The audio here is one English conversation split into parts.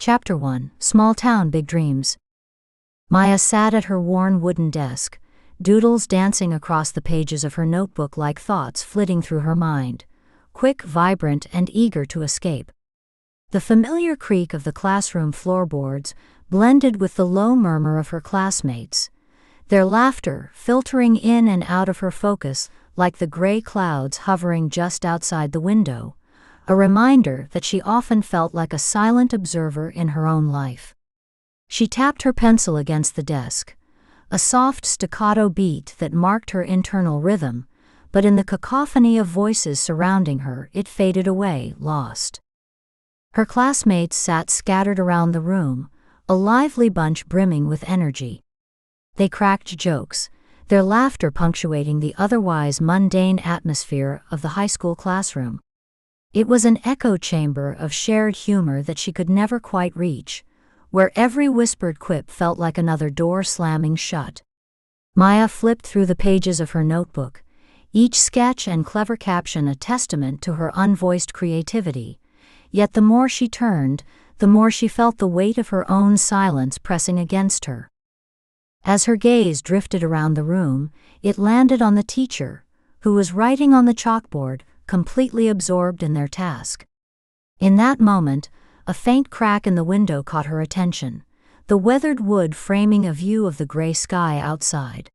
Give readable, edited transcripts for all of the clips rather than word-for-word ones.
Chapter 1: Small Town Big Dreams. Maya sat at her worn wooden desk, doodles dancing across the pages of her notebook like thoughts flitting through her mind, quick, vibrant, and eager to escape. The familiar creak of the classroom floorboards blended with the low murmur of her classmates, their laughter filtering in and out of her focus like the gray clouds hovering just outside the window, a reminder that she often felt like a silent observer in her own life. She tapped her pencil against the desk, a soft staccato beat that marked her internal rhythm, but in the cacophony of voices surrounding her it faded away, lost. Her classmates sat scattered around the room, a lively bunch brimming with energy. They cracked jokes, their laughter punctuating the otherwise mundane atmosphere of the high school classroom. It was an echo chamber of shared humor that she could never quite reach, where every whispered quip felt like another door slamming shut. Maya flipped through the pages of her notebook, each sketch and clever caption a testament to her unvoiced creativity, yet the more she turned, the more she felt the weight of her own silence pressing against her. As her gaze drifted around the room, it landed on the teacher, who was writing on the chalkboard, completely absorbed in their task. In that moment, a faint crack in the window caught her attention, the weathered wood framing a view of the gray sky outside.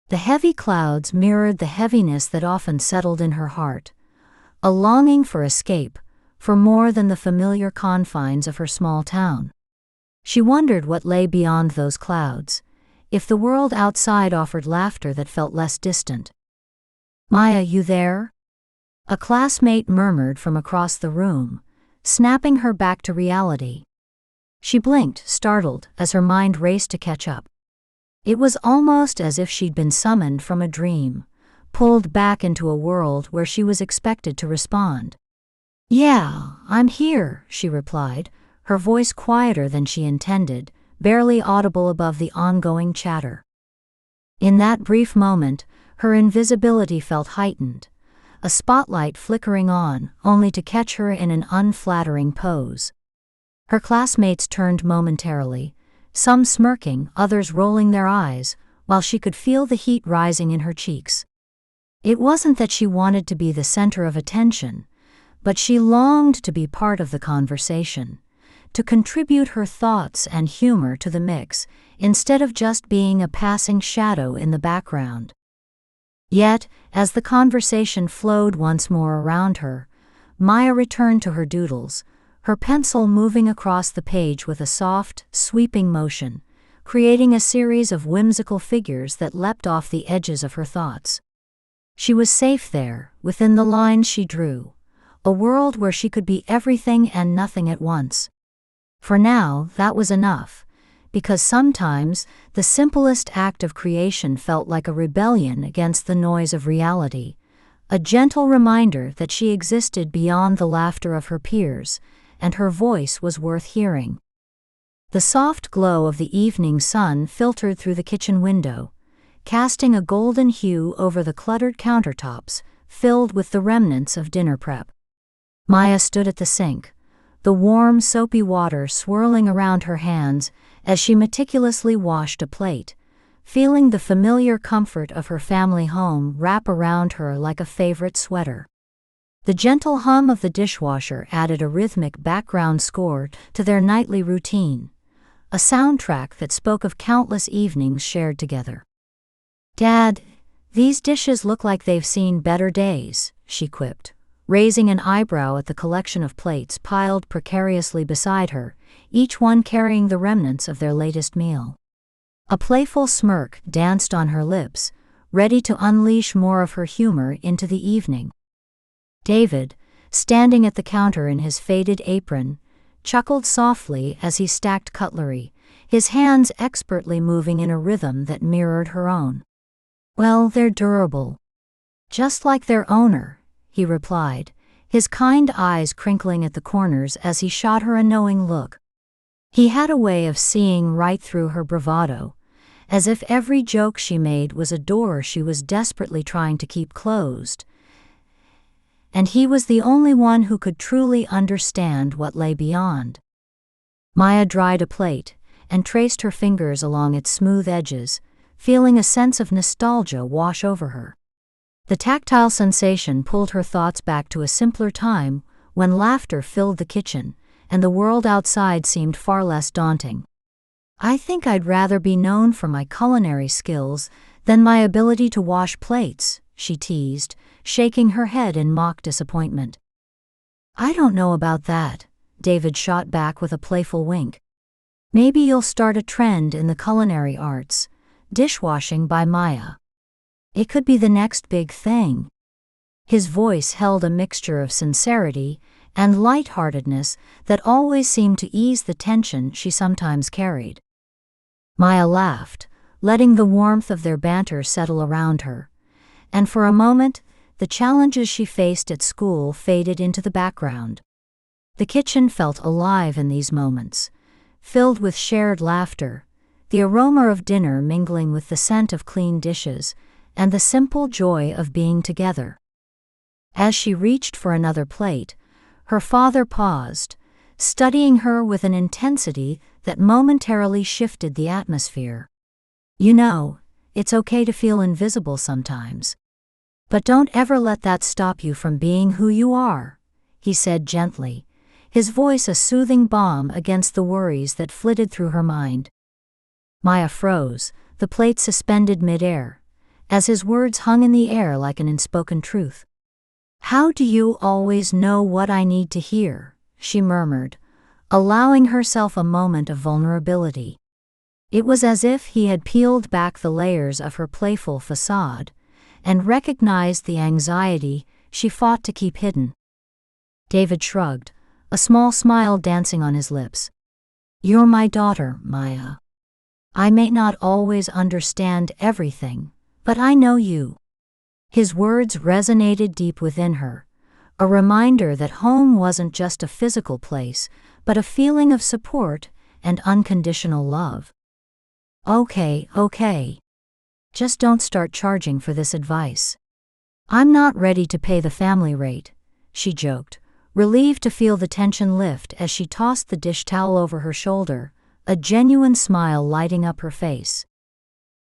The heavy clouds mirrored the heaviness that often settled in her heart, a longing for escape, for more than the familiar confines of her small town. She wondered what lay beyond those clouds, if the world outside offered laughter that felt less distant. "Maya, you there?" a classmate murmured from across the room, snapping her back to reality. She blinked, startled, as her mind raced to catch up. It was almost as if she'd been summoned from a dream, pulled back into a world where she was expected to respond. "Yeah, I'm here," she replied, her voice quieter than she intended, barely audible above the ongoing chatter. In that brief moment, her invisibility felt heightened, a spotlight flickering on, only to catch her in an unflattering pose. Her classmates turned momentarily, some smirking, others rolling their eyes, while she could feel the heat rising in her cheeks. It wasn't that she wanted to be the center of attention, but she longed to be part of the conversation, to contribute her thoughts and humor to the mix, instead of just being a passing shadow in the background. Yet, as the conversation flowed once more around her, Maya returned to her doodles, her pencil moving across the page with a soft, sweeping motion, creating a series of whimsical figures that leapt off the edges of her thoughts. She was safe there, within the lines she drew, a world where she could be everything and nothing at once. For now, that was enough, because sometimes the simplest act of creation felt like a rebellion against the noise of reality, a gentle reminder that she existed beyond the laughter of her peers, and her voice was worth hearing. The soft glow of the evening sun filtered through the kitchen window, casting a golden hue over the cluttered countertops, filled with the remnants of dinner prep. Maya stood at the sink, the warm, soapy water swirling around her hands as she meticulously washed a plate, feeling the familiar comfort of her family home wrap around her like a favorite sweater. The gentle hum of the dishwasher added a rhythmic background score to their nightly routine, a soundtrack that spoke of countless evenings shared together. "Dad, these dishes look like they've seen better days," she quipped, raising an eyebrow at the collection of plates piled precariously beside her, each one carrying the remnants of their latest meal. A playful smirk danced on her lips, ready to unleash more of her humor into the evening. David, standing at the counter in his faded apron, chuckled softly as he stacked cutlery, his hands expertly moving in a rhythm that mirrored her own. "Well, they're durable. Just like their owner," he replied, his kind eyes crinkling at the corners as he shot her a knowing look. He had a way of seeing right through her bravado, as if every joke she made was a door she was desperately trying to keep closed, and he was the only one who could truly understand what lay beyond. Maya dried a plate and traced her fingers along its smooth edges, feeling a sense of nostalgia wash over her. The tactile sensation pulled her thoughts back to a simpler time when laughter filled the kitchen and the world outside seemed far less daunting. "I think I'd rather be known for my culinary skills than my ability to wash plates," she teased, shaking her head in mock disappointment. "I don't know about that," David shot back with a playful wink. "Maybe you'll start a trend in the culinary arts, dishwashing by Maya. It could be the next big thing." His voice held a mixture of sincerity and lightheartedness that always seemed to ease the tension she sometimes carried. Maya laughed, letting the warmth of their banter settle around her, and for a moment, the challenges she faced at school faded into the background. The kitchen felt alive in these moments, filled with shared laughter, the aroma of dinner mingling with the scent of clean dishes, and the simple joy of being together. As she reached for another plate, her father paused, studying her with an intensity that momentarily shifted the atmosphere. "You know, it's okay to feel invisible sometimes. But don't ever let that stop you from being who you are," he said gently, his voice a soothing balm against the worries that flitted through her mind. Maya froze, the plate suspended mid-air, as his words hung in the air like an unspoken truth. "How do you always know what I need to hear?" she murmured, allowing herself a moment of vulnerability. It was as if he had peeled back the layers of her playful facade and recognized the anxiety she fought to keep hidden. David shrugged, a small smile dancing on his lips. "You're my daughter, Maya. I may not always understand everything, but I know you." His words resonated deep within her, a reminder that home wasn't just a physical place, but a feeling of support and unconditional love. Okay. Just don't start charging for this advice. I'm not ready to pay the family rate," she joked, relieved to feel the tension lift as she tossed the dish towel over her shoulder, a genuine smile lighting up her face.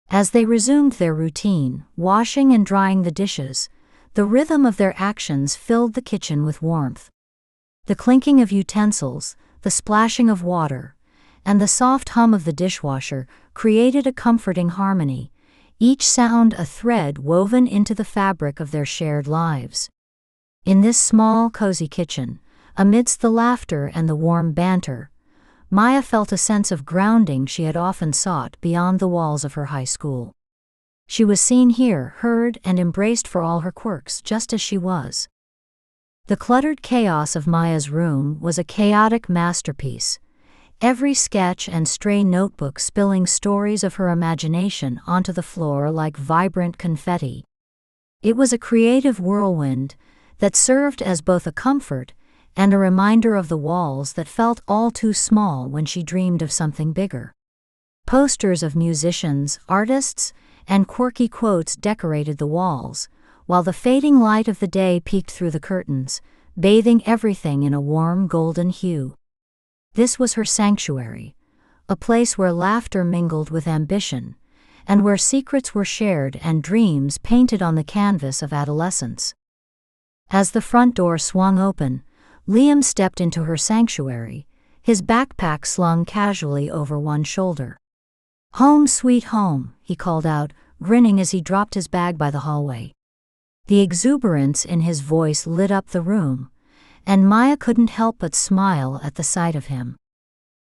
As they resumed their routine, washing and drying the dishes, the rhythm of their actions filled the kitchen with warmth. The clinking of utensils, the splashing of water, and the soft hum of the dishwasher created a comforting harmony, each sound a thread woven into the fabric of their shared lives. In this small, cozy kitchen, amidst the laughter and the warm banter, Maya felt a sense of grounding she had often sought beyond the walls of her high school. She was seen here, heard, and embraced for all her quirks, just as she was. The cluttered chaos of Maya's room was a chaotic masterpiece, every sketch and stray notebook spilling stories of her imagination onto the floor like vibrant confetti. It was a creative whirlwind that served as both a comfort and a reminder of the walls that felt all too small when she dreamed of something bigger. Posters of musicians, artists, and quirky quotes decorated the walls, while the fading light of the day peeked through the curtains, bathing everything in a warm golden hue. This was her sanctuary, a place where laughter mingled with ambition, and where secrets were shared and dreams painted on the canvas of adolescence. As the front door swung open, Liam stepped into her sanctuary, his backpack slung casually over one shoulder. "Home sweet home," he called out, grinning as he dropped his bag by the hallway. The exuberance in his voice lit up the room, and Maya couldn't help but smile at the sight of him.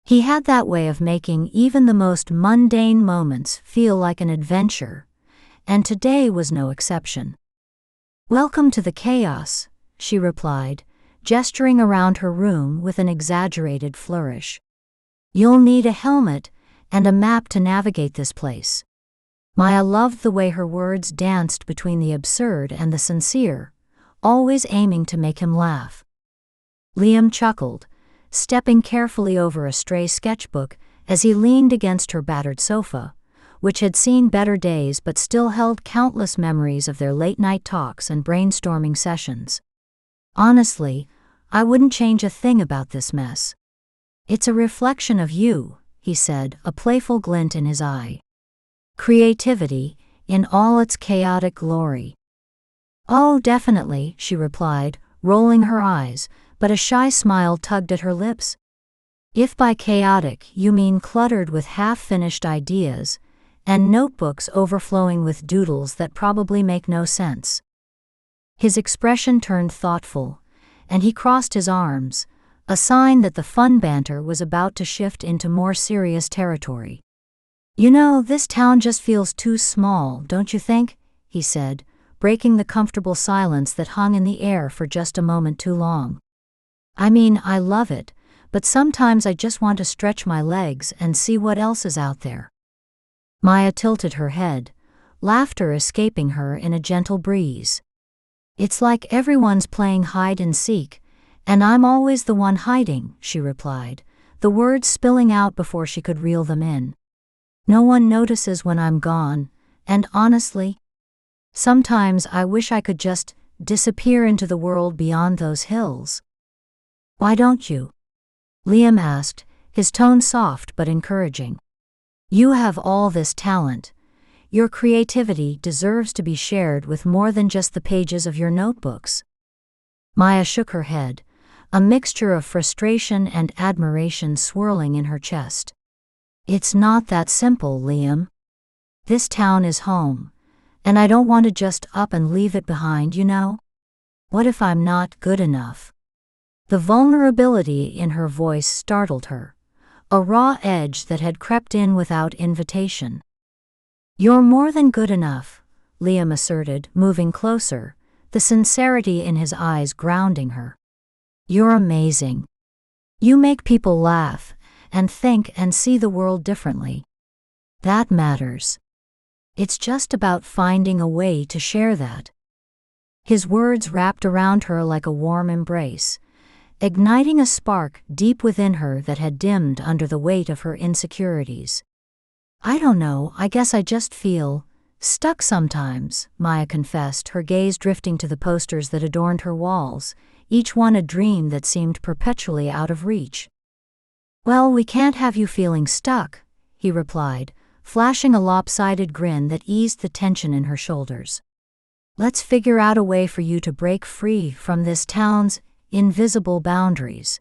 He had that way of making even the most mundane moments feel like an adventure, and today was no exception. "Welcome to the chaos," she replied, gesturing around her room with an exaggerated flourish. "You'll need a helmet and a map to navigate this place." Maya loved the way her words danced between the absurd and the sincere, always aiming to make him laugh. Liam chuckled, stepping carefully over a stray sketchbook as he leaned against her battered sofa, which had seen better days but still held countless memories of their late-night talks and brainstorming sessions. "Honestly, I wouldn't change a thing about this mess." It's a reflection of you, he said, a playful glint in his eye. Creativity, in all its chaotic glory. Oh, definitely, she replied, rolling her eyes, but a shy smile tugged at her lips. If by chaotic you mean cluttered with half-finished ideas, and notebooks overflowing with doodles that probably make no sense. His expression turned thoughtful, and he crossed his arms, a sign that the fun banter was about to shift into more serious territory. You know, this town just feels too small, don't you think? He said, breaking the comfortable silence that hung in the air for just a moment too long. I mean, I love it, but sometimes I just want to stretch my legs and see what else is out there. Maya tilted her head, laughter escaping her in a gentle breeze. It's like everyone's playing hide and seek, and I'm always the one hiding, she replied, the words spilling out before she could reel them in. No one notices when I'm gone, and honestly, sometimes I wish I could just disappear into the world beyond those hills. Why don't you? Liam asked, his tone soft but encouraging. You have all this talent. Your creativity deserves to be shared with more than just the pages of your notebooks. Maya shook her head, a mixture of frustration and admiration swirling in her chest. It's not that simple, Liam. This town is home, and I don't want to just up and leave it behind, you know? What if I'm not good enough? The vulnerability in her voice startled her, a raw edge that had crept in without invitation. You're more than good enough, Liam asserted, moving closer, the sincerity in his eyes grounding her. You're amazing. You make people laugh, and think and see the world differently. That matters. It's just about finding a way to share that. His words wrapped around her like a warm embrace, igniting a spark deep within her that had dimmed under the weight of her insecurities. I don't know, I guess I just feel stuck sometimes, Maya confessed, her gaze drifting to the posters that adorned her walls, each one a dream that seemed perpetually out of reach. Well, we can't have you feeling stuck, he replied, flashing a lopsided grin that eased the tension in her shoulders. Let's figure out a way for you to break free from this town's invisible boundaries.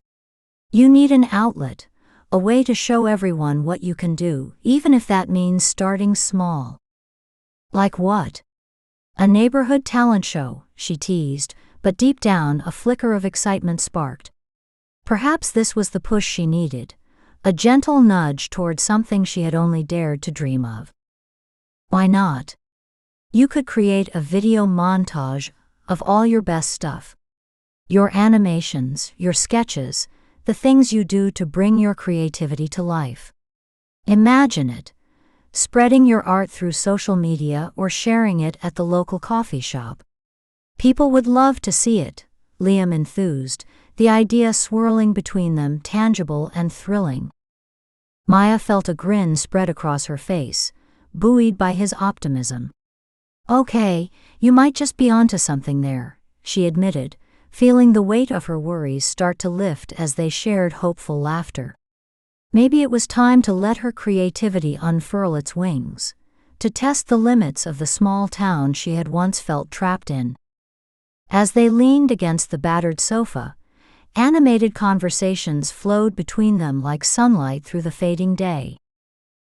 You need an outlet, a way to show everyone what you can do, even if that means starting small. Like what? A neighborhood talent show, she teased, but deep down a flicker of excitement sparked. Perhaps this was the push she needed, a gentle nudge toward something she had only dared to dream of. Why not? You could create a video montage of all your best stuff. Your animations, your sketches, the things you do to bring your creativity to life. Imagine it, spreading your art through social media or sharing it at the local coffee shop. People would love to see it, Liam enthused, the idea swirling between them tangible and thrilling. Maya felt a grin spread across her face, buoyed by his optimism. Okay, you might just be onto something there, she admitted, feeling the weight of her worries start to lift as they shared hopeful laughter. Maybe it was time to let her creativity unfurl its wings, to test the limits of the small town she had once felt trapped in. As they leaned against the battered sofa, animated conversations flowed between them like sunlight through the fading day.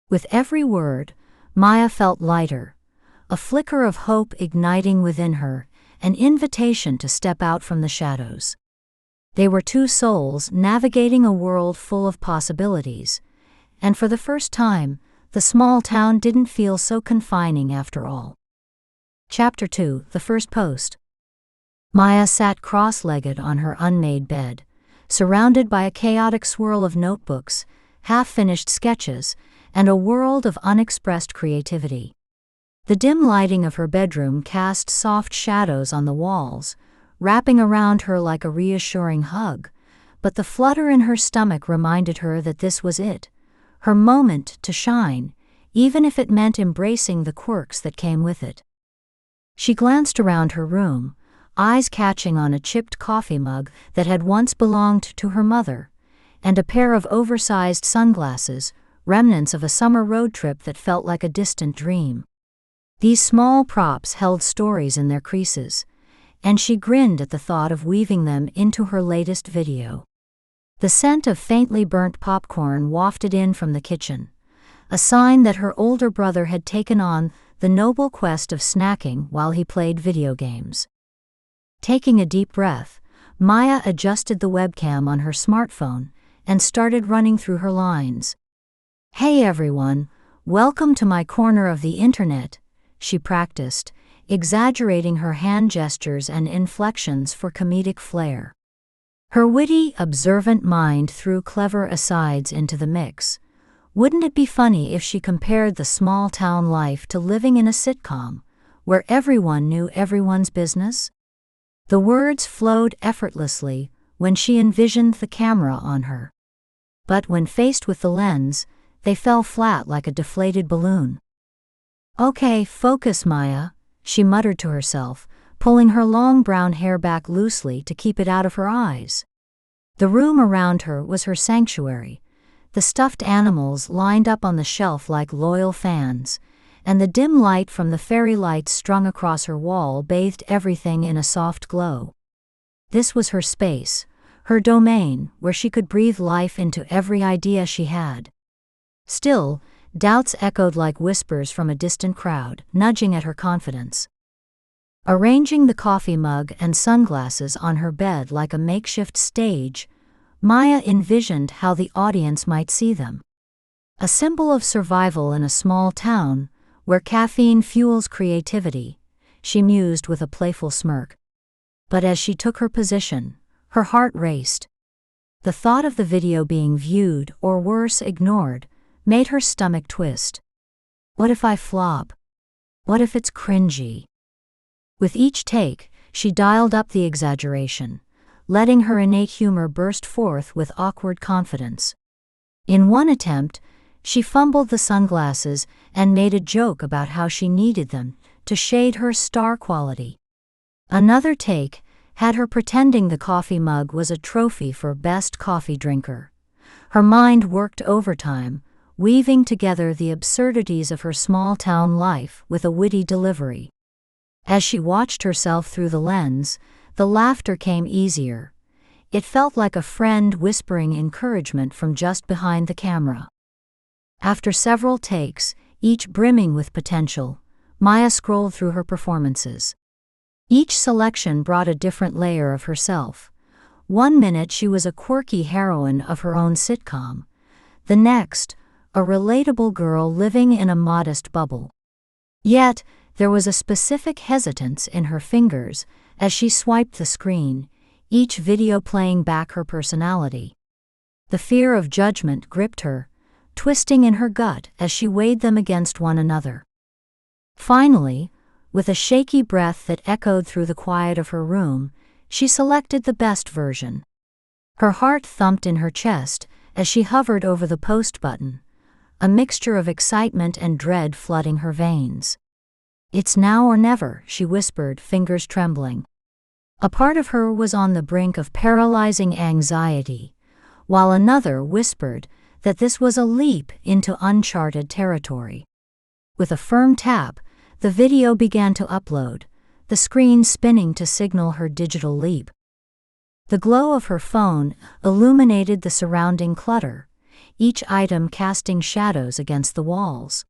With every word, Maya felt lighter, a flicker of hope igniting within her, an invitation to step out from the shadows. They were two souls navigating a world full of possibilities, and for the first time, the small town didn't feel so confining after all. Chapter 2, The First Post. Maya sat cross-legged on her unmade bed, surrounded by a chaotic swirl of notebooks, half-finished sketches, and a world of unexpressed creativity. The dim lighting of her bedroom cast soft shadows on the walls, wrapping around her like a reassuring hug, but the flutter in her stomach reminded her that this was it, her moment to shine, even if it meant embracing the quirks that came with it. She glanced around her room, eyes catching on a chipped coffee mug that had once belonged to her mother, and a pair of oversized sunglasses, remnants of a summer road trip that felt like a distant dream. These small props held stories in their creases, and she grinned at the thought of weaving them into her latest video. The scent of faintly burnt popcorn wafted in from the kitchen, a sign that her older brother had taken on the noble quest of snacking while he played video games. Taking a deep breath, Maya adjusted the webcam on her smartphone and started running through her lines. "Hey everyone, welcome to my corner of the internet," she practiced, exaggerating her hand gestures and inflections for comedic flair. Her witty, observant mind threw clever asides into the mix. Wouldn't it be funny if she compared the small-town life to living in a sitcom, where everyone knew everyone's business? The words flowed effortlessly when she envisioned the camera on her. But when faced with the lens, they fell flat like a deflated balloon. "Okay, focus, Maya," she muttered to herself, pulling her long brown hair back loosely to keep it out of her eyes. The room around her was her sanctuary, the stuffed animals lined up on the shelf like loyal fans, and the dim light from the fairy lights strung across her wall bathed everything in a soft glow. This was her space, her domain, where she could breathe life into every idea she had. Still, doubts echoed like whispers from a distant crowd, nudging at her confidence. Arranging the coffee mug and sunglasses on her bed like a makeshift stage, Maya envisioned how the audience might see them. A symbol of survival in a small town, where caffeine fuels creativity, she mused with a playful smirk. But as she took her position, her heart raced. The thought of the video being viewed, or worse, ignored, made her stomach twist. What if I flop? What if it's cringy? With each take, she dialed up the exaggeration, letting her innate humor burst forth with awkward confidence. In one attempt, she fumbled the sunglasses and made a joke about how she needed them to shade her star quality. Another take had her pretending the coffee mug was a trophy for best coffee drinker. Her mind worked overtime, weaving together the absurdities of her small-town life with a witty delivery. As she watched herself through the lens, the laughter came easier. It felt like a friend whispering encouragement from just behind the camera. After several takes, each brimming with potential, Maya scrolled through her performances. Each selection brought a different layer of herself. One minute she was a quirky heroine of her own sitcom. The next, a relatable girl living in a modest bubble. Yet, there was a specific hesitance in her fingers as she swiped the screen, each video playing back her personality. The fear of judgment gripped her, twisting in her gut as she weighed them against one another. Finally, with a shaky breath that echoed through the quiet of her room, she selected the best version. Her heart thumped in her chest as she hovered over the post button, a mixture of excitement and dread flooding her veins. "It's now or never," she whispered, fingers trembling. A part of her was on the brink of paralyzing anxiety, while another whispered that this was a leap into uncharted territory. With a firm tap, the video began to upload, the screen spinning to signal her digital leap. The glow of her phone illuminated the surrounding clutter, each item casting shadows against the walls.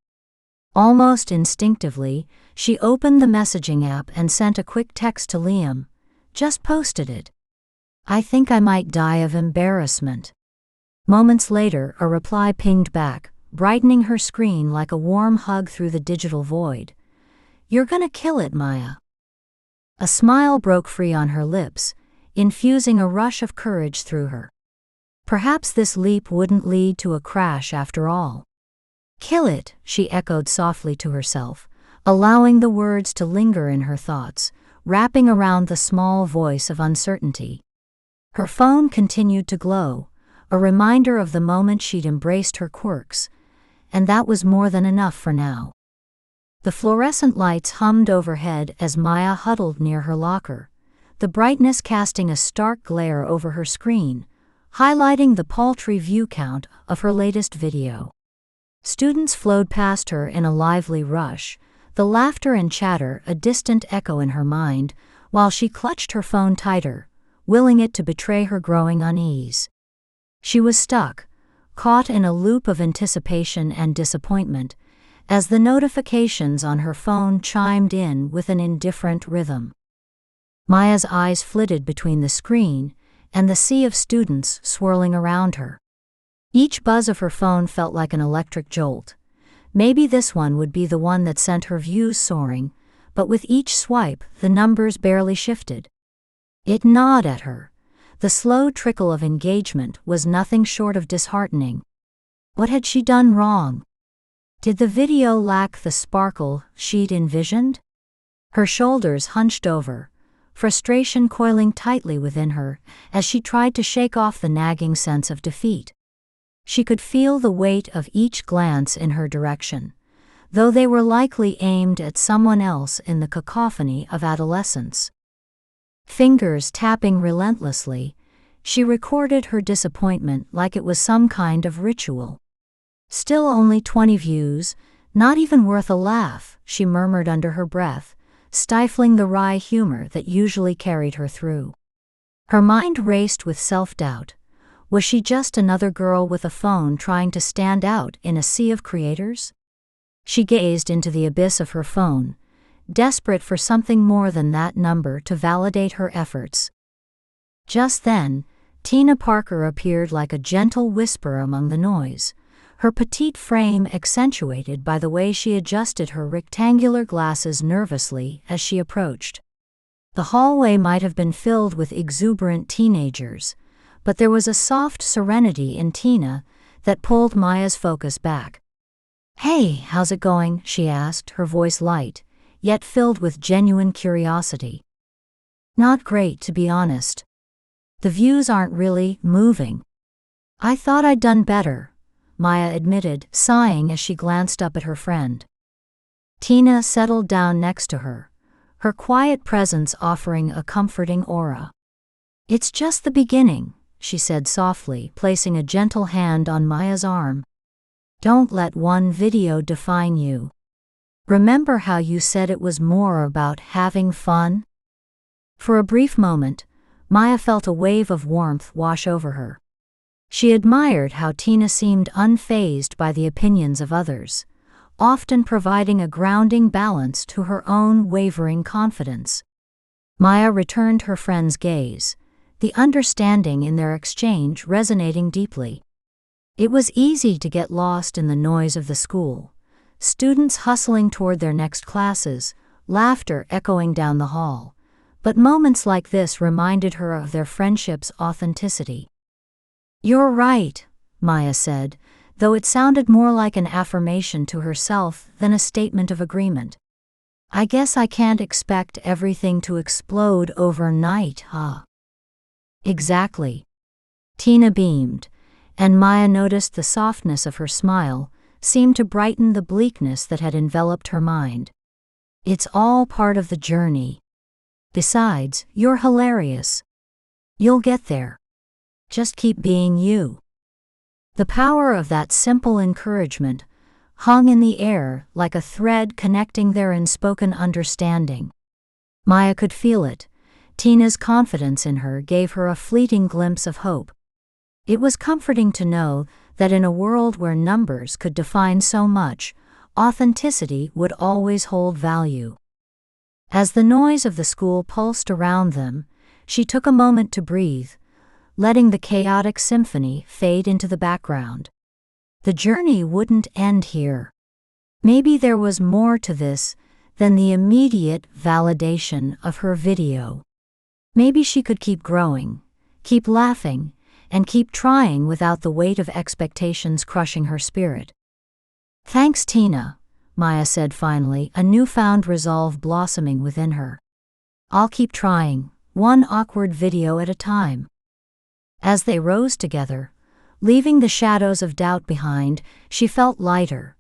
Almost instinctively, she opened the messaging app and sent a quick text to Liam. "Just posted it. I think I might die of embarrassment." Moments later, a reply pinged back, brightening her screen like a warm hug through the digital void. "You're gonna kill it, Maya." A smile broke free on her lips, infusing a rush of courage through her. Perhaps this leap wouldn't lead to a crash after all. "Kill it," she echoed softly to herself, allowing the words to linger in her thoughts, wrapping around the small voice of uncertainty. Her phone continued to glow, a reminder of the moment she'd embraced her quirks, and that was more than enough for now. The fluorescent lights hummed overhead as Maya huddled near her locker, the brightness casting a stark glare over her screen, highlighting the paltry view count of her latest video. Students flowed past her in a lively rush, the laughter and chatter a distant echo in her mind, while she clutched her phone tighter, willing it to betray her growing unease. She was stuck, caught in a loop of anticipation and disappointment, as the notifications on her phone chimed in with an indifferent rhythm. Maya's eyes flitted between the screen and the sea of students swirling around her. Each buzz of her phone felt like an electric jolt. Maybe this one would be the one that sent her views soaring, but with each swipe, the numbers barely shifted. It gnawed at her. The slow trickle of engagement was nothing short of disheartening. What had she done wrong? Did the video lack the sparkle she'd envisioned? Her shoulders hunched over, frustration coiling tightly within her as she tried to shake off the nagging sense of defeat. She could feel the weight of each glance in her direction, though they were likely aimed at someone else in the cacophony of adolescence. Fingers tapping relentlessly, she recorded her disappointment like it was some kind of ritual. Still only 20 views, not even worth a laugh, she murmured under her breath, stifling the wry humor that usually carried her through. Her mind raced with self-doubt. Was she just another girl with a phone trying to stand out in a sea of creators? She gazed into the abyss of her phone, desperate for something more than that number to validate her efforts. Just then, Tina Parker appeared like a gentle whisper among the noise, her petite frame accentuated by the way she adjusted her rectangular glasses nervously as she approached. The hallway might have been filled with exuberant teenagers, but there was a soft serenity in Tina that pulled Maya's focus back. "Hey, how's it going?" she asked, her voice light, yet filled with genuine curiosity. "Not great, to be honest. The views aren't really moving. I thought I'd done better," Maya admitted, sighing as she glanced up at her friend. Tina settled down next to her, her quiet presence offering a comforting aura. "It's just the beginning," she said softly, placing a gentle hand on Maya's arm. "Don't let one video define you. Remember how you said it was more about having fun?" For a brief moment, Maya felt a wave of warmth wash over her. She admired how Tina seemed unfazed by the opinions of others, often providing a grounding balance to her own wavering confidence. Maya returned her friend's gaze, the understanding in their exchange resonating deeply. It was easy to get lost in the noise of the school, students hustling toward their next classes, laughter echoing down the hall, but moments like this reminded her of their friendship's authenticity. "You're right," Maya said, though it sounded more like an affirmation to herself than a statement of agreement. "I guess I can't expect everything to explode overnight, huh?" "Exactly." Tina beamed, and Maya noticed the softness of her smile seemed to brighten the bleakness that had enveloped her mind. "It's all part of the journey. Besides, you're hilarious. You'll get there. Just keep being you." The power of that simple encouragement hung in the air like a thread connecting their unspoken understanding. Maya could feel it. Tina's confidence in her gave her a fleeting glimpse of hope. It was comforting to know that in a world where numbers could define so much, authenticity would always hold value. As the noise of the school pulsed around them, she took a moment to breathe, letting the chaotic symphony fade into the background. The journey wouldn't end here. Maybe there was more to this than the immediate validation of her video. Maybe she could keep growing, keep laughing, and keep trying without the weight of expectations crushing her spirit. "Thanks, Tina," Maya said finally, a newfound resolve blossoming within her. "I'll keep trying, one awkward video at a time." As they rose together, leaving the shadows of doubt behind, she felt lighter,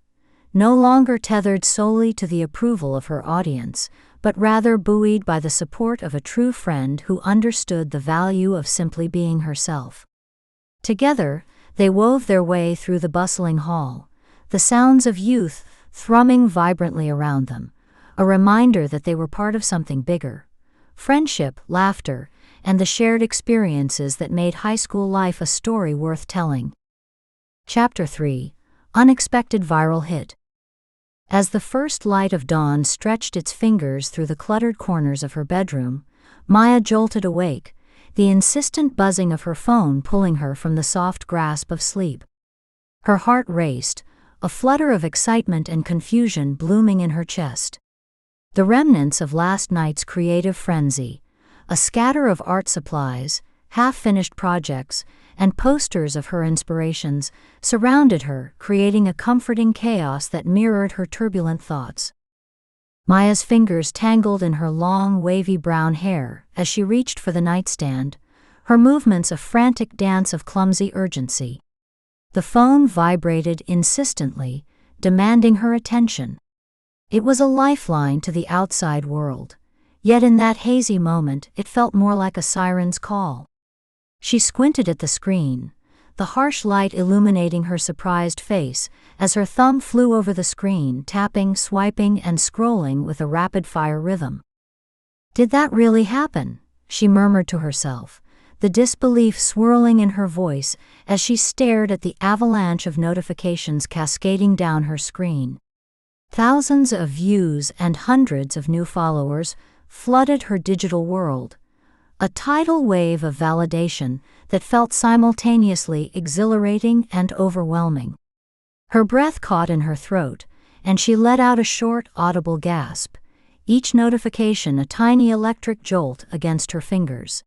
no longer tethered solely to the approval of her audience, but rather buoyed by the support of a true friend who understood the value of simply being herself. Together, they wove their way through the bustling hall, the sounds of youth thrumming vibrantly around them, a reminder that they were part of something bigger. Friendship, laughter, and the shared experiences that made high school life a story worth telling. Chapter 3: Unexpected Viral Hit. As the first light of dawn stretched its fingers through the cluttered corners of her bedroom, Maya jolted awake, the insistent buzzing of her phone pulling her from the soft grasp of sleep. Her heart raced, a flutter of excitement and confusion blooming in her chest. The remnants of last night's creative frenzy, a scatter of art supplies, half-finished projects, and posters of her inspirations, surrounded her, creating a comforting chaos that mirrored her turbulent thoughts. Maya's fingers tangled in her long, wavy brown hair as she reached for the nightstand, her movements a frantic dance of clumsy urgency. The phone vibrated insistently, demanding her attention. It was a lifeline to the outside world, yet in that hazy moment it felt more like a siren's call. She squinted at the screen, the harsh light illuminating her surprised face as her thumb flew over the screen, tapping, swiping, and scrolling with a rapid-fire rhythm. "Did that really happen?" she murmured to herself, the disbelief swirling in her voice as she stared at the avalanche of notifications cascading down her screen. Thousands of views and hundreds of new followers flooded her digital world, a tidal wave of validation that felt simultaneously exhilarating and overwhelming. Her breath caught in her throat, and she let out a short, audible gasp, each notification a tiny electric jolt against her fingers.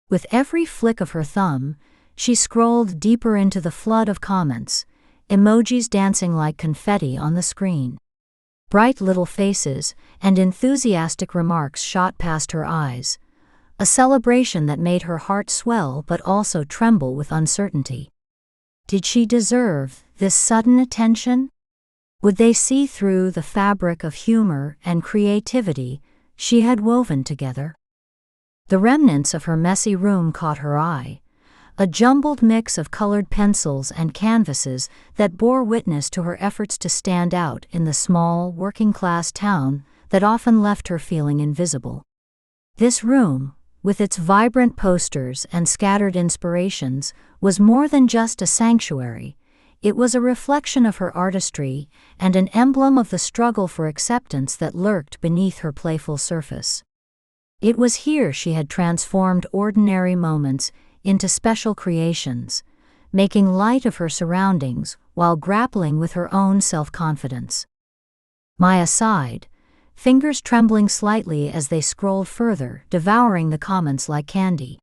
With every flick of her thumb, she scrolled deeper into the flood of comments, emojis dancing like confetti on the screen. Bright little faces and enthusiastic remarks shot past her eyes, a celebration that made her heart swell but also tremble with uncertainty. Did she deserve this sudden attention? Would they see through the fabric of humor and creativity she had woven together? The remnants of her messy room caught her eye, a jumbled mix of colored pencils and canvases that bore witness to her efforts to stand out in the small, working-class town that often left her feeling invisible. This room, with its vibrant posters and scattered inspirations, was more than just a sanctuary. It was a reflection of her artistry and an emblem of the struggle for acceptance that lurked beneath her playful surface. It was here she had transformed ordinary moments into special creations, making light of her surroundings while grappling with her own self-confidence. Maya sighed, fingers trembling slightly as they scrolled further, devouring the comments like candy.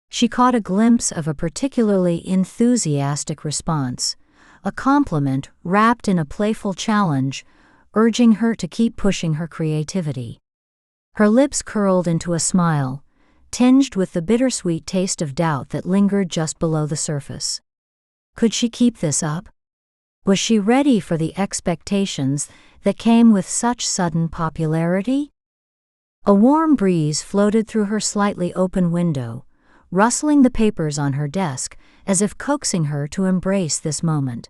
She caught a glimpse of a particularly enthusiastic response, a compliment wrapped in a playful challenge, urging her to keep pushing her creativity. Her lips curled into a smile, tinged with the bittersweet taste of doubt that lingered just below the surface. Could she keep this up? Was she ready for the expectations that came with such sudden popularity? A warm breeze floated through her slightly open window, rustling the papers on her desk as if coaxing her to embrace this moment.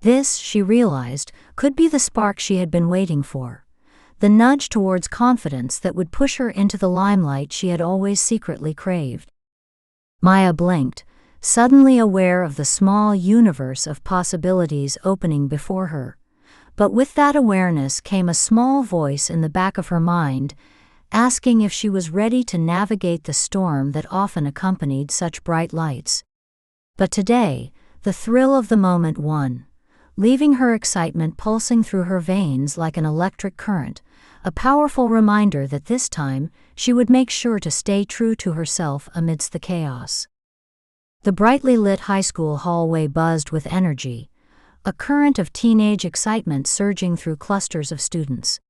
This, she realized, could be the spark she had been waiting for, the nudge towards confidence that would push her into the limelight she had always secretly craved. Maya blinked, suddenly aware of the small universe of possibilities opening before her. But with that awareness came a small voice in the back of her mind, asking if she was ready to navigate the storm that often accompanied such bright lights. But today, the thrill of the moment won, leaving her excitement pulsing through her veins like an electric current, a powerful reminder that this time she would make sure to stay true to herself amidst the chaos. The brightly lit high school hallway buzzed with energy, a current of teenage excitement surging through clusters of students.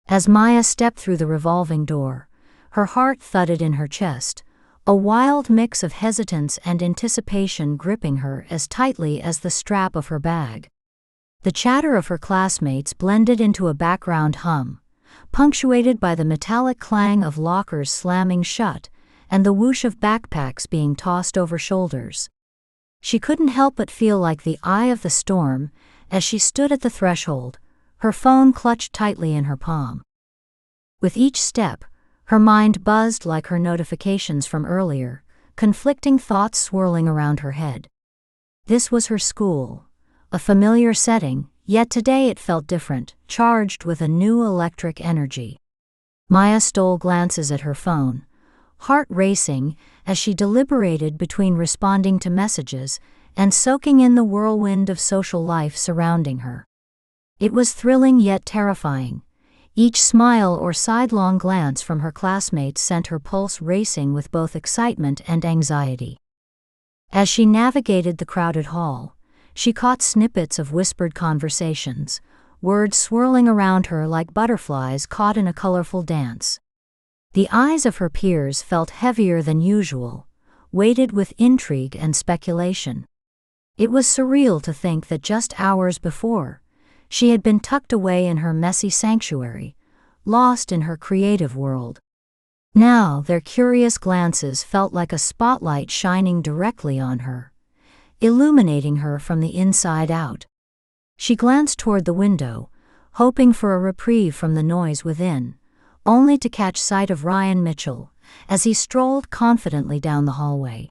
As Maya stepped through the revolving door, her heart thudded in her chest, a wild mix of hesitance and anticipation gripping her as tightly as the strap of her bag. The chatter of her classmates blended into a background hum, punctuated by the metallic clang of lockers slamming shut and the whoosh of backpacks being tossed over shoulders. She couldn't help but feel like the eye of the storm as she stood at the threshold, her phone clutched tightly in her palm. With each step, her mind buzzed like her notifications from earlier, conflicting thoughts swirling around her head. This was her school, a familiar setting, yet today it felt different, charged with a new electric energy. Maya stole glances at her phone, heart racing as she deliberated between responding to messages and soaking in the whirlwind of social life surrounding her. It was thrilling yet terrifying. Each smile or sidelong glance from her classmates sent her pulse racing with both excitement and anxiety. As she navigated the crowded hall, she caught snippets of whispered conversations, words swirling around her like butterflies caught in a colorful dance. The eyes of her peers felt heavier than usual, weighted with intrigue and speculation. It was surreal to think that just hours before, she had been tucked away in her messy sanctuary, lost in her creative world. Now their curious glances felt like a spotlight shining directly on her, illuminating her from the inside out. She glanced toward the window, hoping for a reprieve from the noise within, only to catch sight of Ryan Mitchell as he strolled confidently down the hallway.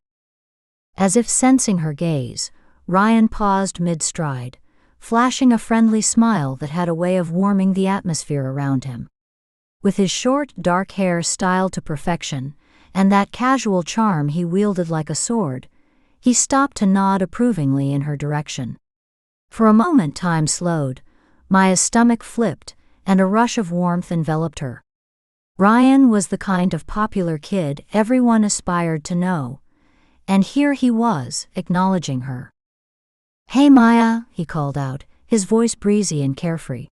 As if sensing her gaze, Ryan paused mid-stride, flashing a friendly smile that had a way of warming the atmosphere around him. With his short, dark hair styled to perfection, and that casual charm he wielded like a sword, he stopped to nod approvingly in her direction. For a moment time slowed, Maya's stomach flipped, and a rush of warmth enveloped her. Ryan was the kind of popular kid everyone aspired to know, and here he was, acknowledging her. "Hey Maya," he called out, his voice breezy and carefree.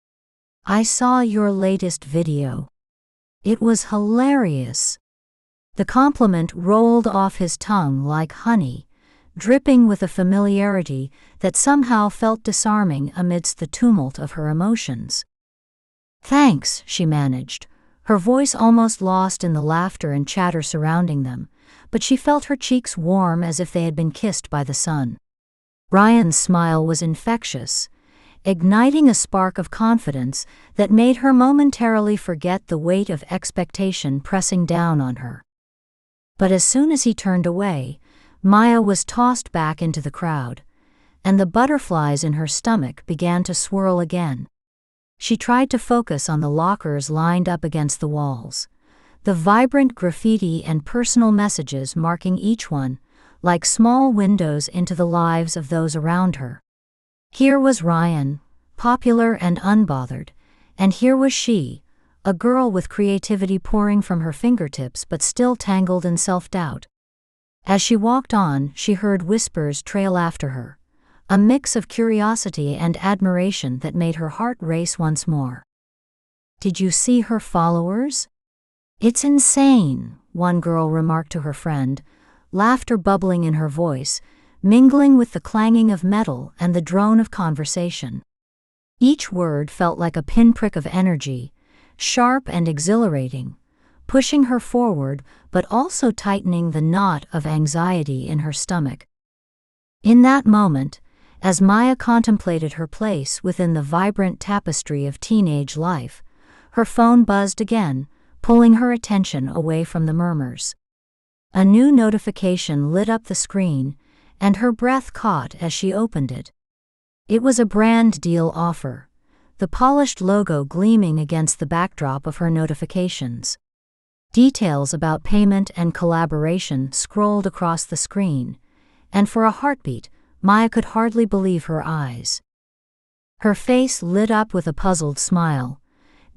"I saw your latest video. It was hilarious." The compliment rolled off his tongue like honey, dripping with a familiarity that somehow felt disarming amidst the tumult of her emotions. "Thanks," she managed, her voice almost lost in the laughter and chatter surrounding them, but she felt her cheeks warm as if they had been kissed by the sun. Ryan's smile was infectious, igniting a spark of confidence that made her momentarily forget the weight of expectation pressing down on her. But as soon as he turned away, Maya was tossed back into the crowd, and the butterflies in her stomach began to swirl again. She tried to focus on the lockers lined up against the walls, the vibrant graffiti and personal messages marking each one, like small windows into the lives of those around her. Here was Ryan, popular and unbothered, and here was she, a girl with creativity pouring from her fingertips but still tangled in self-doubt. As she walked on, she heard whispers trail after her, a mix of curiosity and admiration that made her heart race once more. "Did you see her followers? It's insane," one girl remarked to her friend, laughter bubbling in her voice, mingling with the clanging of metal and the drone of conversation. Each word felt like a pinprick of energy, sharp and exhilarating, pushing her forward but also tightening the knot of anxiety in her stomach. In that moment, as Maya contemplated her place within the vibrant tapestry of teenage life, her phone buzzed again, pulling her attention away from the murmurs. A new notification lit up the screen, and her breath caught as she opened it. It was a brand deal offer, the polished logo gleaming against the backdrop of her notifications. Details about payment and collaboration scrolled across the screen, and for a heartbeat, Maya could hardly believe her eyes. Her face lit up with a puzzled smile,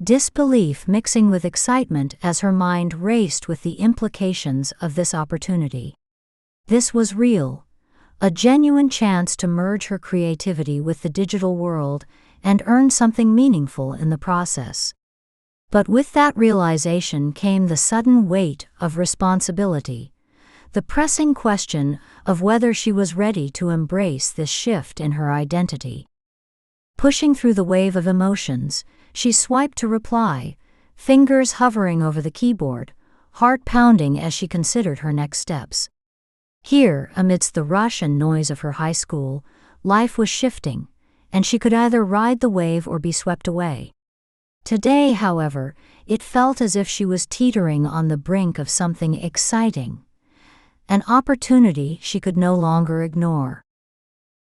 disbelief mixing with excitement as her mind raced with the implications of this opportunity. This was real, a genuine chance to merge her creativity with the digital world and earn something meaningful in the process. But with that realization came the sudden weight of responsibility, the pressing question of whether she was ready to embrace this shift in her identity. Pushing through the wave of emotions, she swiped to reply, fingers hovering over the keyboard, heart pounding as she considered her next steps. Here, amidst the rush and noise of her high school, life was shifting, and she could either ride the wave or be swept away. Today, however, it felt as if she was teetering on the brink of something exciting, an opportunity she could no longer ignore.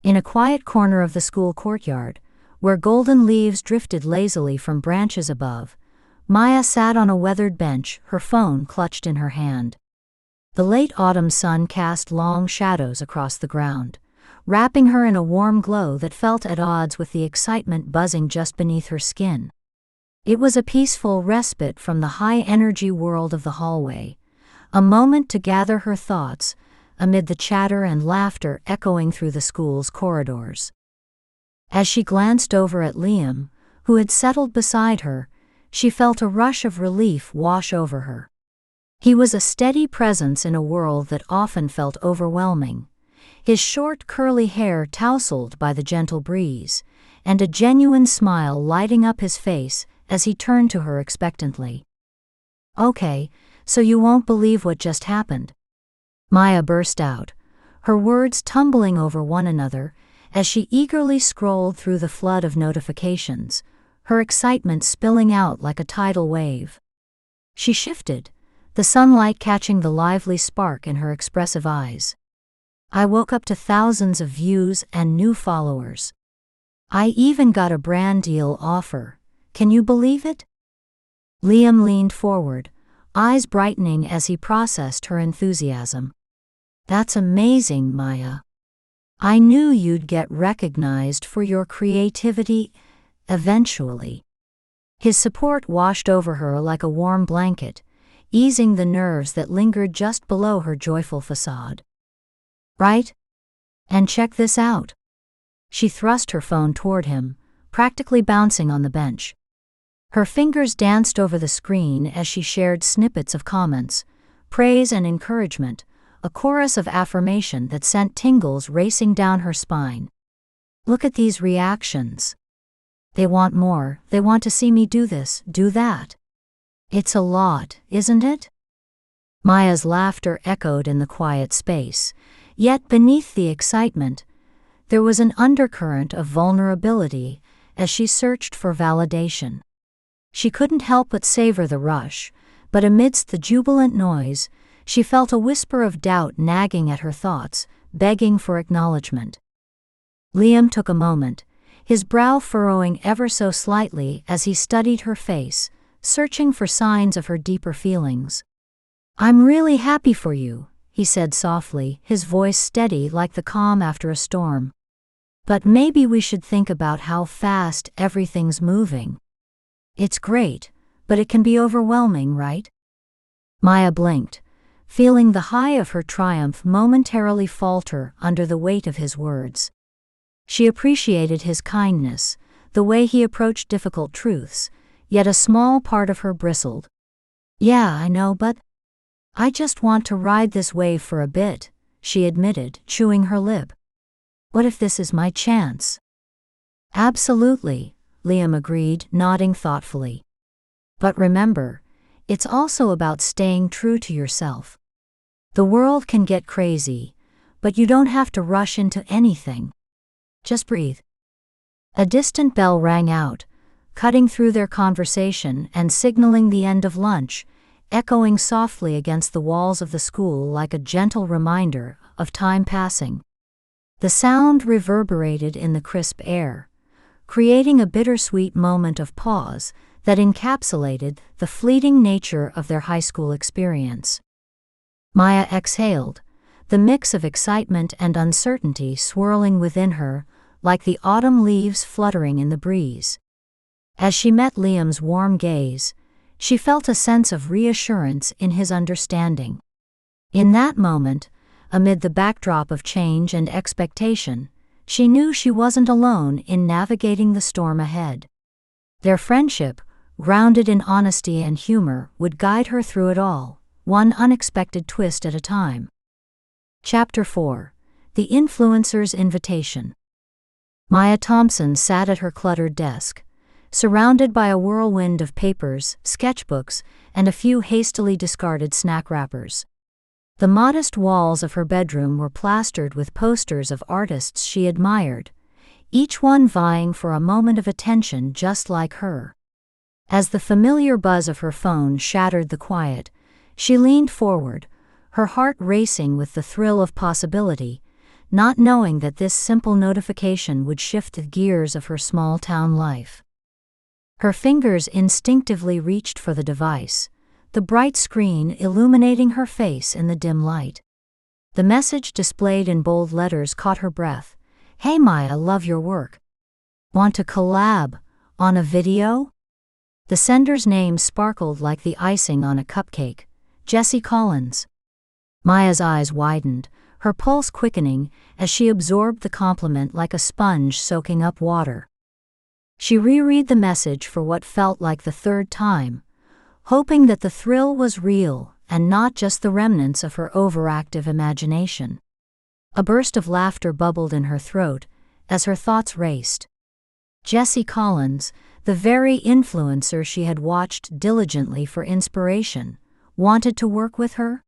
In a quiet corner of the school courtyard, where golden leaves drifted lazily from branches above, Maya sat on a weathered bench, her phone clutched in her hand. The late autumn sun cast long shadows across the ground, wrapping her in a warm glow that felt at odds with the excitement buzzing just beneath her skin. It was a peaceful respite from the high-energy world of the hallway, a moment to gather her thoughts amid the chatter and laughter echoing through the school's corridors. As she glanced over at Liam, who had settled beside her, she felt a rush of relief wash over her. He was a steady presence in a world that often felt overwhelming, his short curly hair tousled by the gentle breeze, and a genuine smile lighting up his face as he turned to her expectantly. "Okay, so you won't believe what just happened," Maya burst out, her words tumbling over one another as she eagerly scrolled through the flood of notifications, her excitement spilling out like a tidal wave. She shifted, the sunlight catching the lively spark in her expressive eyes. "I woke up to thousands of views and new followers. I even got a brand deal offer. Can you believe it?" Liam leaned forward, eyes brightening as he processed her enthusiasm. "That's amazing, Maya. I knew you'd get recognized for your creativity eventually." His support washed over her like a warm blanket, easing the nerves that lingered just below her joyful facade. "Right? And check this out." She thrust her phone toward him, practically bouncing on the bench. Her fingers danced over the screen as she shared snippets of comments, praise and encouragement, a chorus of affirmation that sent tingles racing down her spine. "Look at these reactions. They want more, they want to see me do this, do that. It's a lot, isn't it?" Maya's laughter echoed in the quiet space, yet beneath the excitement, there was an undercurrent of vulnerability as she searched for validation. She couldn't help but savor the rush, but amidst the jubilant noise, she felt a whisper of doubt nagging at her thoughts, begging for acknowledgement. Liam took a moment, his brow furrowing ever so slightly as he studied her face, searching for signs of her deeper feelings. "I'm really happy for you," he said softly, his voice steady like the calm after a storm. "But maybe we should think about how fast everything's moving. It's great, but it can be overwhelming, right?" Maya blinked, feeling the high of her triumph momentarily falter under the weight of his words. She appreciated his kindness, the way he approached difficult truths, yet a small part of her bristled. "Yeah, I know, but I just want to ride this wave for a bit," she admitted, chewing her lip. "What if this is my chance?" "Absolutely," Liam agreed, nodding thoughtfully. "But remember, it's also about staying true to yourself. The world can get crazy, but you don't have to rush into anything. Just breathe." A distant bell rang out, cutting through their conversation and signaling the end of lunch, echoing softly against the walls of the school like a gentle reminder of time passing. The sound reverberated in the crisp air, creating a bittersweet moment of pause that encapsulated the fleeting nature of their high school experience. Maya exhaled, the mix of excitement and uncertainty swirling within her like the autumn leaves fluttering in the breeze. As she met Liam's warm gaze, she felt a sense of reassurance in his understanding. In that moment, amid the backdrop of change and expectation, she knew she wasn't alone in navigating the storm ahead. Their friendship, grounded in honesty and humor, would guide her through it all, one unexpected twist at a time. Chapter 4: The Influencer's Invitation. Maya Thompson sat at her cluttered desk, surrounded by a whirlwind of papers, sketchbooks, and a few hastily discarded snack wrappers. The modest walls of her bedroom were plastered with posters of artists she admired, each one vying for a moment of attention just like her. As the familiar buzz of her phone shattered the quiet, she leaned forward, her heart racing with the thrill of possibility, not knowing that this simple notification would shift the gears of her small-town life. Her fingers instinctively reached for the device, the bright screen illuminating her face in the dim light. The message displayed in bold letters caught her breath. "Hey Maya, love your work. Want to collab on a video?" The sender's name sparkled like the icing on a cupcake. Jessie Collins. Maya's eyes widened, her pulse quickening as she absorbed the compliment like a sponge soaking up water. She reread the message for what felt like the third time, hoping that the thrill was real and not just the remnants of her overactive imagination. A burst of laughter bubbled in her throat as her thoughts raced. Jessie Collins, the very influencer she had watched diligently for inspiration, wanted to work with her?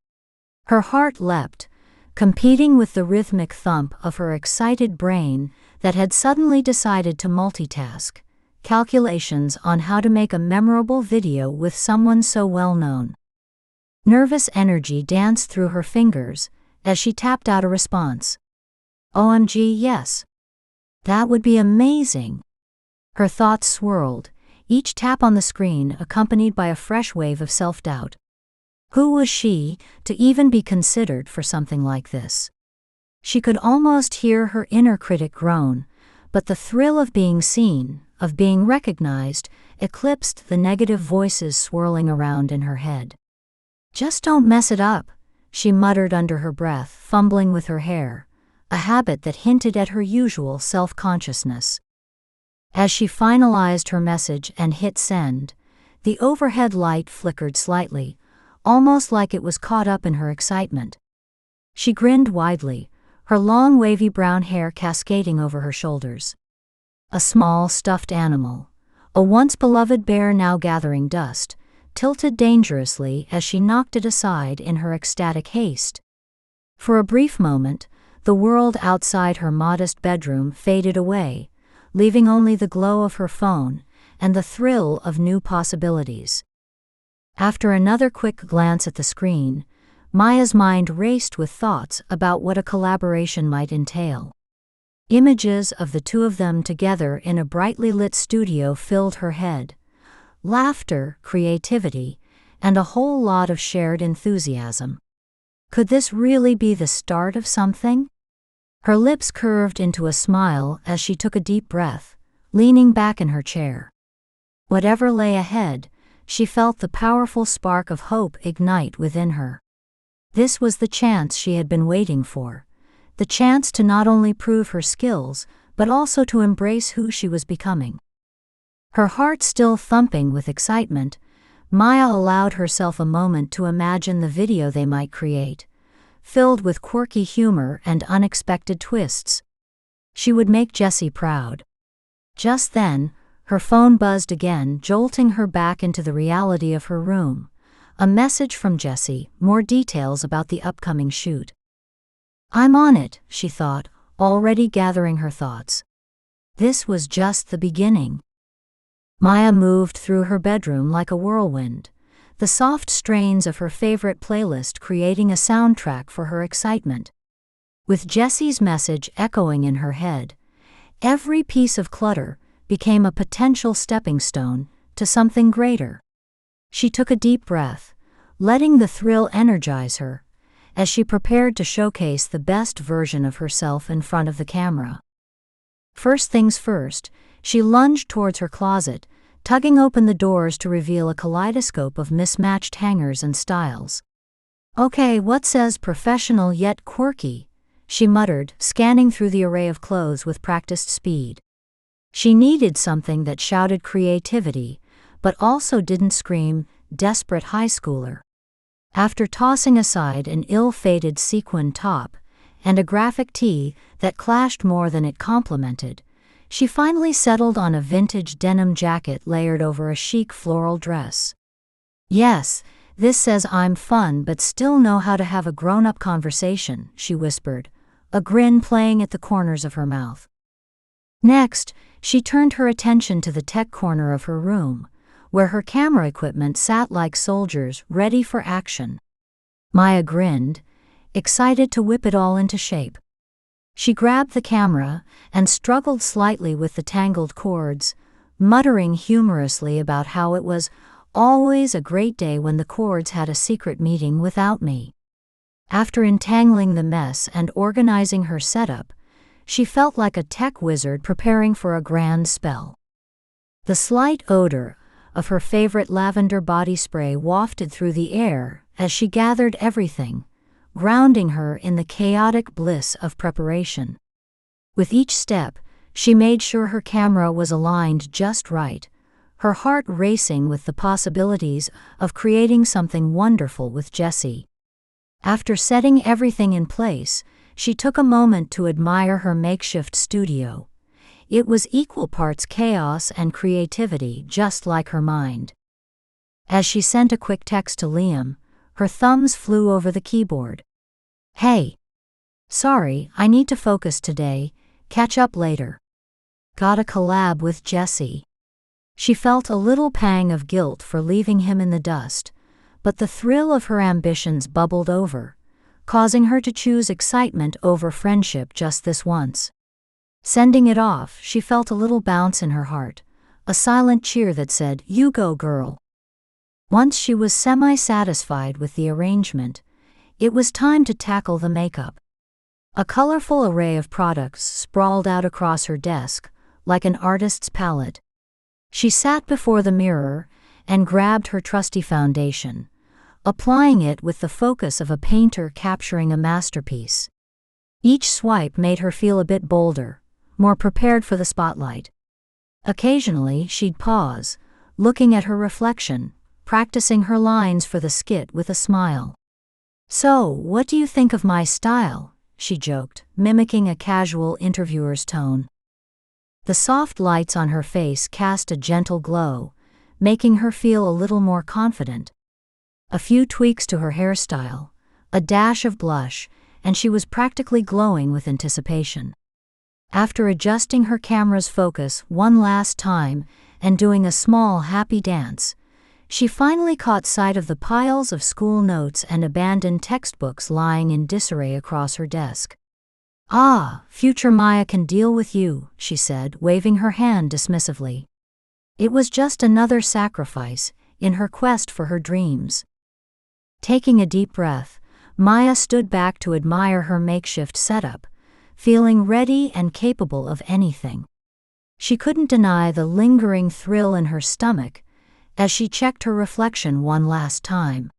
Her heart leapt, competing with the rhythmic thump of her excited brain that had suddenly decided to multitask calculations on how to make a memorable video with someone so well-known. Nervous energy danced through her fingers as she tapped out a response. "OMG, yes. That would be amazing." Her thoughts swirled, each tap on the screen accompanied by a fresh wave of self-doubt. Who was she to even be considered for something like this? She could almost hear her inner critic groan, but the thrill of being seen, of being recognized, eclipsed the negative voices swirling around in her head. "Just don't mess it up," she muttered under her breath, fumbling with her hair, a habit that hinted at her usual self-consciousness. As she finalized her message and hit send, the overhead light flickered slightly, almost like it was caught up in her excitement. She grinned widely, her long wavy brown hair cascading over her shoulders. A small stuffed animal, a once beloved bear now gathering dust, tilted dangerously as she knocked it aside in her ecstatic haste. For a brief moment, the world outside her modest bedroom faded away, leaving only the glow of her phone and the thrill of new possibilities. After another quick glance at the screen, Maya's mind raced with thoughts about what a collaboration might entail. Images of the two of them together in a brightly lit studio filled her head. Laughter, creativity, and a whole lot of shared enthusiasm. Could this really be the start of something? Her lips curved into a smile as she took a deep breath, leaning back in her chair. Whatever lay ahead, she felt the powerful spark of hope ignite within her. This was the chance she had been waiting for, the chance to not only prove her skills, but also to embrace who she was becoming. Her heart still thumping with excitement, Maya allowed herself a moment to imagine the video they might create, filled with quirky humor and unexpected twists. She would make Jessie proud. Just then, her phone buzzed again, jolting her back into the reality of her room. A message from Jessie, more details about the upcoming shoot. "I'm on it," she thought, already gathering her thoughts. This was just the beginning. Maya moved through her bedroom like a whirlwind, the soft strains of her favorite playlist creating a soundtrack for her excitement. With Jessie's message echoing in her head, every piece of clutter became a potential stepping stone to something greater. She took a deep breath, letting the thrill energize her, as she prepared to showcase the best version of herself in front of the camera. First things first, she lunged towards her closet, tugging open the doors to reveal a kaleidoscope of mismatched hangers and styles. "Okay, what says professional yet quirky?" she muttered, scanning through the array of clothes with practiced speed. She needed something that shouted creativity, but also didn't scream, desperate high schooler. After tossing aside an ill-fated sequin top and a graphic tee that clashed more than it complemented, she finally settled on a vintage denim jacket layered over a chic floral dress. Yes, "This says I'm fun but still know how to have a grown-up conversation," she whispered, a grin playing at the corners of her mouth. Next, she turned her attention to the tech corner of her room, where her camera equipment sat like soldiers ready for action. Maya grinned, excited to whip it all into shape. She grabbed the camera and struggled slightly with the tangled cords, muttering humorously about how it was always a great day when the cords had a secret meeting without me. After entangling the mess and organizing her setup, she felt like a tech wizard preparing for a grand spell. The slight odor of her favorite lavender body spray wafted through the air as she gathered everything, grounding her in the chaotic bliss of preparation. With each step, she made sure her camera was aligned just right, her heart racing with the possibilities of creating something wonderful with Jessie. After setting everything in place, she took a moment to admire her makeshift studio. It was equal parts chaos and creativity, just like her mind. As she sent a quick text to Liam, her thumbs flew over the keyboard. "Hey. Sorry, I need to focus today, catch up later. Got a collab with Jessie." She felt a little pang of guilt for leaving him in the dust, but the thrill of her ambitions bubbled over, causing her to choose excitement over friendship just this once. Sending it off, she felt a little bounce in her heart, a silent cheer that said, "You go, girl." Once she was semi-satisfied with the arrangement, it was time to tackle the makeup. A colorful array of products sprawled out across her desk, like an artist's palette. She sat before the mirror and grabbed her trusty foundation, applying it with the focus of a painter capturing a masterpiece. Each swipe made her feel a bit bolder, more prepared for the spotlight. Occasionally, she'd pause, looking at her reflection, practicing her lines for the skit with a smile. "So, what do you think of my style?" she joked, mimicking a casual interviewer's tone. The soft lights on her face cast a gentle glow, making her feel a little more confident. A few tweaks to her hairstyle, a dash of blush, and she was practically glowing with anticipation. After adjusting her camera's focus one last time and doing a small happy dance, she finally caught sight of the piles of school notes and abandoned textbooks lying in disarray across her desk. "Ah, future Maya can deal with you," she said, waving her hand dismissively. It was just another sacrifice in her quest for her dreams. Taking a deep breath, Maya stood back to admire her makeshift setup, feeling ready and capable of anything. She couldn't deny the lingering thrill in her stomach as she checked her reflection one last time.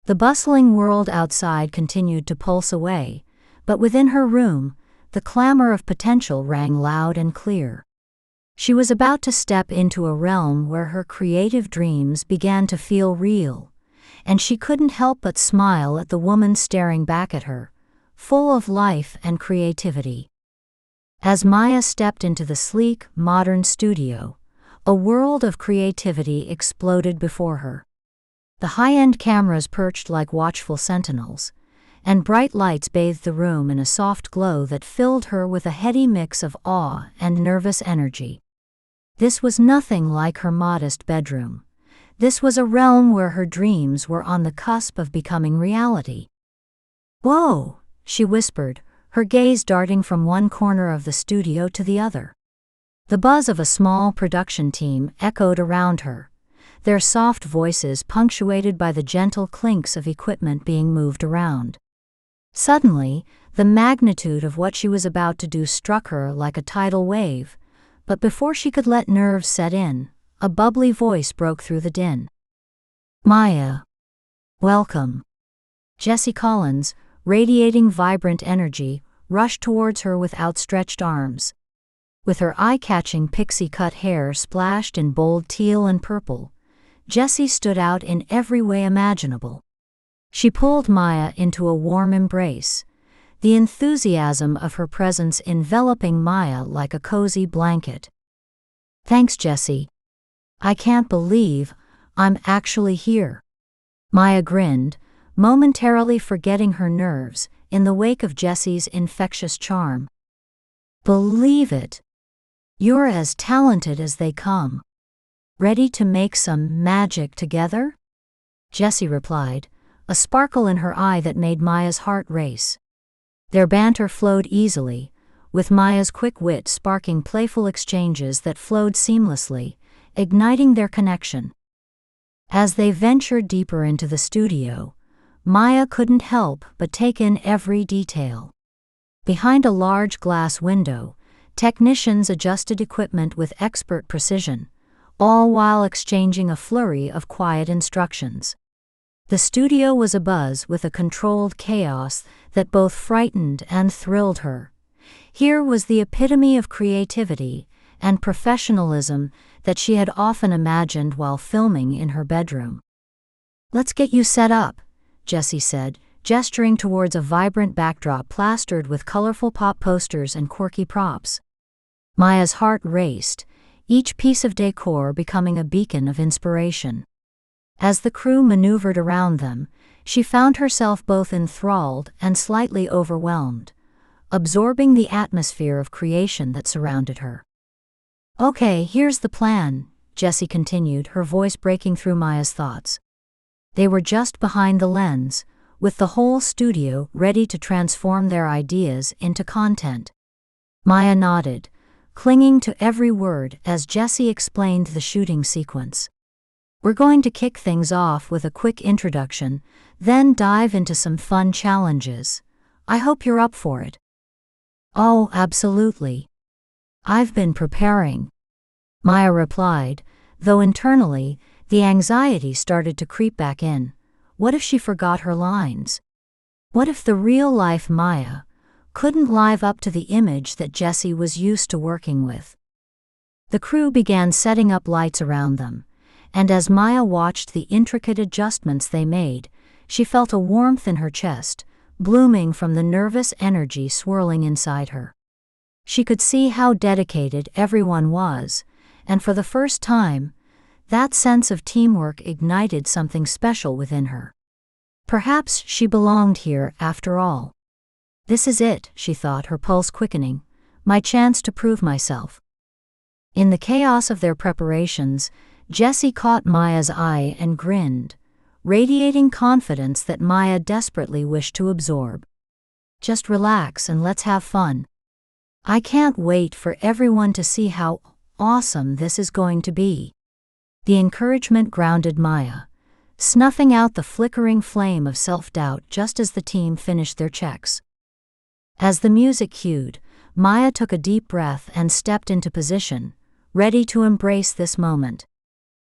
The bustling world outside continued to pulse away, but within her room, the clamor of potential rang loud and clear. She was about to step into a realm where her creative dreams began to feel real, and she couldn't help but smile at the woman staring back at her, full of life and creativity. As Maya stepped into the sleek, modern studio, a world of creativity exploded before her. The high-end cameras perched like watchful sentinels, and bright lights bathed the room in a soft glow that filled her with a heady mix of awe and nervous energy. This was nothing like her modest bedroom. This was a realm where her dreams were on the cusp of becoming reality. "Whoa," she whispered, her gaze darting from one corner of the studio to the other. The buzz of a small production team echoed around her, their soft voices punctuated by the gentle clinks of equipment being moved around. Suddenly, the magnitude of what she was about to do struck her like a tidal wave, but before she could let nerves set in, a bubbly voice broke through the din. "Maya. Welcome." Jessie Collins, radiating vibrant energy, rushed towards her with outstretched arms. With her eye-catching pixie-cut hair splashed in bold teal and purple, Jessie stood out in every way imaginable. She pulled Maya into a warm embrace, the enthusiasm of her presence enveloping Maya like a cozy blanket. "Thanks, Jessie. I can't believe I'm actually here." Maya grinned, momentarily forgetting her nerves in the wake of Jessie's infectious charm. Believe it. You're as talented as they come. Ready to make some magic together? Jessie replied, a sparkle in her eye that made Maya's heart race. Their banter flowed easily, with Maya's quick wit sparking playful exchanges that flowed seamlessly, igniting their connection. As they ventured deeper into the studio, Maya couldn't help but take in every detail. Behind a large glass window, technicians adjusted equipment with expert precision, all while exchanging a flurry of quiet instructions. The studio was abuzz with a controlled chaos that both frightened and thrilled her. Here was the epitome of creativity and professionalism that she had often imagined while filming in her bedroom. Let's get you set up, Jessie said, gesturing towards a vibrant backdrop plastered with colorful pop posters and quirky props. Maya's heart raced, each piece of decor becoming a beacon of inspiration. As the crew maneuvered around them, she found herself both enthralled and slightly overwhelmed, absorbing the atmosphere of creation that surrounded her. Okay, here's the plan, Jessie continued, her voice breaking through Maya's thoughts. They were just behind the lens, with the whole studio ready to transform their ideas into content. Maya nodded, clinging to every word as Jessie explained the shooting sequence. We're going to kick things off with a quick introduction, then dive into some fun challenges. I hope you're up for it. Oh, absolutely. I've been preparing, Maya replied, though internally, the anxiety started to creep back in. What if she forgot her lines? What if the real-life Maya couldn't live up to the image that Jessie was used to working with? The crew began setting up lights around them, and as Maya watched the intricate adjustments they made, she felt a warmth in her chest, blooming from the nervous energy swirling inside her. She could see how dedicated everyone was, and for the first time, that sense of teamwork ignited something special within her. Perhaps she belonged here after all. This is it, she thought, her pulse quickening, my chance to prove myself. In the chaos of their preparations, Jessie caught Maya's eye and grinned, radiating confidence that Maya desperately wished to absorb. Just relax and let's have fun. I can't wait for everyone to see how awesome this is going to be. The encouragement grounded Maya, snuffing out the flickering flame of self-doubt just as the team finished their checks. As the music cued, Maya took a deep breath and stepped into position, ready to embrace this moment.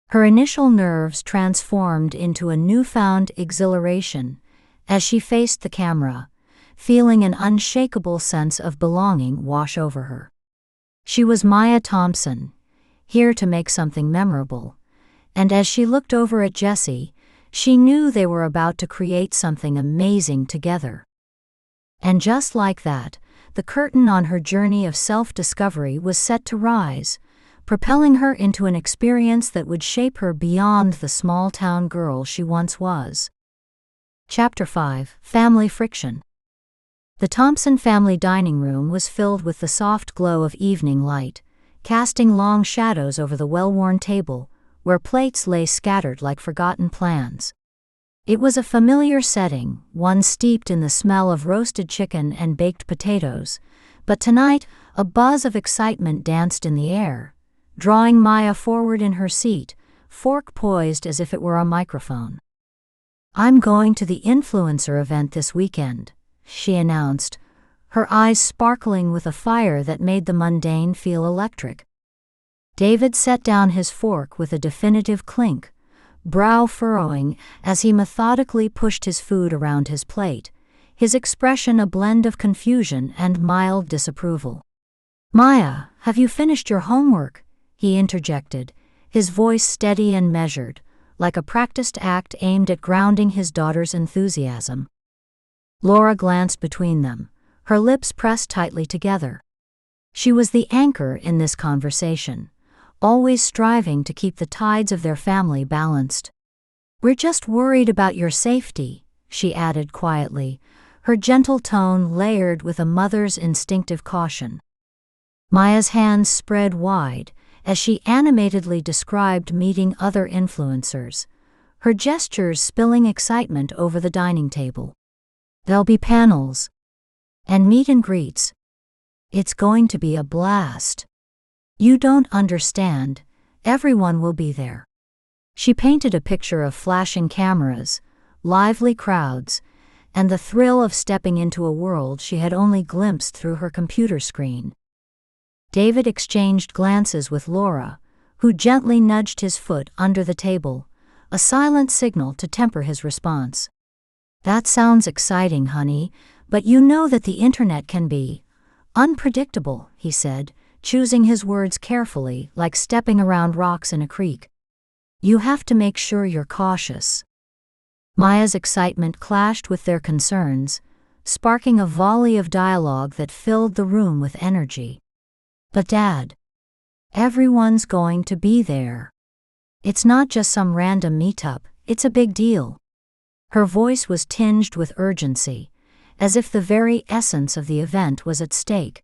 Her initial nerves transformed into a newfound exhilaration as she faced the camera, feeling an unshakable sense of belonging wash over her. She was Maya Thompson, here to make something memorable, and as she looked over at Jessie, she knew they were about to create something amazing together. And just like that, the curtain on her journey of self-discovery was set to rise, propelling her into an experience that would shape her beyond the small-town girl she once was. Chapter 5: Family Friction. The Thompson family dining room was filled with the soft glow of evening light, casting long shadows over the well-worn table, where plates lay scattered like forgotten plans. It was a familiar setting, one steeped in the smell of roasted chicken and baked potatoes, but tonight a buzz of excitement danced in the air, drawing Maya forward in her seat, fork poised as if it were a microphone. I'm going to the influencer event this weekend, she announced, her eyes sparkling with a fire that made the mundane feel electric. David set down his fork with a definitive clink, brow furrowing as he methodically pushed his food around his plate, his expression a blend of confusion and mild disapproval. Maya, have you finished your homework? He interjected, his voice steady and measured, like a practiced act aimed at grounding his daughter's enthusiasm. Laura glanced between them, her lips pressed tightly together. She was the anchor in this conversation, always striving to keep the tides of their family balanced. "We're just worried about your safety," she added quietly, her gentle tone layered with a mother's instinctive caution. Maya's hands spread wide as she animatedly described meeting other influencers, her gestures spilling excitement over the dining table. "There'll be panels and meet and greets. It's going to be a blast. You don't understand, everyone will be there." She painted a picture of flashing cameras, lively crowds, and the thrill of stepping into a world she had only glimpsed through her computer screen. David exchanged glances with Laura, who gently nudged his foot under the table, a silent signal to temper his response. "That sounds exciting, honey, but you know that the internet can be unpredictable," he said, choosing his words carefully, like stepping around rocks in a creek. "You have to make sure you're cautious." Maya's excitement clashed with their concerns, sparking a volley of dialogue that filled the room with energy. "But Dad, everyone's going to be there. It's not just some random meetup, it's a big deal." Her voice was tinged with urgency, as if the very essence of the event was at stake.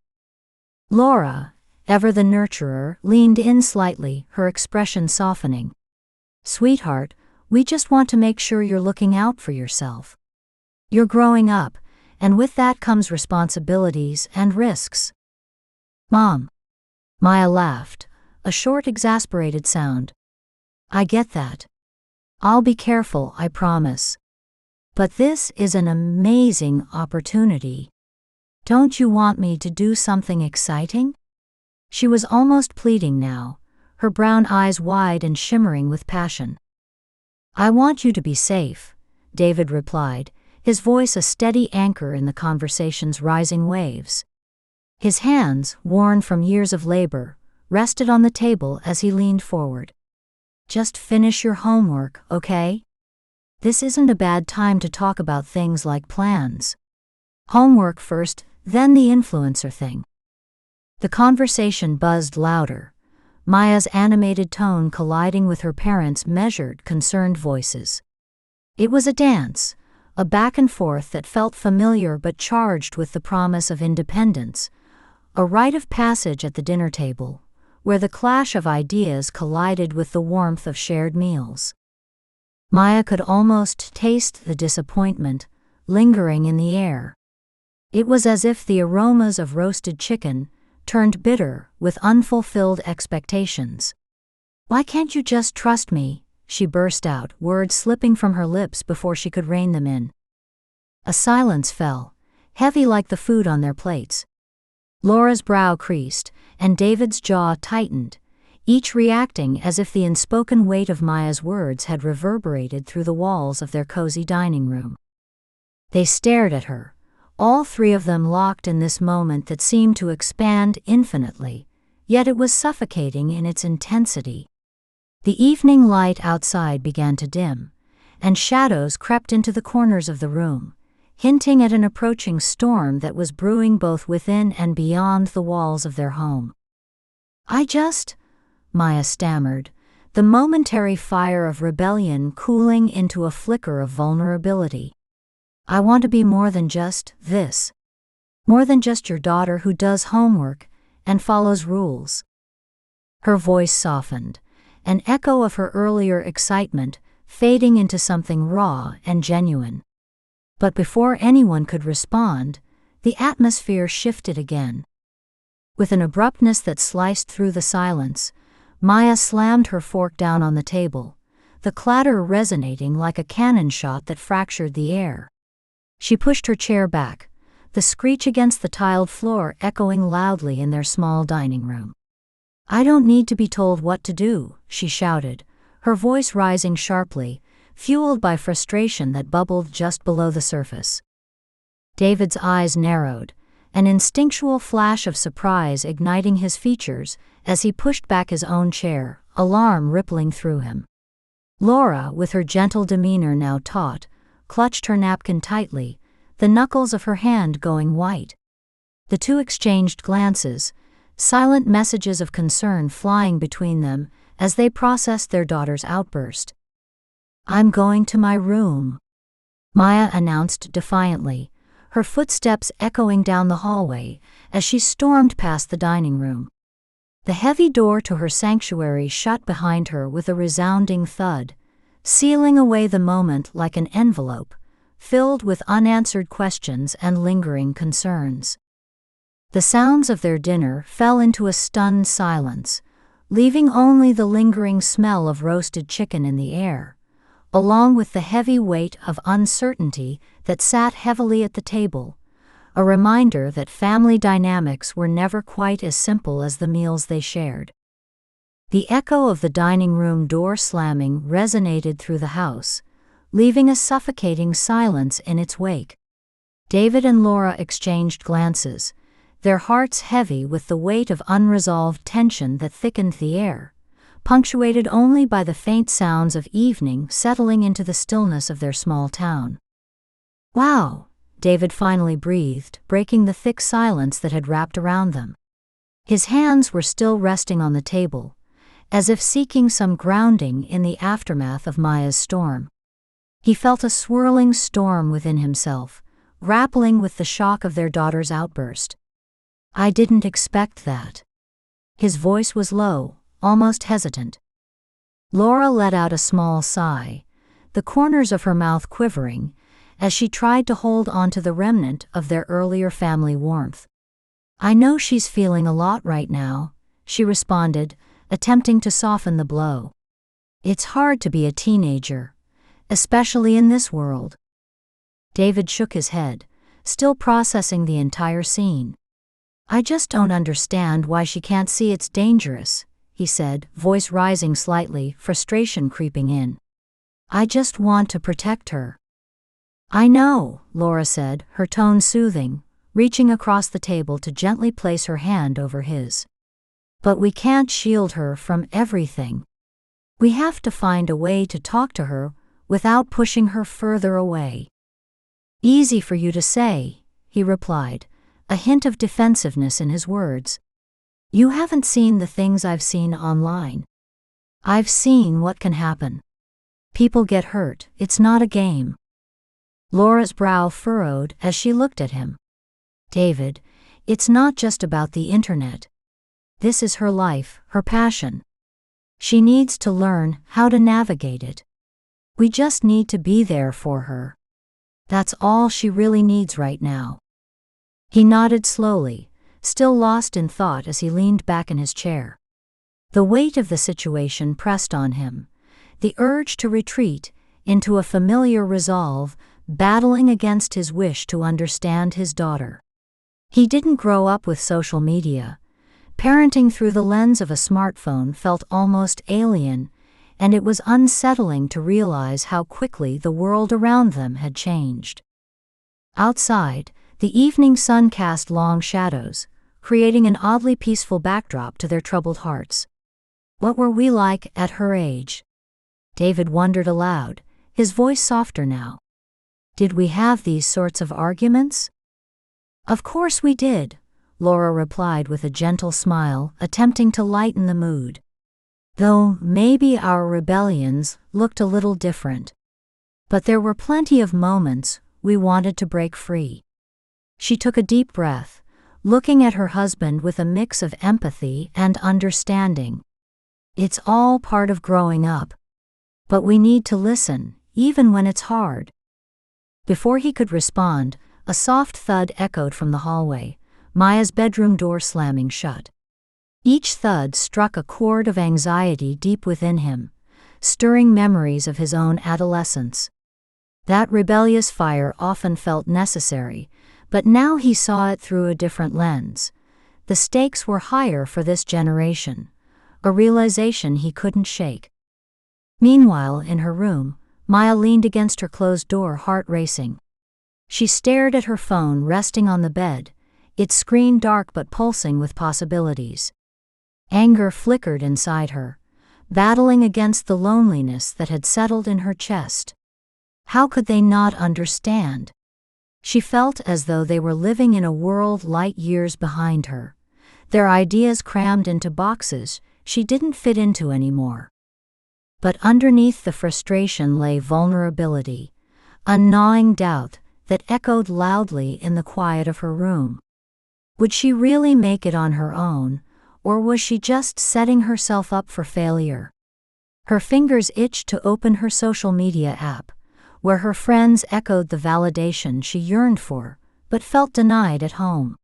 Laura, ever the nurturer, leaned in slightly, her expression softening. "Sweetheart, we just want to make sure you're looking out for yourself. You're growing up, and with that comes responsibilities and risks." "Mom." Maya laughed, a short, exasperated sound. "I get that. I'll be careful, I promise. But this is an amazing opportunity. Don't you want me to do something exciting?" She was almost pleading now, her brown eyes wide and shimmering with passion. "I want you to be safe," David replied, his voice a steady anchor in the conversation's rising waves. His hands, worn from years of labor, rested on the table as he leaned forward. "Just finish your homework, okay? This isn't a bad time to talk about things like plans. Homework first, then the influencer thing." The conversation buzzed louder, Maya's animated tone colliding with her parents' measured, concerned voices. It was a dance, a back and forth that felt familiar but charged with the promise of independence, a rite of passage at the dinner table, where the clash of ideas collided with the warmth of shared meals. Maya could almost taste the disappointment lingering in the air. It was as if the aromas of roasted chicken turned bitter with unfulfilled expectations. "Why can't you just trust me?" she burst out, words slipping from her lips before she could rein them in. A silence fell, heavy like the food on their plates. Laura's brow creased, and David's jaw tightened, each reacting as if the unspoken weight of Maya's words had reverberated through the walls of their cozy dining room. They stared at her, all three of them locked in this moment that seemed to expand infinitely, yet it was suffocating in its intensity. The evening light outside began to dim, and shadows crept into the corners of the room, hinting at an approaching storm that was brewing both within and beyond the walls of their home. Maya stammered, the momentary fire of rebellion cooling into a flicker of vulnerability. "I want to be more than just this. More than just your daughter who does homework and follows rules." Her voice softened, an echo of her earlier excitement fading into something raw and genuine. But before anyone could respond, the atmosphere shifted again. With an abruptness that sliced through the silence, Maya slammed her fork down on the table, the clatter resonating like a cannon shot that fractured the air. She pushed her chair back, the screech against the tiled floor echoing loudly in their small dining room. "I don't need to be told what to do," she shouted, her voice rising sharply, fueled by frustration that bubbled just below the surface. David's eyes narrowed, an instinctual flash of surprise igniting his features as he pushed back his own chair, alarm rippling through him. Laura, with her gentle demeanor now taut, clutched her napkin tightly, the knuckles of her hand going white. The two exchanged glances, silent messages of concern flying between them as they processed their daughter's outburst. "I'm going to my room," Maya announced defiantly, her footsteps echoing down the hallway as she stormed past the dining room. The heavy door to her sanctuary shut behind her with a resounding thud, sealing away the moment like an envelope, filled with unanswered questions and lingering concerns. The sounds of their dinner fell into a stunned silence, leaving only the lingering smell of roasted chicken in the air, along with the heavy weight of uncertainty that sat heavily at the table, a reminder that family dynamics were never quite as simple as the meals they shared. The echo of the dining room door slamming resonated through the house, leaving a suffocating silence in its wake. David and Laura exchanged glances, their hearts heavy with the weight of unresolved tension that thickened the air, punctuated only by the faint sounds of evening settling into the stillness of their small town. "Wow," David finally breathed, breaking the thick silence that had wrapped around them. His hands were still resting on the table, as if seeking some grounding in the aftermath of Maya's storm. He felt a swirling storm within himself, grappling with the shock of their daughter's outburst. "I didn't expect that." His voice was low, almost hesitant. Laura let out a small sigh, the corners of her mouth quivering, as she tried to hold on to the remnant of their earlier family warmth. "I know she's feeling a lot right now," she responded, attempting to soften the blow. "It's hard to be a teenager, especially in this world." David shook his head, still processing the entire scene. "I just don't understand why she can't see it's dangerous," he said, voice rising slightly, frustration creeping in. "I just want to protect her." "I know," Laura said, her tone soothing, reaching across the table to gently place her hand over his. "But we can't shield her from everything. We have to find a way to talk to her without pushing her further away." "Easy for you to say," he replied, a hint of defensiveness in his words. "You haven't seen the things I've seen online. I've seen what can happen. People get hurt, it's not a game." Laura's brow furrowed as she looked at him. "David, it's not just about the internet. This is her life, her passion. She needs to learn how to navigate it. We just need to be there for her. That's all she really needs right now." He nodded slowly, still lost in thought as he leaned back in his chair. The weight of the situation pressed on him, the urge to retreat into a familiar resolve, battling against his wish to understand his daughter. He didn't grow up with social media. Parenting through the lens of a smartphone felt almost alien, and it was unsettling to realize how quickly the world around them had changed. Outside, the evening sun cast long shadows, creating an oddly peaceful backdrop to their troubled hearts. What were we like at her age? David wondered aloud, his voice softer now. Did we have these sorts of arguments? Of course we did, Laura replied with a gentle smile, attempting to lighten the mood. Though maybe our rebellions looked a little different. But there were plenty of moments we wanted to break free. She took a deep breath, looking at her husband with a mix of empathy and understanding. It's all part of growing up. But we need to listen, even when it's hard. Before he could respond, a soft thud echoed from the hallway, Maya's bedroom door slamming shut. Each thud struck a chord of anxiety deep within him, stirring memories of his own adolescence. That rebellious fire often felt necessary, but now he saw it through a different lens. The stakes were higher for this generation, a realization he couldn't shake. Meanwhile, in her room, Maya leaned against her closed door, heart racing. She stared at her phone resting on the bed, its screen dark but pulsing with possibilities. Anger flickered inside her, battling against the loneliness that had settled in her chest. How could they not understand? She felt as though they were living in a world light years behind her, their ideas crammed into boxes she didn't fit into anymore. But underneath the frustration lay vulnerability, a gnawing doubt that echoed loudly in the quiet of her room. Would she really make it on her own, or was she just setting herself up for failure? Her fingers itched to open her social media app, where her friends echoed the validation she yearned for, but felt denied at home.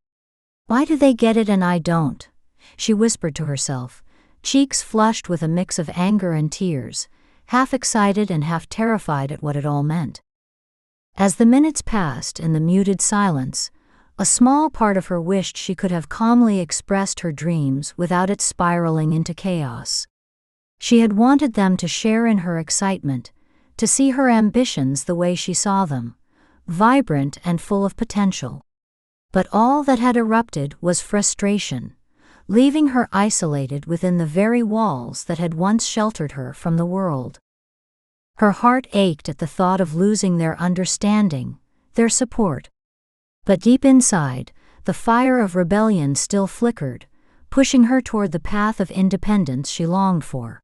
Why do they get it and I don't? She whispered to herself, cheeks flushed with a mix of anger and tears, half excited and half terrified at what it all meant. As the minutes passed in the muted silence, a small part of her wished she could have calmly expressed her dreams without it spiraling into chaos. She had wanted them to share in her excitement, to see her ambitions the way she saw them, vibrant and full of potential. But all that had erupted was frustration, leaving her isolated within the very walls that had once sheltered her from the world. Her heart ached at the thought of losing their understanding, their support. But deep inside, the fire of rebellion still flickered, pushing her toward the path of independence she longed for.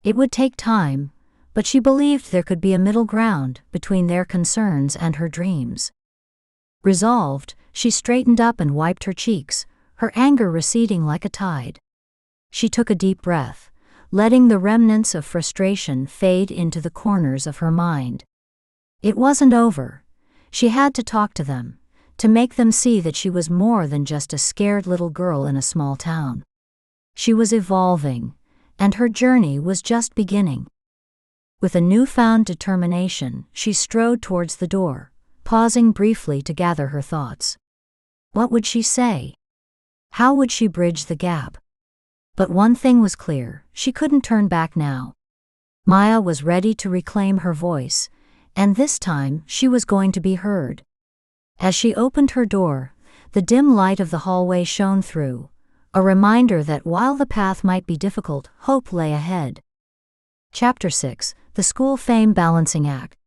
It would take time, but she believed there could be a middle ground between their concerns and her dreams. Resolved, she straightened up and wiped her cheeks, her anger receding like a tide. She took a deep breath, letting the remnants of frustration fade into the corners of her mind. It wasn't over. She had to talk to them, to make them see that she was more than just a scared little girl in a small town. She was evolving, and her journey was just beginning. With a newfound determination, she strode towards the door, pausing briefly to gather her thoughts. What would she say? How would she bridge the gap? But one thing was clear, she couldn't turn back now. Maya was ready to reclaim her voice, and this time she was going to be heard. As she opened her door, the dim light of the hallway shone through, a reminder that while the path might be difficult, hope lay ahead. Chapter 6: The School Fame Balancing Act.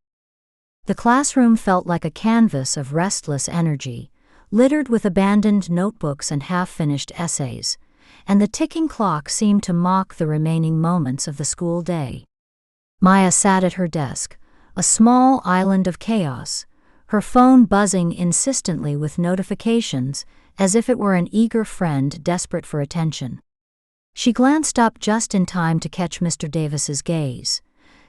The classroom felt like a canvas of restless energy, littered with abandoned notebooks and half-finished essays, and the ticking clock seemed to mock the remaining moments of the school day. Maya sat at her desk, a small island of chaos, her phone buzzing insistently with notifications as if it were an eager friend desperate for attention. She glanced up just in time to catch Mr. Davis's gaze,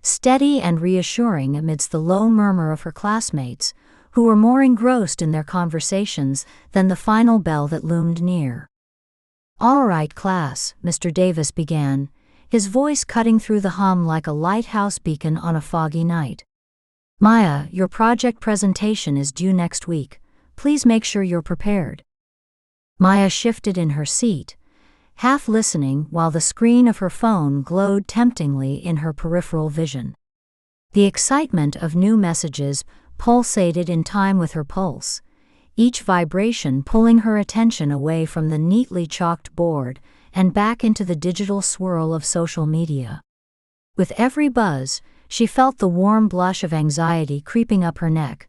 steady and reassuring amidst the low murmur of her classmates, who were more engrossed in their conversations than the final bell that loomed near. "All right, class," Mr. Davis began, his voice cutting through the hum like a lighthouse beacon on a foggy night. "Maya, your project presentation is due next week. Please make sure you're prepared." Maya shifted in her seat, half listening while the screen of her phone glowed temptingly in her peripheral vision. The excitement of new messages pulsated in time with her pulse, each vibration pulling her attention away from the neatly chalked board and back into the digital swirl of social media. With every buzz, she felt the warm blush of anxiety creeping up her neck.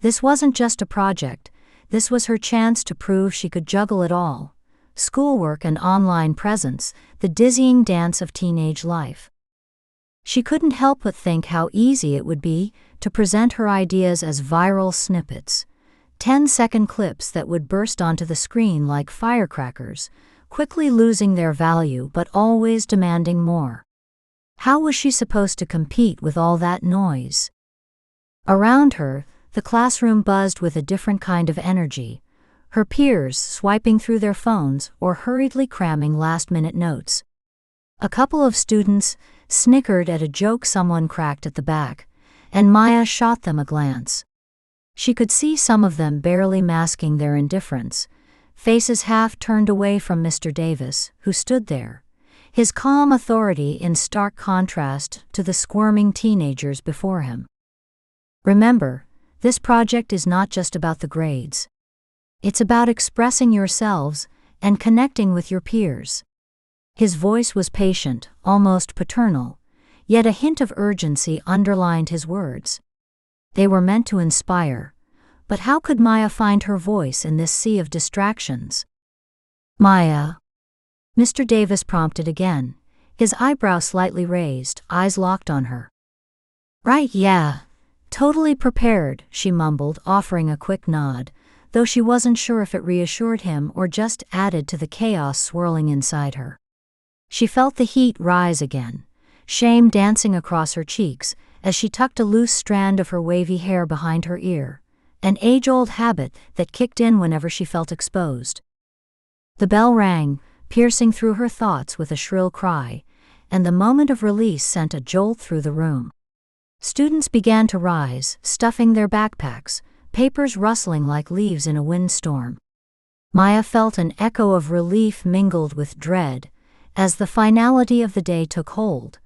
This wasn't just a project, this was her chance to prove she could juggle it all: schoolwork and online presence, the dizzying dance of teenage life. She couldn't help but think how easy it would be to present her ideas as viral snippets, 10-second clips that would burst onto the screen like firecrackers, quickly losing their value but always demanding more. How was she supposed to compete with all that noise? Around her, the classroom buzzed with a different kind of energy, her peers swiping through their phones or hurriedly cramming last-minute notes. A couple of students snickered at a joke someone cracked at the back, and Maya shot them a glance. She could see some of them barely masking their indifference, faces half turned away from Mr. Davis, who stood there, his calm authority in stark contrast to the squirming teenagers before him. "Remember, this project is not just about the grades. It's about expressing yourselves and connecting with your peers." His voice was patient, almost paternal, yet a hint of urgency underlined his words. They were meant to inspire, but how could Maya find her voice in this sea of distractions? "Maya," Mr. Davis prompted again, his eyebrow slightly raised, eyes locked on her. "Right, yeah. Totally prepared," she mumbled, offering a quick nod, though she wasn't sure if it reassured him or just added to the chaos swirling inside her. She felt the heat rise again, shame dancing across her cheeks as she tucked a loose strand of her wavy hair behind her ear, an age-old habit that kicked in whenever she felt exposed. The bell rang, piercing through her thoughts with a shrill cry, and the moment of release sent a jolt through the room. Students began to rise, stuffing their backpacks, papers rustling like leaves in a windstorm. Maya felt an echo of relief mingled with dread as the finality of the day took hold,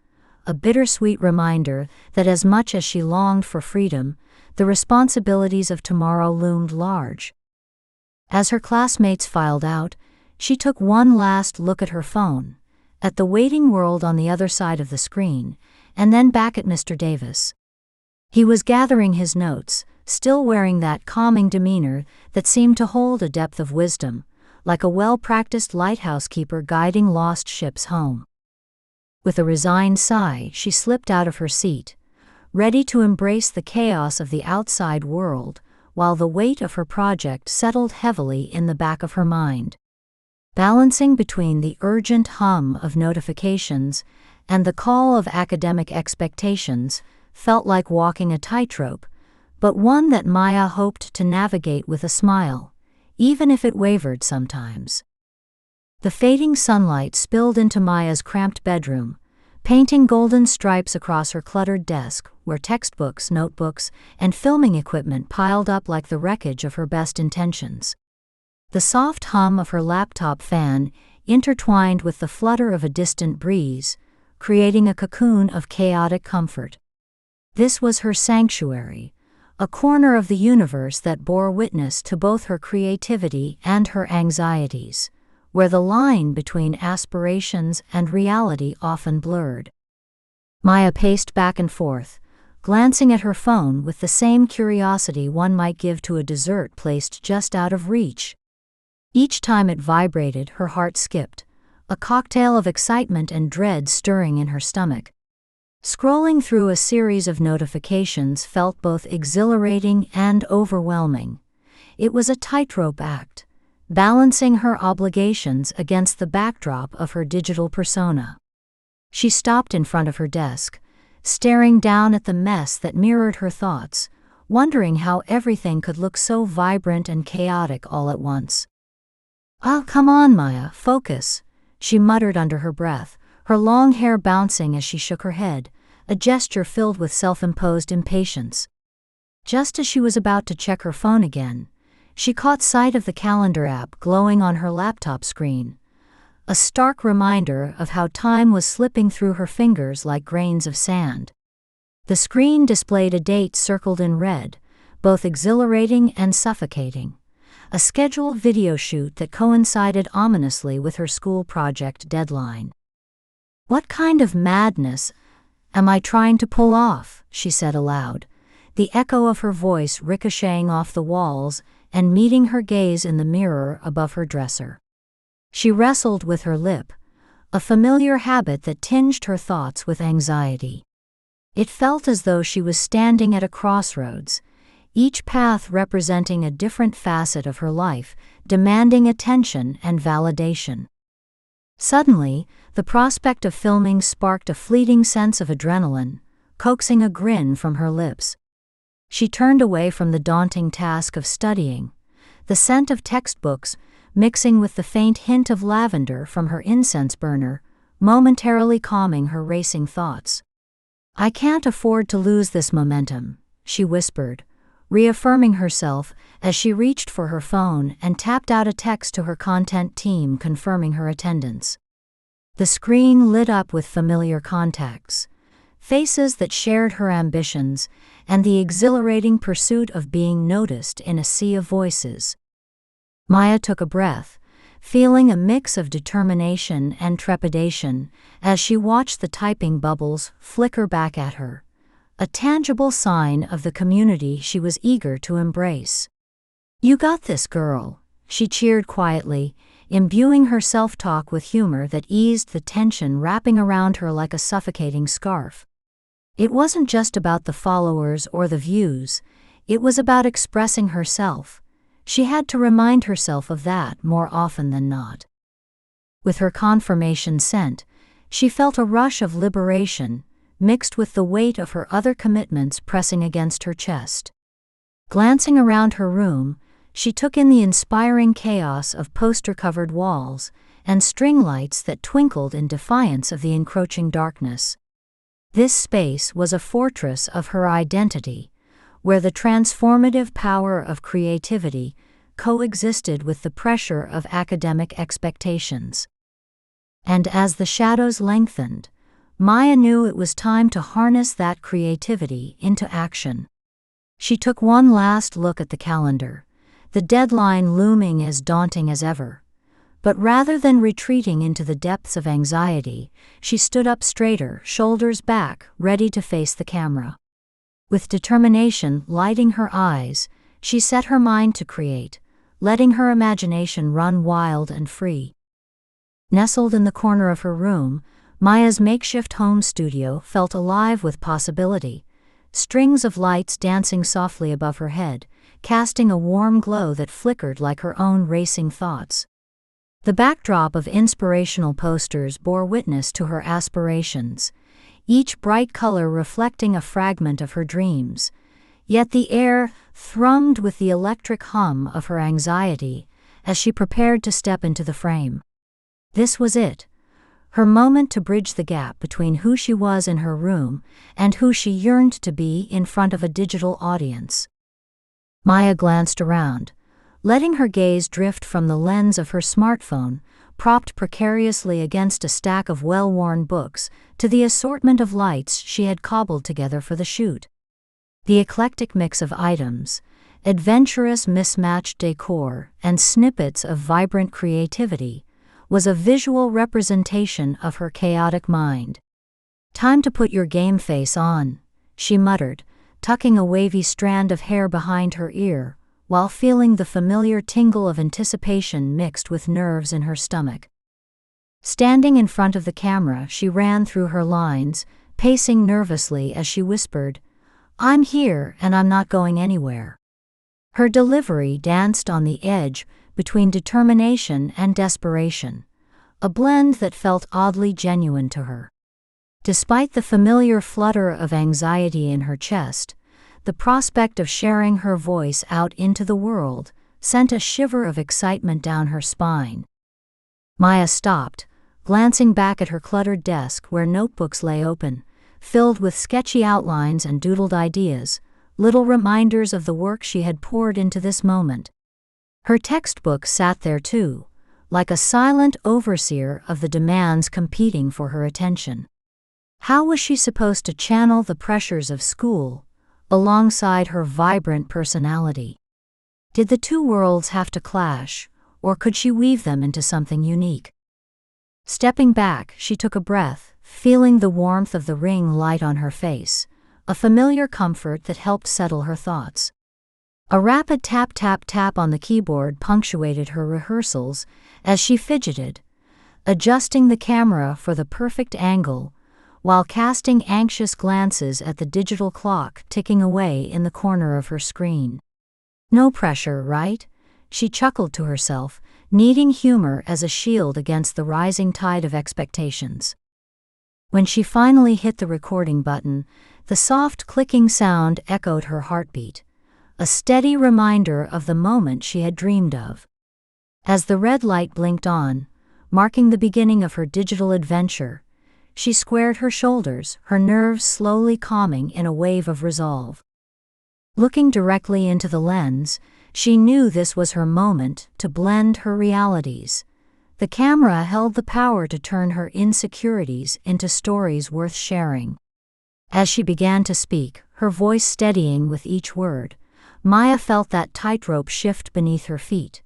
a bittersweet reminder that as much as she longed for freedom, the responsibilities of tomorrow loomed large. As her classmates filed out, she took one last look at her phone, at the waiting world on the other side of the screen, and then back at Mr. Davis. He was gathering his notes, still wearing that calming demeanor that seemed to hold a depth of wisdom, like a well-practiced lighthouse keeper guiding lost ships home. With a resigned sigh, she slipped out of her seat, ready to embrace the chaos of the outside world, while the weight of her project settled heavily in the back of her mind. Balancing between the urgent hum of notifications and the call of academic expectations felt like walking a tightrope, but one that Maya hoped to navigate with a smile, even if it wavered sometimes. The fading sunlight spilled into Maya's cramped bedroom, painting golden stripes across her cluttered desk, where textbooks, notebooks, and filming equipment piled up like the wreckage of her best intentions. The soft hum of her laptop fan intertwined with the flutter of a distant breeze, creating a cocoon of chaotic comfort. This was her sanctuary, a corner of the universe that bore witness to both her creativity and her anxieties, where the line between aspirations and reality often blurred. Maya paced back and forth, glancing at her phone with the same curiosity one might give to a dessert placed just out of reach. Each time it vibrated, her heart skipped, a cocktail of excitement and dread stirring in her stomach. Scrolling through a series of notifications felt both exhilarating and overwhelming. It was a tightrope act, balancing her obligations against the backdrop of her digital persona. She stopped in front of her desk, staring down at the mess that mirrored her thoughts, wondering how everything could look so vibrant and chaotic all at once. "Oh, come on, Maya, focus," she muttered under her breath, her long hair bouncing as she shook her head, a gesture filled with self-imposed impatience. Just as she was about to check her phone again, she caught sight of the calendar app glowing on her laptop screen, a stark reminder of how time was slipping through her fingers like grains of sand. The screen displayed a date circled in red, both exhilarating and suffocating, a scheduled video shoot that coincided ominously with her school project deadline. "What kind of madness am I trying to pull off?" she said aloud, the echo of her voice ricocheting off the walls and meeting her gaze in the mirror above her dresser. She wrestled with her lip, a familiar habit that tinged her thoughts with anxiety. It felt as though she was standing at a crossroads, each path representing a different facet of her life, demanding attention and validation. Suddenly, the prospect of filming sparked a fleeting sense of adrenaline, coaxing a grin from her lips. She turned away from the daunting task of studying, the scent of textbooks mixing with the faint hint of lavender from her incense burner, momentarily calming her racing thoughts. "I can't afford to lose this momentum," she whispered, reaffirming herself as she reached for her phone and tapped out a text to her content team confirming her attendance. The screen lit up with familiar contacts, faces that shared her ambitions, and the exhilarating pursuit of being noticed in a sea of voices. Maya took a breath, feeling a mix of determination and trepidation as she watched the typing bubbles flicker back at her, a tangible sign of the community she was eager to embrace. "You got this, girl," she cheered quietly, imbuing her self-talk with humor that eased the tension wrapping around her like a suffocating scarf. It wasn't just about the followers or the views, it was about expressing herself. She had to remind herself of that more often than not. With her confirmation sent, she felt a rush of liberation, mixed with the weight of her other commitments pressing against her chest. Glancing around her room, she took in the inspiring chaos of poster-covered walls and string lights that twinkled in defiance of the encroaching darkness. This space was a fortress of her identity, where the transformative power of creativity coexisted with the pressure of academic expectations. And as the shadows lengthened, Maya knew it was time to harness that creativity into action. She took one last look at the calendar, the deadline looming as daunting as ever. But rather than retreating into the depths of anxiety, she stood up straighter, shoulders back, ready to face the camera. With determination lighting her eyes, she set her mind to create, letting her imagination run wild and free. Nestled in the corner of her room, Maya's makeshift home studio felt alive with possibility, strings of lights dancing softly above her head, casting a warm glow that flickered like her own racing thoughts. The backdrop of inspirational posters bore witness to her aspirations, each bright color reflecting a fragment of her dreams, yet the air thrummed with the electric hum of her anxiety as she prepared to step into the frame. This was it, her moment to bridge the gap between who she was in her room and who she yearned to be in front of a digital audience. Maya glanced around, letting her gaze drift from the lens of her smartphone, propped precariously against a stack of well-worn books, to the assortment of lights she had cobbled together for the shoot. The eclectic mix of items, adventurous mismatched decor, and snippets of vibrant creativity, was a visual representation of her chaotic mind. "Time to put your game face on," she muttered, tucking a wavy strand of hair behind her ear, while feeling the familiar tingle of anticipation mixed with nerves in her stomach. Standing in front of the camera, she ran through her lines, pacing nervously as she whispered, "I'm here and I'm not going anywhere." Her delivery danced on the edge between determination and desperation, a blend that felt oddly genuine to her. Despite the familiar flutter of anxiety in her chest, the prospect of sharing her voice out into the world sent a shiver of excitement down her spine. Maya stopped, glancing back at her cluttered desk where notebooks lay open, filled with sketchy outlines and doodled ideas, little reminders of the work she had poured into this moment. Her textbook sat there too, like a silent overseer of the demands competing for her attention. How was she supposed to channel the pressures of school alongside her vibrant personality? Did the two worlds have to clash, or could she weave them into something unique? Stepping back, she took a breath, feeling the warmth of the ring light on her face, a familiar comfort that helped settle her thoughts. A rapid tap-tap-tap on the keyboard punctuated her rehearsals as she fidgeted, adjusting the camera for the perfect angle, while casting anxious glances at the digital clock ticking away in the corner of her screen. No pressure, right? She chuckled to herself, needing humor as a shield against the rising tide of expectations. When she finally hit the recording button, the soft clicking sound echoed her heartbeat, a steady reminder of the moment she had dreamed of. As the red light blinked on, marking the beginning of her digital adventure, she squared her shoulders, her nerves slowly calming in a wave of resolve. Looking directly into the lens, she knew this was her moment to blend her realities. The camera held the power to turn her insecurities into stories worth sharing. As she began to speak, her voice steadying with each word, Maya felt that tightrope shift beneath her feet,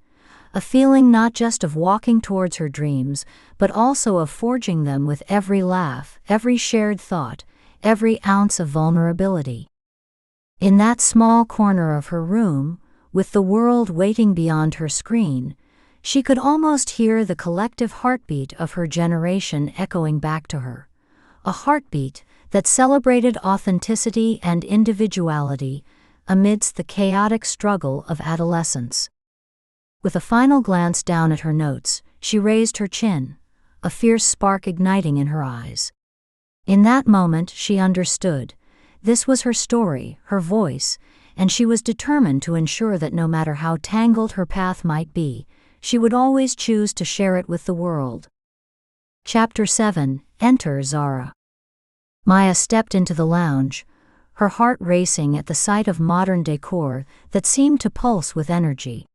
a feeling not just of walking towards her dreams, but also of forging them with every laugh, every shared thought, every ounce of vulnerability. In that small corner of her room, with the world waiting beyond her screen, She could almost hear the collective heartbeat of her generation echoing back to her, a heartbeat that celebrated authenticity and individuality amidst the chaotic struggle of adolescence. With a final glance down at her notes, she raised her chin, a fierce spark igniting in her eyes. In that moment, she understood. This was her story, her voice, and she was determined to ensure that no matter how tangled her path might be, she would always choose to share it with the world. Chapter 7. Enter Zara. Maya stepped into the lounge, her heart racing at the sight of modern decor that seemed to pulse with energy.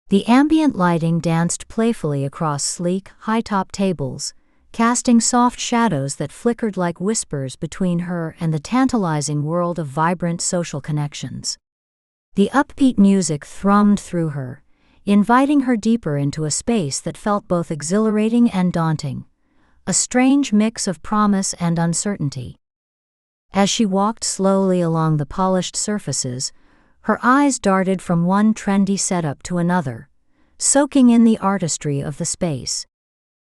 The ambient lighting danced playfully across sleek, high-top tables, casting soft shadows that flickered like whispers between her and the tantalizing world of vibrant social connections. The upbeat music thrummed through her, inviting her deeper into a space that felt both exhilarating and daunting, a strange mix of promise and uncertainty. As she walked slowly along the polished surfaces, her eyes darted from one trendy setup to another, soaking in the artistry of the space.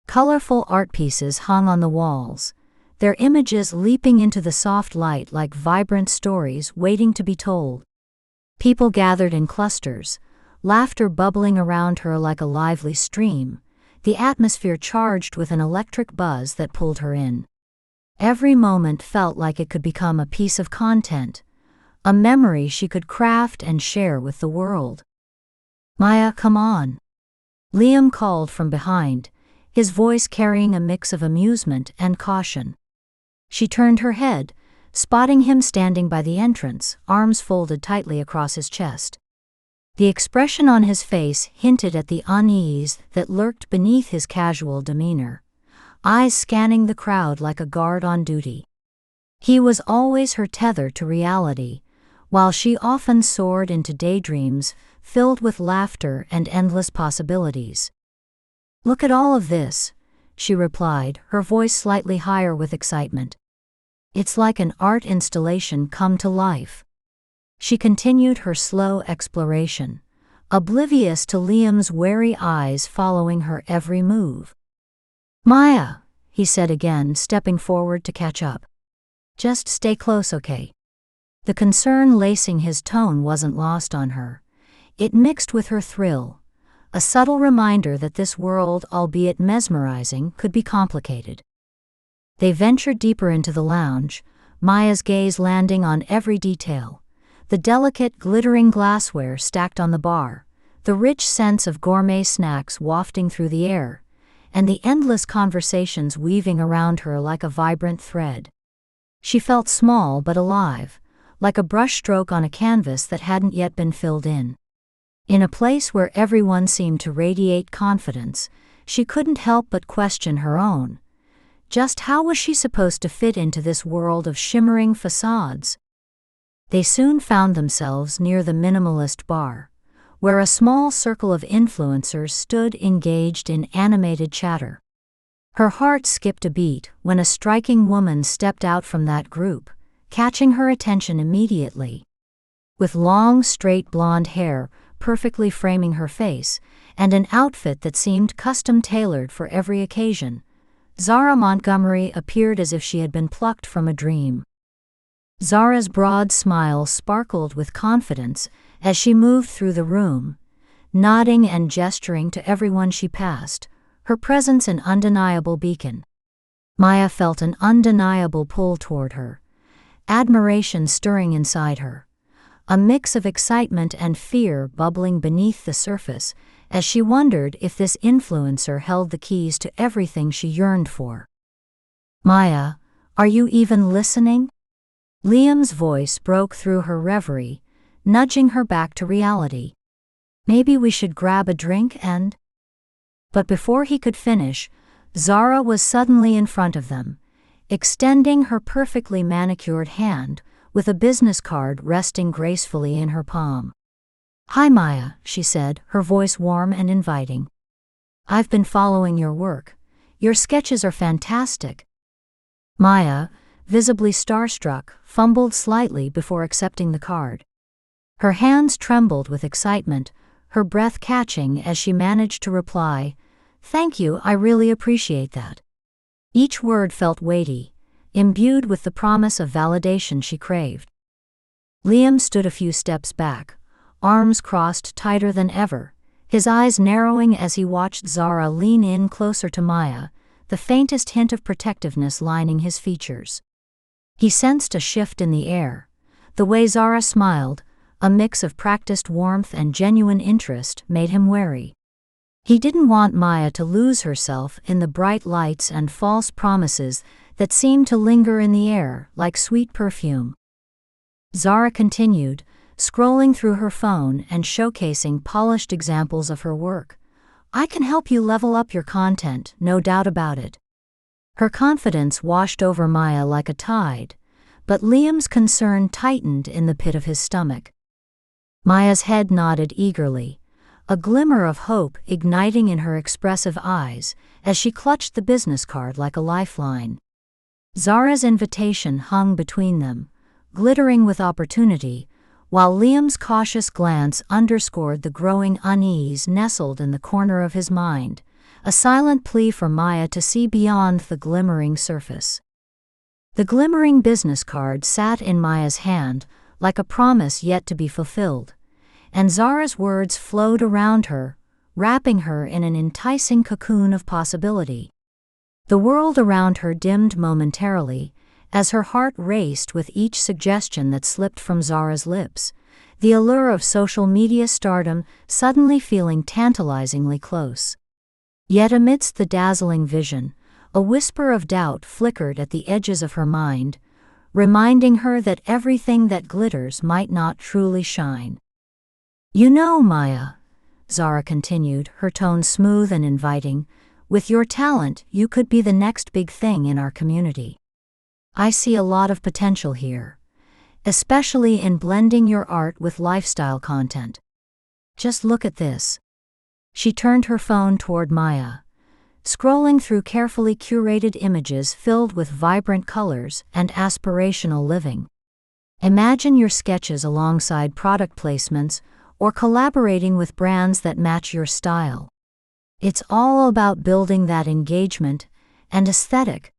Colorful art pieces hung on the walls, their images leaping into the soft light like vibrant stories waiting to be told. People gathered in clusters, laughter bubbling around her like a lively stream, the atmosphere charged with an electric buzz that pulled her in. Every moment felt like it could become a piece of content, a memory she could craft and share with the world. "Maya, come on," Liam called from behind, his voice carrying a mix of amusement and caution. She turned her head, spotting him standing by the entrance, arms folded tightly across his chest. The expression on his face hinted at the unease that lurked beneath his casual demeanor, eyes scanning the crowd like a guard on duty. He was always her tether to reality, while she often soared into daydreams filled with laughter and endless possibilities. "Look at all of this," she replied, her voice slightly higher with excitement. "It's like an art installation come to life." She continued her slow exploration, oblivious to Liam's wary eyes following her every move. "Maya," he said again, stepping forward to catch up. "Just stay close, okay?" The concern lacing his tone wasn't lost on her. It mixed with her thrill, a subtle reminder that this world, albeit mesmerizing, could be complicated. They ventured deeper into the lounge, Maya's gaze landing on every detail. The delicate, glittering glassware stacked on the bar, the rich scents of gourmet snacks wafting through the air, and the endless conversations weaving around her like a vibrant thread. She felt small but alive, like a brushstroke on a canvas that hadn't yet been filled in. In a place where everyone seemed to radiate confidence, she couldn't help but question her own. Just how was she supposed to fit into this world of shimmering facades? They soon found themselves near the minimalist bar, where a small circle of influencers stood engaged in animated chatter. Her heart skipped a beat when a striking woman stepped out from that group, catching her attention immediately. With long, straight blonde hair perfectly framing her face, and an outfit that seemed custom-tailored for every occasion, Zara Montgomery appeared as if she had been plucked from a dream. Zara's broad smile sparkled with confidence as she moved through the room, nodding and gesturing to everyone she passed, her presence an undeniable beacon. Maya felt an undeniable pull toward her, admiration stirring inside her, a mix of excitement and fear bubbling beneath the surface as she wondered if this influencer held the keys to everything she yearned for. "Maya, are you even listening?" Liam's voice broke through her reverie, nudging her back to reality. "Maybe we should grab a drink and—" But before he could finish, Zara was suddenly in front of them, extending her perfectly manicured hand, with a business card resting gracefully in her palm. "Hi Maya," she said, her voice warm and inviting. "I've been following your work. Your sketches are fantastic." Maya, visibly starstruck, fumbled slightly before accepting the card. Her hands trembled with excitement, her breath catching as she managed to reply, "Thank you, I really appreciate that." Each word felt weighty, imbued with the promise of validation she craved. Liam stood a few steps back, arms crossed tighter than ever, his eyes narrowing as he watched Zara lean in closer to Maya, the faintest hint of protectiveness lining his features. He sensed a shift in the air. The way Zara smiled, a mix of practiced warmth and genuine interest, made him wary. He didn't want Maya to lose herself in the bright lights and false promises that seemed to linger in the air like sweet perfume. Zara continued, scrolling through her phone and showcasing polished examples of her work. "I can help you level up your content, no doubt about it." Her confidence washed over Maya like a tide, but Liam's concern tightened in the pit of his stomach. Maya's head nodded eagerly, a glimmer of hope igniting in her expressive eyes as she clutched the business card like a lifeline. Zara's invitation hung between them, glittering with opportunity, while Liam's cautious glance underscored the growing unease nestled in the corner of his mind, a silent plea for Maya to see beyond the glimmering surface. The glimmering business card sat in Maya's hand like a promise yet to be fulfilled, and Zara's words flowed around her, wrapping her in an enticing cocoon of possibility. The world around her dimmed momentarily, as her heart raced with each suggestion that slipped from Zara's lips, the allure of social media stardom suddenly feeling tantalizingly close. Yet amidst the dazzling vision, a whisper of doubt flickered at the edges of her mind, reminding her that everything that glitters might not truly shine. "You know, Maya," Zara continued, her tone smooth and inviting, "with your talent, you could be the next big thing in our community. I see a lot of potential here, especially in blending your art with lifestyle content. Just look at this." She turned her phone toward Maya, scrolling through carefully curated images filled with vibrant colors and aspirational living. "Imagine your sketches alongside product placements or collaborating with brands that match your style. It's all about building that engagement and aesthetic."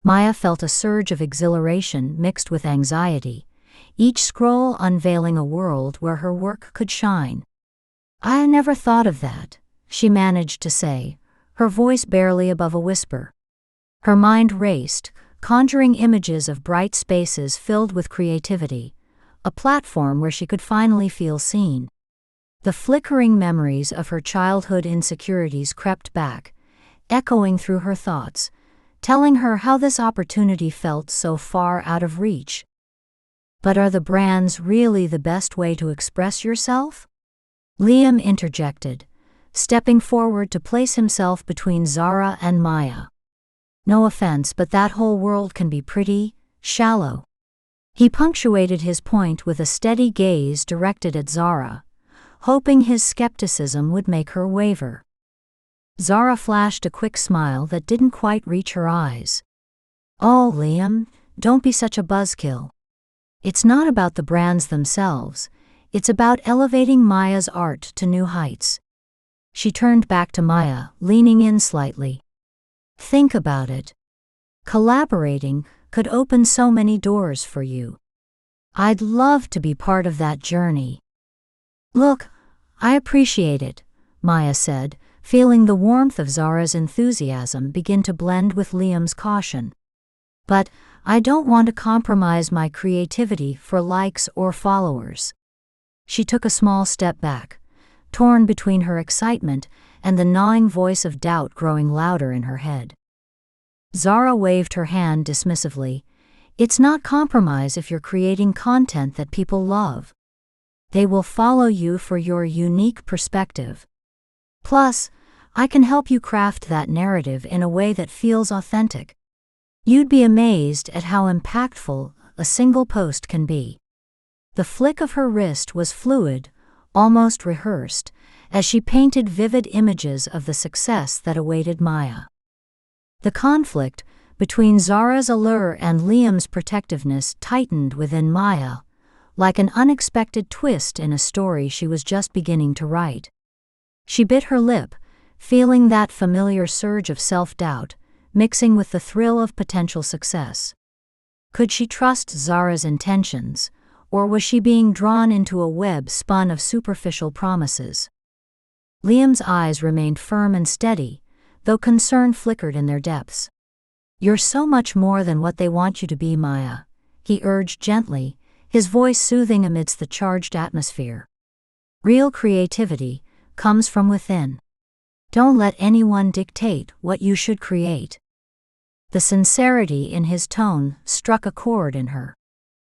Maya felt a surge of exhilaration mixed with anxiety, each scroll unveiling a world where her work could shine. "I never thought of that," she managed to say, her voice barely above a whisper. Her mind raced, conjuring images of bright spaces filled with creativity, a platform where she could finally feel seen. The flickering memories of her childhood insecurities crept back, echoing through her thoughts, telling her how this opportunity felt so far out of reach. "But are the brands really the best way to express yourself?" Liam interjected, stepping forward to place himself between Zara and Maya. "No offense, but that whole world can be pretty shallow." He punctuated his point with a steady gaze directed at Zara, hoping his skepticism would make her waver. Zara flashed a quick smile that didn't quite reach her eyes. "Oh, Liam, don't be such a buzzkill. It's not about the brands themselves, it's about elevating Maya's art to new heights." She turned back to Maya, leaning in slightly. "Think about it. Collaborating could open so many doors for you. I'd love to be part of that journey." "Look, I appreciate it," Maya said, feeling the warmth of Zara's enthusiasm begin to blend with Liam's caution. "But I don't want to compromise my creativity for likes or followers." She took a small step back, torn between her excitement and the gnawing voice of doubt growing louder in her head. Zara waved her hand dismissively. "It's not compromise if you're creating content that people love. They will follow you for your unique perspective. Plus, I can help you craft that narrative in a way that feels authentic. You'd be amazed at how impactful a single post can be." The flick of her wrist was fluid, almost rehearsed, as she painted vivid images of the success that awaited Maya. The conflict between Zara's allure and Liam's protectiveness tightened within Maya, like an unexpected twist in a story she was just beginning to write. She bit her lip, feeling that familiar surge of self-doubt, mixing with the thrill of potential success. Could she trust Zara's intentions, or was she being drawn into a web spun of superficial promises? Liam's eyes remained firm and steady, though concern flickered in their depths. "You're so much more than what they want you to be, Maya," he urged gently, his voice soothing amidst the charged atmosphere. "Real creativity comes from within. Don't let anyone dictate what you should create." The sincerity in his tone struck a chord in her.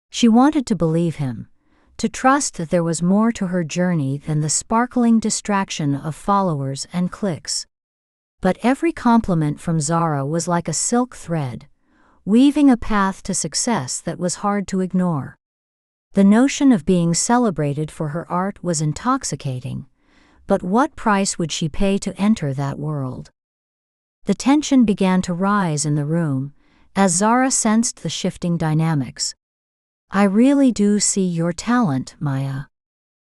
She wanted to believe him, to trust that there was more to her journey than the sparkling distraction of followers and clicks. But every compliment from Zara was like a silk thread, weaving a path to success that was hard to ignore. The notion of being celebrated for her art was intoxicating, but what price would she pay to enter that world? The tension began to rise in the room, as Zara sensed the shifting dynamics. "I really do see your talent, Maya.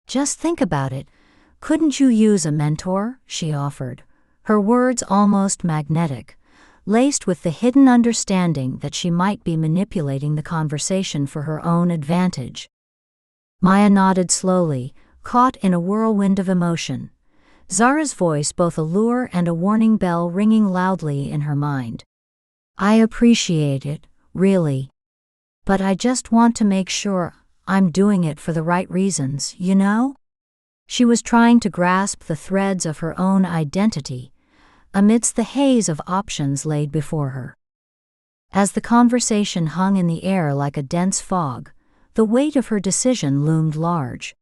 Just think about it. Couldn't you use a mentor?" she offered, her words almost magnetic, laced with the hidden understanding that she might be manipulating the conversation for her own advantage. Maya nodded slowly, caught in a whirlwind of emotion, Zara's voice both a lure and a warning bell ringing loudly in her mind. "I appreciate it, really. But I just want to make sure I'm doing it for the right reasons, you know?" She was trying to grasp the threads of her own identity, amidst the haze of options laid before her. As the conversation hung in the air like a dense fog, the weight of her decision loomed large.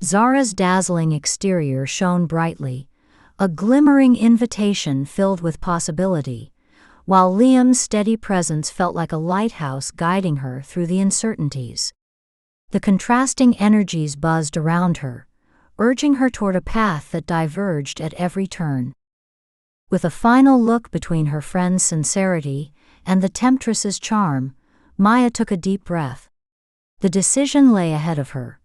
Zara's dazzling exterior shone brightly, a glimmering invitation filled with possibility, while Liam's steady presence felt like a lighthouse guiding her through the uncertainties. The contrasting energies buzzed around her, urging her toward a path that diverged at every turn. With a final look between her friend's sincerity and the temptress's charm, Maya took a deep breath. The decision lay ahead of her,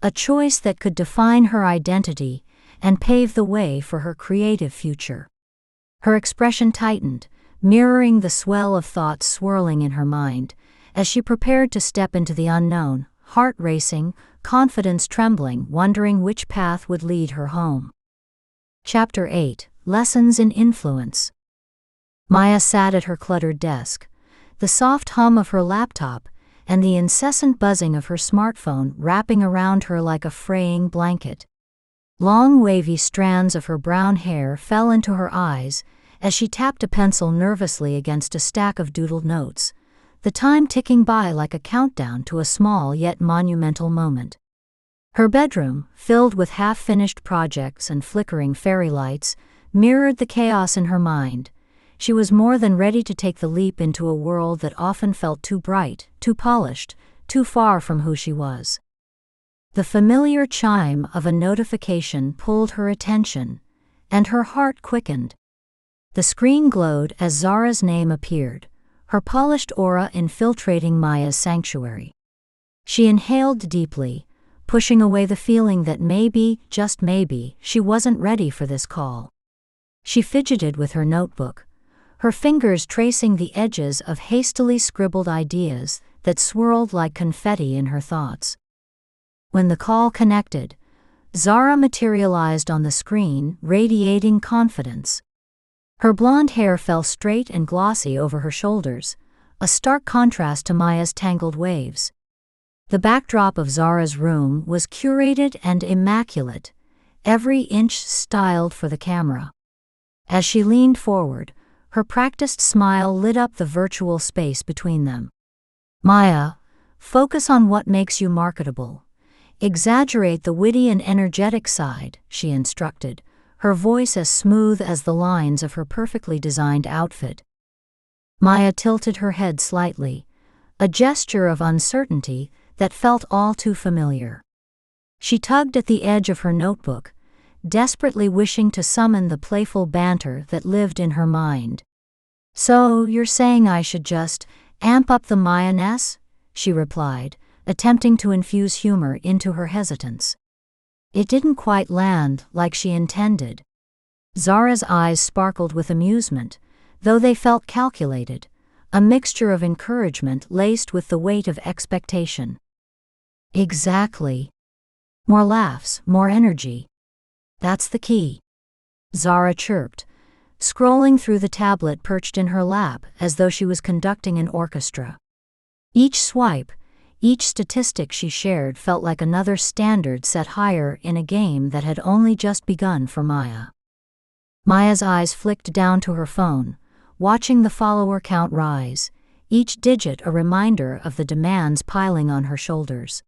a choice that could define her identity and pave the way for her creative future. Her expression tightened, mirroring the swell of thoughts swirling in her mind, as she prepared to step into the unknown, heart racing, confidence trembling, wondering which path would lead her home. Chapter 8: Lessons in Influence. Maya sat at her cluttered desk, the soft hum of her laptop and the incessant buzzing of her smartphone wrapping around her like a fraying blanket. Long wavy strands of her brown hair fell into her eyes as she tapped a pencil nervously against a stack of doodled notes, the time ticking by like a countdown to a small yet monumental moment. Her bedroom, filled with half-finished projects and flickering fairy lights, mirrored the chaos in her mind. She was more than ready to take the leap into a world that often felt too bright, too polished, too far from who she was. The familiar chime of a notification pulled her attention, and her heart quickened. The screen glowed as Zara's name appeared, her polished aura infiltrating Maya's sanctuary. She inhaled deeply, pushing away the feeling that maybe, just maybe, she wasn't ready for this call. She fidgeted with her notebook, her fingers tracing the edges of hastily scribbled ideas that swirled like confetti in her thoughts. When the call connected, Zara materialized on the screen, radiating confidence. Her blonde hair fell straight and glossy over her shoulders, a stark contrast to Maya's tangled waves. The backdrop of Zara's room was curated and immaculate, every inch styled for the camera. As she leaned forward, her practiced smile lit up the virtual space between them. "Maya, focus on what makes you marketable. Exaggerate the witty and energetic side," she instructed, her voice as smooth as the lines of her perfectly designed outfit. Maya tilted her head slightly, a gesture of uncertainty that felt all too familiar. She tugged at the edge of her notebook, desperately wishing to summon the playful banter that lived in her mind. "So, you're saying I should just amp up the Maya-ness?" she replied, attempting to infuse humor into her hesitance. It didn't quite land like she intended. Zara's eyes sparkled with amusement, though they felt calculated, a mixture of encouragement laced with the weight of expectation. Exactly. More laughs, more energy. That's the key. Zara chirped, scrolling through the tablet perched in her lap as though she was conducting an orchestra. Each swipe, each statistic she shared felt like another standard set higher in a game that had only just begun for Maya. Maya's eyes flicked down to her phone, watching the follower count rise, each digit a reminder of the demands piling on her shoulders.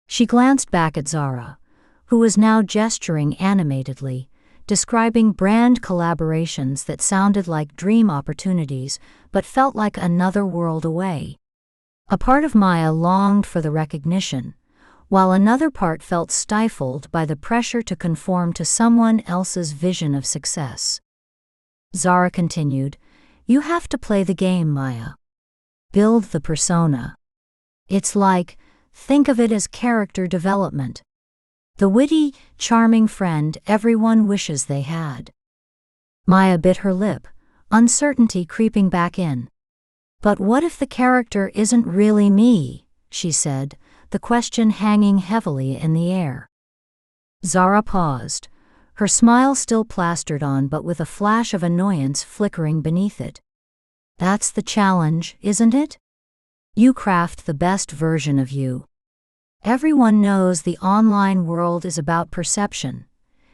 She glanced back at Zara, who was now gesturing animatedly, describing brand collaborations that sounded like dream opportunities but felt like another world away. A part of Maya longed for the recognition, while another part felt stifled by the pressure to conform to someone else's vision of success. Zara continued, "You have to play the game, Maya. Build the persona. It's like, think of it as character development. The witty, charming friend everyone wishes they had." Maya bit her lip, uncertainty creeping back in. "But what if the character isn't really me?" she said, the question hanging heavily in the air. Zara paused, her smile still plastered on but with a flash of annoyance flickering beneath it. "That's the challenge, isn't it? You craft the best version of you. Everyone knows the online world is about perception,"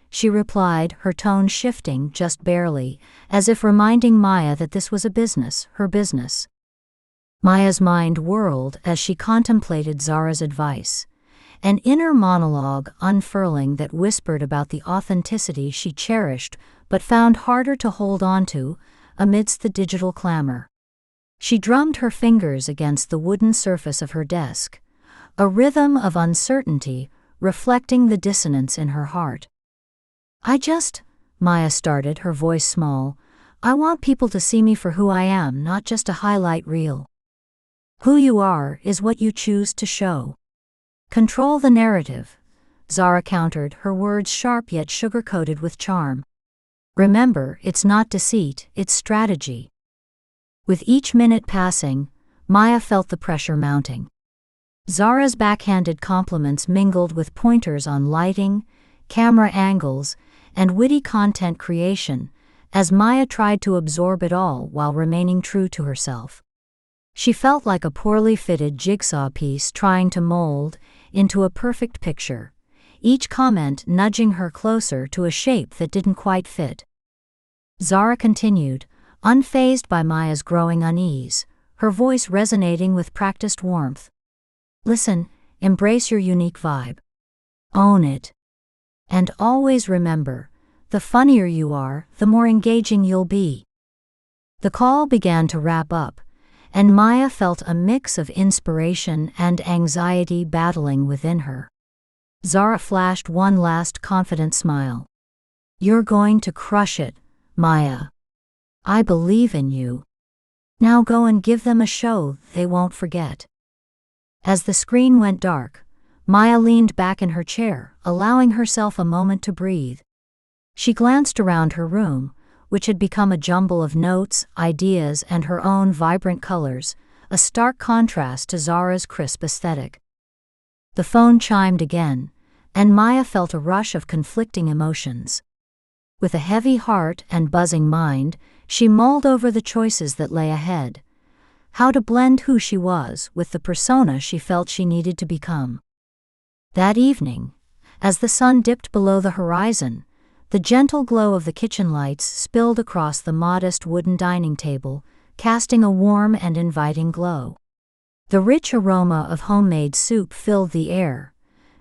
she replied, her tone shifting just barely, as if reminding Maya that this was a business, her business. Maya's mind whirled as she contemplated Zara's advice, an inner monologue unfurling that whispered about the authenticity she cherished but found harder to hold on to amidst the digital clamor. She drummed her fingers against the wooden surface of her desk, a rhythm of uncertainty reflecting the dissonance in her heart. Maya started, her voice small, "I want people to see me for who I am, not just a highlight reel." "Who you are is what you choose to show. Control the narrative," Zara countered, her words sharp yet sugar-coated with charm. "Remember, it's not deceit, it's strategy." With each minute passing, Maya felt the pressure mounting. Zara's backhanded compliments mingled with pointers on lighting, camera angles, and witty content creation, as Maya tried to absorb it all while remaining true to herself. She felt like a poorly fitted jigsaw piece trying to mold into a perfect picture, each comment nudging her closer to a shape that didn't quite fit. Zara continued, unfazed by Maya's growing unease, her voice resonating with practiced warmth. "Listen, embrace your unique vibe. Own it. And always remember, the funnier you are, the more engaging you'll be." The call began to wrap up, and Maya felt a mix of inspiration and anxiety battling within her. Zara flashed one last confident smile. "You're going to crush it, Maya. I believe in you. Now go and give them a show they won't forget." As the screen went dark, Maya leaned back in her chair, allowing herself a moment to breathe. She glanced around her room, which had become a jumble of notes, ideas, and her own vibrant colors, a stark contrast to Zara's crisp aesthetic. The phone chimed again, and Maya felt a rush of conflicting emotions. With a heavy heart and buzzing mind, she mulled over the choices that lay ahead. How to blend who she was with the persona she felt she needed to become. That evening, as the sun dipped below the horizon, the gentle glow of the kitchen lights spilled across the modest wooden dining table, casting a warm and inviting glow. The rich aroma of homemade soup filled the air,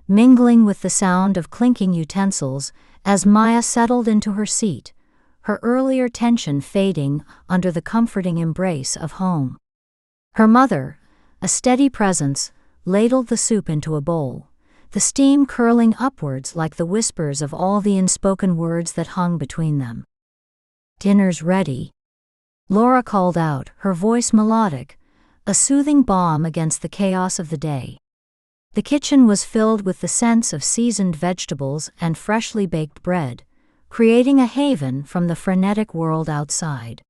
mingling with the sound of clinking utensils as Maya settled into her seat, her earlier tension fading under the comforting embrace of home. Her mother, a steady presence, ladled the soup into a bowl, the steam curling upwards like the whispers of all the unspoken words that hung between them. "Dinner's ready," Laura called out, her voice melodic, a soothing balm against the chaos of the day. The kitchen was filled with the scents of seasoned vegetables and freshly baked bread, creating a haven from the frenetic world outside.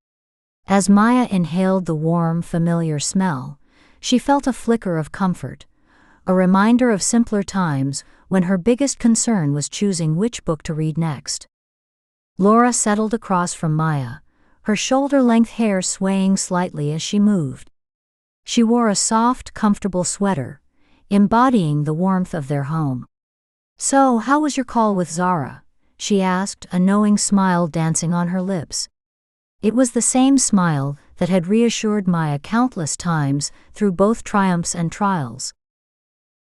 As Maya inhaled the warm, familiar smell, she felt a flicker of comfort, a reminder of simpler times when her biggest concern was choosing which book to read next. Laura settled across from Maya, her shoulder-length hair swaying slightly as she moved. She wore a soft, comfortable sweater, embodying the warmth of their home. "So, how was your call with Zara?" she asked, a knowing smile dancing on her lips. It was the same smile that had reassured Maya countless times through both triumphs and trials.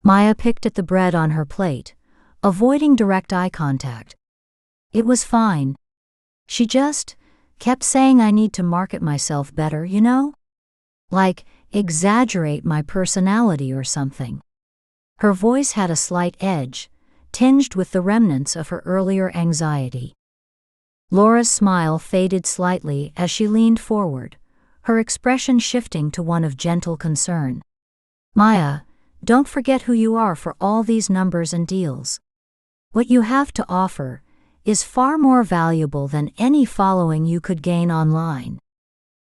Maya picked at the bread on her plate, avoiding direct eye contact. "It was fine. She just kept saying I need to market myself better, you know? Like, exaggerate my personality or something." Her voice had a slight edge, tinged with the remnants of her earlier anxiety. Laura's smile faded slightly as she leaned forward, her expression shifting to one of gentle concern. "Maya, don't forget who you are for all these numbers and deals. What you have to offer is far more valuable than any following you could gain online."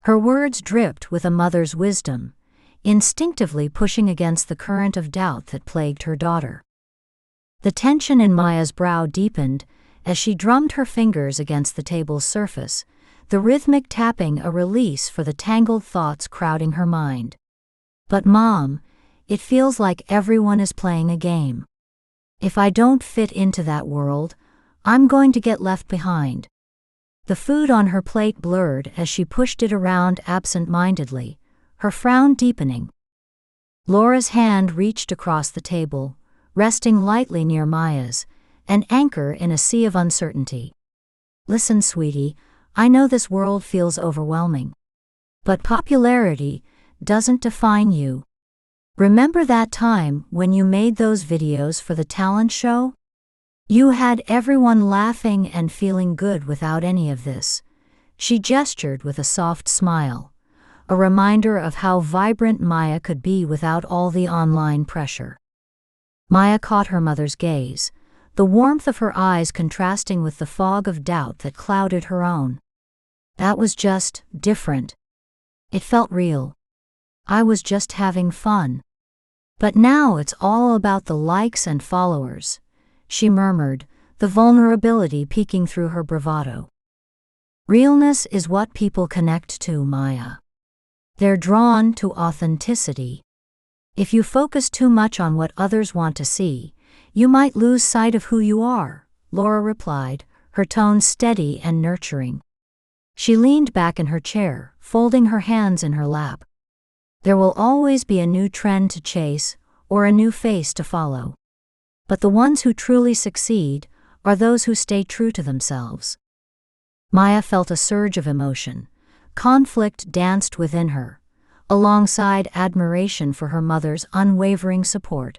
Her words dripped with a mother's wisdom, instinctively pushing against the current of doubt that plagued her daughter. The tension in Maya's brow deepened as she drummed her fingers against the table's surface, the rhythmic tapping a release for the tangled thoughts crowding her mind. "But Mom, it feels like everyone is playing a game. If I don't fit into that world, I'm going to get left behind." The food on her plate blurred as she pushed it around absent-mindedly, her frown deepening. Laura's hand reached across the table, resting lightly near Maya's, an anchor in a sea of uncertainty. "Listen, sweetie, I know this world feels overwhelming. But popularity doesn't define you. Remember that time when you made those videos for the talent show? You had everyone laughing and feeling good without any of this." She gestured with a soft smile, a reminder of how vibrant Maya could be without all the online pressure. Maya caught her mother's gaze, the warmth of her eyes contrasting with the fog of doubt that clouded her own. "That was just different. It felt real. I was just having fun. But now it's all about the likes and followers," she murmured, the vulnerability peeking through her bravado. "Realness is what people connect to, Maya. They're drawn to authenticity. If you focus too much on what others want to see, you might lose sight of who you are," Laura replied, her tone steady and nurturing. She leaned back in her chair, folding her hands in her lap. "There will always be a new trend to chase or a new face to follow. But the ones who truly succeed are those who stay true to themselves." Maya felt a surge of emotion. Conflict danced within her, alongside admiration for her mother's unwavering support.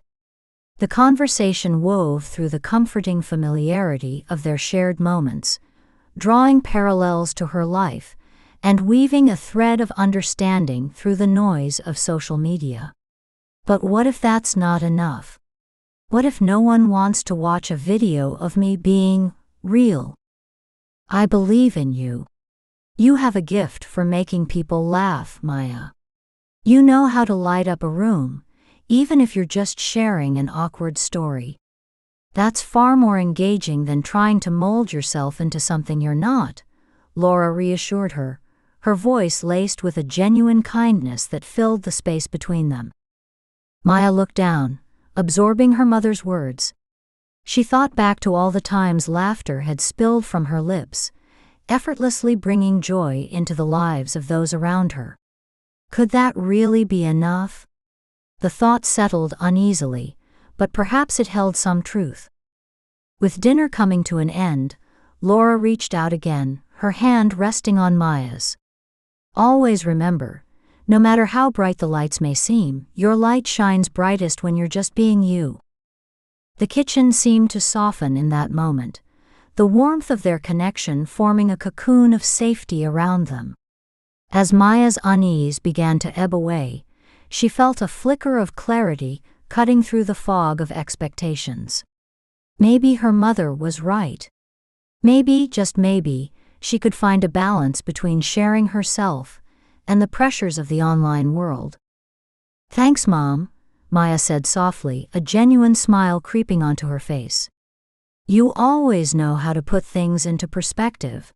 The conversation wove through the comforting familiarity of their shared moments, drawing parallels to her life and weaving a thread of understanding through the noise of social media. But what if that's not enough? What if no one wants to watch a video of me being real? I believe in you. You have a gift for making people laugh, Maya. You know how to light up a room, even if you're just sharing an awkward story. That's far more engaging than trying to mold yourself into something you're not, Laura reassured her, her voice laced with a genuine kindness that filled the space between them. Maya looked down, absorbing her mother's words. She thought back to all the times laughter had spilled from her lips, effortlessly bringing joy into the lives of those around her. Could that really be enough? The thought settled uneasily, but perhaps it held some truth. With dinner coming to an end, Laura reached out again, her hand resting on Maya's. Always remember, no matter how bright the lights may seem, your light shines brightest when you're just being you. The kitchen seemed to soften in that moment, the warmth of their connection forming a cocoon of safety around them. As Maya's unease began to ebb away, she felt a flicker of clarity cutting through the fog of expectations. Maybe her mother was right. Maybe, just maybe, she could find a balance between sharing herself and the pressures of the online world. "Thanks, Mom," Maya said softly, a genuine smile creeping onto her face. "You always know how to put things into perspective."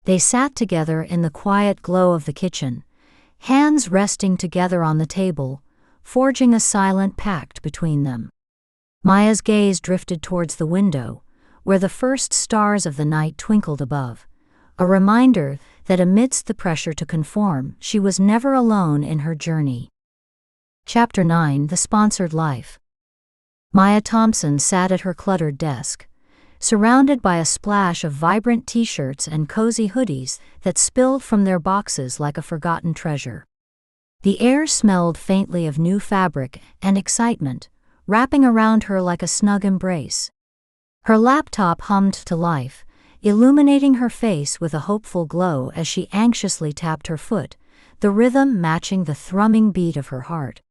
They sat together in the quiet glow of the kitchen, hands resting together on the table, forging a silent pact between them. Maya's gaze drifted towards the window, where the first stars of the night twinkled above, a reminder that amidst the pressure to conform, she was never alone in her journey. Chapter 9: The Sponsored Life. Maya Thompson sat at her cluttered desk, surrounded by a splash of vibrant t-shirts and cozy hoodies that spilled from their boxes like a forgotten treasure. The air smelled faintly of new fabric and excitement, wrapping around her like a snug embrace. Her laptop hummed to life, illuminating her face with a hopeful glow as she anxiously tapped her foot, the rhythm matching the thrumming beat of her heart.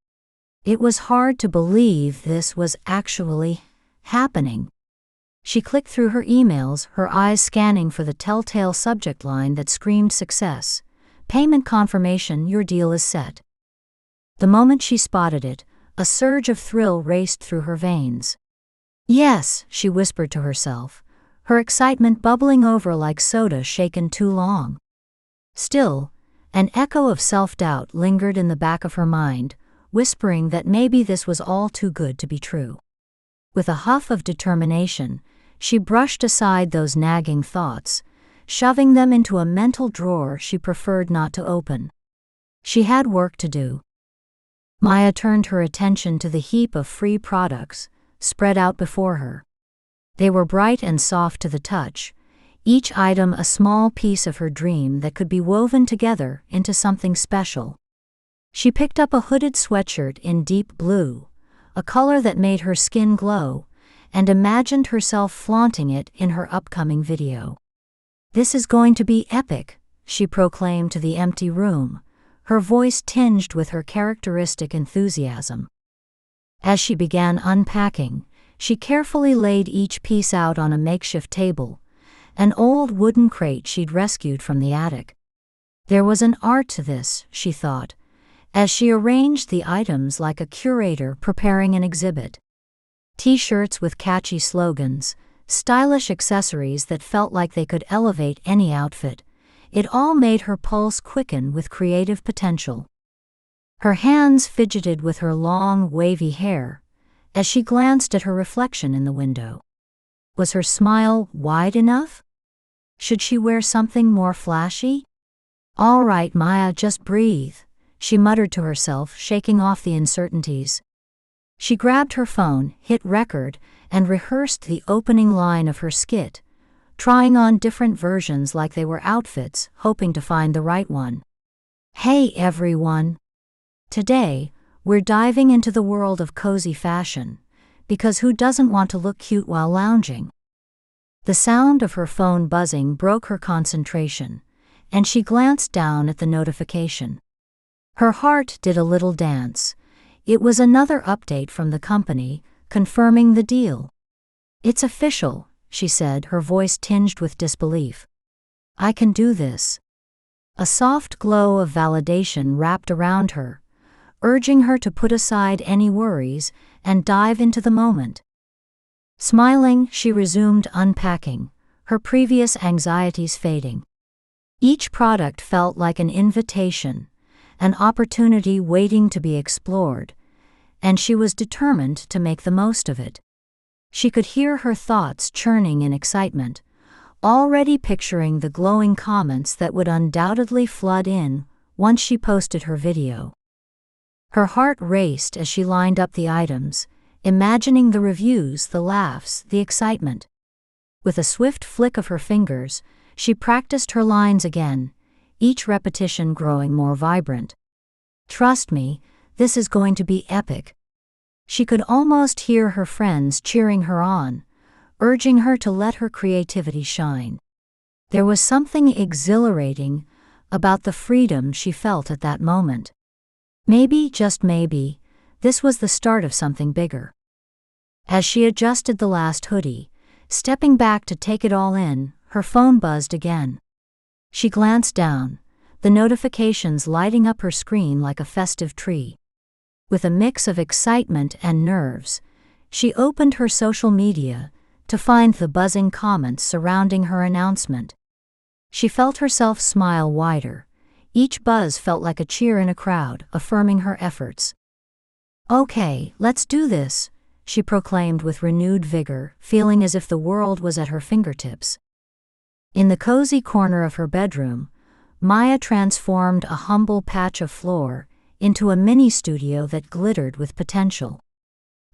It was hard to believe this was actually happening. She clicked through her emails, her eyes scanning for the telltale subject line that screamed success. "Payment confirmation, your deal is set." The moment she spotted it, a surge of thrill raced through her veins. "Yes," she whispered to herself, her excitement bubbling over like soda shaken too long. Still, an echo of self-doubt lingered in the back of her mind, whispering that maybe this was all too good to be true. With a huff of determination, she brushed aside those nagging thoughts, shoving them into a mental drawer she preferred not to open. She had work to do. Maya turned her attention to the heap of free products spread out before her. They were bright and soft to the touch, each item a small piece of her dream that could be woven together into something special. She picked up a hooded sweatshirt in deep blue, a color that made her skin glow, and imagined herself flaunting it in her upcoming video. "This is going to be epic," she proclaimed to the empty room, her voice tinged with her characteristic enthusiasm. As she began unpacking, she carefully laid each piece out on a makeshift table, an old wooden crate she'd rescued from the attic. There was an art to this, she thought, as she arranged the items like a curator preparing an exhibit. T-shirts with catchy slogans, stylish accessories that felt like they could elevate any outfit. It all made her pulse quicken with creative potential. Her hands fidgeted with her long, wavy hair as she glanced at her reflection in the window. Was her smile wide enough? Should she wear something more flashy? "All right, Maya, just breathe," she muttered to herself, shaking off the uncertainties. She grabbed her phone, hit record, and rehearsed the opening line of her skit, trying on different versions like they were outfits, hoping to find the right one. "Hey everyone! Today, we're diving into the world of cozy fashion, because who doesn't want to look cute while lounging?" The sound of her phone buzzing broke her concentration, and she glanced down at the notification. Her heart did a little dance. It was another update from the company, confirming the deal. "It's official," she said, her voice tinged with disbelief. "I can do this." A soft glow of validation wrapped around her, urging her to put aside any worries and dive into the moment. Smiling, she resumed unpacking, her previous anxieties fading. Each product felt like an invitation, an opportunity waiting to be explored, and she was determined to make the most of it. She could hear her thoughts churning in excitement, already picturing the glowing comments that would undoubtedly flood in once she posted her video. Her heart raced as she lined up the items, imagining the reviews, the laughs, the excitement. With a swift flick of her fingers, she practiced her lines again, each repetition growing more vibrant. "Trust me, this is going to be epic." She could almost hear her friends cheering her on, urging her to let her creativity shine. There was something exhilarating about the freedom she felt at that moment. Maybe, just maybe, this was the start of something bigger. As she adjusted the last hoodie, stepping back to take it all in, her phone buzzed again. She glanced down, the notifications lighting up her screen like a festive tree. With a mix of excitement and nerves, she opened her social media to find the buzzing comments surrounding her announcement. She felt herself smile wider. Each buzz felt like a cheer in a crowd, affirming her efforts. "Okay, let's do this," she proclaimed with renewed vigor, feeling as if the world was at her fingertips. In the cozy corner of her bedroom, Maya transformed a humble patch of floor into a mini studio that glittered with potential.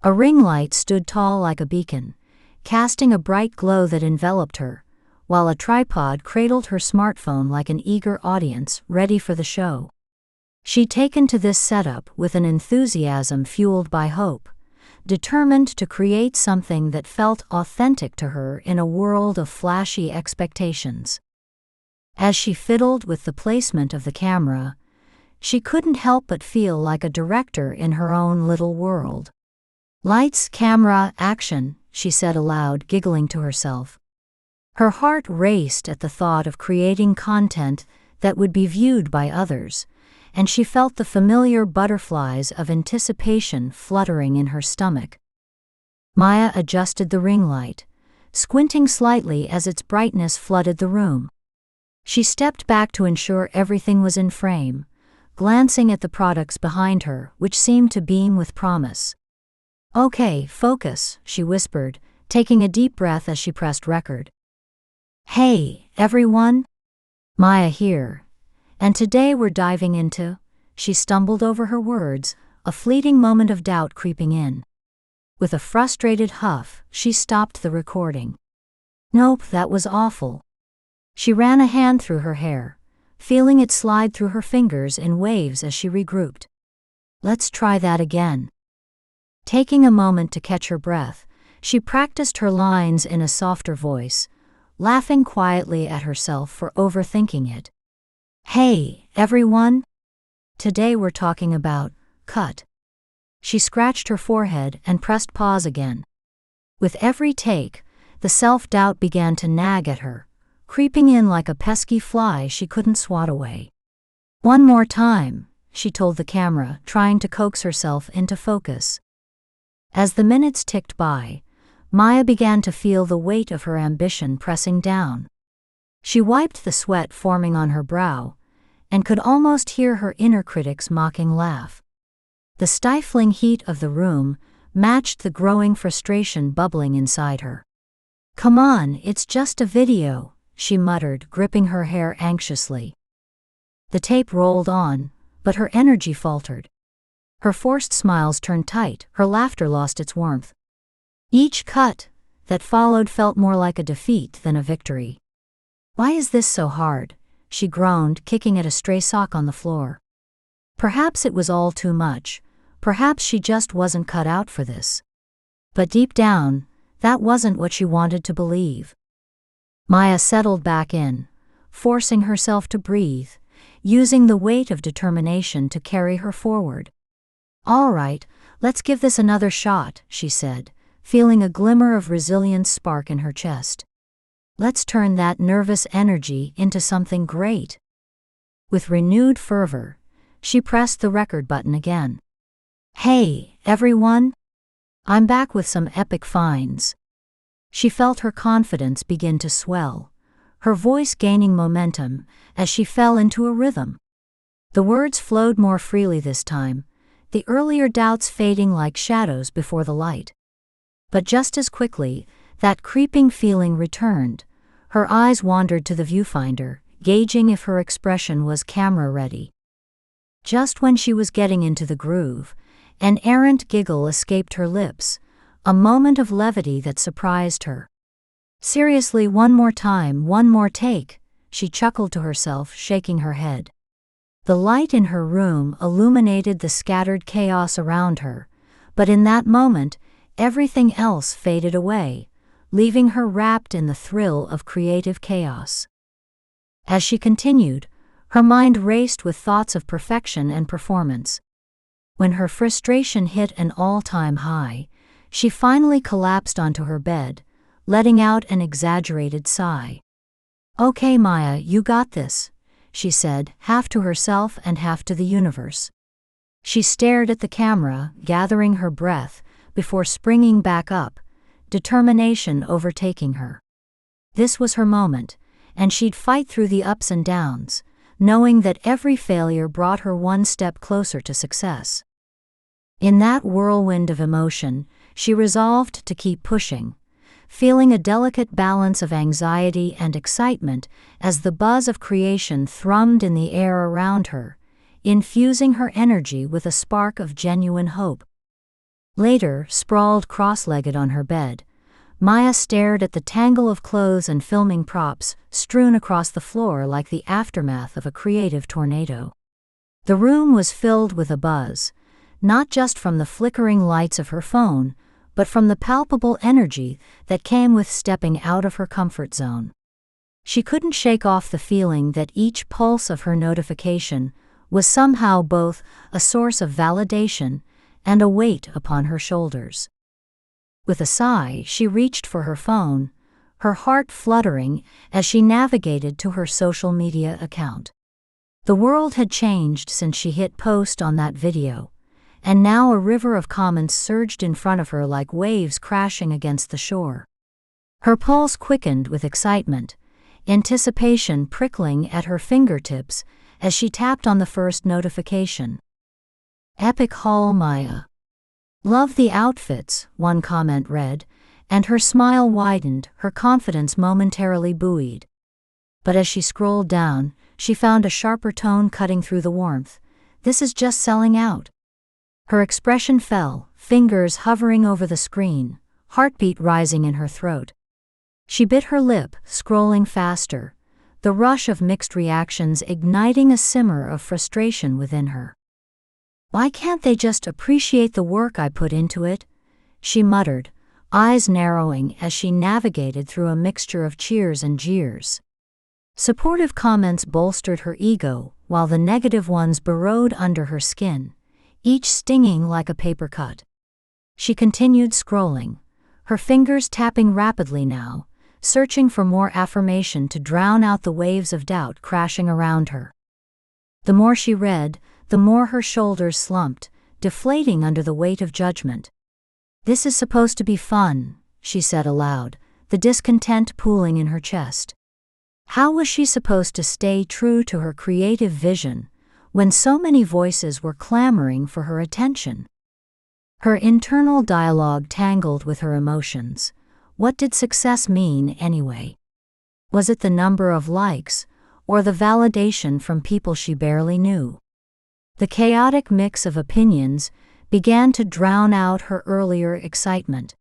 A ring light stood tall like a beacon, casting a bright glow that enveloped her, while a tripod cradled her smartphone like an eager audience ready for the show. She'd taken to this setup with an enthusiasm fueled by hope, determined to create something that felt authentic to her in a world of flashy expectations. As she fiddled with the placement of the camera, she couldn't help but feel like a director in her own little world. "Lights, camera, action," she said aloud, giggling to herself. Her heart raced at the thought of creating content that would be viewed by others, and she felt the familiar butterflies of anticipation fluttering in her stomach. Maya adjusted the ring light, squinting slightly as its brightness flooded the room. She stepped back to ensure everything was in frame, glancing at the products behind her, which seemed to beam with promise. "Okay, focus," she whispered, taking a deep breath as she pressed record. "Hey, everyone! Maya here. And today we're diving into..." She stumbled over her words, a fleeting moment of doubt creeping in. With a frustrated huff, she stopped the recording. "Nope, that was awful." She ran a hand through her hair, feeling it slide through her fingers in waves as she regrouped. "Let's try that again." Taking a moment to catch her breath, she practiced her lines in a softer voice, laughing quietly at herself for overthinking it. "Hey, everyone! Today we're talking about cut." She scratched her forehead and pressed pause again. With every take, the self-doubt began to nag at her, creeping in like a pesky fly she couldn't swat away. "One more time," she told the camera, trying to coax herself into focus. As the minutes ticked by, Maya began to feel the weight of her ambition pressing down. She wiped the sweat forming on her brow, and could almost hear her inner critic's mocking laugh. The stifling heat of the room matched the growing frustration bubbling inside her. "Come on, it's just a video," she muttered, gripping her hair anxiously. The tape rolled on, but her energy faltered. Her forced smiles turned tight, her laughter lost its warmth. Each cut that followed felt more like a defeat than a victory. "Why is this so hard?" she groaned, kicking at a stray sock on the floor. Perhaps it was all too much. Perhaps she just wasn't cut out for this. But deep down, that wasn't what she wanted to believe. Maya settled back in, forcing herself to breathe, using the weight of determination to carry her forward. "All right, let's give this another shot," she said, feeling a glimmer of resilience spark in her chest. "Let's turn that nervous energy into something great." With renewed fervor, she pressed the record button again. "Hey, everyone! I'm back with some epic finds." She felt her confidence begin to swell, her voice gaining momentum as she fell into a rhythm. The words flowed more freely this time, the earlier doubts fading like shadows before the light. But just as quickly, that creeping feeling returned. Her eyes wandered to the viewfinder, gauging if her expression was camera-ready. Just when she was getting into the groove, an errant giggle escaped her lips, a moment of levity that surprised her. "Seriously, one more time, one more take," she chuckled to herself, shaking her head. The light in her room illuminated the scattered chaos around her, but in that moment, everything else faded away, leaving her wrapped in the thrill of creative chaos. As she continued, her mind raced with thoughts of perfection and performance. When her frustration hit an all-time high, she finally collapsed onto her bed, letting out an exaggerated sigh. "Okay, Maya, you got this," she said, half to herself and half to the universe. She stared at the camera, gathering her breath, before springing back up, determination overtaking her. This was her moment, and she'd fight through the ups and downs, knowing that every failure brought her one step closer to success. In that whirlwind of emotion, she resolved to keep pushing, feeling a delicate balance of anxiety and excitement as the buzz of creation thrummed in the air around her, infusing her energy with a spark of genuine hope. Later, sprawled cross-legged on her bed, Maya stared at the tangle of clothes and filming props strewn across the floor like the aftermath of a creative tornado. The room was filled with a buzz, not just from the flickering lights of her phone, but from the palpable energy that came with stepping out of her comfort zone. She couldn't shake off the feeling that each pulse of her notification was somehow both a source of validation and a weight upon her shoulders. With a sigh, she reached for her phone, her heart fluttering as she navigated to her social media account. The world had changed since she hit post on that video, and now a river of comments surged in front of her like waves crashing against the shore. Her pulse quickened with excitement, anticipation prickling at her fingertips as she tapped on the first notification. "Epic haul, Maya. Love the outfits," one comment read, and her smile widened, her confidence momentarily buoyed. But as she scrolled down, she found a sharper tone cutting through the warmth. "This is just selling out." Her expression fell, fingers hovering over the screen, heartbeat rising in her throat. She bit her lip, scrolling faster, the rush of mixed reactions igniting a simmer of frustration within her. "Why can't they just appreciate the work I put into it?" she muttered, eyes narrowing as she navigated through a mixture of cheers and jeers. Supportive comments bolstered her ego, while the negative ones burrowed under her skin, each stinging like a paper cut. She continued scrolling, her fingers tapping rapidly now, searching for more affirmation to drown out the waves of doubt crashing around her. The more she read, the more her shoulders slumped, deflating under the weight of judgment. "This is supposed to be fun," she said aloud, the discontent pooling in her chest. How was she supposed to stay true to her creative vision when so many voices were clamoring for her attention? Her internal dialogue tangled with her emotions. What did success mean anyway? Was it the number of likes, or the validation from people she barely knew? The chaotic mix of opinions began to drown out her earlier excitement.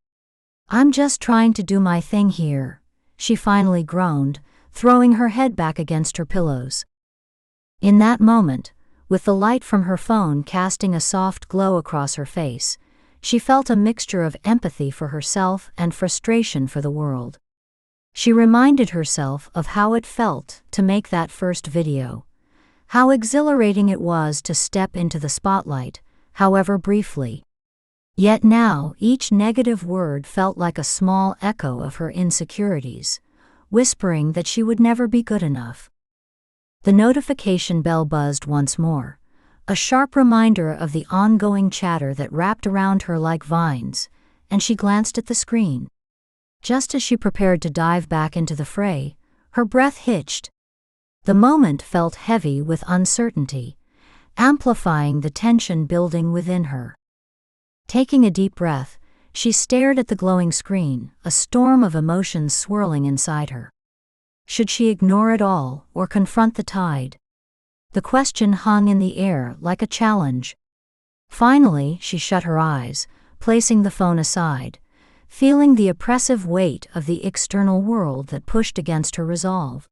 "I'm just trying to do my thing here," she finally groaned, throwing her head back against her pillows. In that moment, with the light from her phone casting a soft glow across her face, she felt a mixture of empathy for herself and frustration for the world. She reminded herself of how it felt to make that first video, how exhilarating it was to step into the spotlight, however briefly. Yet now each negative word felt like a small echo of her insecurities, whispering that she would never be good enough. The notification bell buzzed once more, a sharp reminder of the ongoing chatter that wrapped around her like vines, and she glanced at the screen. Just as she prepared to dive back into the fray, her breath hitched. The moment felt heavy with uncertainty, amplifying the tension building within her. Taking a deep breath, she stared at the glowing screen, a storm of emotions swirling inside her. Should she ignore it all or confront the tide? The question hung in the air like a challenge. Finally, she shut her eyes, placing the phone aside, feeling the oppressive weight of the external world that pushed against her resolve.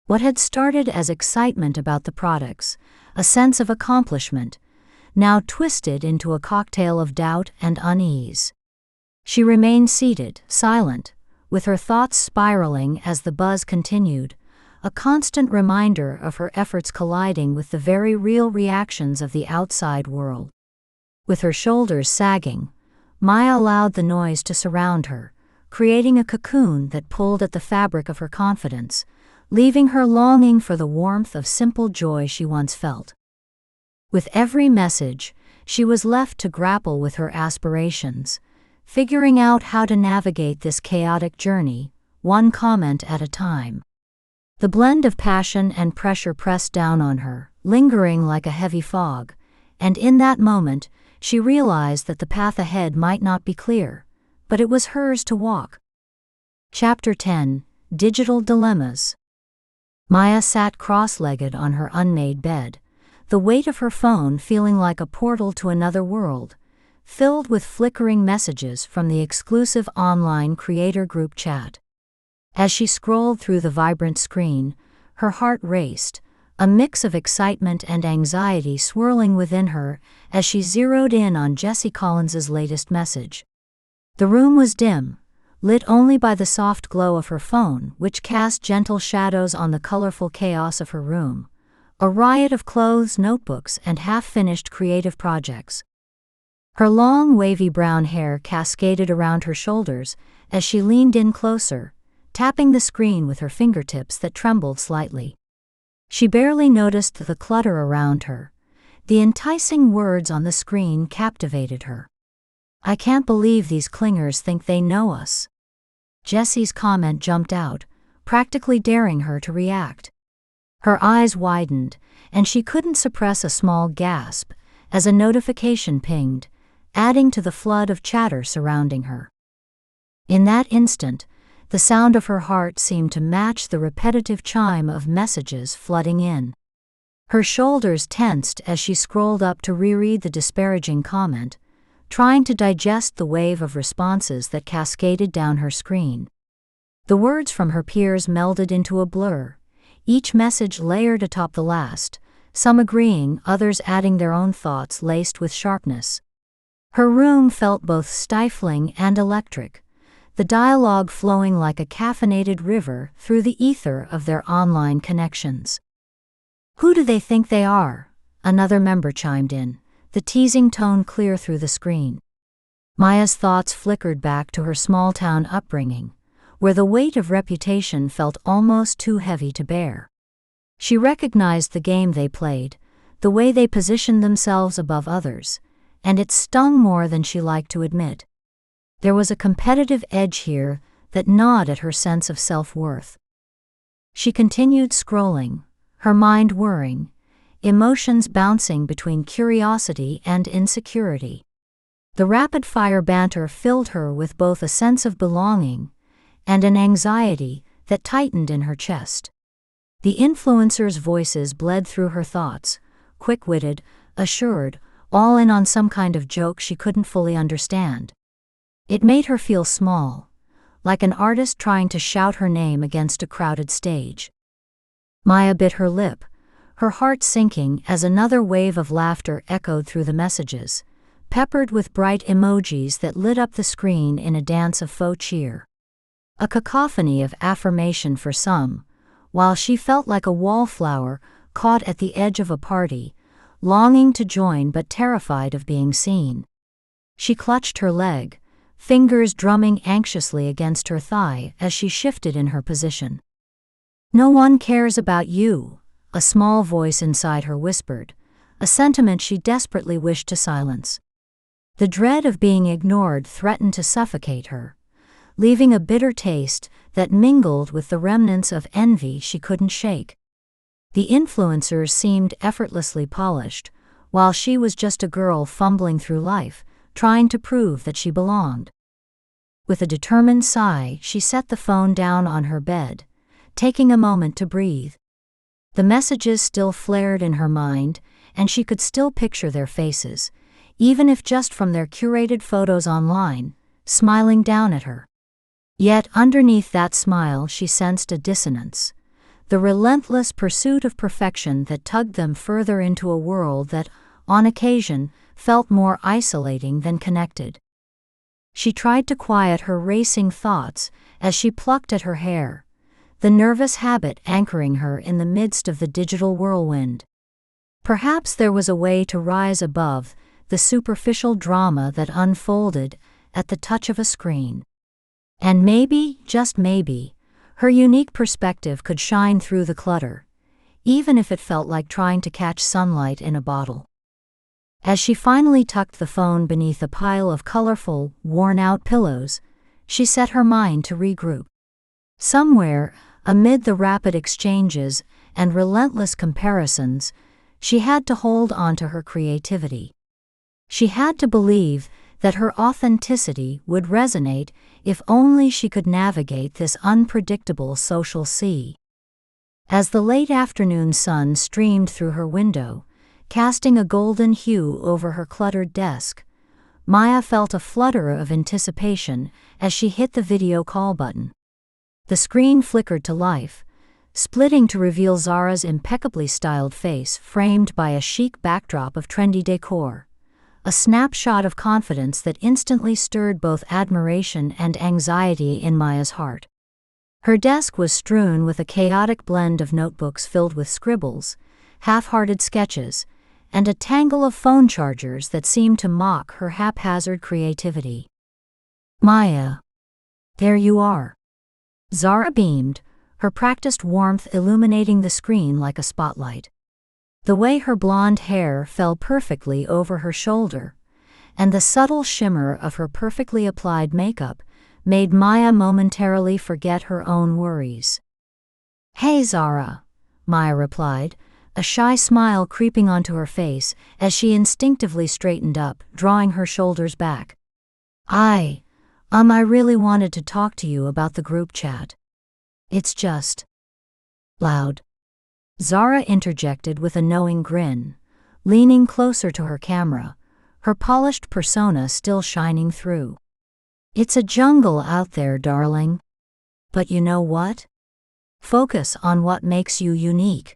What had started as excitement about the products, a sense of accomplishment, now twisted into a cocktail of doubt and unease. She remained seated, silent, with her thoughts spiraling as the buzz continued, a constant reminder of her efforts colliding with the very real reactions of the outside world. With her shoulders sagging, Maya allowed the noise to surround her, creating a cocoon that pulled at the fabric of her confidence, leaving her longing for the warmth of simple joy she once felt. With every message, she was left to grapple with her aspirations, figuring out how to navigate this chaotic journey, one comment at a time. The blend of passion and pressure pressed down on her, lingering like a heavy fog, and in that moment, she realized that the path ahead might not be clear, but it was hers to walk. Chapter 10: Digital Dilemmas. Maya sat cross-legged on her unmade bed, the weight of her phone feeling like a portal to another world, filled with flickering messages from the exclusive online creator group chat. As she scrolled through the vibrant screen, her heart raced, a mix of excitement and anxiety swirling within her as she zeroed in on Jesse Collins's latest message. The room was dim, lit only by the soft glow of her phone, which cast gentle shadows on the colorful chaos of her room, a riot of clothes, notebooks, and half-finished creative projects. Her long, wavy brown hair cascaded around her shoulders as she leaned in closer, tapping the screen with her fingertips that trembled slightly. She barely noticed the clutter around her. The enticing words on the screen captivated her. "I can't believe these clingers think they know us." Jesse's comment jumped out, practically daring her to react. Her eyes widened, and she couldn't suppress a small gasp as a notification pinged, adding to the flood of chatter surrounding her. In that instant, the sound of her heart seemed to match the repetitive chime of messages flooding in. Her shoulders tensed as she scrolled up to reread the disparaging comment, trying to digest the wave of responses that cascaded down her screen. The words from her peers melded into a blur, each message layered atop the last, some agreeing, others adding their own thoughts laced with sharpness. Her room felt both stifling and electric, the dialogue flowing like a caffeinated river through the ether of their online connections. "Who do they think they are?" another member chimed in, the teasing tone clear through the screen. Maya's thoughts flickered back to her small-town upbringing, where the weight of reputation felt almost too heavy to bear. She recognized the game they played, the way they positioned themselves above others, and it stung more than she liked to admit. There was a competitive edge here that gnawed at her sense of self-worth. She continued scrolling, her mind whirring, emotions bouncing between curiosity and insecurity. The rapid-fire banter filled her with both a sense of belonging and an anxiety that tightened in her chest. The influencers' voices bled through her thoughts, quick-witted, assured, all in on some kind of joke she couldn't fully understand. It made her feel small, like an artist trying to shout her name against a crowded stage. Maya bit her lip, her heart sinking as another wave of laughter echoed through the messages, peppered with bright emojis that lit up the screen in a dance of faux cheer. A cacophony of affirmation for some, while she felt like a wallflower caught at the edge of a party, longing to join but terrified of being seen. She clutched her leg, fingers drumming anxiously against her thigh as she shifted in her position. "No one cares about you," a small voice inside her whispered, a sentiment she desperately wished to silence. The dread of being ignored threatened to suffocate her, leaving a bitter taste that mingled with the remnants of envy she couldn't shake. The influencers seemed effortlessly polished, while she was just a girl fumbling through life, trying to prove that she belonged. With a determined sigh, she set the phone down on her bed, taking a moment to breathe. The messages still flared in her mind, and she could still picture their faces, even if just from their curated photos online, smiling down at her. Yet underneath that smile she sensed a dissonance, the relentless pursuit of perfection that tugged them further into a world that, on occasion, felt more isolating than connected. She tried to quiet her racing thoughts as she plucked at her hair, the nervous habit anchoring her in the midst of the digital whirlwind. Perhaps there was a way to rise above the superficial drama that unfolded at the touch of a screen. And maybe, just maybe, her unique perspective could shine through the clutter, even if it felt like trying to catch sunlight in a bottle. As she finally tucked the phone beneath a pile of colorful, worn-out pillows, she set her mind to regroup. Somewhere, amid the rapid exchanges and relentless comparisons, she had to hold on to her creativity. She had to believe that her authenticity would resonate if only she could navigate this unpredictable social sea. As the late afternoon sun streamed through her window, casting a golden hue over her cluttered desk, Maya felt a flutter of anticipation as she hit the video call button. The screen flickered to life, splitting to reveal Zara's impeccably styled face framed by a chic backdrop of trendy decor, a snapshot of confidence that instantly stirred both admiration and anxiety in Maya's heart. Her desk was strewn with a chaotic blend of notebooks filled with scribbles, half-hearted sketches, and a tangle of phone chargers that seemed to mock her haphazard creativity. "Maya, there you are." Zara beamed, her practiced warmth illuminating the screen like a spotlight. The way her blonde hair fell perfectly over her shoulder, and the subtle shimmer of her perfectly applied makeup made Maya momentarily forget her own worries. "Hey, Zara," Maya replied, a shy smile creeping onto her face as she instinctively straightened up, drawing her shoulders back. I really wanted to talk to you about the group chat. It's just loud." Zara interjected with a knowing grin, leaning closer to her camera, her polished persona still shining through. "It's a jungle out there, darling. But you know what? Focus on what makes you unique."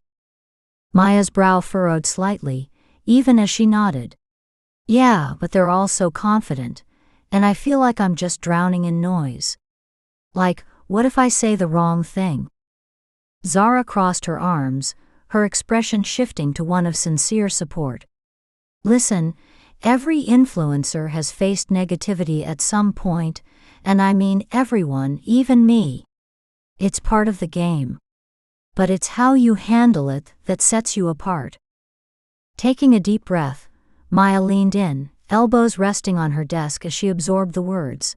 Maya's brow furrowed slightly, even as she nodded. "Yeah, but they're all so confident, and I feel like I'm just drowning in noise. Like, what if I say the wrong thing?" Zara crossed her arms, her expression shifting to one of sincere support. "Listen, every influencer has faced negativity at some point, and I mean everyone, even me. It's part of the game. But it's how you handle it that sets you apart." Taking a deep breath, Maya leaned in, elbows resting on her desk as she absorbed the words.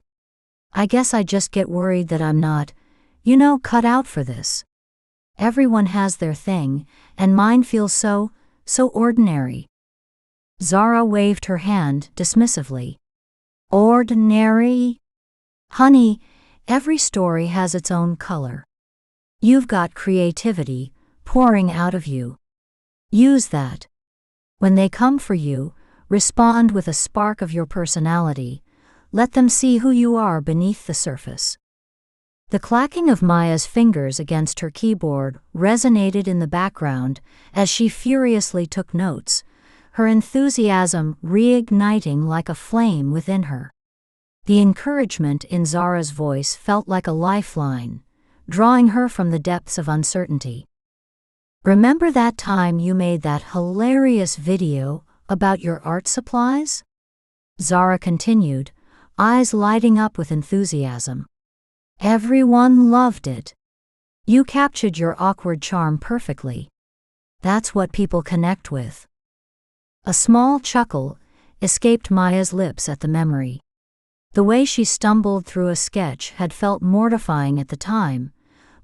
"I guess I just get worried that I'm not, cut out for this. Everyone has their thing, and mine feels so ordinary." Zara waved her hand dismissively. "Ordinary? Honey, every story has its own color. You've got creativity pouring out of you. Use that. When they come for you, respond with a spark of your personality. Let them see who you are beneath the surface." The clacking of Maya's fingers against her keyboard resonated in the background as she furiously took notes, her enthusiasm reigniting like a flame within her. The encouragement in Zara's voice felt like a lifeline, drawing her from the depths of uncertainty. "Remember that time you made that hilarious video about your art supplies?" Zara continued, eyes lighting up with enthusiasm. "Everyone loved it. You captured your awkward charm perfectly. That's what people connect with." A small chuckle escaped Maya's lips at the memory. The way she stumbled through a sketch had felt mortifying at the time,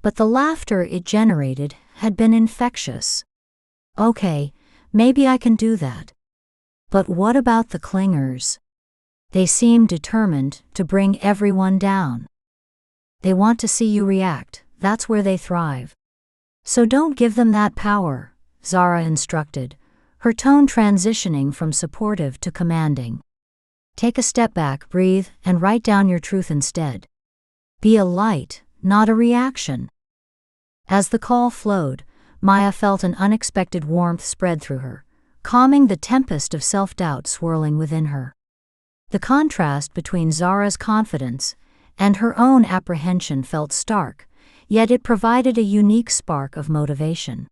but the laughter it generated had been infectious. "Okay, maybe I can do that. But what about the clingers? They seem determined to bring everyone down. They want to see you react, that's where they thrive. So don't give them that power," Zara instructed, her tone transitioning from supportive to commanding. "Take a step back, breathe, and write down your truth instead. Be a light, not a reaction." As the call flowed, Maya felt an unexpected warmth spread through her, calming the tempest of self-doubt swirling within her. The contrast between Zara's confidence and her own apprehension felt stark, yet it provided a unique spark of motivation.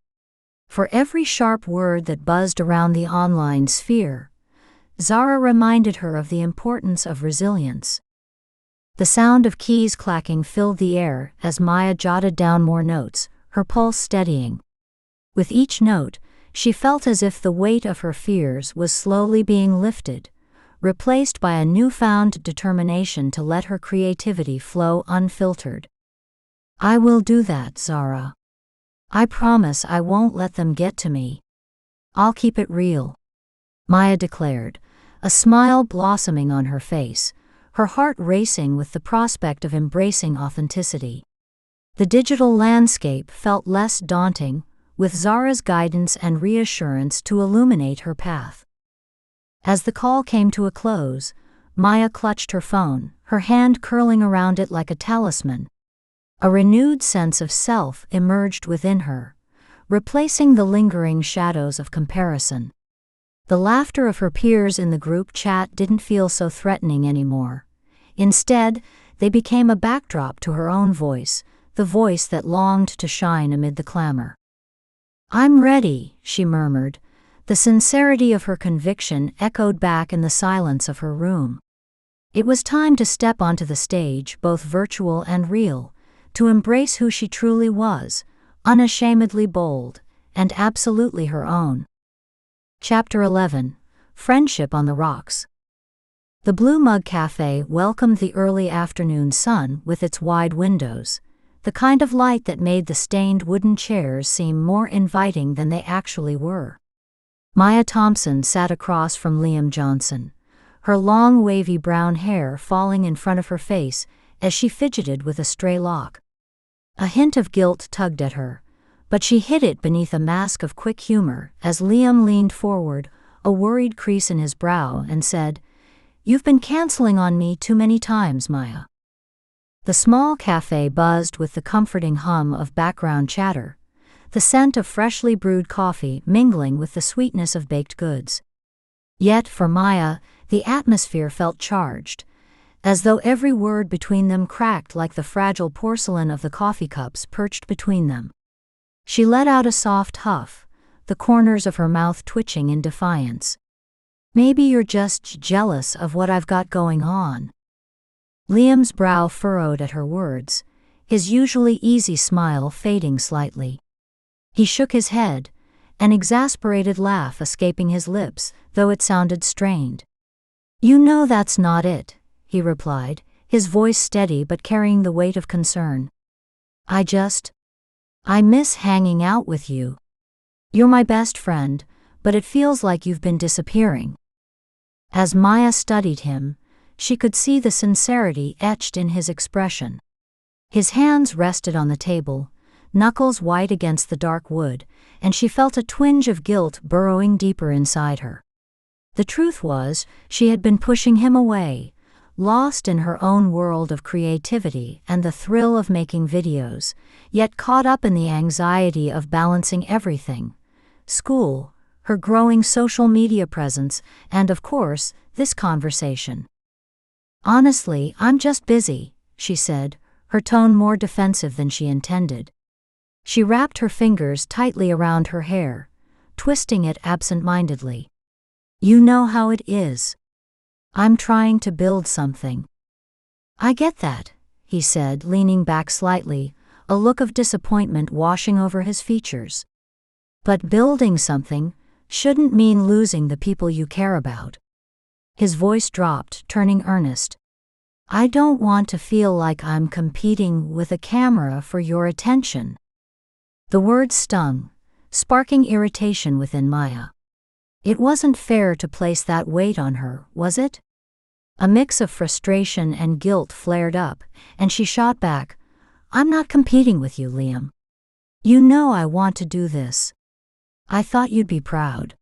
For every sharp word that buzzed around the online sphere, Zara reminded her of the importance of resilience. The sound of keys clacking filled the air as Maya jotted down more notes, her pulse steadying. With each note, she felt as if the weight of her fears was slowly being lifted, replaced by a newfound determination to let her creativity flow unfiltered. "I will do that, Zara. I promise I won't let them get to me. I'll keep it real," Maya declared, a smile blossoming on her face, her heart racing with the prospect of embracing authenticity. The digital landscape felt less daunting, with Zara's guidance and reassurance to illuminate her path. As the call came to a close, Maya clutched her phone, her hand curling around it like a talisman. A renewed sense of self emerged within her, replacing the lingering shadows of comparison. The laughter of her peers in the group chat didn't feel so threatening anymore. Instead, they became a backdrop to her own voice, the voice that longed to shine amid the clamor. "I'm ready," she murmured. The sincerity of her conviction echoed back in the silence of her room. It was time to step onto the stage, both virtual and real, to embrace who she truly was, unashamedly bold, and absolutely her own. Chapter 11. Friendship on the Rocks. The Blue Mug Cafe welcomed the early afternoon sun with its wide windows, the kind of light that made the stained wooden chairs seem more inviting than they actually were. Maya Thompson sat across from Liam Johnson, her long wavy brown hair falling in front of her face as she fidgeted with a stray lock. A hint of guilt tugged at her, but she hid it beneath a mask of quick humor as Liam leaned forward, a worried crease in his brow, and said, "You've been canceling on me too many times, Maya." The small cafe buzzed with the comforting hum of background chatter, the scent of freshly brewed coffee mingling with the sweetness of baked goods. Yet, for Maya, the atmosphere felt charged, as though every word between them cracked like the fragile porcelain of the coffee cups perched between them. She let out a soft huff, the corners of her mouth twitching in defiance. "Maybe you're just jealous of what I've got going on." Liam's brow furrowed at her words, his usually easy smile fading slightly. He shook his head, an exasperated laugh escaping his lips, though it sounded strained. "You know that's not it," he replied, his voice steady but carrying the weight of concern. I miss hanging out with you. You're my best friend, but it feels like you've been disappearing." As Maya studied him, she could see the sincerity etched in his expression. His hands rested on the table, knuckles white against the dark wood, and she felt a twinge of guilt burrowing deeper inside her. The truth was, she had been pushing him away, lost in her own world of creativity and the thrill of making videos, yet caught up in the anxiety of balancing everything: school, her growing social media presence, and of course, this conversation. "Honestly, I'm just busy," she said, her tone more defensive than she intended. She wrapped her fingers tightly around her hair, twisting it absent-mindedly. "You know how it is. I'm trying to build something." "I get that," he said, leaning back slightly, a look of disappointment washing over his features. "But building something shouldn't mean losing the people you care about." His voice dropped, turning earnest. "I don't want to feel like I'm competing with a camera for your attention." The words stung, sparking irritation within Maya. It wasn't fair to place that weight on her, was it? A mix of frustration and guilt flared up, and she shot back, "I'm not competing with you, Liam. You know I want to do this. I thought you'd be proud."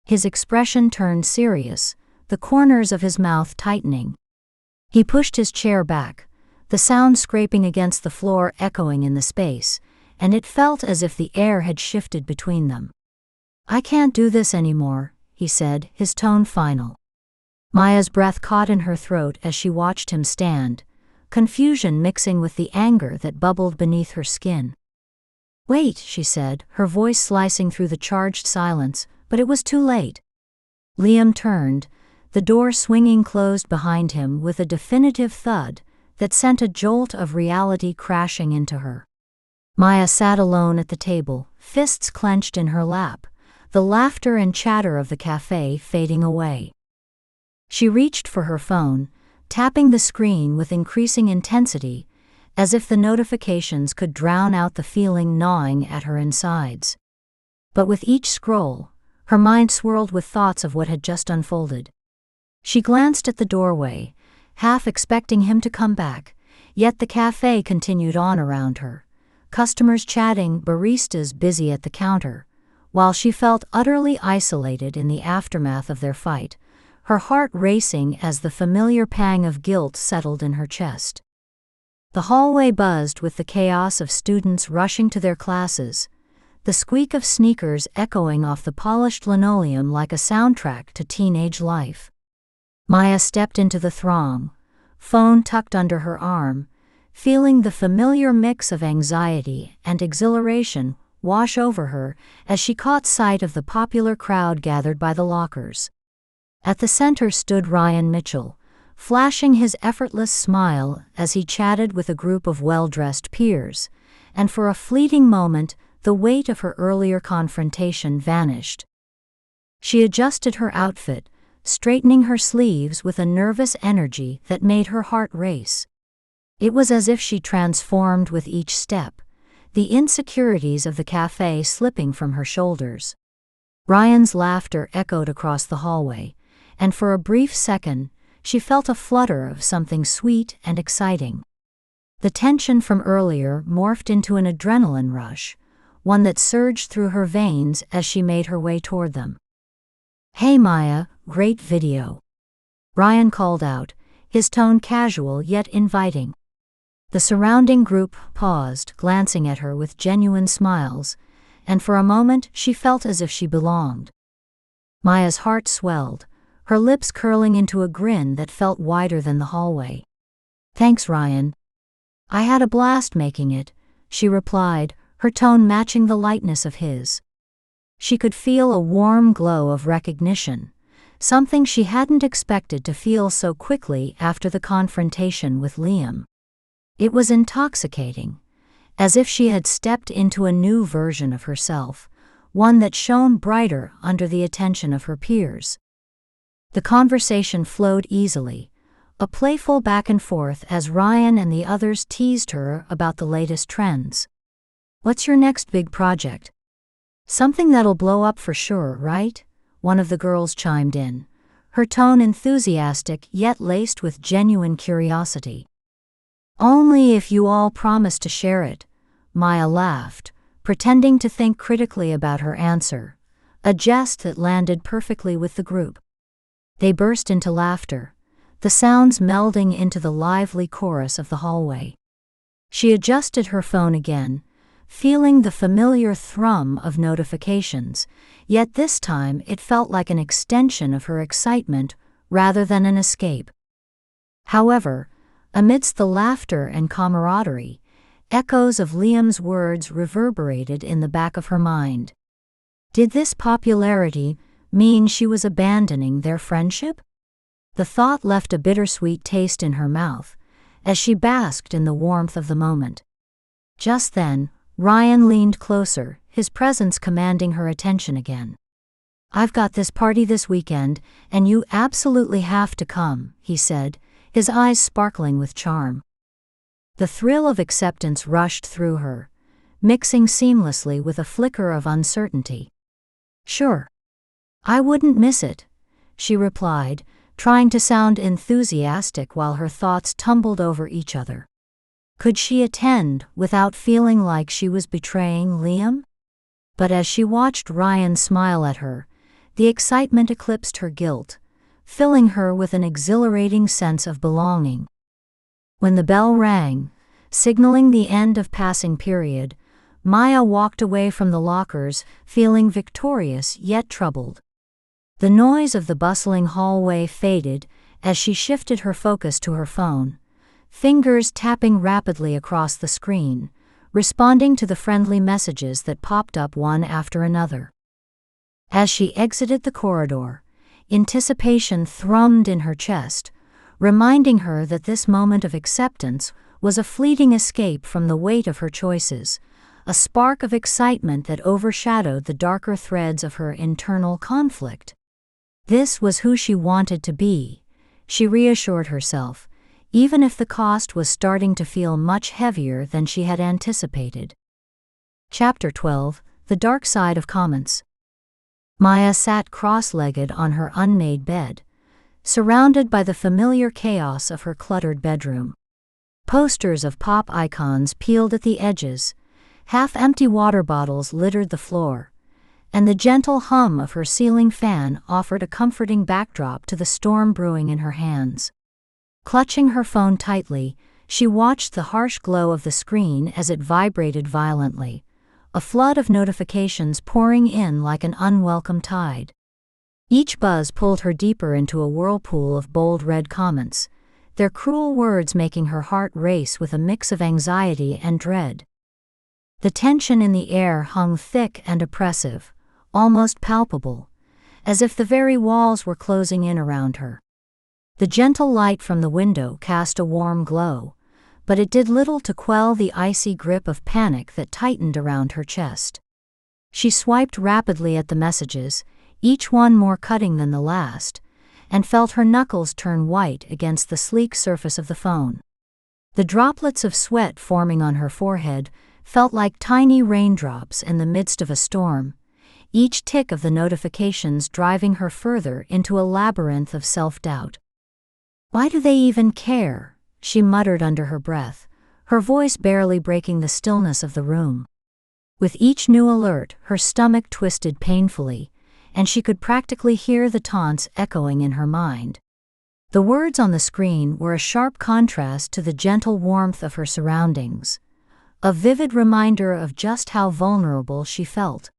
His expression turned serious, the corners of his mouth tightening. He pushed his chair back, the sound scraping against the floor echoing in the space, and it felt as if the air had shifted between them. "I can't do this anymore," he said, his tone final. Maya's breath caught in her throat as she watched him stand, confusion mixing with the anger that bubbled beneath her skin. "Wait," she said, her voice slicing through the charged silence, but it was too late. Liam turned, the door swinging closed behind him with a definitive thud that sent a jolt of reality crashing into her. Maya sat alone at the table, fists clenched in her lap, the laughter and chatter of the cafe fading away. She reached for her phone, tapping the screen with increasing intensity, as if the notifications could drown out the feeling gnawing at her insides. But with each scroll, her mind swirled with thoughts of what had just unfolded. She glanced at the doorway, half expecting him to come back, yet the cafe continued on around her, customers chatting, baristas busy at the counter, while she felt utterly isolated in the aftermath of their fight, her heart racing as the familiar pang of guilt settled in her chest. The hallway buzzed with the chaos of students rushing to their classes, the squeak of sneakers echoing off the polished linoleum like a soundtrack to teenage life. Maya stepped into the throng, phone tucked under her arm, feeling the familiar mix of anxiety and exhilaration wash over her as she caught sight of the popular crowd gathered by the lockers. At the center stood Ryan Mitchell, flashing his effortless smile as he chatted with a group of well-dressed peers, and for a fleeting moment, the weight of her earlier confrontation vanished. She adjusted her outfit, straightening her sleeves with a nervous energy that made her heart race. It was as if she transformed with each step, the insecurities of the cafe slipping from her shoulders. Ryan's laughter echoed across the hallway, and for a brief second, she felt a flutter of something sweet and exciting. The tension from earlier morphed into an adrenaline rush, one that surged through her veins as she made her way toward them. "Hey Maya, great video," Ryan called out, his tone casual yet inviting. The surrounding group paused, glancing at her with genuine smiles, and for a moment she felt as if she belonged. Maya's heart swelled, her lips curling into a grin that felt wider than the hallway. "Thanks, Ryan. I had a blast making it," she replied, her tone matching the lightness of his. She could feel a warm glow of recognition, something she hadn't expected to feel so quickly after the confrontation with Liam. It was intoxicating, as if she had stepped into a new version of herself, one that shone brighter under the attention of her peers. The conversation flowed easily, a playful back and forth as Ryan and the others teased her about the latest trends. "What's your next big project? Something that'll blow up for sure, right?" one of the girls chimed in, her tone enthusiastic yet laced with genuine curiosity. "Only if you all promise to share it," Maya laughed, pretending to think critically about her answer, a jest that landed perfectly with the group. They burst into laughter, the sounds melding into the lively chorus of the hallway. She adjusted her phone again, feeling the familiar thrum of notifications, yet this time it felt like an extension of her excitement rather than an escape. However, amidst the laughter and camaraderie, echoes of Liam's words reverberated in the back of her mind. Did this popularity mean she was abandoning their friendship? The thought left a bittersweet taste in her mouth, as she basked in the warmth of the moment. Just then, Ryan leaned closer, his presence commanding her attention again. "I've got this party this weekend, and you absolutely have to come," he said, his eyes sparkling with charm. The thrill of acceptance rushed through her, mixing seamlessly with a flicker of uncertainty. "Sure. I wouldn't miss it," she replied, trying to sound enthusiastic while her thoughts tumbled over each other. Could she attend without feeling like she was betraying Liam? But as she watched Ryan smile at her, the excitement eclipsed her guilt, filling her with an exhilarating sense of belonging. When the bell rang, signaling the end of passing period, Maya walked away from the lockers, feeling victorious yet troubled. The noise of the bustling hallway faded as she shifted her focus to her phone, fingers tapping rapidly across the screen, responding to the friendly messages that popped up one after another. As she exited the corridor, Anticipation thrummed in her chest, reminding her that this moment of acceptance was a fleeting escape from the weight of her choices, a spark of excitement that overshadowed the darker threads of her internal conflict. This was who she wanted to be, she reassured herself, even if the cost was starting to feel much heavier than she had anticipated. Chapter 12: The Dark Side of Comments. Maya sat cross-legged on her unmade bed, surrounded by the familiar chaos of her cluttered bedroom. Posters of pop icons peeled at the edges, half-empty water bottles littered the floor, and the gentle hum of her ceiling fan offered a comforting backdrop to the storm brewing in her hands. Clutching her phone tightly, she watched the harsh glow of the screen as it vibrated violently, a flood of notifications pouring in like an unwelcome tide. Each buzz pulled her deeper into a whirlpool of bold red comments, their cruel words making her heart race with a mix of anxiety and dread. The tension in the air hung thick and oppressive, almost palpable, as if the very walls were closing in around her. The gentle light from the window cast a warm glow, but it did little to quell the icy grip of panic that tightened around her chest. She swiped rapidly at the messages, each one more cutting than the last, and felt her knuckles turn white against the sleek surface of the phone. The droplets of sweat forming on her forehead felt like tiny raindrops in the midst of a storm, each tick of the notifications driving her further into a labyrinth of self-doubt. "Why do they even care?" she muttered under her breath, her voice barely breaking the stillness of the room. With each new alert, her stomach twisted painfully, and she could practically hear the taunts echoing in her mind. The words on the screen were a sharp contrast to the gentle warmth of her surroundings, a vivid reminder of just how vulnerable she felt.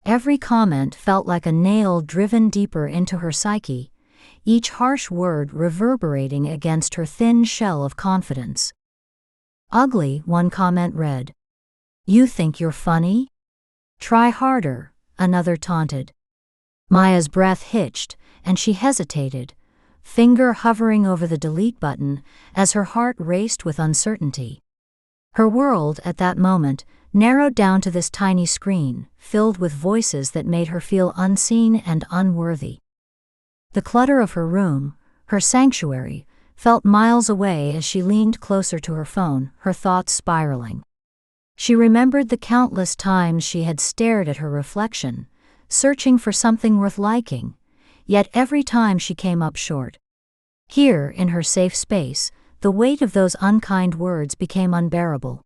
Every comment felt like a nail driven deeper into her psyche, each harsh word reverberating against her thin shell of confidence. "Ugly," one comment read. "You think you're funny? Try harder," another taunted. Maya's breath hitched, and she hesitated, finger hovering over the delete button as her heart raced with uncertainty. Her world, at that moment, narrowed down to this tiny screen, filled with voices that made her feel unseen and unworthy. The clutter of her room, her sanctuary, felt miles away as she leaned closer to her phone, her thoughts spiraling. She remembered the countless times she had stared at her reflection, searching for something worth liking, yet every time she came up short. Here, in her safe space, the weight of those unkind words became unbearable.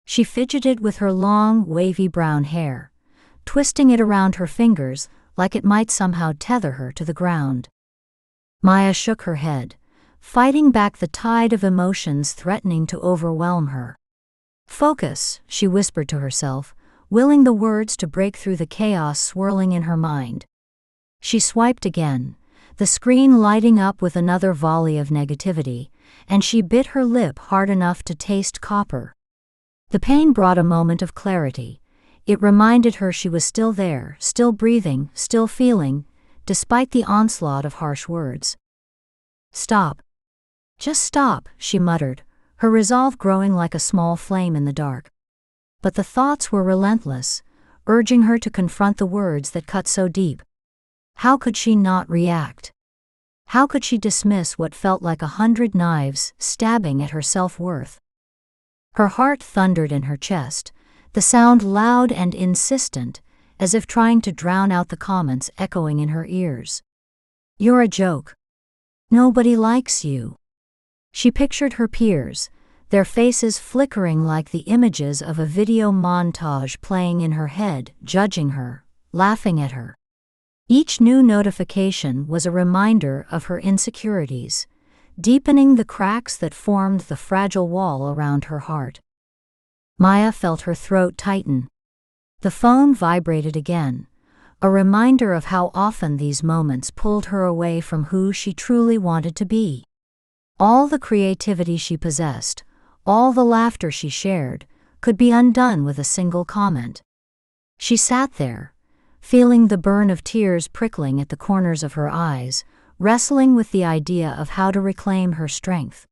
She fidgeted with her long, wavy brown hair, twisting it around her fingers like it might somehow tether her to the ground. Maya shook her head, fighting back the tide of emotions threatening to overwhelm her. "Focus," she whispered to herself, willing the words to break through the chaos swirling in her mind. She swiped again, the screen lighting up with another volley of negativity, and she bit her lip hard enough to taste copper. The pain brought a moment of clarity. It reminded her she was still there, still breathing, still feeling, despite the onslaught of harsh words. "Stop. Just stop," she muttered, her resolve growing like a small flame in the dark. But the thoughts were relentless, urging her to confront the words that cut so deep. How could she not react? How could she dismiss what felt like 100 knives stabbing at her self-worth? Her heart thundered in her chest, the sound loud and insistent, as if trying to drown out the comments echoing in her ears. "You're a joke. Nobody likes you." She pictured her peers, their faces flickering like the images of a video montage playing in her head, judging her, laughing at her. Each new notification was a reminder of her insecurities, deepening the cracks that formed the fragile wall around her heart. Maya felt her throat tighten. The phone vibrated again, a reminder of how often these moments pulled her away from who she truly wanted to be. All the creativity she possessed, all the laughter she shared, could be undone with a single comment. She sat there, feeling the burn of tears prickling at the corners of her eyes, wrestling with the idea of how to reclaim her strength.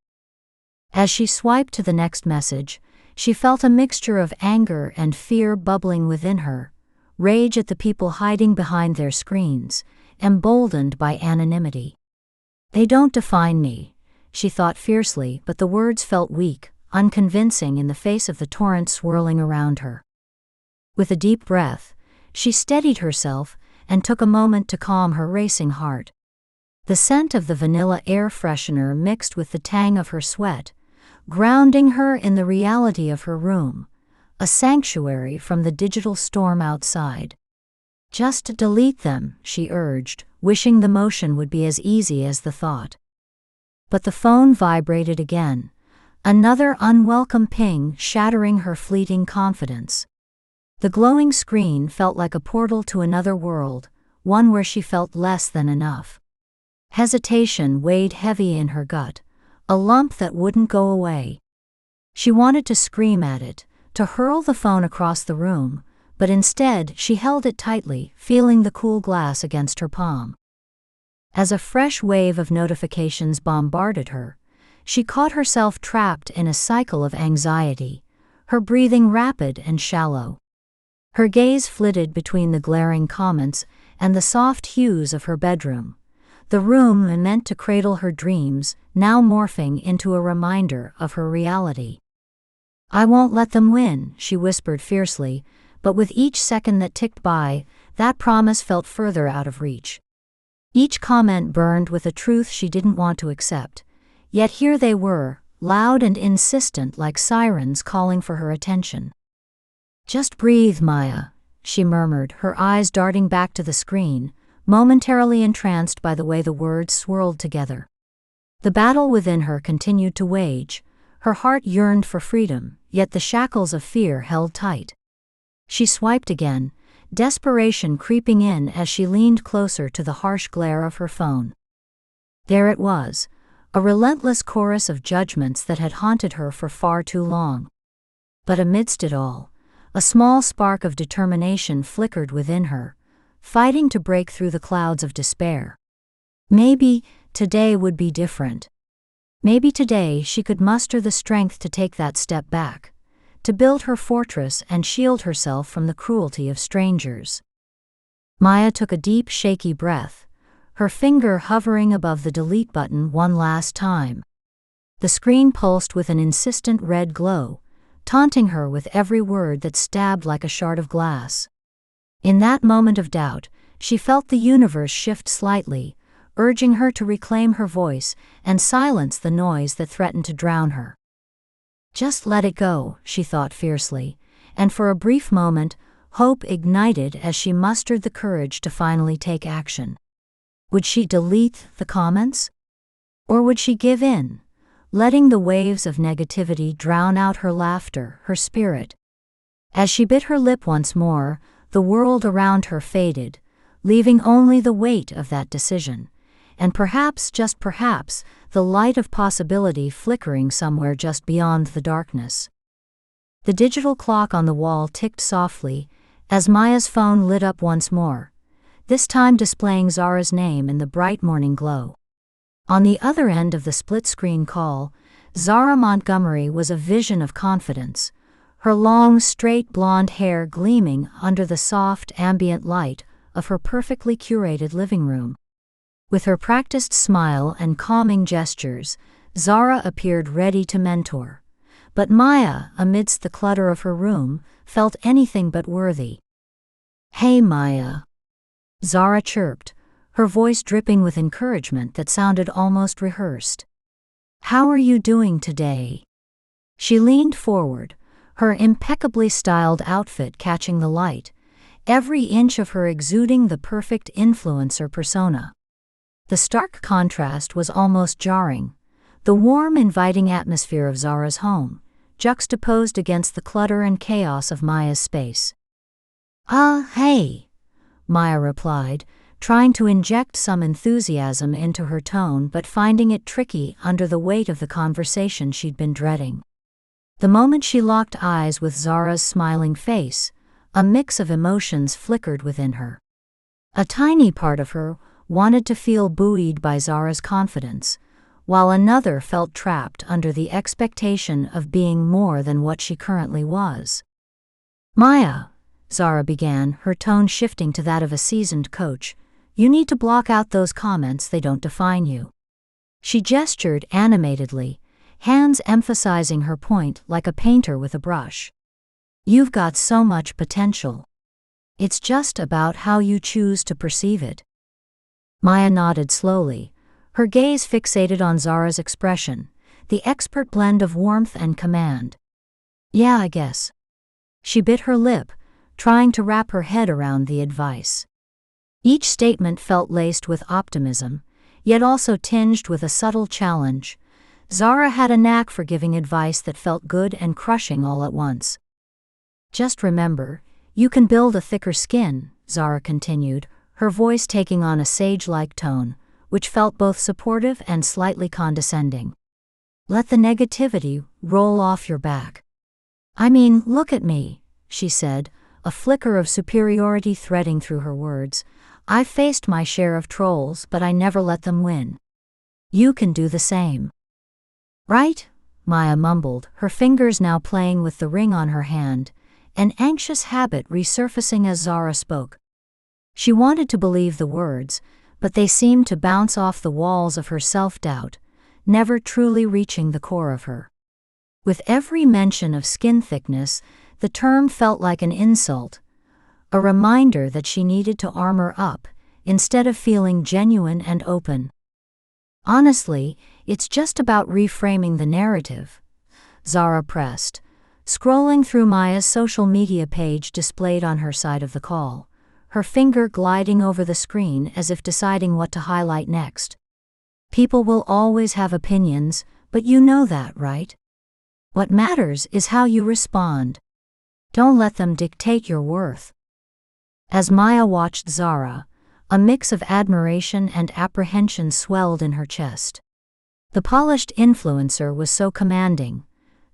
As she swiped to the next message, she felt a mixture of anger and fear bubbling within her, rage at the people hiding behind their screens, emboldened by anonymity. "They don't define me," she thought fiercely, but the words felt weak, unconvincing in the face of the torrent swirling around her. With a deep breath, she steadied herself and took a moment to calm her racing heart. The scent of the vanilla air freshener mixed with the tang of her sweat, grounding her in the reality of her room, a sanctuary from the digital storm outside. "Just delete them," she urged, wishing the motion would be as easy as the thought. But the phone vibrated again, another unwelcome ping shattering her fleeting confidence. The glowing screen felt like a portal to another world, one where she felt less than enough. Hesitation weighed heavy in her gut, a lump that wouldn't go away. She wanted to scream at it, to hurl the phone across the room, but instead she held it tightly, feeling the cool glass against her palm. As a fresh wave of notifications bombarded her, she caught herself trapped in a cycle of anxiety, her breathing rapid and shallow. Her gaze flitted between the glaring comments and the soft hues of her bedroom, the room meant to cradle her dreams, now morphing into a reminder of her reality. "I won't let them win," she whispered fiercely, but with each second that ticked by, that promise felt further out of reach. Each comment burned with a truth she didn't want to accept, yet here they were, loud and insistent like sirens calling for her attention. "Just breathe, Maya," she murmured, her eyes darting back to the screen, momentarily entranced by the way the words swirled together. The battle within her continued to wage, her heart yearned for freedom, yet the shackles of fear held tight. She swiped again, desperation creeping in as she leaned closer to the harsh glare of her phone. There it was, a relentless chorus of judgments that had haunted her for far too long. But amidst it all, a small spark of determination flickered within her, fighting to break through the clouds of despair. Maybe today would be different. Maybe today she could muster the strength to take that step back, to build her fortress and shield herself from the cruelty of strangers. Maya took a deep, shaky breath, her finger hovering above the delete button one last time. The screen pulsed with an insistent red glow, taunting her with every word that stabbed like a shard of glass. In that moment of doubt, she felt the universe shift slightly, urging her to reclaim her voice and silence the noise that threatened to drown her. "Just let it go," she thought fiercely, and for a brief moment, hope ignited as she mustered the courage to finally take action. Would she delete the comments? Or would she give in, letting the waves of negativity drown out her laughter, her spirit? As she bit her lip once more, the world around her faded, leaving only the weight of that decision, and perhaps, just perhaps, the light of possibility flickering somewhere just beyond the darkness. The digital clock on the wall ticked softly as Maya's phone lit up once more, this time displaying Zara's name in the bright morning glow. On the other end of the split-screen call, Zara Montgomery was a vision of confidence, her long, straight blonde hair gleaming under the soft, ambient light of her perfectly curated living room. With her practiced smile and calming gestures, Zara appeared ready to mentor. But Maya, amidst the clutter of her room, felt anything but worthy. "Hey, Maya," Zara chirped, her voice dripping with encouragement that sounded almost rehearsed. "How are you doing today?" She leaned forward, her impeccably styled outfit catching the light, every inch of her exuding the perfect influencer persona. The stark contrast was almost jarring, the warm, inviting atmosphere of Zara's home, juxtaposed against the clutter and chaos of Maya's space. Hey," Maya replied, trying to inject some enthusiasm into her tone but finding it tricky under the weight of the conversation she'd been dreading. The moment she locked eyes with Zara's smiling face, a mix of emotions flickered within her. A tiny part of her wanted to feel buoyed by Zara's confidence, while another felt trapped under the expectation of being more than what she currently was. "Maya," Zara began, her tone shifting to that of a seasoned coach, "you need to block out those comments, they don't define you." She gestured animatedly, hands emphasizing her point like a painter with a brush. "You've got so much potential. It's just about how you choose to perceive it." Maya nodded slowly, her gaze fixated on Zara's expression, the expert blend of warmth and command. "Yeah, I guess." She bit her lip, trying to wrap her head around the advice. Each statement felt laced with optimism, yet also tinged with a subtle challenge. Zara had a knack for giving advice that felt good and crushing all at once. "Just remember, you can build a thicker skin," Zara continued, her voice taking on a sage-like tone, which felt both supportive and slightly condescending. "Let the negativity roll off your back." "I mean, look at me," she said, a flicker of superiority threading through her words. "I've faced my share of trolls, but I never let them win. You can do the same." "Right?" Maya mumbled, her fingers now playing with the ring on her hand, an anxious habit resurfacing as Zara spoke. She wanted to believe the words, but they seemed to bounce off the walls of her self-doubt, never truly reaching the core of her. With every mention of skin thickness, the term felt like an insult, a reminder that she needed to armor up, instead of feeling genuine and open. "Honestly, it's just about reframing the narrative," Zara pressed, scrolling through Maya's social media page displayed on her side of the call, her finger gliding over the screen as if deciding what to highlight next. "People will always have opinions, but you know that, right? What matters is how you respond. Don't let them dictate your worth." As Maya watched Zara, a mix of admiration and apprehension swelled in her chest. The polished influencer was so commanding,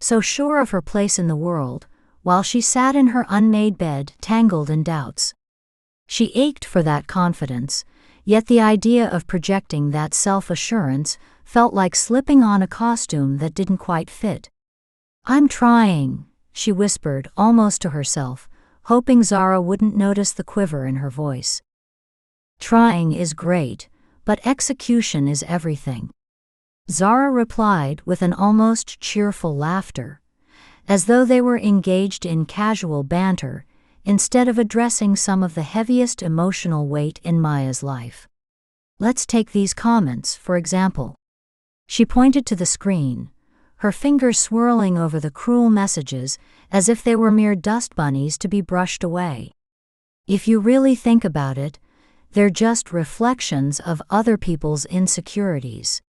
so sure of her place in the world, while she sat in her unmade bed tangled in doubts. She ached for that confidence, yet the idea of projecting that self-assurance felt like slipping on a costume that didn't quite fit. "I'm trying," she whispered almost to herself, hoping Zara wouldn't notice the quiver in her voice. "Trying is great, but execution is everything," Zara replied with an almost cheerful laughter, as though they were engaged in casual banter, instead of addressing some of the heaviest emotional weight in Maya's life. "Let's take these comments, for example." She pointed to the screen, her fingers swirling over the cruel messages as if they were mere dust bunnies to be brushed away. "If you really think about it, they're just reflections of other people's insecurities.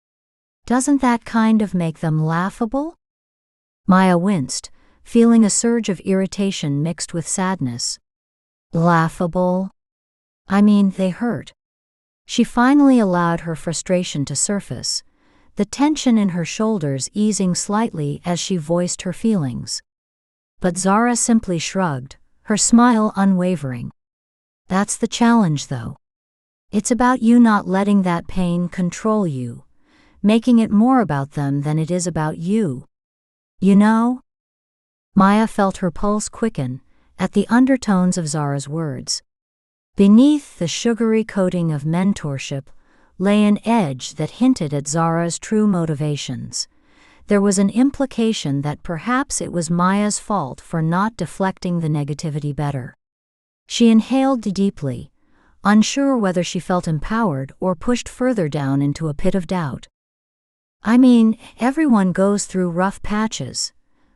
Doesn't that kind of make them laughable?" Maya winced, feeling a surge of irritation mixed with sadness. "Laughable? I mean, they hurt." She finally allowed her frustration to surface, the tension in her shoulders easing slightly as she voiced her feelings. But Zara simply shrugged, her smile unwavering. "That's the challenge, though. It's about you not letting that pain control you, making it more about them than it is about you. You know?" Maya felt her pulse quicken at the undertones of Zara's words. Beneath the sugary coating of mentorship lay an edge that hinted at Zara's true motivations. There was an implication that perhaps it was Maya's fault for not deflecting the negativity better. She inhaled deeply, unsure whether she felt empowered or pushed further down into a pit of doubt. "I mean, everyone goes through rough patches,"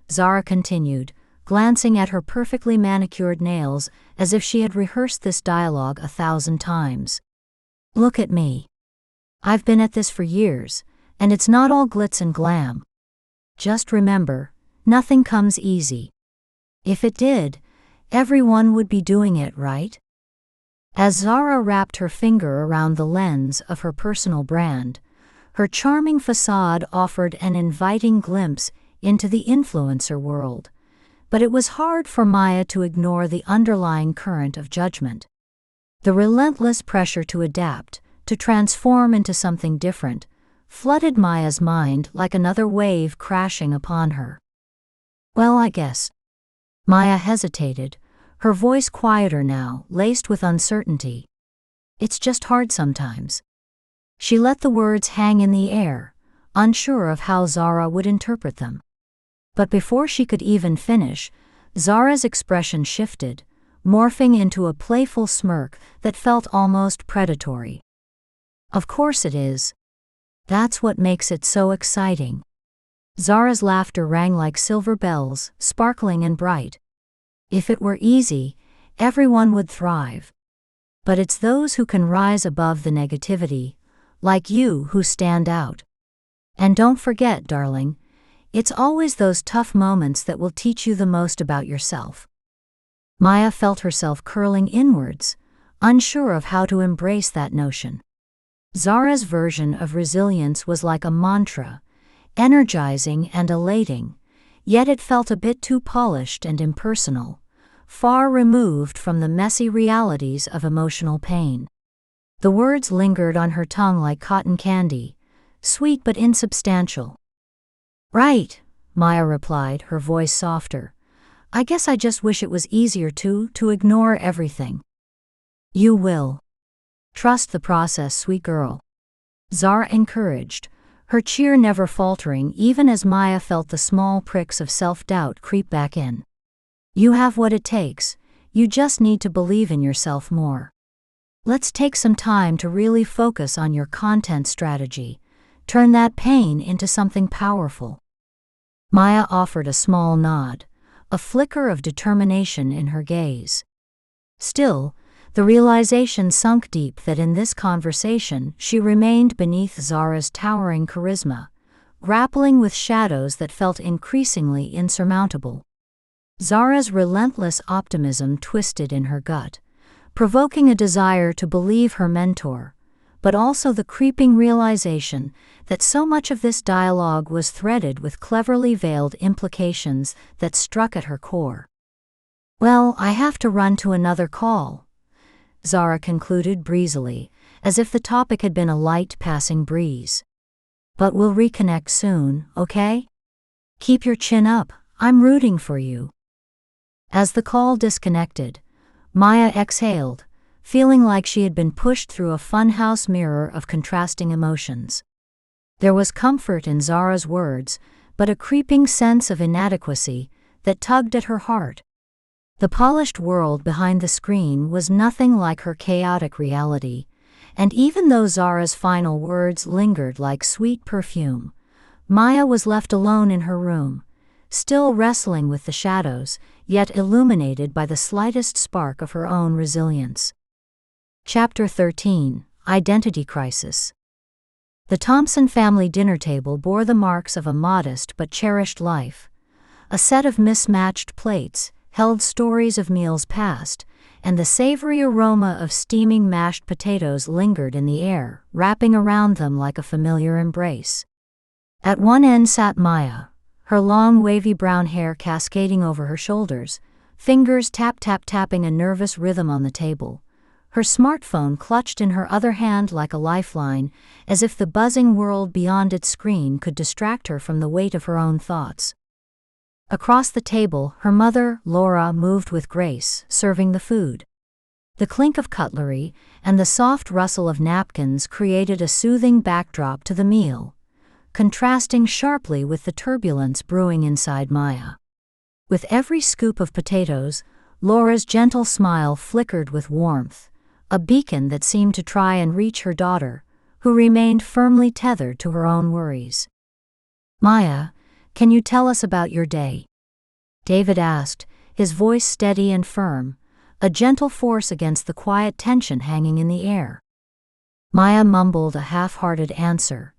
Zara continued, glancing at her perfectly manicured nails as if she had rehearsed this dialogue 1,000 times. "Look at me. I've been at this for years, and it's not all glitz and glam. Just remember, nothing comes easy. If it did, everyone would be doing it, right?" As Zara wrapped her finger around the lens of her personal brand, her charming facade offered an inviting glimpse into the influencer world, but it was hard for Maya to ignore the underlying current of judgment. The relentless pressure to adapt, to transform into something different, flooded Maya's mind like another wave crashing upon her. "Well, I guess." Maya hesitated, her voice quieter now, laced with uncertainty. "It's just hard sometimes." She let the words hang in the air, unsure of how Zara would interpret them. But before she could even finish, Zara's expression shifted, morphing into a playful smirk that felt almost predatory. "Of course it is. That's what makes it so exciting." Zara's laughter rang like silver bells, sparkling and bright. "If it were easy, everyone would thrive. But it's those who can rise above the negativity, like you, who stand out. And don't forget, darling, it's always those tough moments that will teach you the most about yourself." Maya felt herself curling inwards, unsure of how to embrace that notion. Zara's version of resilience was like a mantra, energizing and elating, yet it felt a bit too polished and impersonal, far removed from the messy realities of emotional pain. The words lingered on her tongue like cotton candy, sweet but insubstantial. "Right," Maya replied, her voice softer. "I guess I just wish it was easier to ignore everything." "You will. Trust the process, sweet girl," Zara encouraged, her cheer never faltering even as Maya felt the small pricks of self-doubt creep back in. "You have what it takes, you just need to believe in yourself more. Let's take some time to really focus on your content strategy, turn that pain into something powerful." Maya offered a small nod, a flicker of determination in her gaze. Still, the realization sunk deep that in this conversation she remained beneath Zara's towering charisma, grappling with shadows that felt increasingly insurmountable. Zara's relentless optimism twisted in her gut, provoking a desire to believe her mentor, but also the creeping realization that so much of this dialogue was threaded with cleverly veiled implications that struck at her core. "Well, I have to run to another call," Zara concluded breezily, as if the topic had been a light passing breeze. "But we'll reconnect soon, okay? Keep your chin up, I'm rooting for you." As the call disconnected, Maya exhaled, feeling like she had been pushed through a funhouse mirror of contrasting emotions. There was comfort in Zara's words, but a creeping sense of inadequacy that tugged at her heart. The polished world behind the screen was nothing like her chaotic reality, and even though Zara's final words lingered like sweet perfume, Maya was left alone in her room, still wrestling with the shadows, yet illuminated by the slightest spark of her own resilience. Chapter 13: Identity Crisis. The Thompson family dinner table bore the marks of a modest but cherished life. A set of mismatched plates held stories of meals past, and the savory aroma of steaming mashed potatoes lingered in the air, wrapping around them like a familiar embrace. At one end sat Maya, her long wavy brown hair cascading over her shoulders, fingers tapping a nervous rhythm on the table, her smartphone clutched in her other hand like a lifeline, as if the buzzing world beyond its screen could distract her from the weight of her own thoughts. Across the table, her mother, Laura, moved with grace, serving the food. The clink of cutlery and the soft rustle of napkins created a soothing backdrop to the meal, contrasting sharply with the turbulence brewing inside Maya. With every scoop of potatoes, Laura's gentle smile flickered with warmth, a beacon that seemed to try and reach her daughter, who remained firmly tethered to her own worries. "Maya, can you tell us about your day?" David asked, his voice steady and firm, a gentle force against the quiet tension hanging in the air. Maya mumbled a half-hearted answer,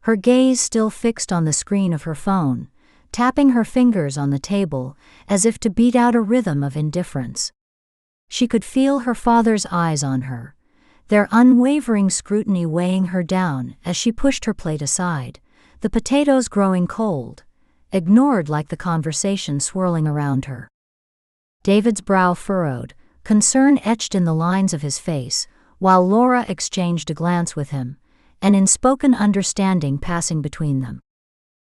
her gaze still fixed on the screen of her phone, tapping her fingers on the table as if to beat out a rhythm of indifference. She could feel her father's eyes on her, their unwavering scrutiny weighing her down as she pushed her plate aside, the potatoes growing cold, ignored like the conversation swirling around her. David's brow furrowed, concern etched in the lines of his face, while Laura exchanged a glance with him, an unspoken understanding passing between them.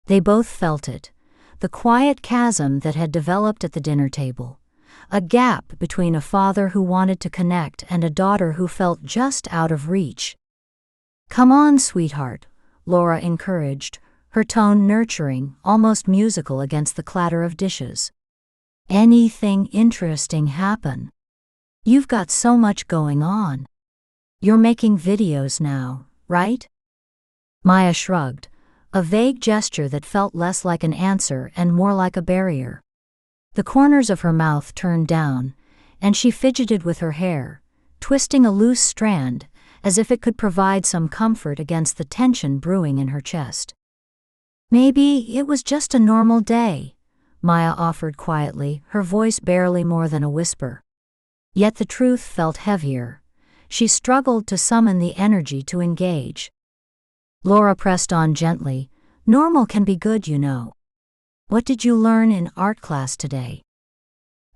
They both felt it, the quiet chasm that had developed at the dinner table, a gap between a father who wanted to connect and a daughter who felt just out of reach. "Come on, sweetheart," Laura encouraged, her tone nurturing, almost musical against the clatter of dishes. "Anything interesting happen? You've got so much going on. You're making videos now, right?" Maya shrugged, a vague gesture that felt less like an answer and more like a barrier. The corners of her mouth turned down, and she fidgeted with her hair, twisting a loose strand as if it could provide some comfort against the tension brewing in her chest. "Maybe it was just a normal day," Maya offered quietly, her voice barely more than a whisper. Yet the truth felt heavier. She struggled to summon the energy to engage. Laura pressed on gently. "Normal can be good, you know. What did you learn in art class today?"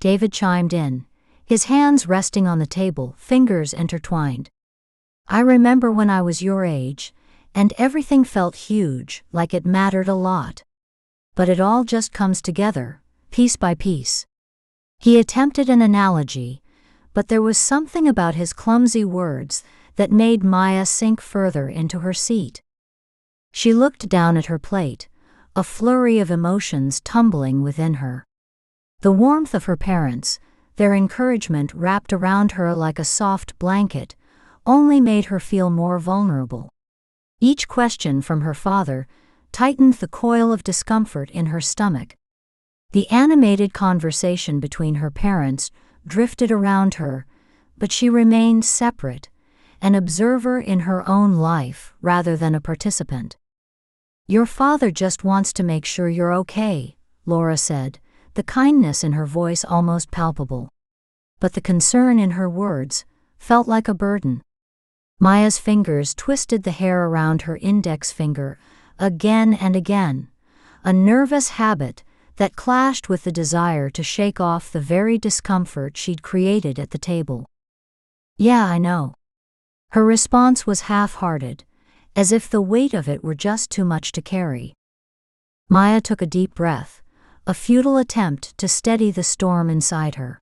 David chimed in, his hands resting on the table, fingers intertwined. "I remember when I was your age, and everything felt huge, like it mattered a lot. But it all just comes together, piece by piece." He attempted an analogy, but there was something about his clumsy words that made Maya sink further into her seat. She looked down at her plate, a flurry of emotions tumbling within her. The warmth of her parents, their encouragement wrapped around her like a soft blanket, only made her feel more vulnerable. Each question from her father tightened the coil of discomfort in her stomach. The animated conversation between her parents drifted around her, but she remained separate, an observer in her own life rather than a participant. "Your father just wants to make sure you're okay," Laura said, the kindness in her voice almost palpable. But the concern in her words felt like a burden. Maya's fingers twisted the hair around her index finger again and again, a nervous habit that clashed with the desire to shake off the very discomfort she'd created at the table. "Yeah, I know." Her response was half-hearted, as if the weight of it were just too much to carry. Maya took a deep breath, a futile attempt to steady the storm inside her.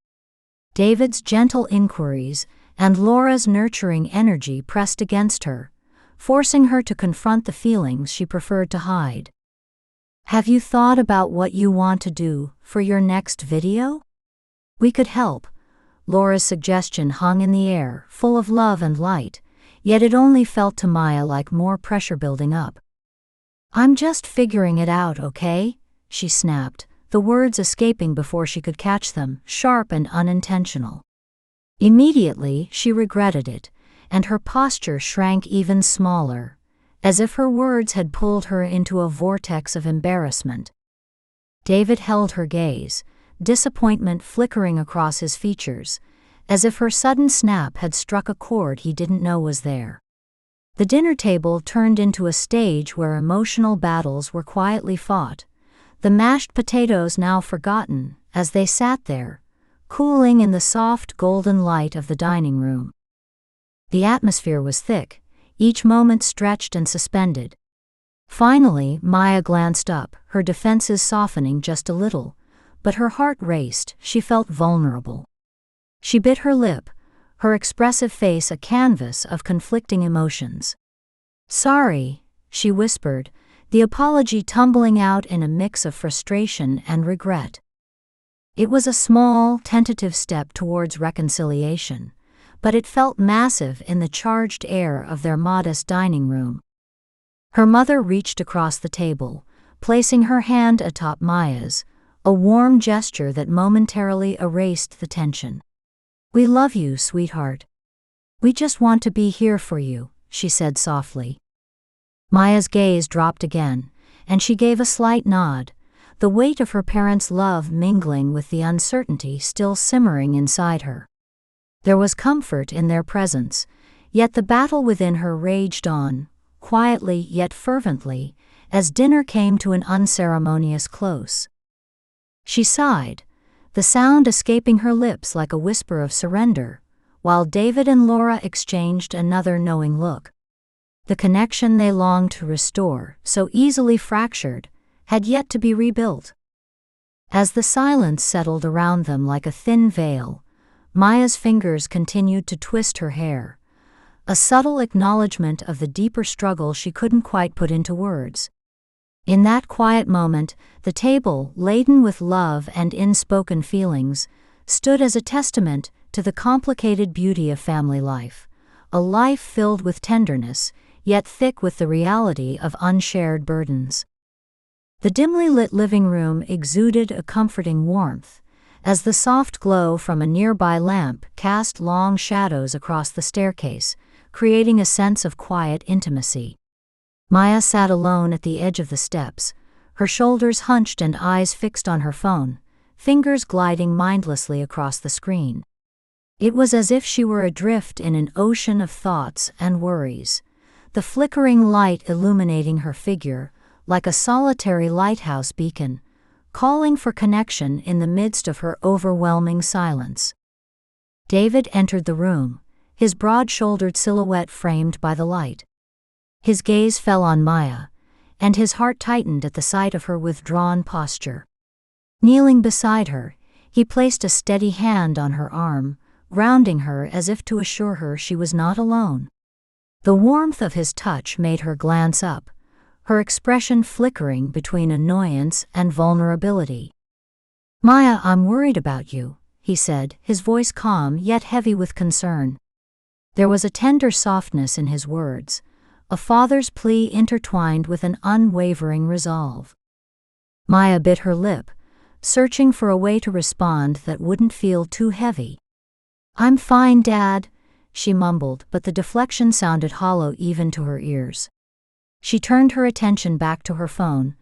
David's gentle inquiries and Laura's nurturing energy pressed against her, forcing her to confront the feelings she preferred to hide. "Have you thought about what you want to do for your next video? We could help." Laura's suggestion hung in the air, full of love and light, yet it only felt to Maya like more pressure building up. "I'm just figuring it out, okay?" she snapped, the words escaping before she could catch them, sharp and unintentional. Immediately, she regretted it, and her posture shrank even smaller, as if her words had pulled her into a vortex of embarrassment. David held her gaze, disappointment flickering across his features, as if her sudden snap had struck a chord he didn't know was there. The dinner table turned into a stage where emotional battles were quietly fought, the mashed potatoes now forgotten as they sat there, cooling in the soft golden light of the dining room. The atmosphere was thick, each moment stretched and suspended. Finally, Maya glanced up, her defenses softening just a little, but her heart raced. She felt vulnerable. She bit her lip, her expressive face a canvas of conflicting emotions. "Sorry," she whispered, the apology tumbling out in a mix of frustration and regret. It was a small, tentative step towards reconciliation, but it felt massive in the charged air of their modest dining room. Her mother reached across the table, placing her hand atop Maya's, a warm gesture that momentarily erased the tension. "We love you, sweetheart. We just want to be here for you," she said softly. Maya's gaze dropped again, and she gave a slight nod, the weight of her parents' love mingling with the uncertainty still simmering inside her. There was comfort in their presence, yet the battle within her raged on, quietly yet fervently, as dinner came to an unceremonious close. She sighed, the sound escaping her lips like a whisper of surrender, while David and Laura exchanged another knowing look. The connection they longed to restore, so easily fractured, had yet to be rebuilt. As the silence settled around them like a thin veil, Maya's fingers continued to twist her hair, a subtle acknowledgement of the deeper struggle she couldn't quite put into words. In that quiet moment, the table, laden with love and unspoken feelings, stood as a testament to the complicated beauty of family life, a life filled with tenderness, yet thick with the reality of unshared burdens. The dimly lit living room exuded a comforting warmth, as the soft glow from a nearby lamp cast long shadows across the staircase, creating a sense of quiet intimacy. Maya sat alone at the edge of the steps, her shoulders hunched and eyes fixed on her phone, fingers gliding mindlessly across the screen. It was as if she were adrift in an ocean of thoughts and worries, the flickering light illuminating her figure like a solitary lighthouse beacon, calling for connection in the midst of her overwhelming silence. David entered the room, his broad-shouldered silhouette framed by the light. His gaze fell on Maya, and his heart tightened at the sight of her withdrawn posture. Kneeling beside her, he placed a steady hand on her arm, grounding her as if to assure her she was not alone. The warmth of his touch made her glance up, her expression flickering between annoyance and vulnerability. "Maya, I'm worried about you," he said, his voice calm yet heavy with concern. There was a tender softness in his words, a father's plea intertwined with an unwavering resolve. Maya bit her lip, searching for a way to respond that wouldn't feel too heavy. "I'm fine, Dad," she mumbled, but the deflection sounded hollow even to her ears. She turned her attention back to her phone,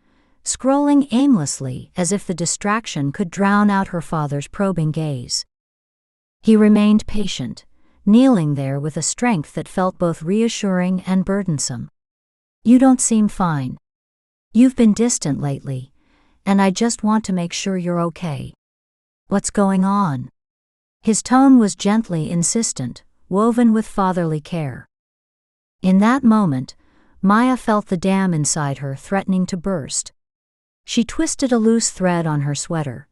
scrolling aimlessly as if the distraction could drown out her father's probing gaze. He remained patient, kneeling there with a strength that felt both reassuring and burdensome. "You don't seem fine. You've been distant lately, and I just want to make sure you're okay. What's going on?" His tone was gently insistent, woven with fatherly care. In that moment, Maya felt the dam inside her threatening to burst. She twisted a loose thread on her sweater,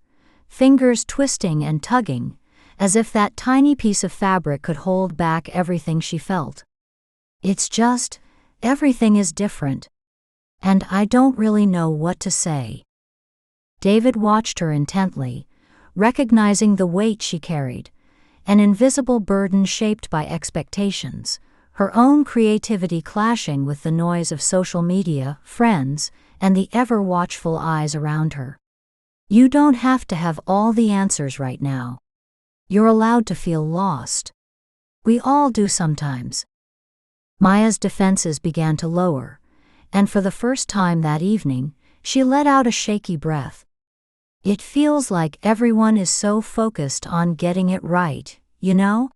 fingers twisting and tugging, as if that tiny piece of fabric could hold back everything she felt. "It's just, everything is different. And I don't really know what to say." David watched her intently, recognizing the weight she carried, an invisible burden shaped by expectations, her own creativity clashing with the noise of social media, friends, and the ever-watchful eyes around her. "You don't have to have all the answers right now. You're allowed to feel lost. We all do sometimes." Maya's defenses began to lower, and for the first time that evening, she let out a shaky breath. "It feels like everyone is so focused on getting it right, you know?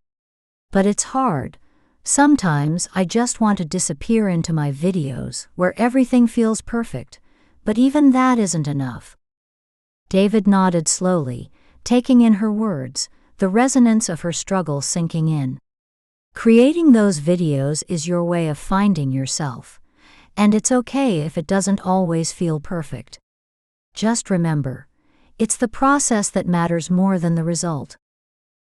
But it's hard. Sometimes I just want to disappear into my videos where everything feels perfect, but even that isn't enough." David nodded slowly, taking in her words, the resonance of her struggle sinking in. "Creating those videos is your way of finding yourself, and it's okay if it doesn't always feel perfect. Just remember, it's the process that matters more than the result.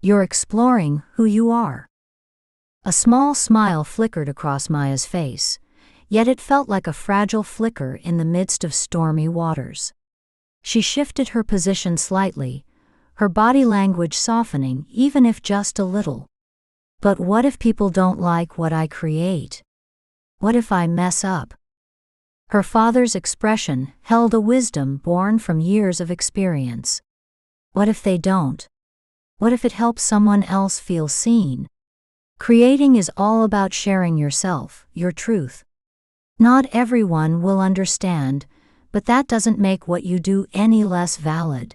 You're exploring who you are." A small smile flickered across Maya's face, yet it felt like a fragile flicker in the midst of stormy waters. She shifted her position slightly, her body language softening even if just a little. "But what if people don't like what I create? What if I mess up?" Her father's expression held a wisdom born from years of experience. "What if they don't? What if it helps someone else feel seen? Creating is all about sharing yourself, your truth. Not everyone will understand, but that doesn't make what you do any less valid."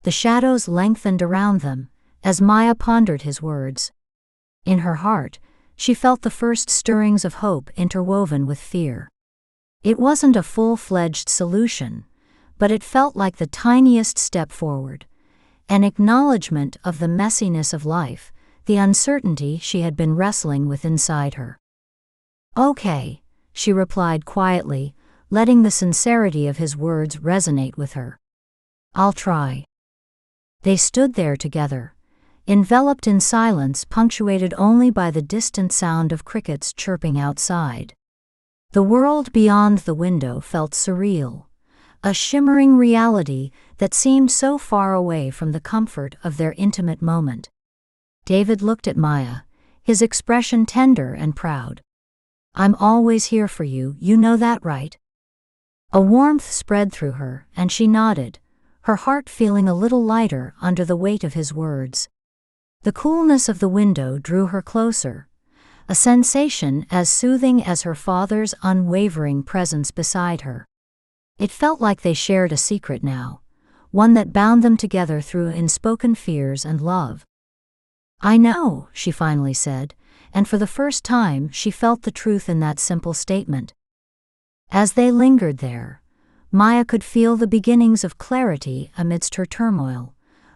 The shadows lengthened around them, as Maya pondered his words. In her heart, she felt the first stirrings of hope interwoven with fear. It wasn't a full-fledged solution, but it felt like the tiniest step forward, an acknowledgement of the messiness of life, the uncertainty she had been wrestling with inside her. "Okay," she replied quietly, letting the sincerity of his words resonate with her. "I'll try." They stood there together, enveloped in silence punctuated only by the distant sound of crickets chirping outside. The world beyond the window felt surreal, a shimmering reality that seemed so far away from the comfort of their intimate moment. David looked at Maya, his expression tender and proud. "I'm always here for you, you know that, right?" A warmth spread through her, and she nodded, her heart feeling a little lighter under the weight of his words. The coolness of the window drew her closer, a sensation as soothing as her father's unwavering presence beside her. It felt like they shared a secret now, one that bound them together through unspoken fears and love. "I know," she finally said, and for the first time she felt the truth in that simple statement. As they lingered there, Maya could feel the beginnings of clarity amidst her turmoil,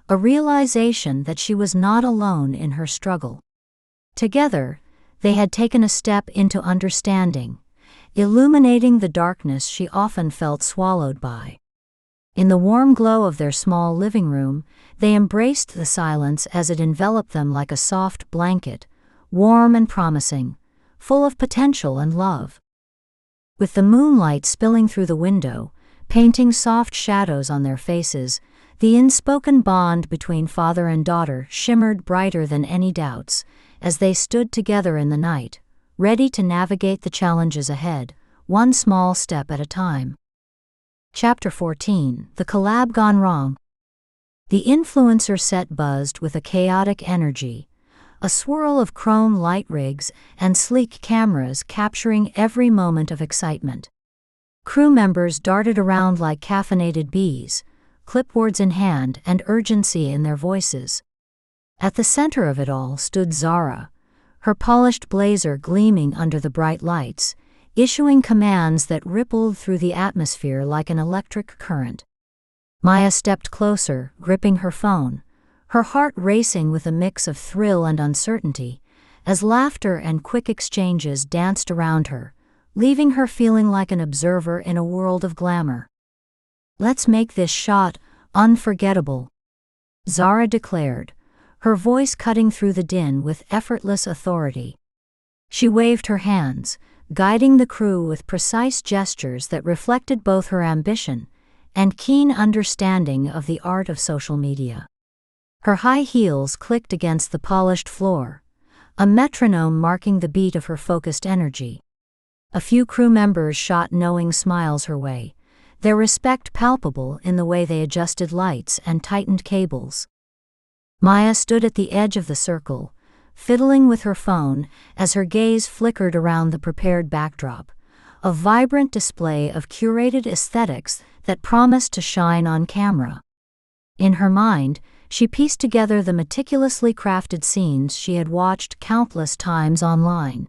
a realization that she was not alone in her struggle. Together, they had taken a step into understanding, illuminating the darkness she often felt swallowed by. In the warm glow of their small living room, they embraced the silence as it enveloped them like a soft blanket, warm and promising, full of potential and love. With the moonlight spilling through the window, painting soft shadows on their faces, the unspoken bond between father and daughter shimmered brighter than any doubts, as they stood together in the night, ready to navigate the challenges ahead, one small step at a time. Chapter 14: The Collab Gone Wrong. The influencer set buzzed with a chaotic energy, a swirl of chrome light rigs and sleek cameras capturing every moment of excitement. Crew members darted around like caffeinated bees, clipboards in hand and urgency in their voices. At the center of it all stood Zara, her polished blazer gleaming under the bright lights, issuing commands that rippled through the atmosphere like an electric current. Maya stepped closer, gripping her phone, her heart racing with a mix of thrill and uncertainty, as laughter and quick exchanges danced around her, leaving her feeling like an observer in a world of glamour. "Let's make this shot unforgettable," Zara declared, her voice cutting through the din with effortless authority. She waved her hands, guiding the crew with precise gestures that reflected both her ambition and keen understanding of the art of social media. Her high heels clicked against the polished floor, a metronome marking the beat of her focused energy. A few crew members shot knowing smiles her way, their respect palpable in the way they adjusted lights and tightened cables. Maya stood at the edge of the circle, fiddling with her phone as her gaze flickered around the prepared backdrop, a vibrant display of curated aesthetics that promised to shine on camera. In her mind, she pieced together the meticulously crafted scenes she had watched countless times online.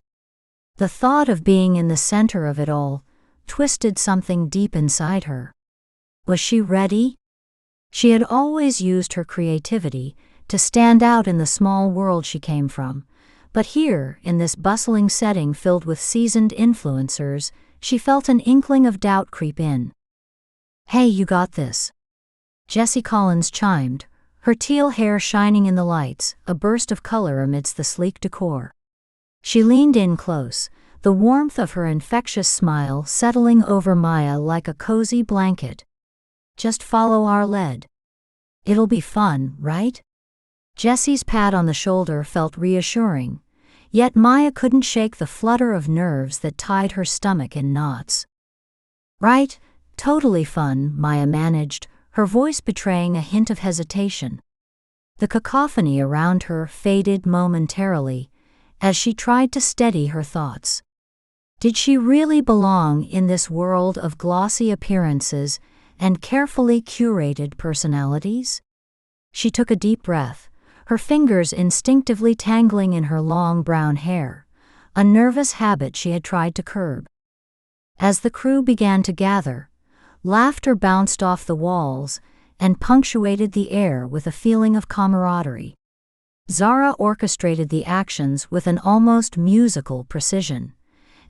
The thought of being in the center of it all twisted something deep inside her. Was she ready? She had always used her creativity to stand out in the small world she came from, but here, in this bustling setting filled with seasoned influencers, she felt an inkling of doubt creep in. "Hey, you got this," Jessie Collins chimed, her teal hair shining in the lights, a burst of color amidst the sleek decor. She leaned in close, the warmth of her infectious smile settling over Maya like a cozy blanket. "Just follow our lead. It'll be fun, right?" Jessie's pat on the shoulder felt reassuring, yet Maya couldn't shake the flutter of nerves that tied her stomach in knots. "Right, totally fun," Maya managed, her voice betraying a hint of hesitation. The cacophony around her faded momentarily as she tried to steady her thoughts. Did she really belong in this world of glossy appearances and carefully curated personalities? She took a deep breath, her fingers instinctively tangling in her long brown hair, a nervous habit she had tried to curb. As the crew began to gather, laughter bounced off the walls, and punctuated the air with a feeling of camaraderie. Zara orchestrated the actions with an almost musical precision,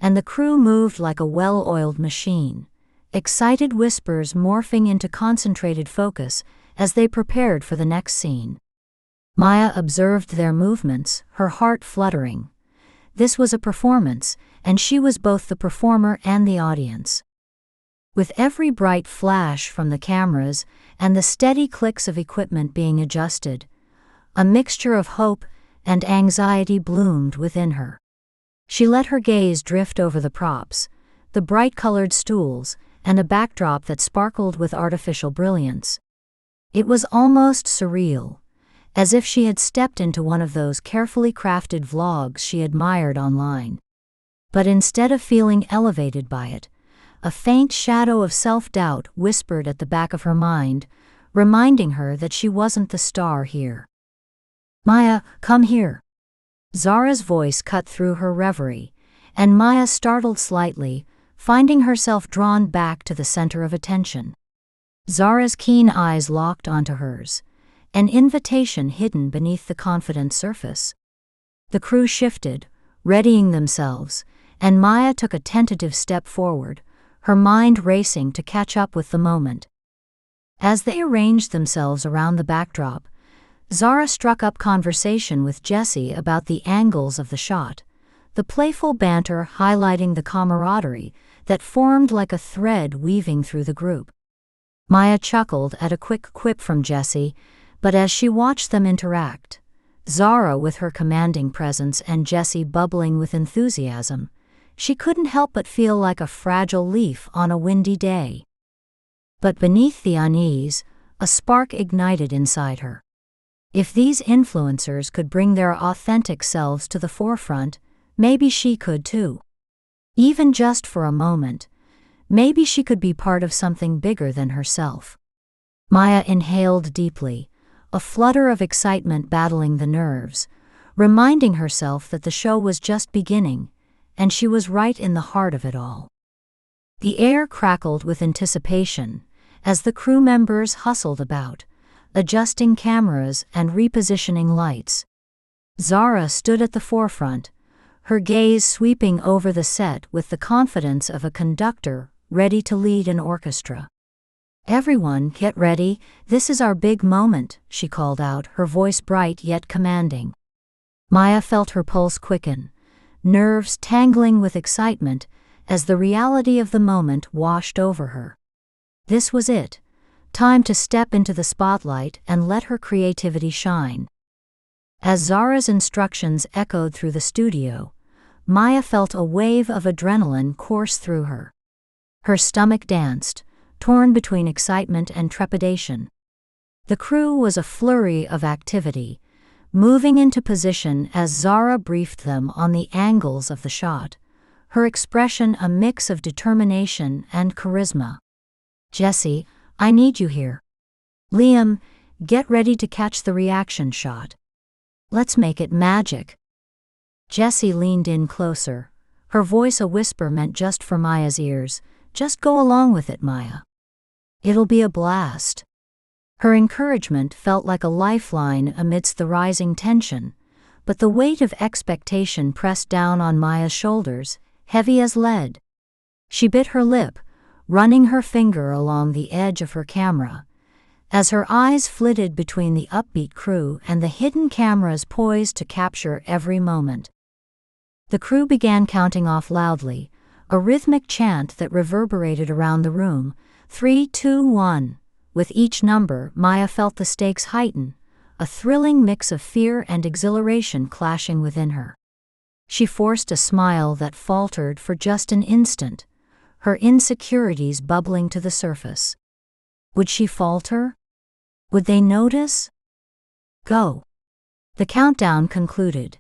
and the crew moved like a well-oiled machine, excited whispers morphing into concentrated focus as they prepared for the next scene. Maya observed their movements, her heart fluttering. This was a performance, and she was both the performer and the audience. With every bright flash from the cameras and the steady clicks of equipment being adjusted, a mixture of hope and anxiety bloomed within her. She let her gaze drift over the props, the bright-colored stools, and a backdrop that sparkled with artificial brilliance. It was almost surreal, as if she had stepped into one of those carefully crafted vlogs she admired online. But instead of feeling elevated by it, a faint shadow of self-doubt whispered at the back of her mind, reminding her that she wasn't the star here. "Maya, come here." Zara's voice cut through her reverie, and Maya startled slightly, finding herself drawn back to the center of attention. Zara's keen eyes locked onto hers, an invitation hidden beneath the confident surface. The crew shifted, readying themselves, and Maya took a tentative step forward, her mind racing to catch up with the moment. As they arranged themselves around the backdrop, Zara struck up conversation with Jessie about the angles of the shot, the playful banter highlighting the camaraderie that formed like a thread weaving through the group. Maya chuckled at a quick quip from Jessie, but as she watched them interact, Zara with her commanding presence and Jessie bubbling with enthusiasm, she couldn't help but feel like a fragile leaf on a windy day. But beneath the unease, a spark ignited inside her. If these influencers could bring their authentic selves to the forefront, maybe she could too. Even just for a moment, maybe she could be part of something bigger than herself. Maya inhaled deeply, a flutter of excitement battling the nerves, reminding herself that the show was just beginning, and she was right in the heart of it all. The air crackled with anticipation as the crew members hustled about, adjusting cameras and repositioning lights. Zara stood at the forefront, her gaze sweeping over the set with the confidence of a conductor ready to lead an orchestra. "Everyone, get ready, this is our big moment," she called out, her voice bright yet commanding. Maya felt her pulse quicken, nerves tangling with excitement as the reality of the moment washed over her. This was it, time to step into the spotlight and let her creativity shine. As Zara's instructions echoed through the studio, Maya felt a wave of adrenaline course through her. Her stomach danced, torn between excitement and trepidation. The crew was a flurry of activity, moving into position as Zara briefed them on the angles of the shot, her expression a mix of determination and charisma. "Jessie, I need you here. Liam, get ready to catch the reaction shot. Let's make it magic." Jessie leaned in closer, her voice a whisper meant just for Maya's ears. "Just go along with it, Maya. It'll be a blast." Her encouragement felt like a lifeline amidst the rising tension, but the weight of expectation pressed down on Maya's shoulders, heavy as lead. She bit her lip, running her finger along the edge of her camera, as her eyes flitted between the upbeat crew and the hidden cameras poised to capture every moment. The crew began counting off loudly, a rhythmic chant that reverberated around the room, 3, 2, 1. With each number, Maya felt the stakes heighten, a thrilling mix of fear and exhilaration clashing within her. She forced a smile that faltered for just an instant, her insecurities bubbling to the surface. Would she falter? Would they notice? Go. The countdown concluded,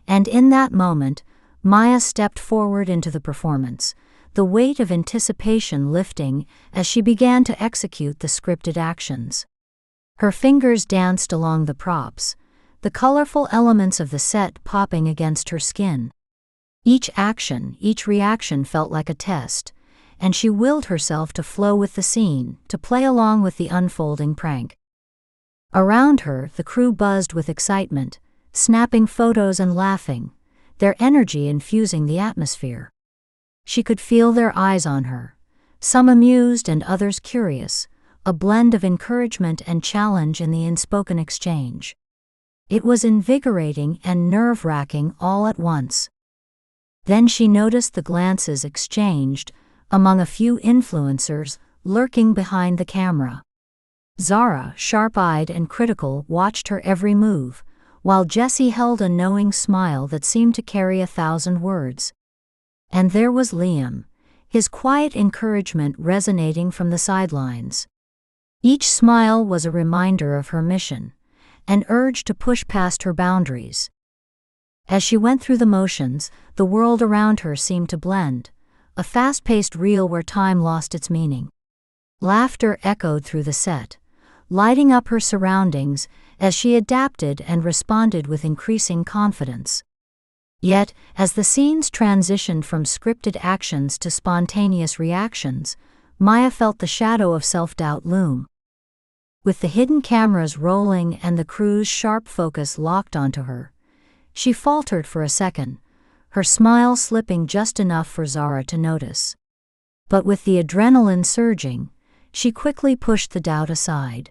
and in that moment, Maya stepped forward into the performance, the weight of anticipation lifting as she began to execute the scripted actions. Her fingers danced along the props, the colorful elements of the set popping against her skin. Each action, each reaction felt like a test, and she willed herself to flow with the scene, to play along with the unfolding prank. Around her, the crew buzzed with excitement, snapping photos and laughing, their energy infusing the atmosphere. She could feel their eyes on her, some amused and others curious, a blend of encouragement and challenge in the unspoken exchange. It was invigorating and nerve-wracking all at once. Then she noticed the glances exchanged among a few influencers lurking behind the camera. Zara, sharp-eyed and critical, watched her every move, while Jessie held a knowing smile that seemed to carry 1,000 words. And there was Liam, his quiet encouragement resonating from the sidelines. Each smile was a reminder of her mission, an urge to push past her boundaries. As she went through the motions, the world around her seemed to blend, a fast-paced reel where time lost its meaning. Laughter echoed through the set, lighting up her surroundings as she adapted and responded with increasing confidence. Yet, as the scenes transitioned from scripted actions to spontaneous reactions, Maya felt the shadow of self-doubt loom. With the hidden cameras rolling and the crew's sharp focus locked onto her, she faltered for a second, her smile slipping just enough for Zara to notice. But with the adrenaline surging, she quickly pushed the doubt aside.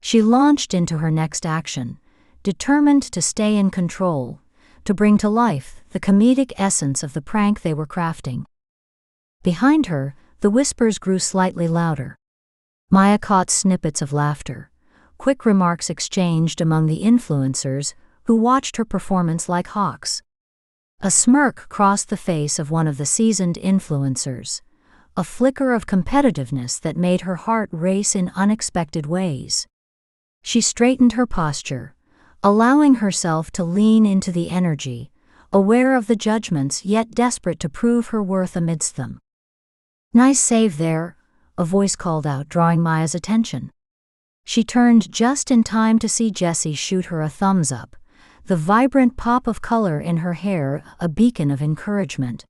She launched into her next action, determined to stay in control, to bring to life the comedic essence of the prank they were crafting. Behind her, the whispers grew slightly louder. Maya caught snippets of laughter, quick remarks exchanged among the influencers who watched her performance like hawks. A smirk crossed the face of one of the seasoned influencers, a flicker of competitiveness that made her heart race in unexpected ways. She straightened her posture, allowing herself to lean into the energy, aware of the judgments yet desperate to prove her worth amidst them. "Nice save there," a voice called out, drawing Maya's attention. She turned just in time to see Jessie shoot her a thumbs up, the vibrant pop of color in her hair a beacon of encouragement.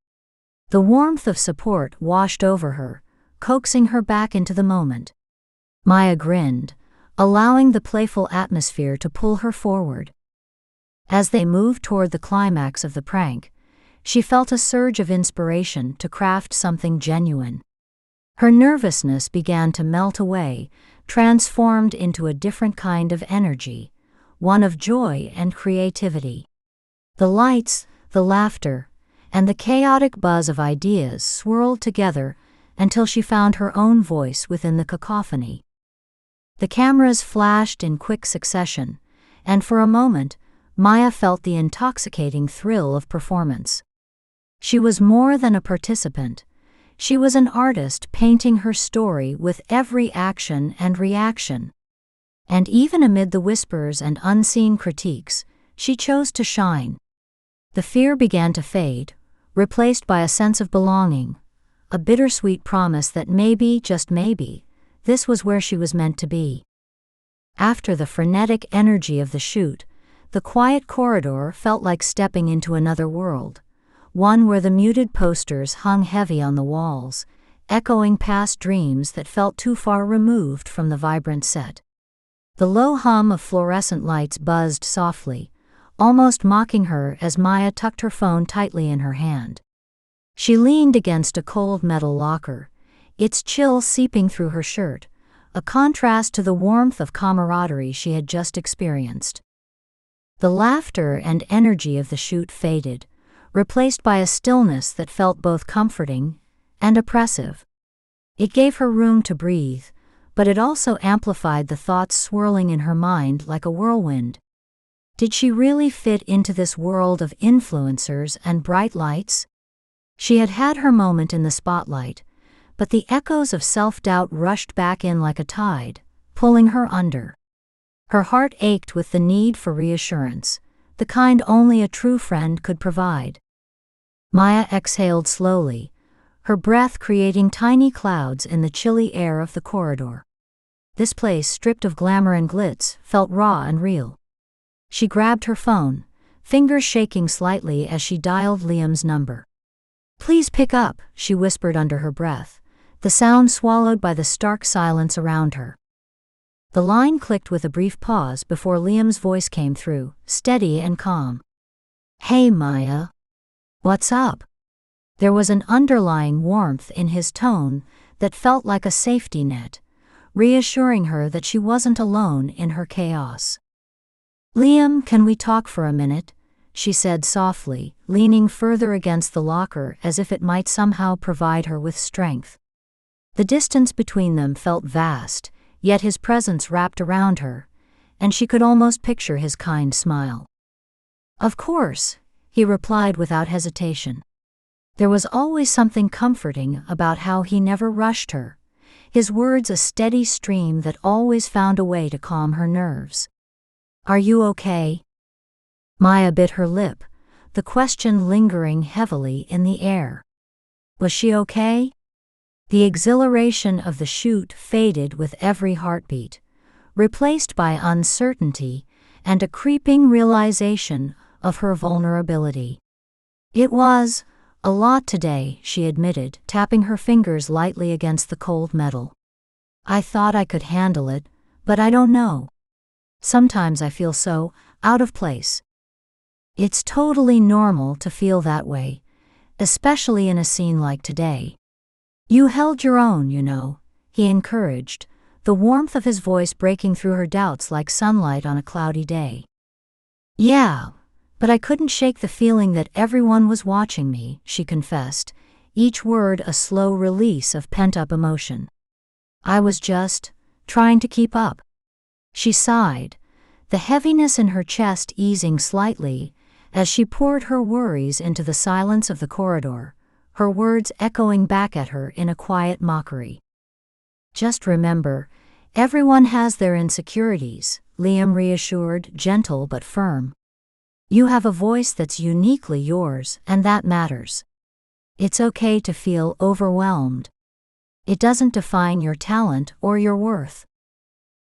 The warmth of support washed over her, coaxing her back into the moment. Maya grinned, allowing the playful atmosphere to pull her forward. As they moved toward the climax of the prank, she felt a surge of inspiration to craft something genuine. Her nervousness began to melt away, transformed into a different kind of energy, one of joy and creativity. The lights, the laughter, and the chaotic buzz of ideas swirled together until she found her own voice within the cacophony. The cameras flashed in quick succession, and for a moment, Maya felt the intoxicating thrill of performance. She was more than a participant. She was an artist painting her story with every action and reaction. And even amid the whispers and unseen critiques, she chose to shine. The fear began to fade, replaced by a sense of belonging, a bittersweet promise that maybe, just maybe, this was where she was meant to be. After the frenetic energy of the shoot, the quiet corridor felt like stepping into another world, one where the muted posters hung heavy on the walls, echoing past dreams that felt too far removed from the vibrant set. The low hum of fluorescent lights buzzed softly, almost mocking her as Maya tucked her phone tightly in her hand. She leaned against a cold metal locker, its chill seeping through her shirt, a contrast to the warmth of camaraderie she had just experienced. The laughter and energy of the shoot faded, replaced by a stillness that felt both comforting and oppressive. It gave her room to breathe, but it also amplified the thoughts swirling in her mind like a whirlwind. Did she really fit into this world of influencers and bright lights? She had had her moment in the spotlight, but the echoes of self-doubt rushed back in like a tide, pulling her under. Her heart ached with the need for reassurance, the kind only a true friend could provide. Maya exhaled slowly, her breath creating tiny clouds in the chilly air of the corridor. This place, stripped of glamour and glitz, felt raw and real. She grabbed her phone, fingers shaking slightly as she dialed Liam's number. "Please pick up," she whispered under her breath, the sound swallowed by the stark silence around her. The line clicked with a brief pause before Liam's voice came through, steady and calm. "Hey, Maya. What's up?" There was an underlying warmth in his tone that felt like a safety net, reassuring her that she wasn't alone in her chaos. "Liam, can we talk for a minute?" she said softly, leaning further against the locker as if it might somehow provide her with strength. The distance between them felt vast, yet his presence wrapped around her, and she could almost picture his kind smile. "Of course," he replied without hesitation. There was always something comforting about how he never rushed her, his words a steady stream that always found a way to calm her nerves. "Are you okay?" Maya bit her lip, the question lingering heavily in the air. Was she okay? The exhilaration of the shoot faded with every heartbeat, replaced by uncertainty and a creeping realization of her vulnerability. "It was a lot today," she admitted, tapping her fingers lightly against the cold metal. "I thought I could handle it, but I don't know. Sometimes I feel so out of place." "It's totally normal to feel that way, especially in a scene like today. You held your own, you know," he encouraged, the warmth of his voice breaking through her doubts like sunlight on a cloudy day. "Yeah, but I couldn't shake the feeling that everyone was watching me," she confessed, each word a slow release of pent-up emotion. "I was just trying to keep up." She sighed, the heaviness in her chest easing slightly as she poured her worries into the silence of the corridor, her words echoing back at her in a quiet mockery. "Just remember, everyone has their insecurities," Liam reassured, gentle but firm. "You have a voice that's uniquely yours, and that matters. It's okay to feel overwhelmed. It doesn't define your talent or your worth."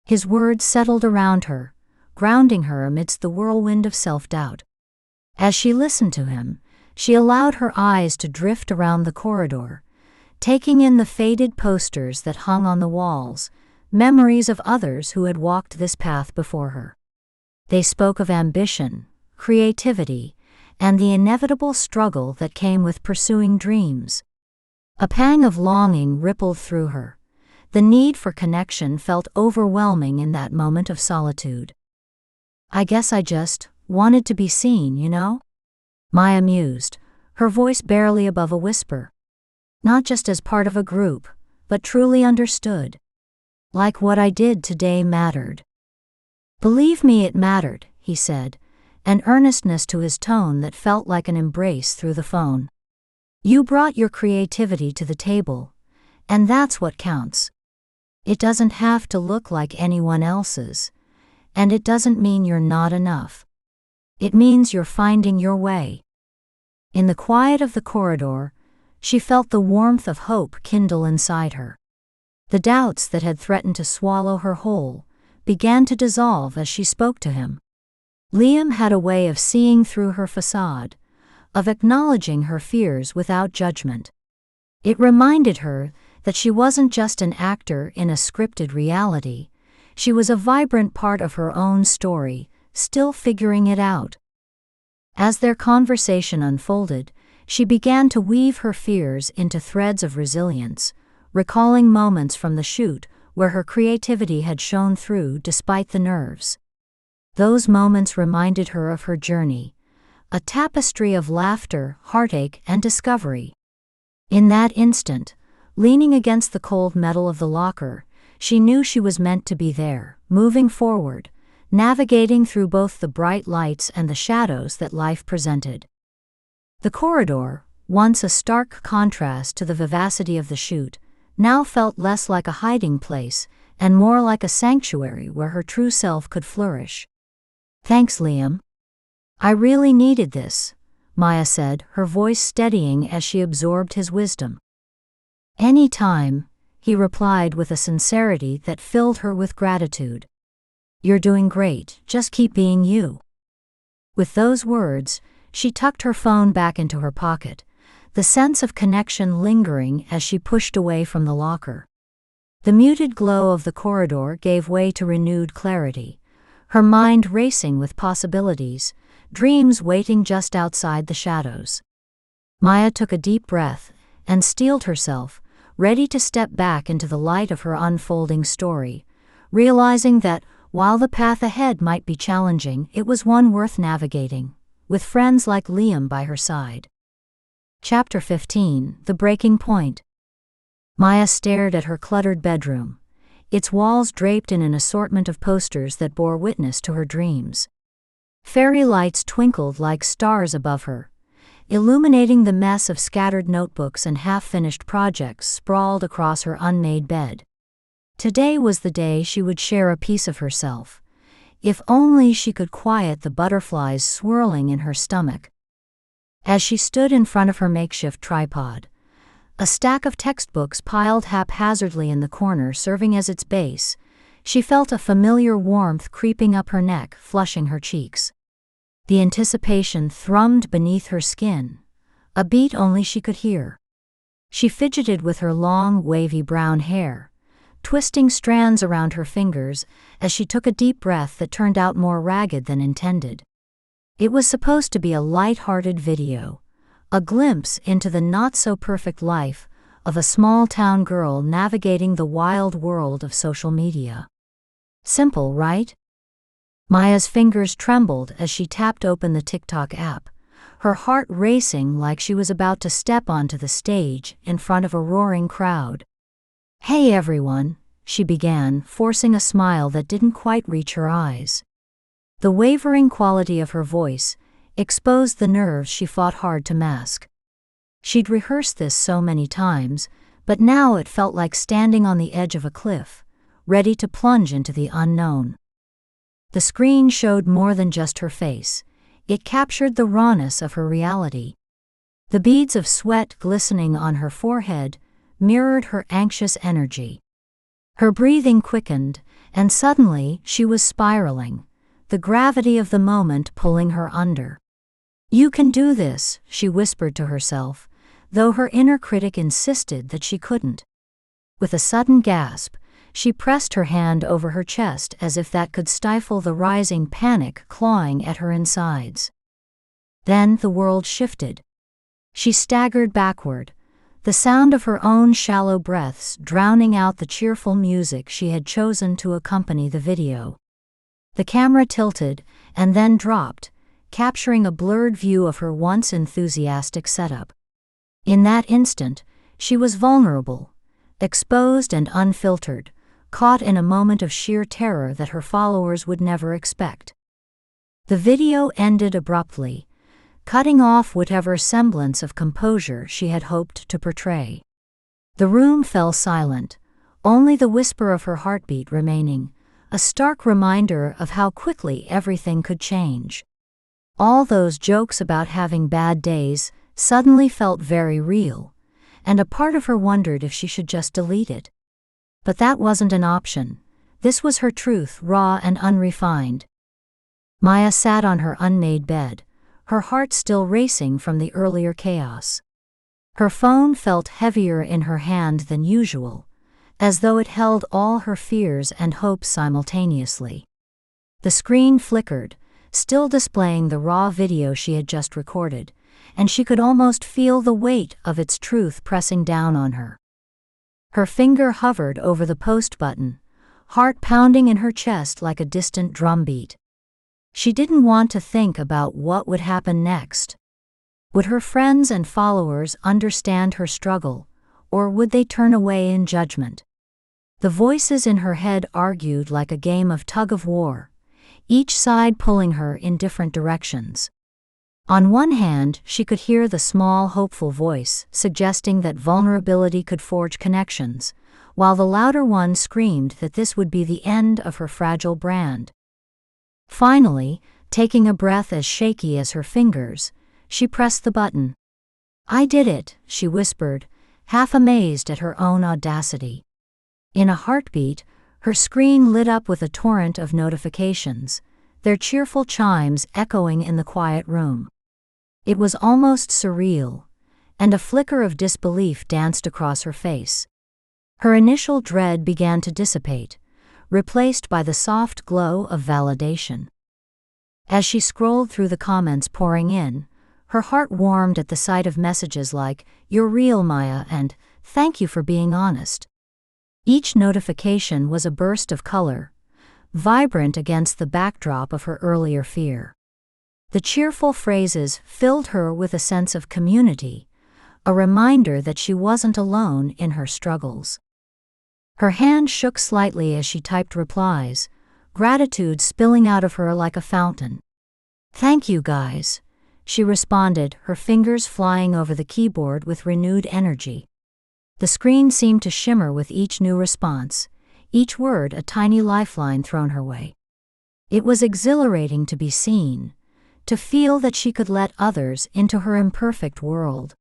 His words settled around her, grounding her amidst the whirlwind of self-doubt. As she listened to him, she allowed her eyes to drift around the corridor, taking in the faded posters that hung on the walls, memories of others who had walked this path before her. They spoke of ambition, creativity, and the inevitable struggle that came with pursuing dreams. A pang of longing rippled through her. The need for connection felt overwhelming in that moment of solitude. "I guess I just wanted to be seen, you know?" Maya mused, her voice barely above a whisper. "Not just as part of a group, but truly understood. Like what I did today mattered." "Believe me, it mattered," he said, an earnestness to his tone that felt like an embrace through the phone. "You brought your creativity to the table, and that's what counts. It doesn't have to look like anyone else's, and it doesn't mean you're not enough. It means you're finding your way." In the quiet of the corridor, she felt the warmth of hope kindle inside her. The doubts that had threatened to swallow her whole began to dissolve as she spoke to him. Liam had a way of seeing through her facade, of acknowledging her fears without judgment. It reminded her that she wasn't just an actor in a scripted reality, she was a vibrant part of her own story, still figuring it out. As their conversation unfolded, she began to weave her fears into threads of resilience, recalling moments from the shoot where her creativity had shone through despite the nerves. Those moments reminded her of her journey, a tapestry of laughter, heartache, and discovery. In that instant, leaning against the cold metal of the locker, she knew she was meant to be there, moving forward, navigating through both the bright lights and the shadows that life presented. The corridor, once a stark contrast to the vivacity of the shoot, now felt less like a hiding place and more like a sanctuary where her true self could flourish. "Thanks, Liam. I really needed this," Maya said, her voice steadying as she absorbed his wisdom. "Any time," he replied with a sincerity that filled her with gratitude. "You're doing great, just keep being you." With those words, she tucked her phone back into her pocket, the sense of connection lingering as she pushed away from the locker. The muted glow of the corridor gave way to renewed clarity, her mind racing with possibilities, dreams waiting just outside the shadows. Maya took a deep breath and steeled herself, ready to step back into the light of her unfolding story, realizing that, while the path ahead might be challenging, it was one worth navigating, with friends like Liam by her side. Chapter 15: The Breaking Point. Maya stared at her cluttered bedroom, its walls draped in an assortment of posters that bore witness to her dreams. Fairy lights twinkled like stars above her, illuminating the mess of scattered notebooks and half-finished projects sprawled across her unmade bed. Today was the day she would share a piece of herself, if only she could quiet the butterflies swirling in her stomach. As she stood in front of her makeshift tripod, a stack of textbooks piled haphazardly in the corner serving as its base, she felt a familiar warmth creeping up her neck, flushing her cheeks. The anticipation thrummed beneath her skin, a beat only she could hear. She fidgeted with her long, wavy brown hair, twisting strands around her fingers as she took a deep breath that turned out more ragged than intended. It was supposed to be a light-hearted video, a glimpse into the not-so-perfect life of a small-town girl navigating the wild world of social media. Simple, right? Maya's fingers trembled as she tapped open the TikTok app, her heart racing like she was about to step onto the stage in front of a roaring crowd. "Hey everyone," she began, forcing a smile that didn't quite reach her eyes. The wavering quality of her voice exposed the nerves she fought hard to mask. She'd rehearsed this so many times, but now it felt like standing on the edge of a cliff, ready to plunge into the unknown. The screen showed more than just her face. It captured the rawness of her reality. The beads of sweat glistening on her forehead mirrored her anxious energy. Her breathing quickened, and suddenly she was spiraling, the gravity of the moment pulling her under. "You can do this," she whispered to herself, though her inner critic insisted that she couldn't. With a sudden gasp, she pressed her hand over her chest as if that could stifle the rising panic clawing at her insides. Then the world shifted. She staggered backward, the sound of her own shallow breaths drowning out the cheerful music she had chosen to accompany the video. The camera tilted and then dropped, capturing a blurred view of her once enthusiastic setup. In that instant, she was vulnerable, exposed and unfiltered, caught in a moment of sheer terror that her followers would never expect. The video ended abruptly, cutting off whatever semblance of composure she had hoped to portray. The room fell silent, only the whisper of her heartbeat remaining, a stark reminder of how quickly everything could change. All those jokes about having bad days suddenly felt very real, and a part of her wondered if she should just delete it. But that wasn't an option. This was her truth, raw and unrefined. Maya sat on her unmade bed, her heart still racing from the earlier chaos. Her phone felt heavier in her hand than usual, as though it held all her fears and hopes simultaneously. The screen flickered, still displaying the raw video she had just recorded, and she could almost feel the weight of its truth pressing down on her. Her finger hovered over the post button, heart pounding in her chest like a distant drumbeat. She didn't want to think about what would happen next. Would her friends and followers understand her struggle, or would they turn away in judgment? The voices in her head argued like a game of tug-of-war, each side pulling her in different directions. On one hand, she could hear the small, hopeful voice suggesting that vulnerability could forge connections, while the louder one screamed that this would be the end of her fragile brand. Finally, taking a breath as shaky as her fingers, she pressed the button. "I did it," she whispered, half amazed at her own audacity. In a heartbeat, her screen lit up with a torrent of notifications, their cheerful chimes echoing in the quiet room. It was almost surreal, and a flicker of disbelief danced across her face. Her initial dread began to dissipate, replaced by the soft glow of validation. As she scrolled through the comments pouring in, her heart warmed at the sight of messages like, "You're real, Maya," and "Thank you for being honest." Each notification was a burst of color, vibrant against the backdrop of her earlier fear. The cheerful phrases filled her with a sense of community, a reminder that she wasn't alone in her struggles. Her hand shook slightly as she typed replies, gratitude spilling out of her like a fountain. "Thank you, guys," she responded, her fingers flying over the keyboard with renewed energy. The screen seemed to shimmer with each new response, each word a tiny lifeline thrown her way. It was exhilarating to be seen, to feel that she could let others into her imperfect world.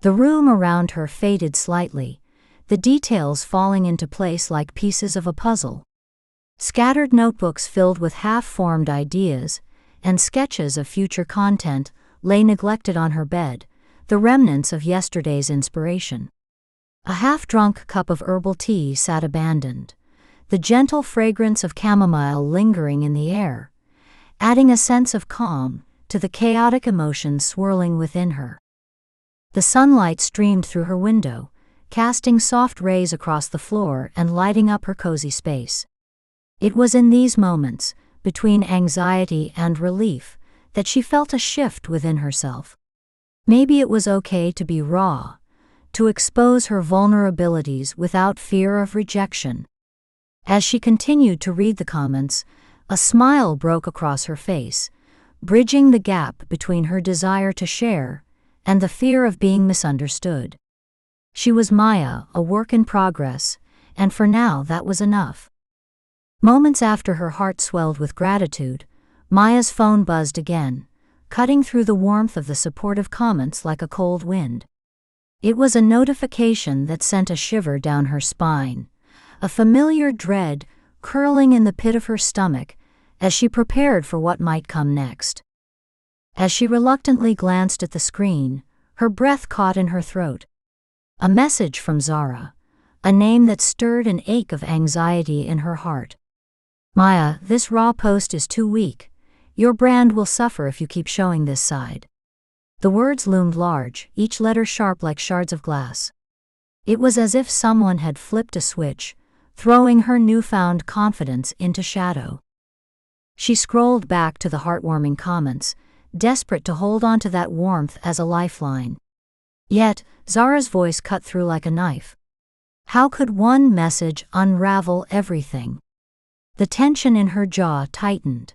The room around her faded slightly, the details falling into place like pieces of a puzzle. Scattered notebooks filled with half-formed ideas and sketches of future content lay neglected on her bed, the remnants of yesterday's inspiration. A half-drunk cup of herbal tea sat abandoned, the gentle fragrance of chamomile lingering in the air, adding a sense of calm to the chaotic emotions swirling within her. The sunlight streamed through her window, casting soft rays across the floor and lighting up her cozy space. It was in these moments, between anxiety and relief, that she felt a shift within herself. Maybe it was okay to be raw, to expose her vulnerabilities without fear of rejection. As she continued to read the comments, a smile broke across her face, bridging the gap between her desire to share and the fear of being misunderstood. She was Maya, a work in progress, and for now that was enough. Moments after her heart swelled with gratitude, Maya's phone buzzed again, cutting through the warmth of the supportive comments like a cold wind. It was a notification that sent a shiver down her spine, a familiar dread curling in the pit of her stomach as she prepared for what might come next. As she reluctantly glanced at the screen, her breath caught in her throat. A message from Zara, a name that stirred an ache of anxiety in her heart. "Maya, this raw post is too weak. Your brand will suffer if you keep showing this side." The words loomed large, each letter sharp like shards of glass. It was as if someone had flipped a switch, throwing her newfound confidence into shadow. She scrolled back to the heartwarming comments, desperate to hold on to that warmth as a lifeline. Yet, Zara's voice cut through like a knife. How could one message unravel everything? The tension in her jaw tightened,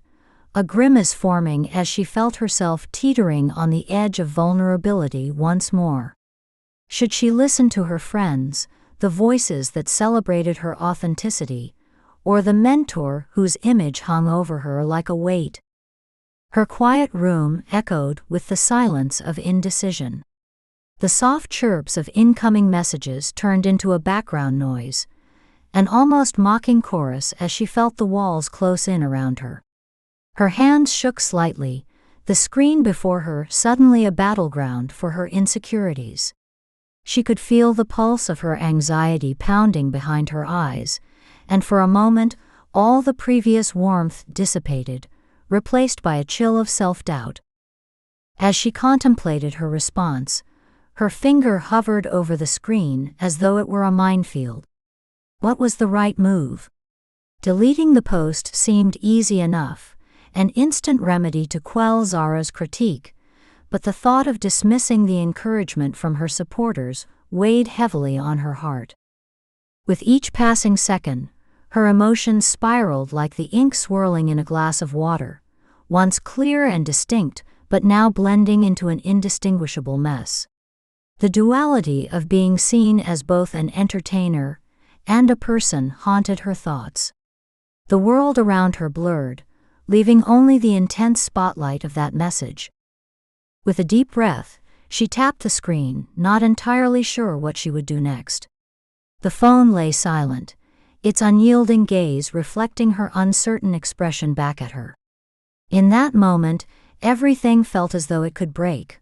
a grimace forming as she felt herself teetering on the edge of vulnerability once more. Should she listen to her friends, the voices that celebrated her authenticity, or the mentor whose image hung over her like a weight? Her quiet room echoed with the silence of indecision. The soft chirps of incoming messages turned into a background noise, an almost mocking chorus as she felt the walls close in around her. Her hands shook slightly, the screen before her suddenly a battleground for her insecurities. She could feel the pulse of her anxiety pounding behind her eyes, and for a moment all the previous warmth dissipated, replaced by a chill of self-doubt. As she contemplated her response, her finger hovered over the screen as though it were a minefield. What was the right move? Deleting the post seemed easy enough, an instant remedy to quell Zara's critique, but the thought of dismissing the encouragement from her supporters weighed heavily on her heart. With each passing second, her emotions spiraled like the ink swirling in a glass of water, once clear and distinct but now blending into an indistinguishable mess. The duality of being seen as both an entertainer and a person haunted her thoughts. The world around her blurred, leaving only the intense spotlight of that message. With a deep breath, she tapped the screen, not entirely sure what she would do next. The phone lay silent, its unyielding gaze reflecting her uncertain expression back at her. In that moment, everything felt as though it could break.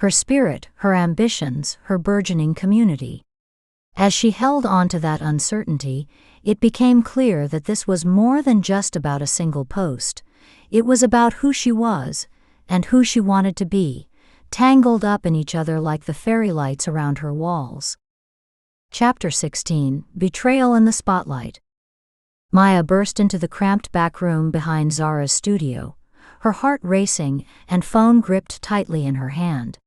her spirit, her ambitions, her burgeoning community. As she held on to that uncertainty, it became clear that this was more than just about a single post. It was about who she was and who she wanted to be, tangled up in each other like the fairy lights around her walls. Chapter 16: Betrayal in the Spotlight. Maya burst into the cramped back room behind Zara's studio, her heart racing and phone gripped tightly in her hand.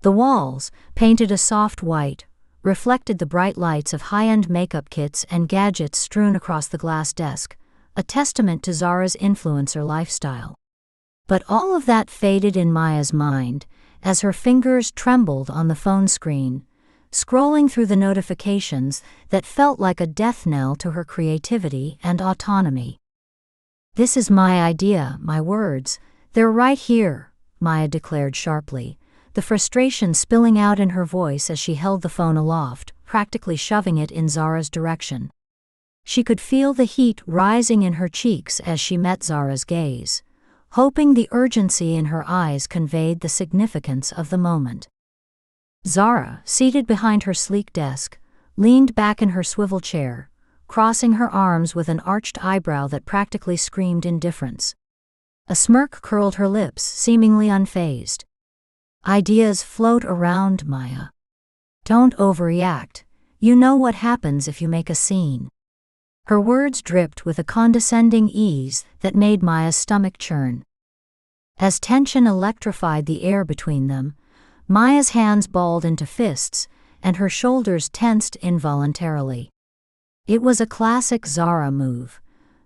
The walls, painted a soft white, reflected the bright lights of high-end makeup kits and gadgets strewn across the glass desk, a testament to Zara's influencer lifestyle. But all of that faded in Maya's mind as her fingers trembled on the phone screen, scrolling through the notifications that felt like a death knell to her creativity and autonomy. "This is my idea, my words. They're right here," Maya declared sharply, the frustration spilling out in her voice as she held the phone aloft, practically shoving it in Zara's direction. She could feel the heat rising in her cheeks as she met Zara's gaze, hoping the urgency in her eyes conveyed the significance of the moment. Zara, seated behind her sleek desk, leaned back in her swivel chair, crossing her arms with an arched eyebrow that practically screamed indifference. A smirk curled her lips, seemingly unfazed. "Ideas float around, Maya. Don't overreact. You know what happens if you make a scene." Her words dripped with a condescending ease that made Maya's stomach churn. As tension electrified the air between them, Maya's hands balled into fists, and her shoulders tensed involuntarily. It was a classic Zara move,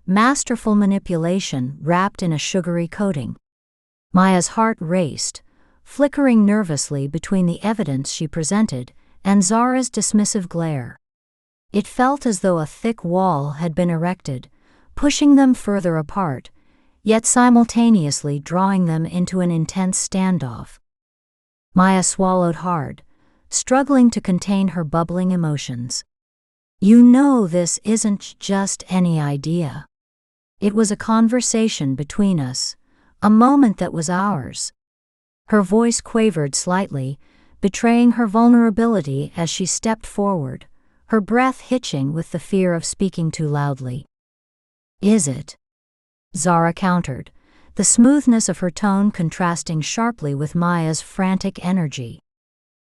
masterful manipulation wrapped in a sugary coating. Maya's heart raced, flickering nervously between the evidence she presented and Zara's dismissive glare. It felt as though a thick wall had been erected, pushing them further apart, yet simultaneously drawing them into an intense standoff. Maya swallowed hard, struggling to contain her bubbling emotions. "You know this isn't just any idea. It was a conversation between us, a moment that was ours." Her voice quavered slightly, betraying her vulnerability as she stepped forward, her breath hitching with the fear of speaking too loudly. "Is it?" Zara countered, the smoothness of her tone contrasting sharply with Maya's frantic energy.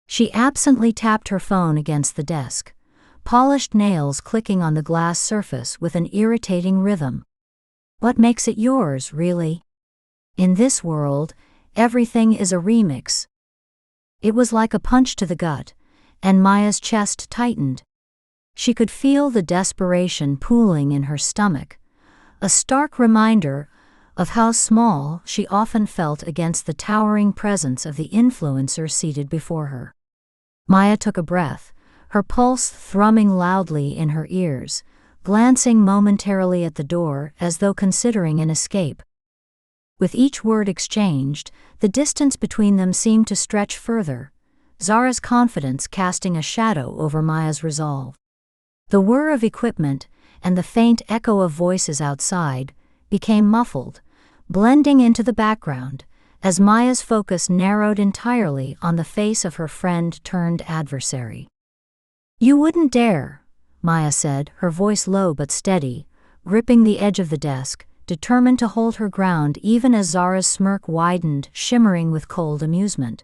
She absently tapped her phone against the desk, polished nails clicking on the glass surface with an irritating rhythm. "What makes it yours, really? In this world, everything is a remix." It was like a punch to the gut, and Maya's chest tightened. She could feel the desperation pooling in her stomach, a stark reminder of how small she often felt against the towering presence of the influencer seated before her. Maya took a breath, her pulse thrumming loudly in her ears, glancing momentarily at the door as though considering an escape. With each word exchanged, the distance between them seemed to stretch further, Zara's confidence casting a shadow over Maya's resolve. The whir of equipment and the faint echo of voices outside became muffled, blending into the background, as Maya's focus narrowed entirely on the face of her friend-turned-adversary. "You wouldn't dare," Maya said, her voice low but steady, gripping the edge of the desk, determined to hold her ground even as Zara's smirk widened, shimmering with cold amusement.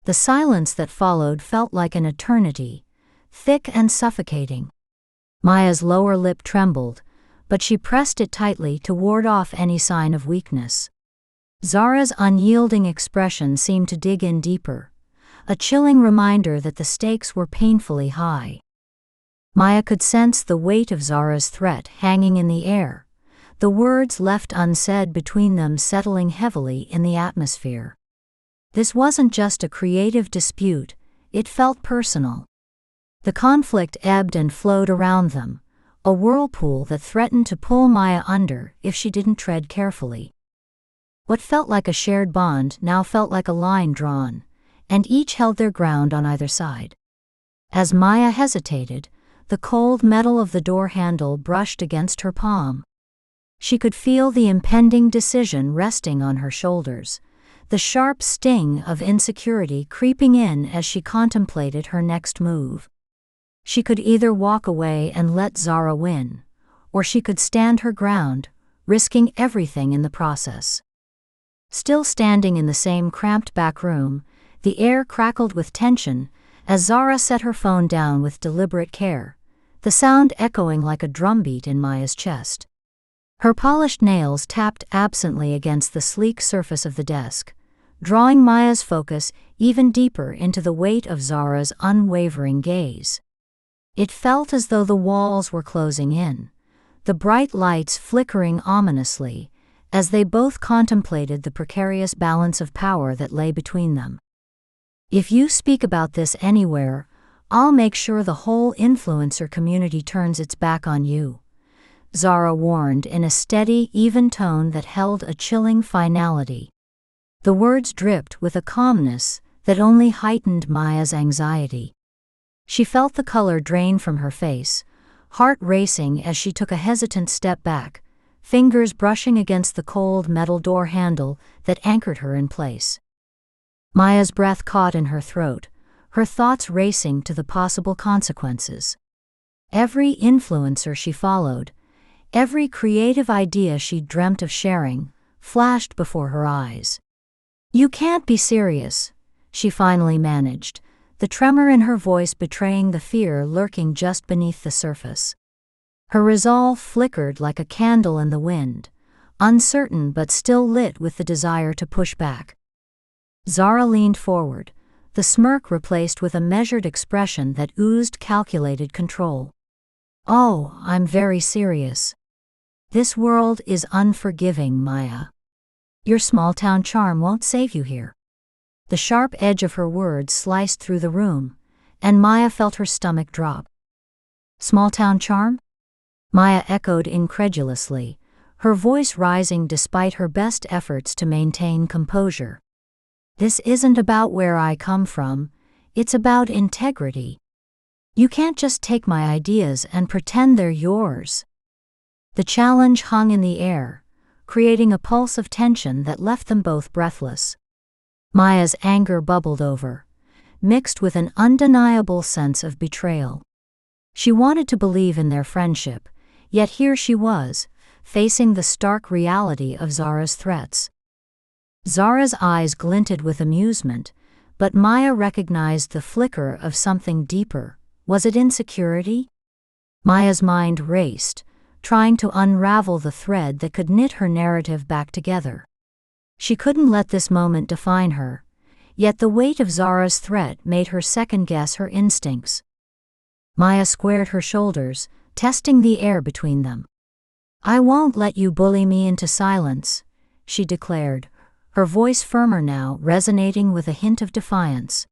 The silence that followed felt like an eternity, thick and suffocating. Maya's lower lip trembled, but she pressed it tightly to ward off any sign of weakness. Zara's unyielding expression seemed to dig in deeper, a chilling reminder that the stakes were painfully high. Maya could sense the weight of Zara's threat hanging in the air, the words left unsaid between them settling heavily in the atmosphere. This wasn't just a creative dispute, it felt personal. The conflict ebbed and flowed around them, a whirlpool that threatened to pull Maya under if she didn't tread carefully. What felt like a shared bond now felt like a line drawn, and each held their ground on either side. As Maya hesitated, the cold metal of the door handle brushed against her palm. She could feel the impending decision resting on her shoulders, the sharp sting of insecurity creeping in as she contemplated her next move. She could either walk away and let Zara win, or she could stand her ground, risking everything in the process. Still standing in the same cramped back room, the air crackled with tension as Zara set her phone down with deliberate care, the sound echoing like a drumbeat in Maya's chest. Her polished nails tapped absently against the sleek surface of the desk, drawing Maya's focus even deeper into the weight of Zara's unwavering gaze. It felt as though the walls were closing in, the bright lights flickering ominously as they both contemplated the precarious balance of power that lay between them. "If you speak about this anywhere, I'll make sure the whole influencer community turns its back on you," Zara warned in a steady, even tone that held a chilling finality. The words dripped with a calmness that only heightened Maya's anxiety. She felt the color drain from her face, heart racing as she took a hesitant step back, fingers brushing against the cold metal door handle that anchored her in place. Maya's breath caught in her throat, her thoughts racing to the possible consequences. Every influencer she followed, every creative idea she'd dreamt of sharing, flashed before her eyes. "You can't be serious," she finally managed, the tremor in her voice betraying the fear lurking just beneath the surface. Her resolve flickered like a candle in the wind, uncertain but still lit with the desire to push back. Zara leaned forward, the smirk replaced with a measured expression that oozed calculated control. "Oh, I'm very serious. This world is unforgiving, Maya. Your small-town charm won't save you here." The sharp edge of her words sliced through the room, and Maya felt her stomach drop. "Small-town charm?" Maya echoed incredulously, her voice rising despite her best efforts to maintain composure. "This isn't about where I come from, it's about integrity. You can't just take my ideas and pretend they're yours." The challenge hung in the air, creating a pulse of tension that left them both breathless. Maya's anger bubbled over, mixed with an undeniable sense of betrayal. She wanted to believe in their friendship, yet here she was, facing the stark reality of Zara's threats. Zara's eyes glinted with amusement, but Maya recognized the flicker of something deeper. Was it insecurity? Maya's mind raced, trying to unravel the thread that could knit her narrative back together. She couldn't let this moment define her, yet the weight of Zara's threat made her second-guess her instincts. Maya squared her shoulders, testing the air between them. "I won't let you bully me into silence," she declared, her voice firmer now, resonating with a hint of defiance.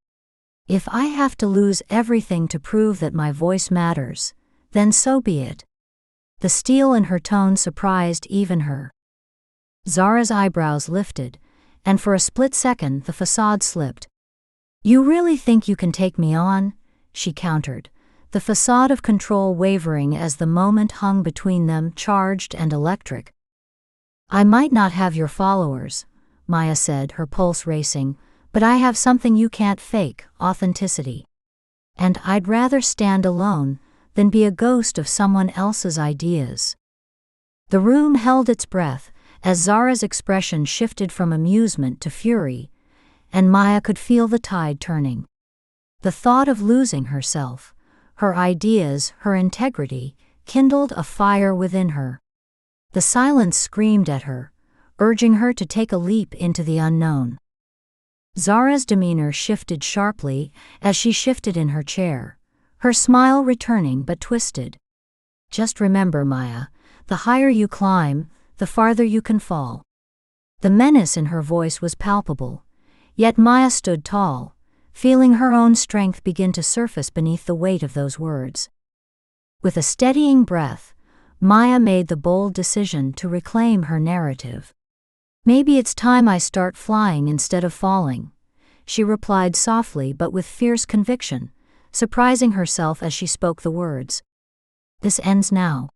"If I have to lose everything to prove that my voice matters, then so be it." The steel in her tone surprised even her. Zara's eyebrows lifted, and for a split second the facade slipped. "You really think you can take me on?" she countered, the facade of control wavering as the moment hung between them, charged and electric. "I might not have your followers," Maya said, her pulse racing, "but I have something you can't fake, authenticity. And I'd rather stand alone than be a ghost of someone else's ideas." The room held its breath as Zara's expression shifted from amusement to fury, and Maya could feel the tide turning. The thought of losing herself, her ideas, her integrity, kindled a fire within her. The silence screamed at her, urging her to take a leap into the unknown. Zara's demeanor shifted sharply as she shifted in her chair, her smile returning but twisted. "Just remember, Maya, the higher you climb, the farther you can fall." The menace in her voice was palpable, yet Maya stood tall, feeling her own strength begin to surface beneath the weight of those words. With a steadying breath, Maya made the bold decision to reclaim her narrative. "Maybe it's time I start flying instead of falling," she replied softly but with fierce conviction, surprising herself as she spoke the words. "This ends now.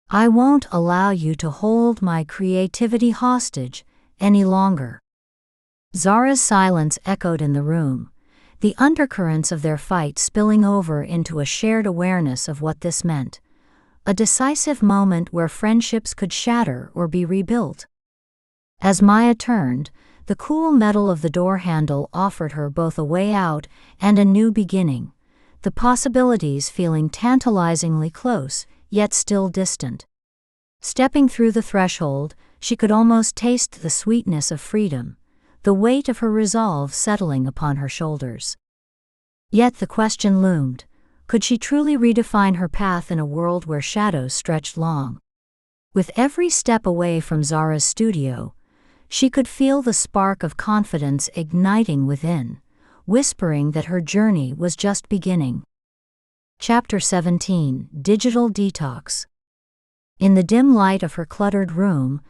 I won't allow you to hold my creativity hostage any longer." Zara's silence echoed in the room, the undercurrents of their fight spilling over into a shared awareness of what this meant. A decisive moment where friendships could shatter or be rebuilt. As Maya turned, the cool metal of the door handle offered her both a way out and a new beginning, the possibilities feeling tantalizingly close, yet still distant. Stepping through the threshold, she could almost taste the sweetness of freedom, the weight of her resolve settling upon her shoulders. Yet the question loomed, could she truly redefine her path in a world where shadows stretched long? With every step away from Zara's studio, she could feel the spark of confidence igniting within, whispering that her journey was just beginning. Chapter 17: Digital Detox. In the dim light of her cluttered room,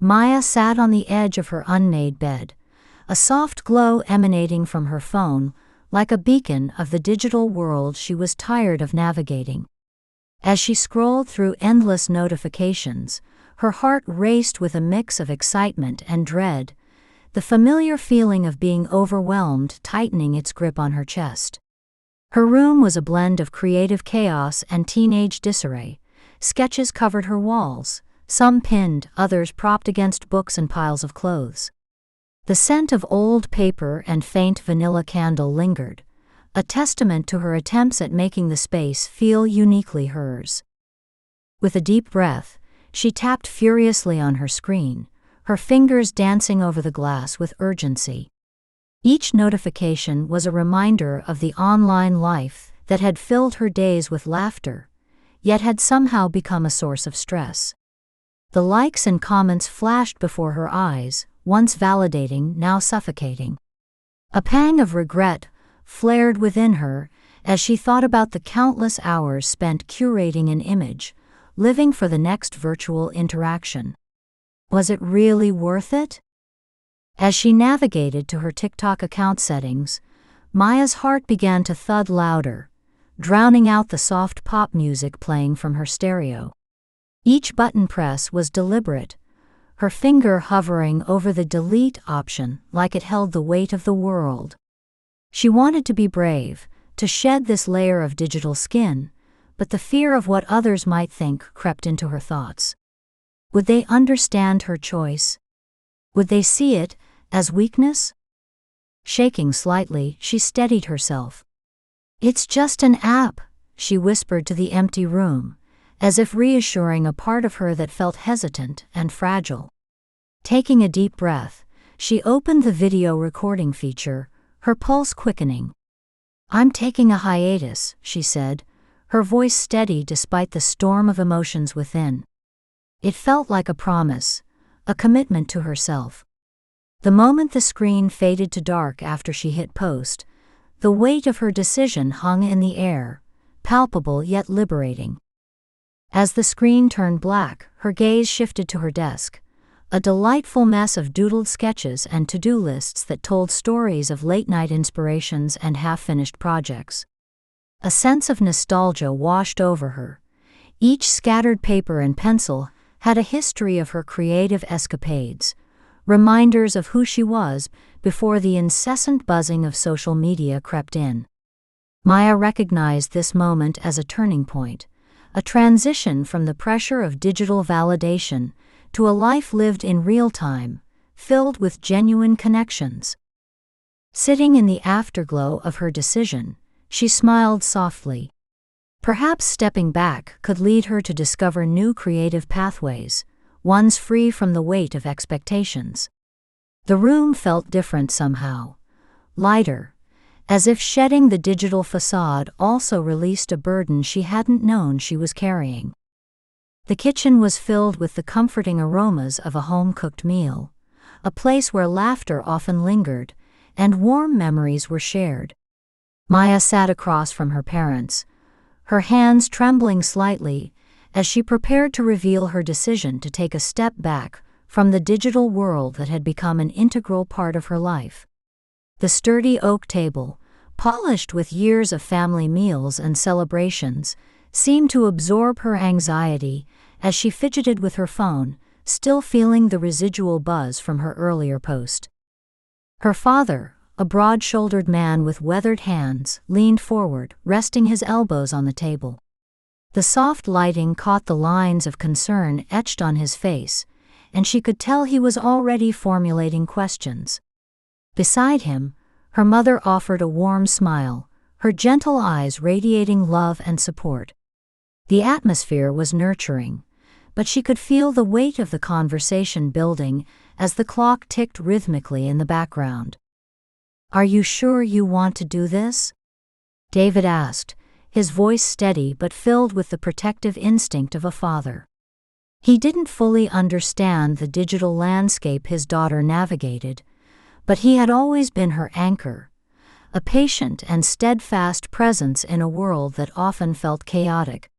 Maya sat on the edge of her unmade bed, a soft glow emanating from her phone, like a beacon of the digital world she was tired of navigating. As she scrolled through endless notifications, her heart raced with a mix of excitement and dread, the familiar feeling of being overwhelmed tightening its grip on her chest. Her room was a blend of creative chaos and teenage disarray. Sketches covered her walls, some pinned, others propped against books and piles of clothes. The scent of old paper and faint vanilla candle lingered, a testament to her attempts at making the space feel uniquely hers. With a deep breath, she tapped furiously on her screen, her fingers dancing over the glass with urgency. Each notification was a reminder of the online life that had filled her days with laughter, yet had somehow become a source of stress. The likes and comments flashed before her eyes, once validating, now suffocating. A pang of regret flared within her as she thought about the countless hours spent curating an image, living for the next virtual interaction. Was it really worth it? As she navigated to her TikTok account settings, Maya's heart began to thud louder, drowning out the soft pop music playing from her stereo. Each button press was deliberate, her finger hovering over the delete option like it held the weight of the world. She wanted to be brave, to shed this layer of digital skin, but the fear of what others might think crept into her thoughts. Would they understand her choice? Would they see it as weakness? Shaking slightly, she steadied herself. "It's just an app," she whispered to the empty room, as if reassuring a part of her that felt hesitant and fragile. Taking a deep breath, she opened the video recording feature, her pulse quickening. "I'm taking a hiatus," she said, her voice steady despite the storm of emotions within. It felt like a promise, a commitment to herself. The moment the screen faded to dark after she hit post, the weight of her decision hung in the air, palpable yet liberating. As the screen turned black, her gaze shifted to her desk, a delightful mess of doodled sketches and to-do lists that told stories of late-night inspirations and half-finished projects. A sense of nostalgia washed over her. Each scattered paper and pencil had a history of her creative escapades, reminders of who she was before the incessant buzzing of social media crept in. Maya recognized this moment as a turning point, a transition from the pressure of digital validation to a life lived in real time, filled with genuine connections. Sitting in the afterglow of her decision, she smiled softly. Perhaps stepping back could lead her to discover new creative pathways, ones free from the weight of expectations. The room felt different somehow, lighter, as if shedding the digital facade also released a burden she hadn't known she was carrying. The kitchen was filled with the comforting aromas of a home-cooked meal, a place where laughter often lingered, and warm memories were shared. Maya sat across from her parents, her hands trembling slightly as she prepared to reveal her decision to take a step back from the digital world that had become an integral part of her life. The sturdy oak table, polished with years of family meals and celebrations, seemed to absorb her anxiety as she fidgeted with her phone, still feeling the residual buzz from her earlier post. Her father, a broad-shouldered man with weathered hands, leaned forward, resting his elbows on the table. The soft lighting caught the lines of concern etched on his face, and she could tell he was already formulating questions. Beside him, her mother offered a warm smile, her gentle eyes radiating love and support. The atmosphere was nurturing, but she could feel the weight of the conversation building as the clock ticked rhythmically in the background. "Are you sure you want to do this?" David asked, his voice steady but filled with the protective instinct of a father. He didn't fully understand the digital landscape his daughter navigated, but he had always been her anchor, a patient and steadfast presence in a world that often felt chaotic.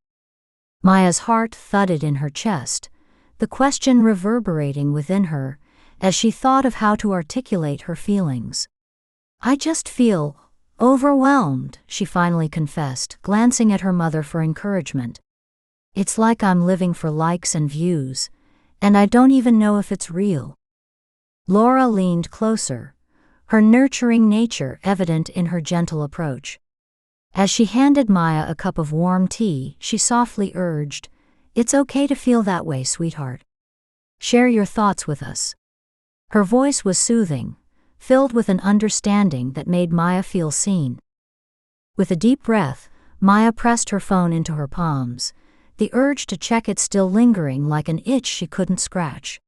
Maya's heart thudded in her chest, the question reverberating within her as she thought of how to articulate her feelings. "I just feel overwhelmed," she finally confessed, glancing at her mother for encouragement. "It's like I'm living for likes and views, and I don't even know if it's real." Laura leaned closer, her nurturing nature evident in her gentle approach. As she handed Maya a cup of warm tea, she softly urged, "It's okay to feel that way, sweetheart. Share your thoughts with us." Her voice was soothing, filled with an understanding that made Maya feel seen. With a deep breath, Maya pressed her phone into her palms, the urge to check it still lingering like an itch she couldn't scratch.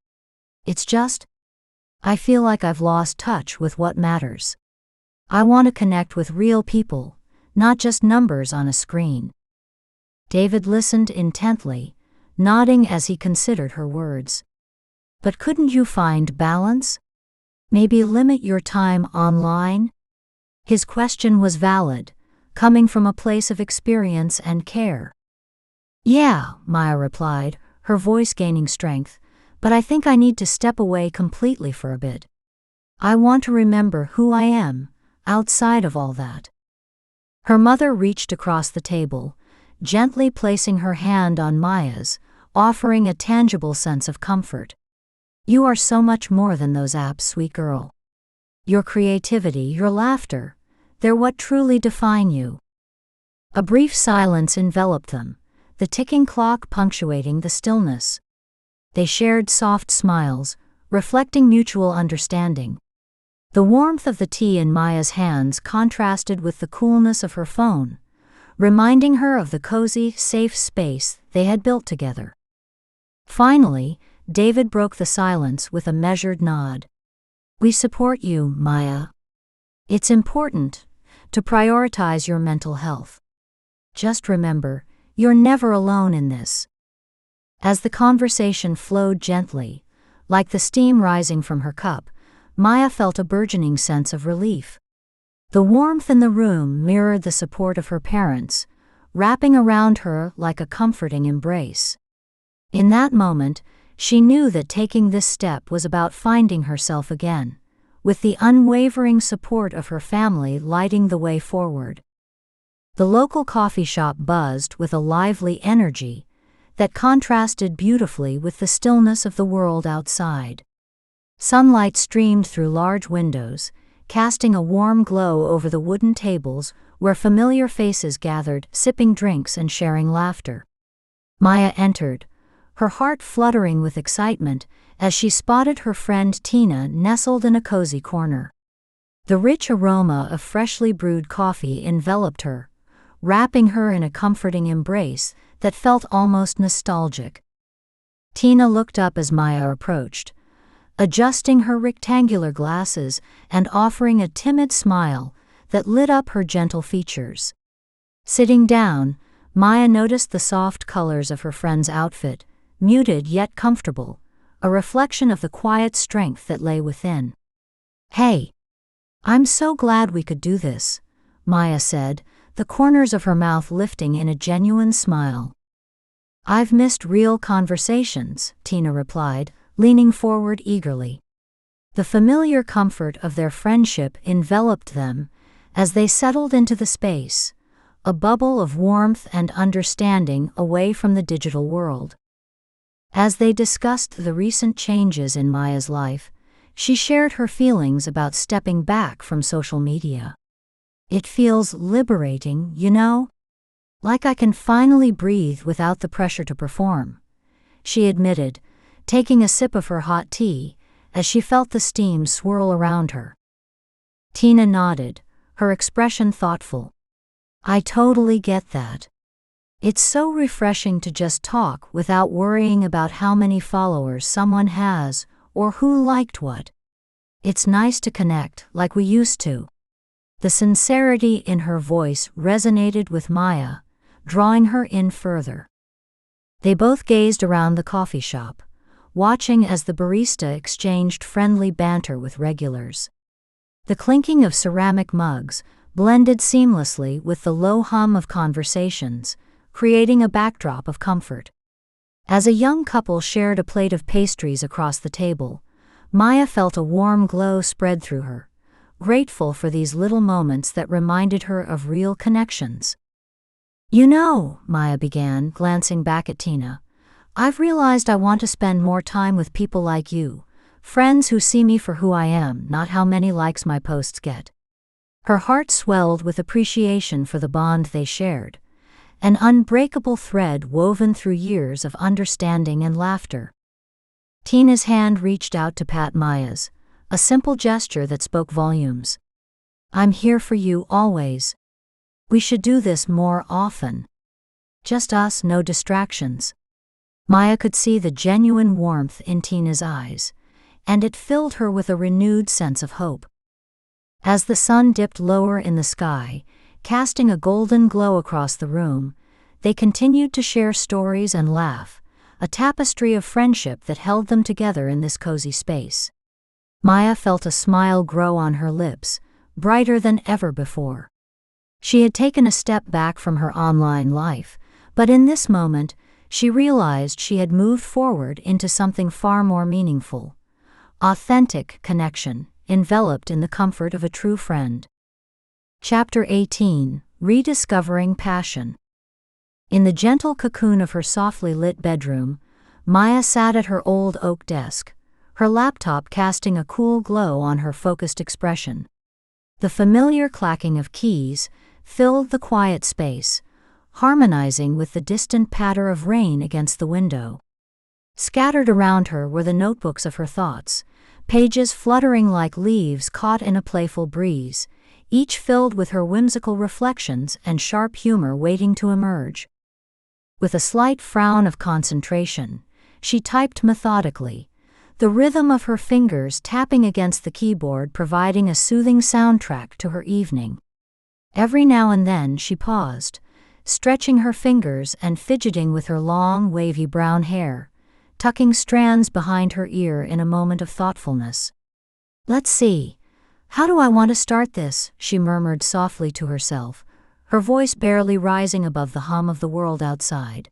I feel like I've lost touch with what matters. I want to connect with real people, not just numbers on a screen." David listened intently, nodding as he considered her words. "But couldn't you find balance? Maybe limit your time online?" His question was valid, coming from a place of experience and care. "Yeah," Maya replied, her voice gaining strength, "but I think I need to step away completely for a bit. I want to remember who I am, outside of all that." Her mother reached across the table, gently placing her hand on Maya's, offering a tangible sense of comfort. "You are so much more than those apps, sweet girl. Your creativity, your laughter, they're what truly define you." A brief silence enveloped them, the ticking clock punctuating the stillness. They shared soft smiles, reflecting mutual understanding. The warmth of the tea in Maya's hands contrasted with the coolness of her phone, reminding her of the cozy, safe space they had built together. Finally, David broke the silence with a measured nod. "We support you, Maya. It's important to prioritize your mental health. Just remember, you're never alone in this." As the conversation flowed gently, like the steam rising from her cup, Maya felt a burgeoning sense of relief. The warmth in the room mirrored the support of her parents, wrapping around her like a comforting embrace. In that moment, she knew that taking this step was about finding herself again, with the unwavering support of her family lighting the way forward. The local coffee shop buzzed with a lively energy that contrasted beautifully with the stillness of the world outside. Sunlight streamed through large windows, casting a warm glow over the wooden tables where familiar faces gathered, sipping drinks and sharing laughter. Maya entered, her heart fluttering with excitement as she spotted her friend Tina nestled in a cozy corner. The rich aroma of freshly brewed coffee enveloped her, wrapping her in a comforting embrace that felt almost nostalgic. Tina looked up as Maya approached, adjusting her rectangular glasses and offering a timid smile that lit up her gentle features. Sitting down, Maya noticed the soft colors of her friend's outfit, muted yet comfortable, a reflection of the quiet strength that lay within. "Hey, I'm so glad we could do this," Maya said, the corners of her mouth lifting in a genuine smile. "I've missed real conversations," Tina replied, leaning forward eagerly. The familiar comfort of their friendship enveloped them as they settled into the space, a bubble of warmth and understanding away from the digital world. As they discussed the recent changes in Maya's life, She shared her feelings about stepping back from social media. "It feels liberating, you know? Like I can finally breathe without the pressure to perform," she admitted, taking a sip of her hot tea as she felt the steam swirl around her. Tina nodded, her expression thoughtful. "I totally get that. It's so refreshing to just talk without worrying about how many followers someone has or who liked what. It's nice to connect like we used to." The sincerity in her voice resonated with Maya, drawing her in further. They both gazed around the coffee shop, watching as the barista exchanged friendly banter with regulars. The clinking of ceramic mugs blended seamlessly with the low hum of conversations, creating a backdrop of comfort. As a young couple shared a plate of pastries across the table, Maya felt a warm glow spread through her, grateful for these little moments that reminded her of real connections. "You know," Maya began, glancing back at Tina, "I've realized I want to spend more time with people like you, friends who see me for who I am, not how many likes my posts get." Her heart swelled with appreciation for the bond they shared, an unbreakable thread woven through years of understanding and laughter. Tina's hand reached out to pat Maya's, a simple gesture that spoke volumes. "I'm here for you always. We should do this more often. Just us, no distractions." Maya could see the genuine warmth in Tina's eyes, and it filled her with a renewed sense of hope. As the sun dipped lower in the sky, casting a golden glow across the room, they continued to share stories and laugh, a tapestry of friendship that held them together in this cozy space. Maya felt a smile grow on her lips, brighter than ever before. She had taken a step back from her online life, but in this moment, she realized she had moved forward into something far more meaningful. Authentic connection, enveloped in the comfort of a true friend. Chapter 18: Rediscovering Passion. In the gentle cocoon of her softly lit bedroom, Maya sat at her old oak desk, her laptop casting a cool glow on her focused expression. The familiar clacking of keys filled the quiet space, harmonizing with the distant patter of rain against the window. Scattered around her were the notebooks of her thoughts, pages fluttering like leaves caught in a playful breeze, each filled with her whimsical reflections and sharp humor waiting to emerge. With a slight frown of concentration, she typed methodically, the rhythm of her fingers tapping against the keyboard providing a soothing soundtrack to her evening. Every now and then she paused, stretching her fingers and fidgeting with her long, wavy brown hair, tucking strands behind her ear in a moment of thoughtfulness. "Let's see. How do I want to start this?" she murmured softly to herself, her voice barely rising above the hum of the world outside.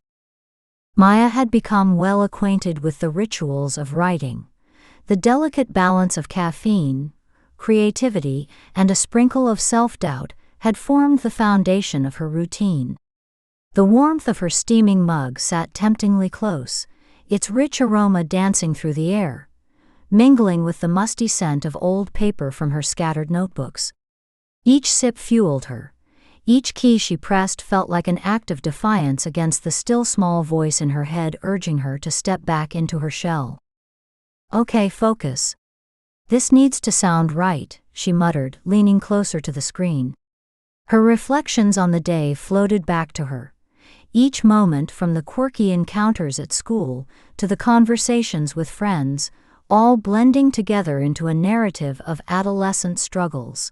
Maya had become well acquainted with the rituals of writing. The delicate balance of caffeine, creativity, and a sprinkle of self-doubt had formed the foundation of her routine. The warmth of her steaming mug sat temptingly close, its rich aroma dancing through the air, mingling with the musty scent of old paper from her scattered notebooks. Each sip fueled her. Each key she pressed felt like an act of defiance against the still small voice in her head urging her to step back into her shell. "Okay, focus. This needs to sound right," she muttered, leaning closer to the screen. Her reflections on the day floated back to her, each moment from the quirky encounters at school to the conversations with friends, all blending together into a narrative of adolescent struggles.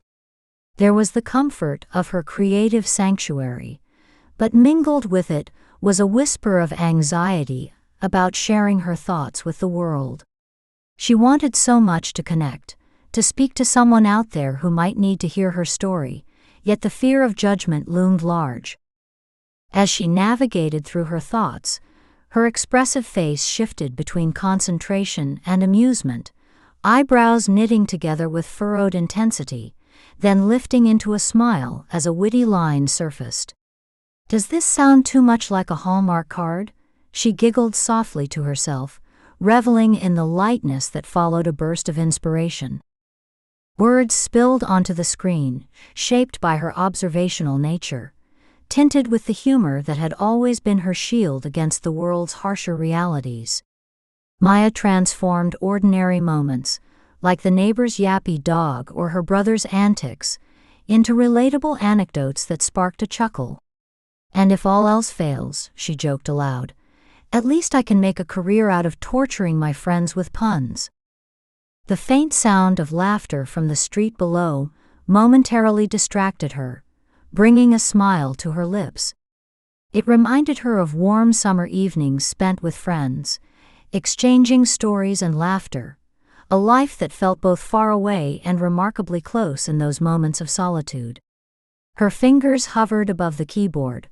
There was the comfort of her creative sanctuary, but mingled with it was a whisper of anxiety about sharing her thoughts with the world. She wanted so much to connect, to speak to someone out there who might need to hear her story, yet the fear of judgment loomed large. As she navigated through her thoughts, her expressive face shifted between concentration and amusement, eyebrows knitting together with furrowed intensity, then lifting into a smile as a witty line surfaced. "Does this sound too much like a Hallmark card?" she giggled softly to herself, reveling in the lightness that followed a burst of inspiration. Words spilled onto the screen, shaped by her observational nature, tinted with the humor that had always been her shield against the world's harsher realities. Maya transformed ordinary moments, like the neighbor's yappy dog or her brother's antics, into relatable anecdotes that sparked a chuckle. "And if all else fails," she joked aloud, "at least I can make a career out of torturing my friends with puns." The faint sound of laughter from the street below momentarily distracted her, bringing a smile to her lips. It reminded her of warm summer evenings spent with friends, exchanging stories and laughter, a life that felt both far away and remarkably close in those moments of solitude. Her fingers hovered above the keyboard,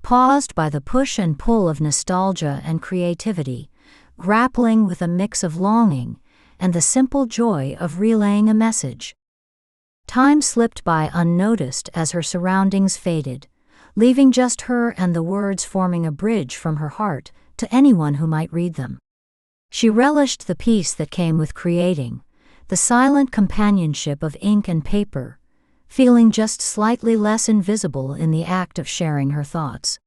paused by the push and pull of nostalgia and creativity, grappling with a mix of longing and the simple joy of relaying a message. Time slipped by unnoticed as her surroundings faded, leaving just her and the words forming a bridge from her heart to anyone who might read them. She relished the peace that came with creating, the silent companionship of ink and paper, feeling just slightly less invisible in the act of sharing her thoughts.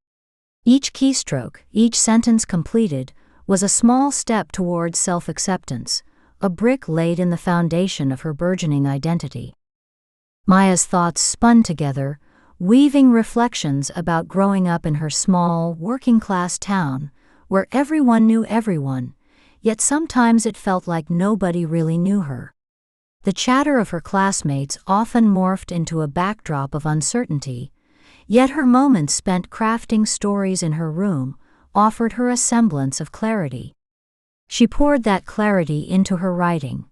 Each keystroke, each sentence completed, was a small step towards self-acceptance, a brick laid in the foundation of her burgeoning identity. Maya's thoughts spun together, weaving reflections about growing up in her small, working-class town, where everyone knew everyone, yet sometimes it felt like nobody really knew her. The chatter of her classmates often morphed into a backdrop of uncertainty, yet her moments spent crafting stories in her room offered her a semblance of clarity. She poured that clarity into her writing,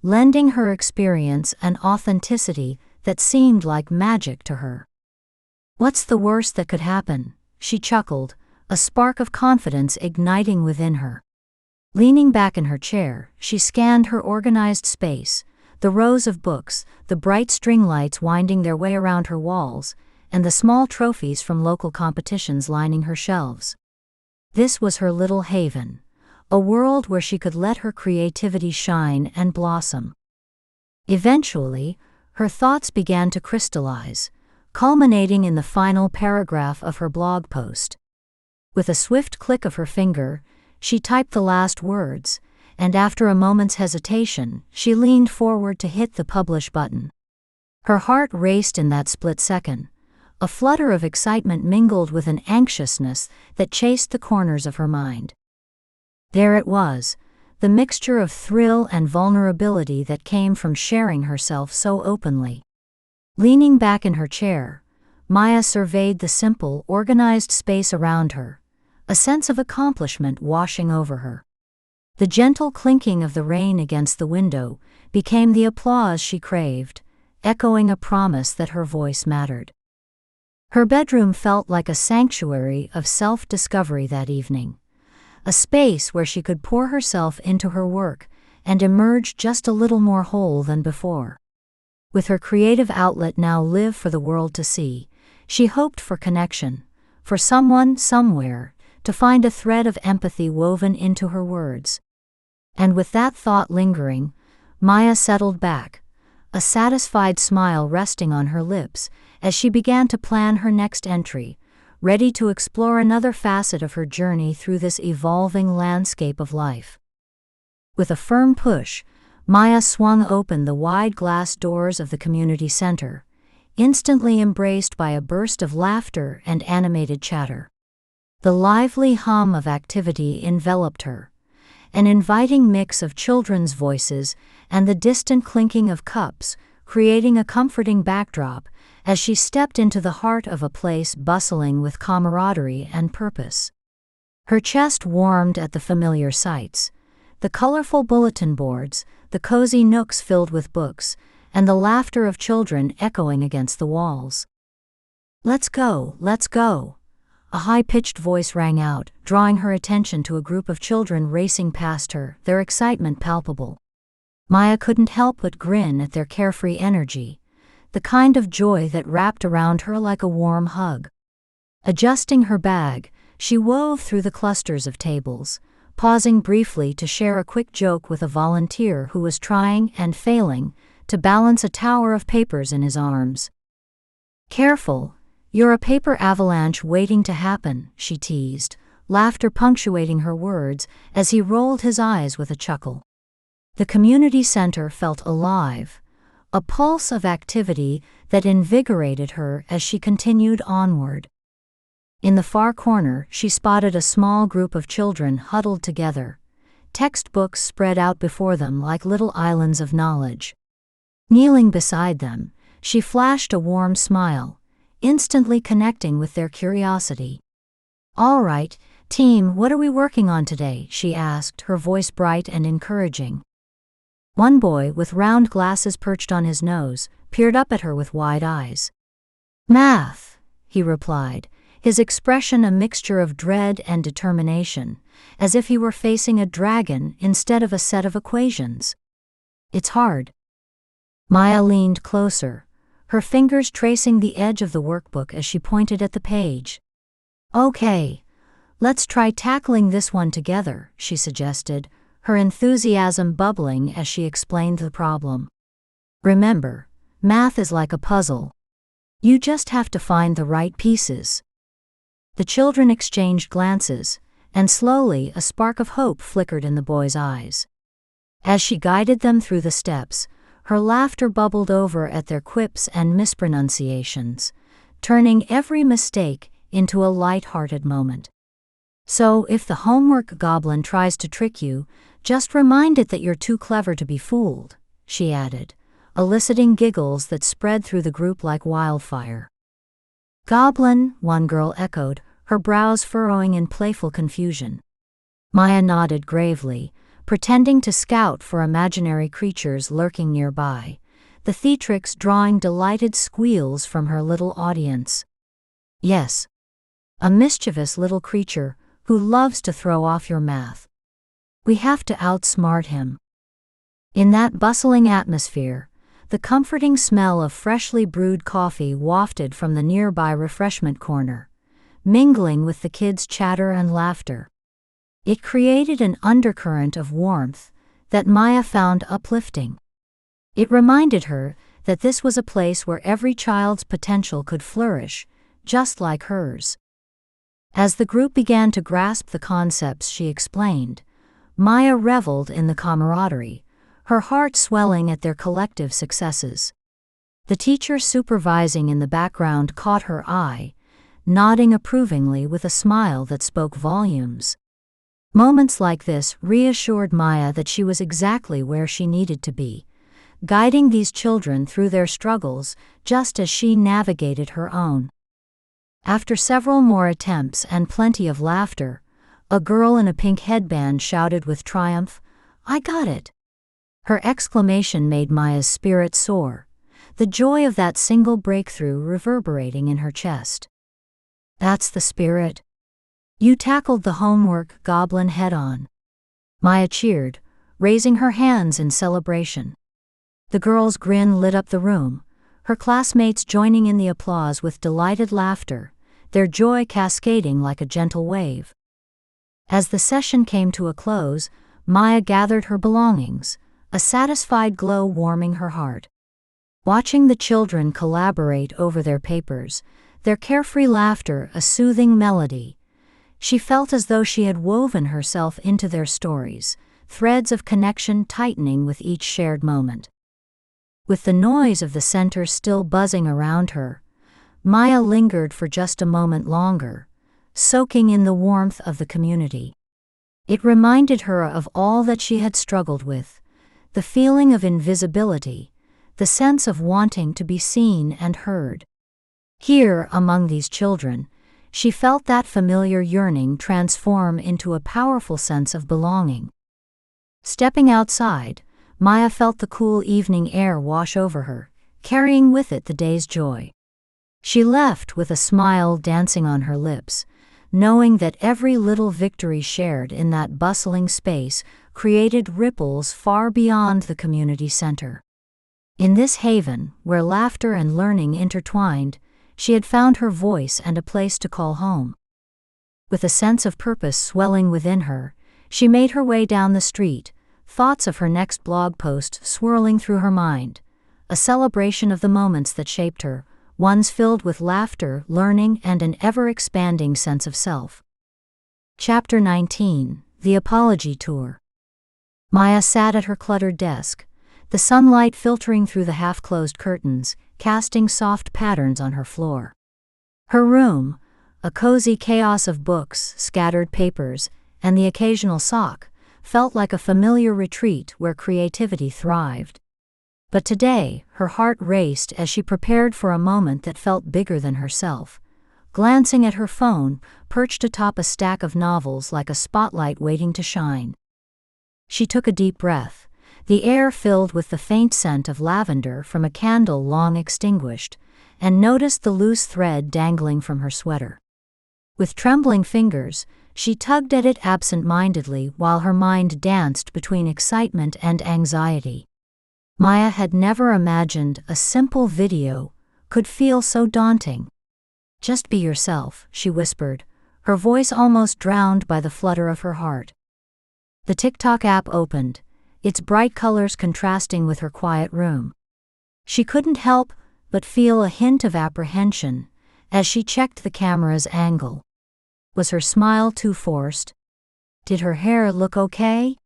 lending her experience an authenticity that seemed like magic to her. "What's the worst that could happen?" she chuckled, a spark of confidence igniting within her. Leaning back in her chair, she scanned her organized space, the rows of books, the bright string lights winding their way around her walls, and the small trophies from local competitions lining her shelves. This was her little haven, a world where she could let her creativity shine and blossom. Eventually, her thoughts began to crystallize, culminating in the final paragraph of her blog post. With a swift click of her finger, she typed the last words, and after a moment's hesitation, she leaned forward to hit the publish button. Her heart raced in that split second, a flutter of excitement mingled with an anxiousness that chased the corners of her mind. There it was, the mixture of thrill and vulnerability that came from sharing herself so openly. Leaning back in her chair, Maya surveyed the simple, organized space around her, a sense of accomplishment washing over her. The gentle clinking of the rain against the window became the applause she craved, echoing a promise that her voice mattered. Her bedroom felt like a sanctuary of self-discovery that evening, a space where she could pour herself into her work and emerge just a little more whole than before. With her creative outlet now live for the world to see, she hoped for connection, for someone, somewhere, to find a thread of empathy woven into her words. And with that thought lingering, Maya settled back, a satisfied smile resting on her lips as she began to plan her next entry, ready to explore another facet of her journey through this evolving landscape of life. With a firm push, Maya swung open the wide glass doors of the community center, instantly embraced by a burst of laughter and animated chatter. The lively hum of activity enveloped her, an inviting mix of children's voices and the distant clinking of cups, creating a comforting backdrop as she stepped into the heart of a place bustling with camaraderie and purpose. Her chest warmed at the familiar sights, the colorful bulletin boards, the cozy nooks filled with books, and the laughter of children echoing against the walls. "Let's go, let's go!" A high-pitched voice rang out, drawing her attention to a group of children racing past her, their excitement palpable. Maya couldn't help but grin at their carefree energy, the kind of joy that wrapped around her like a warm hug. Adjusting her bag, she wove through the clusters of tables, pausing briefly to share a quick joke with a volunteer who was trying and failing to balance a tower of papers in his arms. "Careful, you're a paper avalanche waiting to happen," she teased, laughter punctuating her words as he rolled his eyes with a chuckle. The community center felt alive, a pulse of activity that invigorated her as she continued onward. In the far corner, she spotted a small group of children huddled together, textbooks spread out before them like little islands of knowledge. Kneeling beside them, she flashed a warm smile, instantly connecting with their curiosity. "All right, team, what are we working on today?" she asked, her voice bright and encouraging. One boy, with round glasses perched on his nose, peered up at her with wide eyes. "Math," he replied, his expression a mixture of dread and determination, as if he were facing a dragon instead of a set of equations. "It's hard." Maya leaned closer, her fingers tracing the edge of the workbook as she pointed at the page. "Okay, let's try tackling this one together," she suggested, her enthusiasm bubbling as she explained the problem. "Remember, math is like a puzzle. You just have to find the right pieces." The children exchanged glances, and slowly a spark of hope flickered in the boy's eyes. As she guided them through the steps, her laughter bubbled over at their quips and mispronunciations, turning every mistake into a light-hearted moment. "So, if the homework goblin tries to trick you, just remind it that you're too clever to be fooled," she added, eliciting giggles that spread through the group like wildfire. "Goblin," one girl echoed, her brows furrowing in playful confusion. Maya nodded gravely, pretending to scout for imaginary creatures lurking nearby, the theatrix drawing delighted squeals from her little audience. "Yes. A mischievous little creature who loves to throw off your math. We have to outsmart him." In that bustling atmosphere, the comforting smell of freshly brewed coffee wafted from the nearby refreshment corner, mingling with the kids' chatter and laughter. It created an undercurrent of warmth that Maya found uplifting. It reminded her that this was a place where every child's potential could flourish, just like hers. As the group began to grasp the concepts she explained, Maya reveled in the camaraderie, her heart swelling at their collective successes. The teacher supervising in the background caught her eye, nodding approvingly with a smile that spoke volumes. Moments like this reassured Maya that she was exactly where she needed to be, guiding these children through their struggles just as she navigated her own. After several more attempts and plenty of laughter, a girl in a pink headband shouted with triumph, "I got it!" Her exclamation made Maya's spirit soar, the joy of that single breakthrough reverberating in her chest. "That's the spirit. You tackled the homework goblin head-on." Maya cheered, raising her hands in celebration. The girl's grin lit up the room, her classmates joining in the applause with delighted laughter, their joy cascading like a gentle wave. As the session came to a close, Maya gathered her belongings, a satisfied glow warming her heart. Watching the children collaborate over their papers, their carefree laughter a soothing melody, she felt as though she had woven herself into their stories, threads of connection tightening with each shared moment. With the noise of the center still buzzing around her, Maya lingered for just a moment longer, soaking in the warmth of the community. It reminded her of all that she had struggled with, the feeling of invisibility, the sense of wanting to be seen and heard. Here, among these children, she felt that familiar yearning transform into a powerful sense of belonging. Stepping outside, Maya felt the cool evening air wash over her, carrying with it the day's joy. She left with a smile dancing on her lips, knowing that every little victory shared in that bustling space created ripples far beyond the community center. In this haven, where laughter and learning intertwined, she had found her voice and a place to call home. With a sense of purpose swelling within her, She made her way down the street, thoughts of her next blog post swirling through her mind, a celebration of the moments that shaped her, ones filled with laughter, learning, and an ever-expanding sense of self. Chapter 19: The Apology Tour. Maya sat at her cluttered desk, the sunlight filtering through the half-closed curtains, casting soft patterns on her floor. Her room, a cozy chaos of books, scattered papers, and the occasional sock, felt like a familiar retreat where creativity thrived. But today, her heart raced as she prepared for a moment that felt bigger than herself. Glancing at her phone, perched atop a stack of novels like a spotlight waiting to shine. She took a deep breath, the air filled with the faint scent of lavender from a candle long extinguished, and noticed the loose thread dangling from her sweater. With trembling fingers, she tugged at it absent-mindedly while her mind danced between excitement and anxiety. Maya had never imagined a simple video could feel so daunting. "Just be yourself," she whispered, her voice almost drowned by the flutter of her heart. The TikTok app opened, its bright colors contrasting with her quiet room. She couldn't help but feel a hint of apprehension as she checked the camera's angle. Was her smile too forced? Did her hair look okay?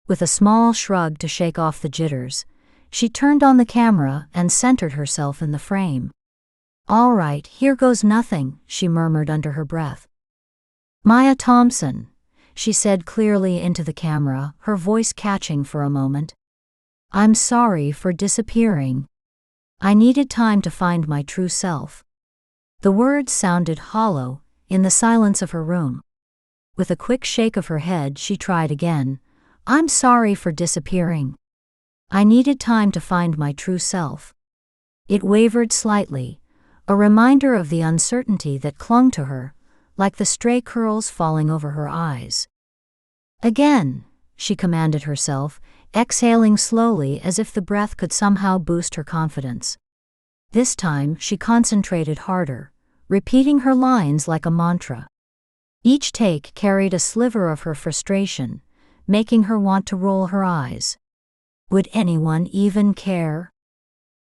With a small shrug to shake off the jitters, she turned on the camera and centered herself in the frame. "All right, here goes nothing," she murmured under her breath. "Maya Thompson," she said clearly into the camera, her voice catching for a moment. "I'm sorry for disappearing. I needed time to find my true self." The words sounded hollow in the silence of her room. With a quick shake of her head, she tried again. "I'm sorry for disappearing. I needed time to find my true self." It wavered slightly, a reminder of the uncertainty that clung to her, like the stray curls falling over her eyes. "Again," she commanded herself, exhaling slowly as if the breath could somehow boost her confidence. This time she concentrated harder, repeating her lines like a mantra. Each take carried a sliver of her frustration, making her want to roll her eyes. Would anyone even care?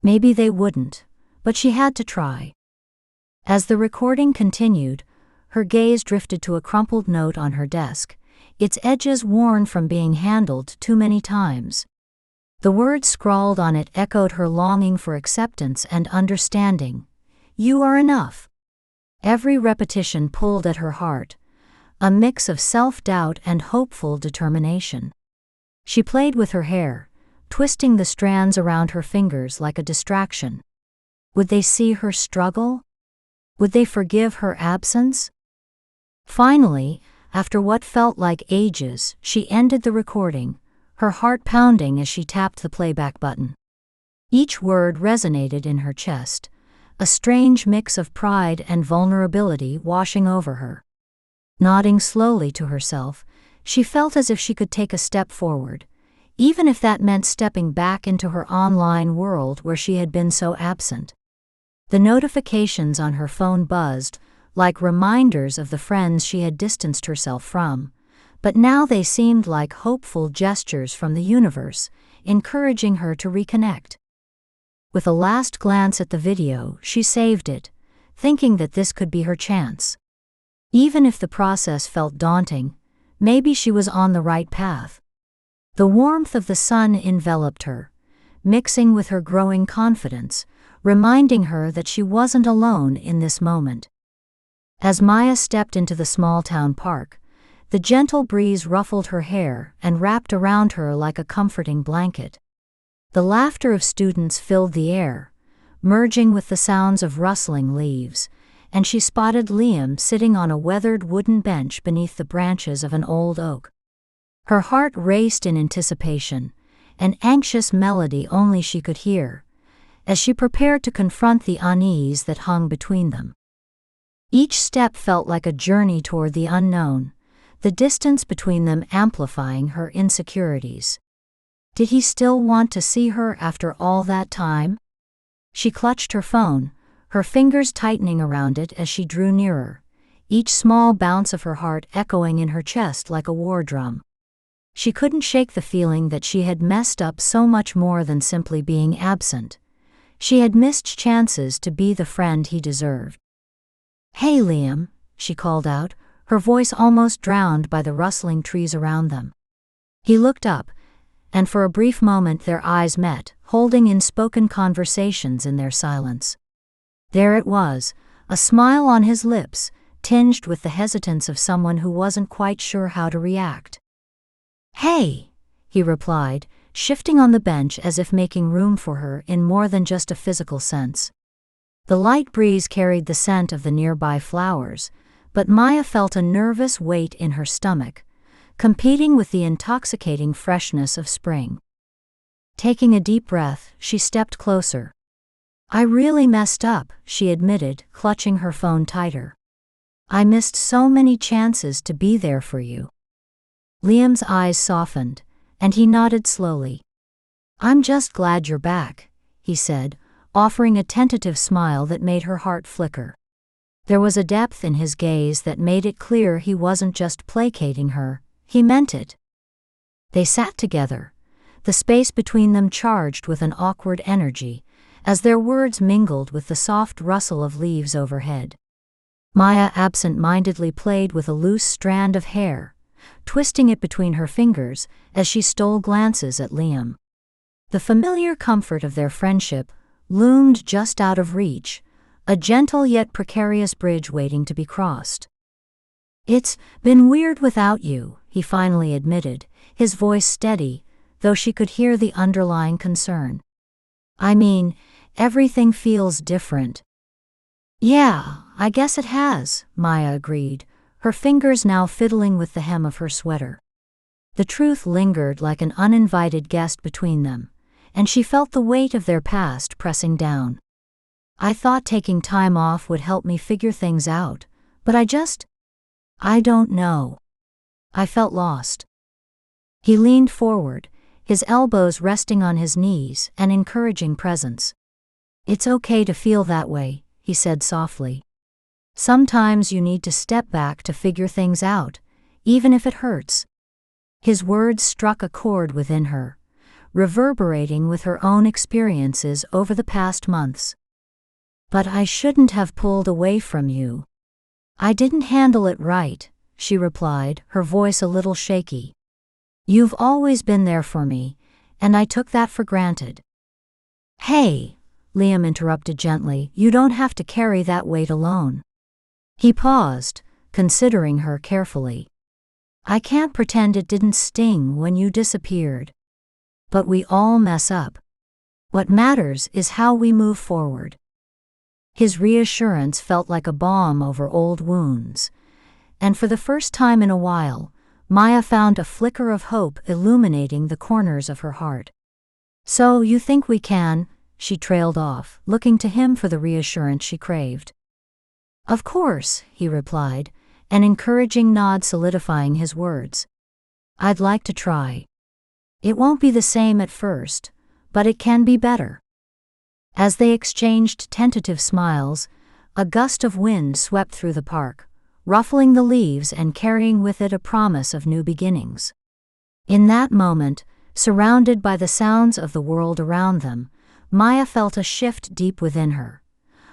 Maybe they wouldn't, but she had to try. As the recording continued, her gaze drifted to a crumpled note on her desk, its edges worn from being handled too many times. The words scrawled on it echoed her longing for acceptance and understanding. "You are enough." Every repetition pulled at her heart, a mix of self-doubt and hopeful determination. She played with her hair, twisting the strands around her fingers like a distraction. Would they see her struggle? Would they forgive her absence? Finally, after what felt like ages, she ended the recording, her heart pounding as she tapped the playback button. Each word resonated in her chest, a strange mix of pride and vulnerability washing over her. Nodding slowly to herself, she felt as if she could take a step forward, even if that meant stepping back into her online world where she had been so absent. The notifications on her phone buzzed, like reminders of the friends she had distanced herself from, but now they seemed like hopeful gestures from the universe, encouraging her to reconnect. With a last glance at the video, she saved it, thinking that this could be her chance. Even if the process felt daunting, maybe she was on the right path. The warmth of the sun enveloped her, mixing with her growing confidence, reminding her that she wasn't alone in this moment. As Maya stepped into the small-town park, the gentle breeze ruffled her hair and wrapped around her like a comforting blanket. The laughter of students filled the air, merging with the sounds of rustling leaves, and she spotted Liam sitting on a weathered wooden bench beneath the branches of an old oak. Her heart raced in anticipation, an anxious melody only she could hear, as she prepared to confront the unease that hung between them. Each step felt like a journey toward the unknown, the distance between them amplifying her insecurities. Did he still want to see her after all that time? She clutched her phone, her fingers tightening around it as she drew nearer, each small bounce of her heart echoing in her chest like a war drum. She couldn't shake the feeling that she had messed up so much more than simply being absent. She had missed chances to be the friend he deserved. "Hey, Liam," she called out, her voice almost drowned by the rustling trees around them. He looked up, and for a brief moment their eyes met, holding unspoken conversations in their silence. There it was, a smile on his lips, tinged with the hesitance of someone who wasn't quite sure how to react. "Hey," he replied, shifting on the bench as if making room for her in more than just a physical sense. The light breeze carried the scent of the nearby flowers, but Maya felt a nervous weight in her stomach, competing with the intoxicating freshness of spring. Taking a deep breath, she stepped closer. "I really messed up," she admitted, clutching her phone tighter. "I missed so many chances to be there for you." Liam's eyes softened, and he nodded slowly. "I'm just glad you're back," he said, offering a tentative smile that made her heart flicker. There was a depth in his gaze that made it clear he wasn't just placating her, he meant it. They sat together, the space between them charged with an awkward energy, as their words mingled with the soft rustle of leaves overhead. Maya absent-mindedly played with a loose strand of hair, twisting it between her fingers as she stole glances at Liam. The familiar comfort of their friendship loomed just out of reach, a gentle yet precarious bridge waiting to be crossed. "It's been weird without you," he finally admitted, his voice steady, though she could hear the underlying concern. "I mean, everything feels different." "Yeah, I guess it has," Maya agreed, her fingers now fiddling with the hem of her sweater. The truth lingered like an uninvited guest between them, and she felt the weight of their past pressing down. "I thought taking time off would help me figure things out, but I don't know. I felt lost." He leaned forward, his elbows resting on his knees, an encouraging presence. "It's okay to feel that way," he said softly. "Sometimes you need to step back to figure things out, even if it hurts." His words struck a chord within her, reverberating with her own experiences over the past months. "But I shouldn't have pulled away from you. I didn't handle it right," she replied, her voice a little shaky. "You've always been there for me, and I took that for granted." "Hey," Liam interrupted gently, "you don't have to carry that weight alone." He paused, considering her carefully. "I can't pretend it didn't sting when you disappeared. But we all mess up. What matters is how we move forward." His reassurance felt like a balm over old wounds, and for the first time in a while, Maya found a flicker of hope illuminating the corners of her heart. "So you think we can?" she trailed off, looking to him for the reassurance she craved. "Of course," he replied, an encouraging nod solidifying his words. "I'd like to try. It won't be the same at first, but it can be better." As they exchanged tentative smiles, a gust of wind swept through the park, ruffling the leaves and carrying with it a promise of new beginnings. In that moment, surrounded by the sounds of the world around them, Maya felt a shift deep within her,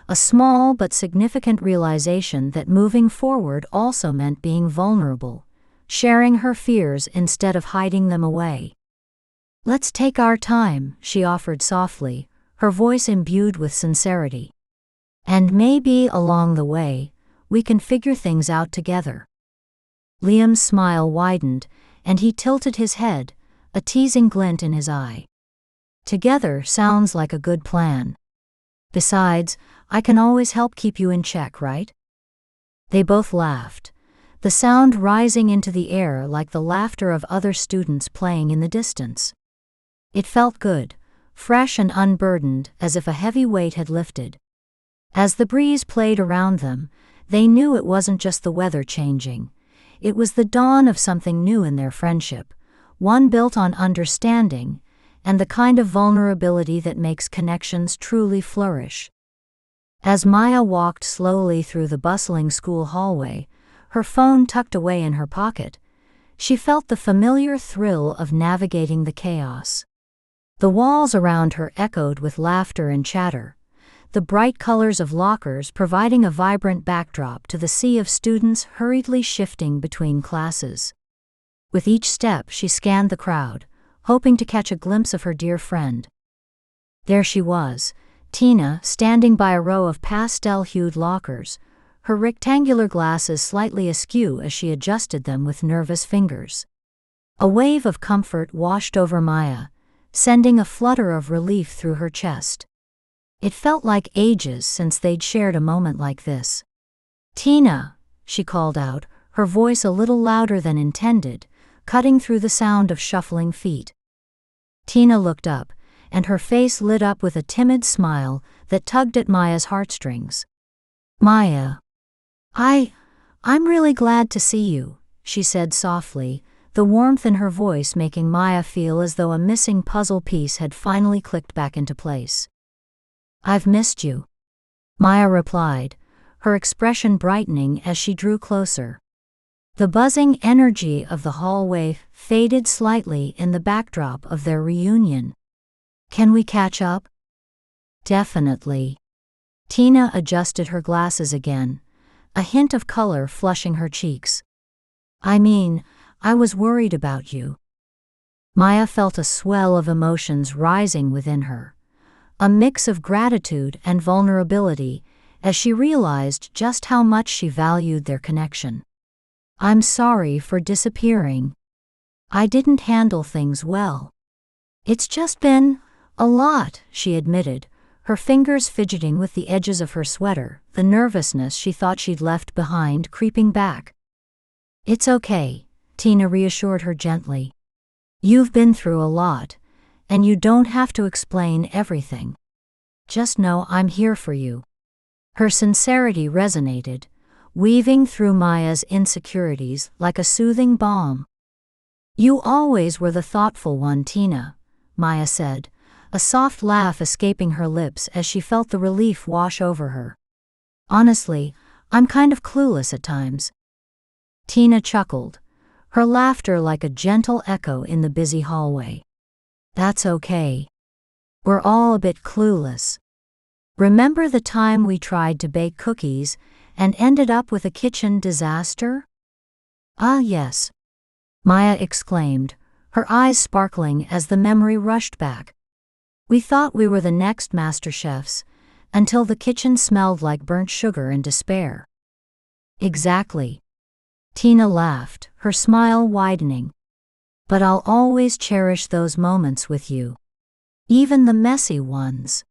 a small but significant realization that moving forward also meant being vulnerable, sharing her fears instead of hiding them away. "Let's take our time," she offered softly, her voice imbued with sincerity. "And maybe along the way, we can figure things out together." Liam's smile widened, and he tilted his head, a teasing glint in his eye. "Together sounds like a good plan. Besides, I can always help keep you in check, right?" They both laughed, the sound rising into the air like the laughter of other students playing in the distance. It felt good, fresh and unburdened, as if a heavy weight had lifted. As the breeze played around them, they knew it wasn't just the weather changing. It was the dawn of something new in their friendship, one built on understanding, and the kind of vulnerability that makes connections truly flourish. As Maya walked slowly through the bustling school hallway, her phone tucked away in her pocket, She felt the familiar thrill of navigating the chaos. The walls around her echoed with laughter and chatter, the bright colors of lockers providing a vibrant backdrop to the sea of students hurriedly shifting between classes. With each step, she scanned the crowd, hoping to catch a glimpse of her dear friend. There she was, Tina, standing by a row of pastel-hued lockers, her rectangular glasses slightly askew as she adjusted them with nervous fingers. A wave of comfort washed over Maya, sending a flutter of relief through her chest. It felt like ages since they'd shared a moment like this. "Tina," she called out, her voice a little louder than intended, cutting through the sound of shuffling feet. Tina looked up, and her face lit up with a timid smile that tugged at Maya's heartstrings. "Maya, I'm really glad to see you," she said softly, the warmth in her voice making Maya feel as though a missing puzzle piece had finally clicked back into place. "I've missed you," Maya replied, her expression brightening as she drew closer. The buzzing energy of the hallway faded slightly in the backdrop of their reunion. "Can we catch up?" "Definitely." Tina adjusted her glasses again, a hint of color flushing her cheeks. I was worried about you." Maya felt a swell of emotions rising within her, a mix of gratitude and vulnerability as she realized just how much she valued their connection. "I'm sorry for disappearing. I didn't handle things well." "It's just been a lot," she admitted, her fingers fidgeting with the edges of her sweater, the nervousness she thought she'd left behind creeping back. "It's okay," Tina reassured her gently. "You've been through a lot, and you don't have to explain everything. Just know I'm here for you." Her sincerity resonated, weaving through Maya's insecurities like a soothing balm. "You always were the thoughtful one, Tina," Maya said, a soft laugh escaping her lips as she felt the relief wash over her. "Honestly, I'm kind of clueless at times." Tina chuckled, her laughter like a gentle echo in the busy hallway. "That's okay. We're all a bit clueless. Remember the time we tried to bake cookies and ended up with a kitchen disaster?" "Ah, yes," Maya exclaimed, her eyes sparkling as the memory rushed back. "We thought we were the next master chefs, until the kitchen smelled like burnt sugar and despair." "Exactly." Tina laughed, her smile widening. "But I'll always cherish those moments with you. Even the messy ones."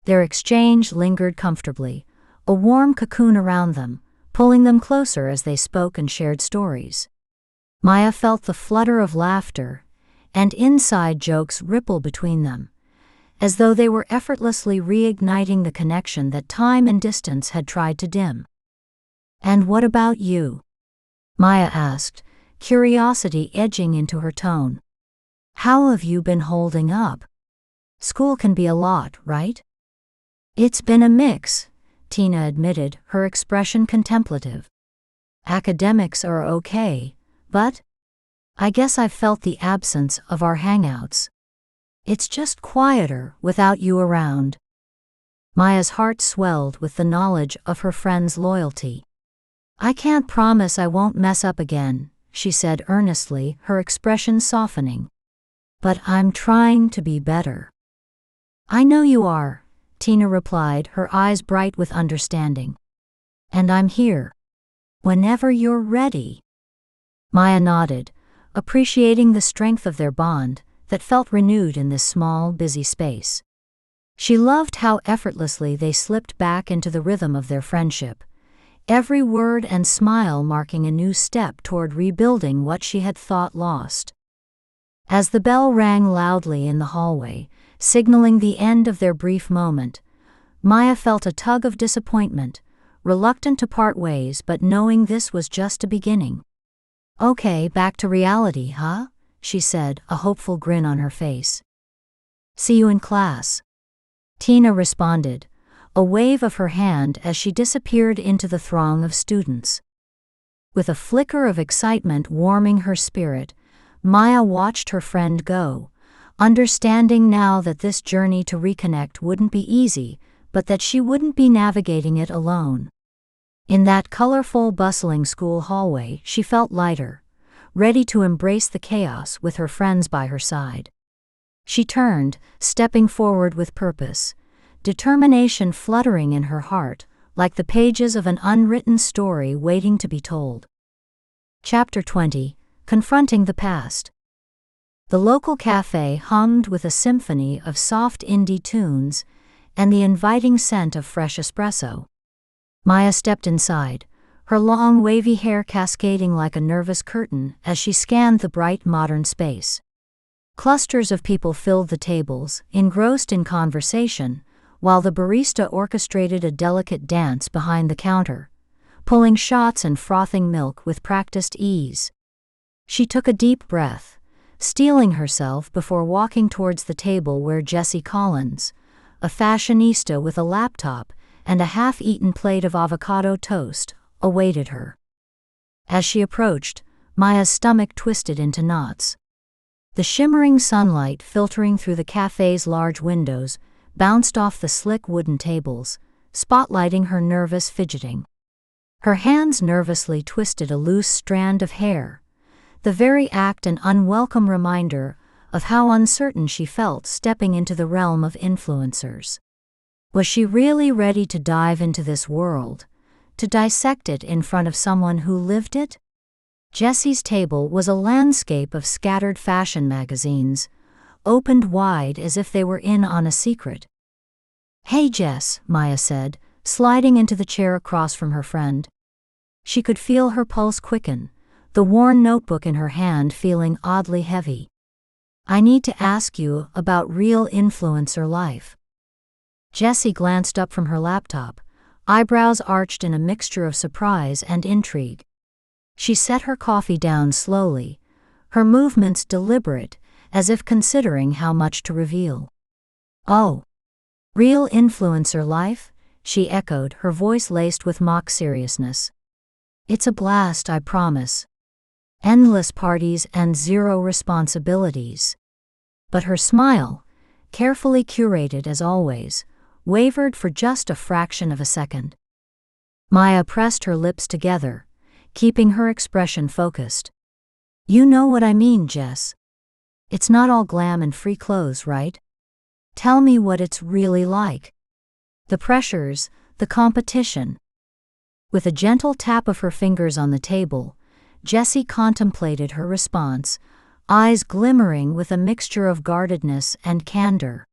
Their exchange lingered comfortably, a warm cocoon around them, pulling them closer as they spoke and shared stories. Maya felt the flutter of laughter, and inside jokes ripple between them, as though they were effortlessly reigniting the connection that time and distance had tried to dim. "And what about you?" Maya asked, curiosity edging into her tone. "How have you been holding up? School can be a lot, right?" "It's been a mix," Tina admitted, her expression contemplative. "Academics are okay, but I guess I've felt the absence of our hangouts. It's just quieter without you around." Maya's heart swelled with the knowledge of her friend's loyalty. "I can't promise I won't mess up again," she said earnestly, her expression softening. "But I'm trying to be better." "I know you are," Tina replied, her eyes bright with understanding. "And I'm here. Whenever you're ready." Maya nodded, appreciating the strength of their bond that felt renewed in this small, busy space. She loved how effortlessly they slipped back into the rhythm of their friendship, every word and smile marking a new step toward rebuilding what she had thought lost. As the bell rang loudly in the hallway, signaling the end of their brief moment, Maya felt a tug of disappointment, reluctant to part ways but knowing this was just a beginning. "Okay, back to reality, huh?" she said, a hopeful grin on her face. "See you in class," Tina responded, a wave of her hand as she disappeared into the throng of students. With a flicker of excitement warming her spirit, Maya watched her friend go, understanding now that this journey to reconnect wouldn't be easy, but that she wouldn't be navigating it alone. In that colorful, bustling school hallway, she felt lighter, ready to embrace the chaos with her friends by her side. She turned, stepping forward with purpose, determination fluttering in her heart, like the pages of an unwritten story waiting to be told. Chapter 20: Confronting the Past. The local cafe hummed with a symphony of soft indie tunes and the inviting scent of fresh espresso. Maya stepped inside, her long wavy hair cascading like a nervous curtain as she scanned the bright modern space. Clusters of people filled the tables, engrossed in conversation, while the barista orchestrated a delicate dance behind the counter, pulling shots and frothing milk with practiced ease. She took a deep breath, steeling herself before walking towards the table where Jessie Collins, a fashionista with a laptop and a half-eaten plate of avocado toast, awaited her. As she approached, Maya's stomach twisted into knots. The shimmering sunlight filtering through the cafe's large windows bounced off the slick wooden tables, spotlighting her nervous fidgeting. Her hands nervously twisted a loose strand of hair, the very act an unwelcome reminder of how uncertain she felt stepping into the realm of influencers. Was she really ready to dive into this world, to dissect it in front of someone who lived it? Jessie's table was a landscape of scattered fashion magazines, opened wide as if they were in on a secret. "Hey Jess," Maya said, sliding into the chair across from her friend. She could feel her pulse quicken, the worn notebook in her hand feeling oddly heavy. "I need to ask you about real influencer life." Jessie glanced up from her laptop, eyebrows arched in a mixture of surprise and intrigue. She set her coffee down slowly, her movements deliberate, as if considering how much to reveal. "Oh, real influencer life?" she echoed, her voice laced with mock seriousness. "It's a blast, I promise. Endless parties and zero responsibilities." But her smile, carefully curated as always, wavered for just a fraction of a second. Maya pressed her lips together, keeping her expression focused. "You know what I mean, Jess. It's not all glam and free clothes, right? Tell me what it's really like. The pressures, the competition." With a gentle tap of her fingers on the table, Jessie contemplated her response, eyes glimmering with a mixture of guardedness and candor.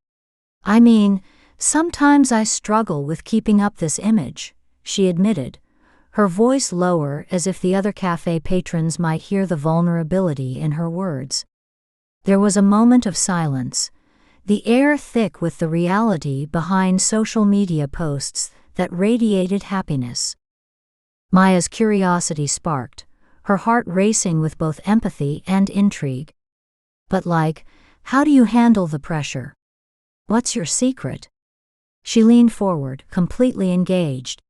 "I mean, sometimes I struggle with keeping up this image," she admitted, her voice lower as if the other cafe patrons might hear the vulnerability in her words. There was a moment of silence, the air thick with the reality behind social media posts that radiated happiness. Maya's curiosity sparked, her heart racing with both empathy and intrigue. "But how do you handle the pressure? What's your secret?" She leaned forward, completely engaged.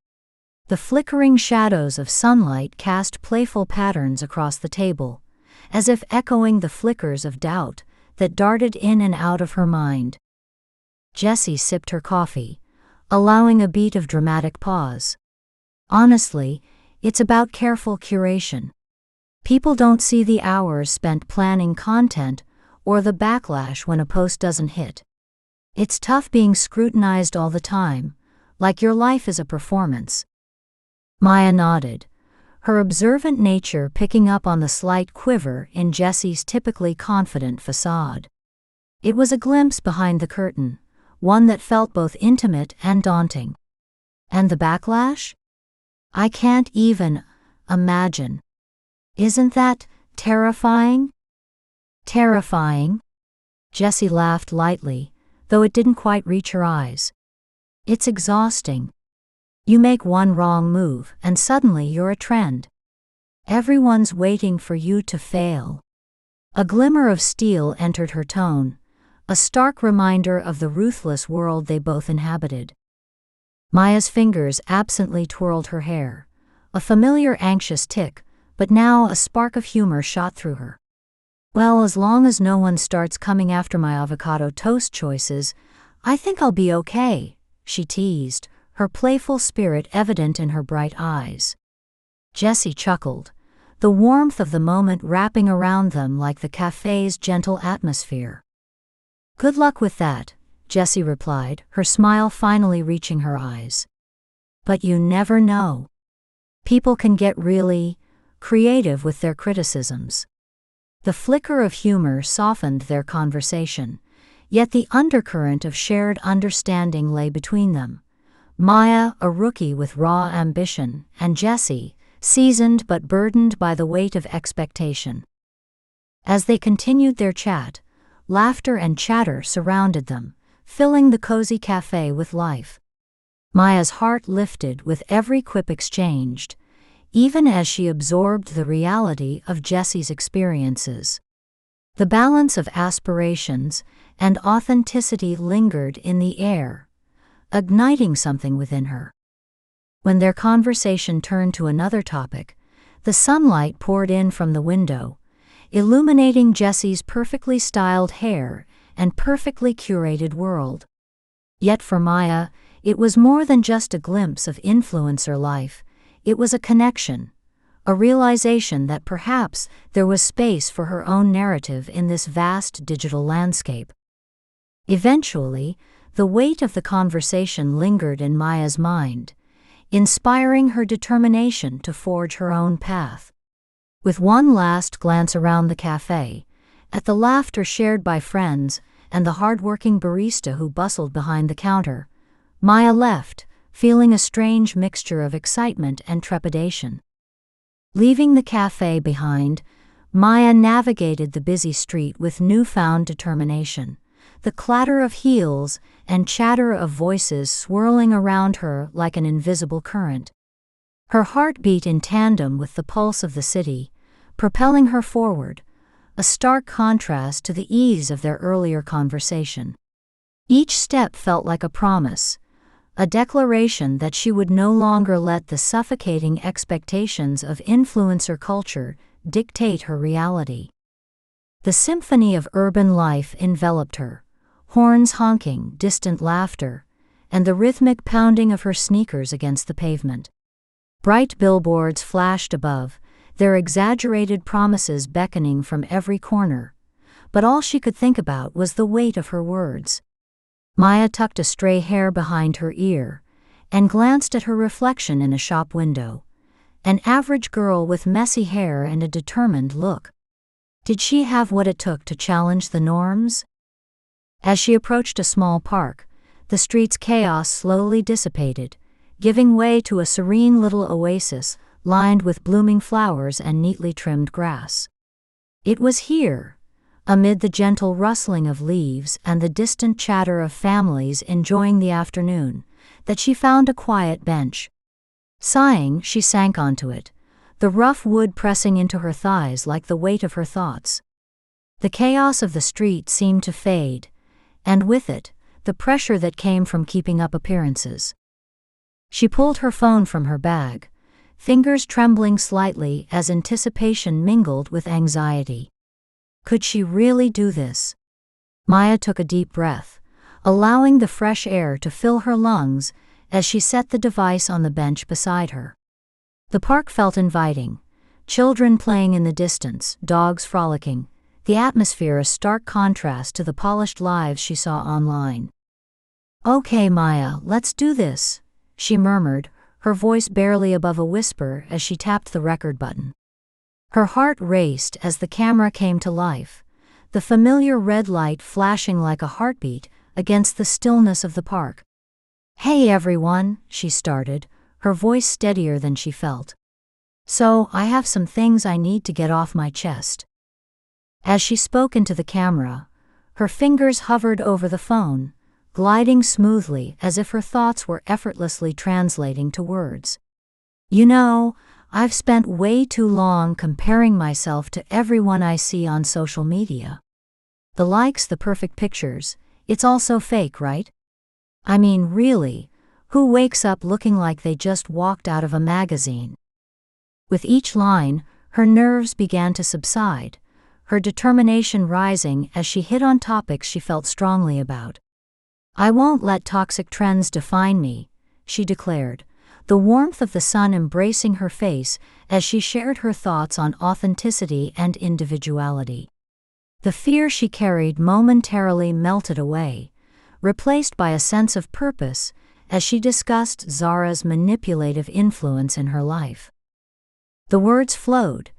The flickering shadows of sunlight cast playful patterns across the table, as if echoing the flickers of doubt that darted in and out of her mind. Jessie sipped her coffee, allowing a beat of dramatic pause. "Honestly, it's about careful curation. People don't see the hours spent planning content or the backlash when a post doesn't hit. It's tough being scrutinized all the time, like your life is a performance." Maya nodded, her observant nature picking up on the slight quiver in Jessie's typically confident facade. It was a glimpse behind the curtain, one that felt both intimate and daunting. "And the backlash? I can't even imagine. Isn't that terrifying?" "Terrifying?" Jessie laughed lightly, though it didn't quite reach her eyes. "It's exhausting. You make one wrong move and suddenly you're a trend. Everyone's waiting for you to fail." A glimmer of steel entered her tone, a stark reminder of the ruthless world they both inhabited. Maya's fingers absently twirled her hair, a familiar anxious tick, but now a spark of humor shot through her. "Well, as long as no one starts coming after my avocado toast choices, I think I'll be okay," she teased, her playful spirit evident in her bright eyes. Jessie chuckled, the warmth of the moment wrapping around them like the cafe's gentle atmosphere. "Good luck with that," Jessie replied, her smile finally reaching her eyes. "But you never know. People can get really creative with their criticisms." The flicker of humor softened their conversation, yet the undercurrent of shared understanding lay between them. Maya, a rookie with raw ambition, and Jessie, seasoned but burdened by the weight of expectation. As they continued their chat, laughter and chatter surrounded them, filling the cozy cafe with life. Maya's heart lifted with every quip exchanged, even as she absorbed the reality of Jessie's experiences. The balance of aspirations and authenticity lingered in the air, igniting something within her. When their conversation turned to another topic, the sunlight poured in from the window, illuminating Jessie's perfectly styled hair and perfectly curated world. Yet for Maya, it was more than just a glimpse of influencer life. It was a connection, a realization that perhaps there was space for her own narrative in this vast digital landscape. Eventually, the weight of the conversation lingered in Maya's mind, inspiring her determination to forge her own path. With one last glance around the cafe, at the laughter shared by friends and the hard-working barista who bustled behind the counter, Maya left, feeling a strange mixture of excitement and trepidation. Leaving the cafe behind, Maya navigated the busy street with newfound determination, the clatter of heels and chatter of voices swirling around her like an invisible current. Her heart beat in tandem with the pulse of the city, propelling her forward, a stark contrast to the ease of their earlier conversation. Each step felt like a promise, a declaration that she would no longer let the suffocating expectations of influencer culture dictate her reality. The symphony of urban life enveloped her, horns honking, distant laughter, and the rhythmic pounding of her sneakers against the pavement. Bright billboards flashed above, their exaggerated promises beckoning from every corner, but all she could think about was the weight of her words. Maya tucked a stray hair behind her ear and glanced at her reflection in a shop window, an average girl with messy hair and a determined look. Did she have what it took to challenge the norms? As she approached a small park, the street's chaos slowly dissipated, giving way to a serene little oasis lined with blooming flowers and neatly trimmed grass. It was here, amid the gentle rustling of leaves and the distant chatter of families enjoying the afternoon, that she found a quiet bench. Sighing, she sank onto it, the rough wood pressing into her thighs like the weight of her thoughts. The chaos of the street seemed to fade, and with it, the pressure that came from keeping up appearances. She pulled her phone from her bag, fingers trembling slightly as anticipation mingled with anxiety. Could she really do this? Maya took a deep breath, allowing the fresh air to fill her lungs as she set the device on the bench beside her. The park felt inviting, children playing in the distance, dogs frolicking, the atmosphere a stark contrast to the polished lives she saw online. "Okay, Maya, let's do this," she murmured, her voice barely above a whisper as she tapped the record button. Her heart raced as the camera came to life, the familiar red light flashing like a heartbeat against the stillness of the park. "Hey everyone," she started, her voice steadier than she felt. "So, I have some things I need to get off my chest." As she spoke into the camera, her fingers hovered over the phone, gliding smoothly as if her thoughts were effortlessly translating to words. "You know, I've spent way too long comparing myself to everyone I see on social media. The likes, the perfect pictures, it's all so fake, right? I mean, really, who wakes up looking like they just walked out of a magazine?" With each line, Her nerves began to subside, her determination rising as she hit on topics she felt strongly about. "I won't let toxic trends define me," she declared, the warmth of the sun embracing her face as she shared her thoughts on authenticity and individuality. The fear she carried momentarily melted away, replaced by a sense of purpose as she discussed Zara's manipulative influence in her life. The words flowed,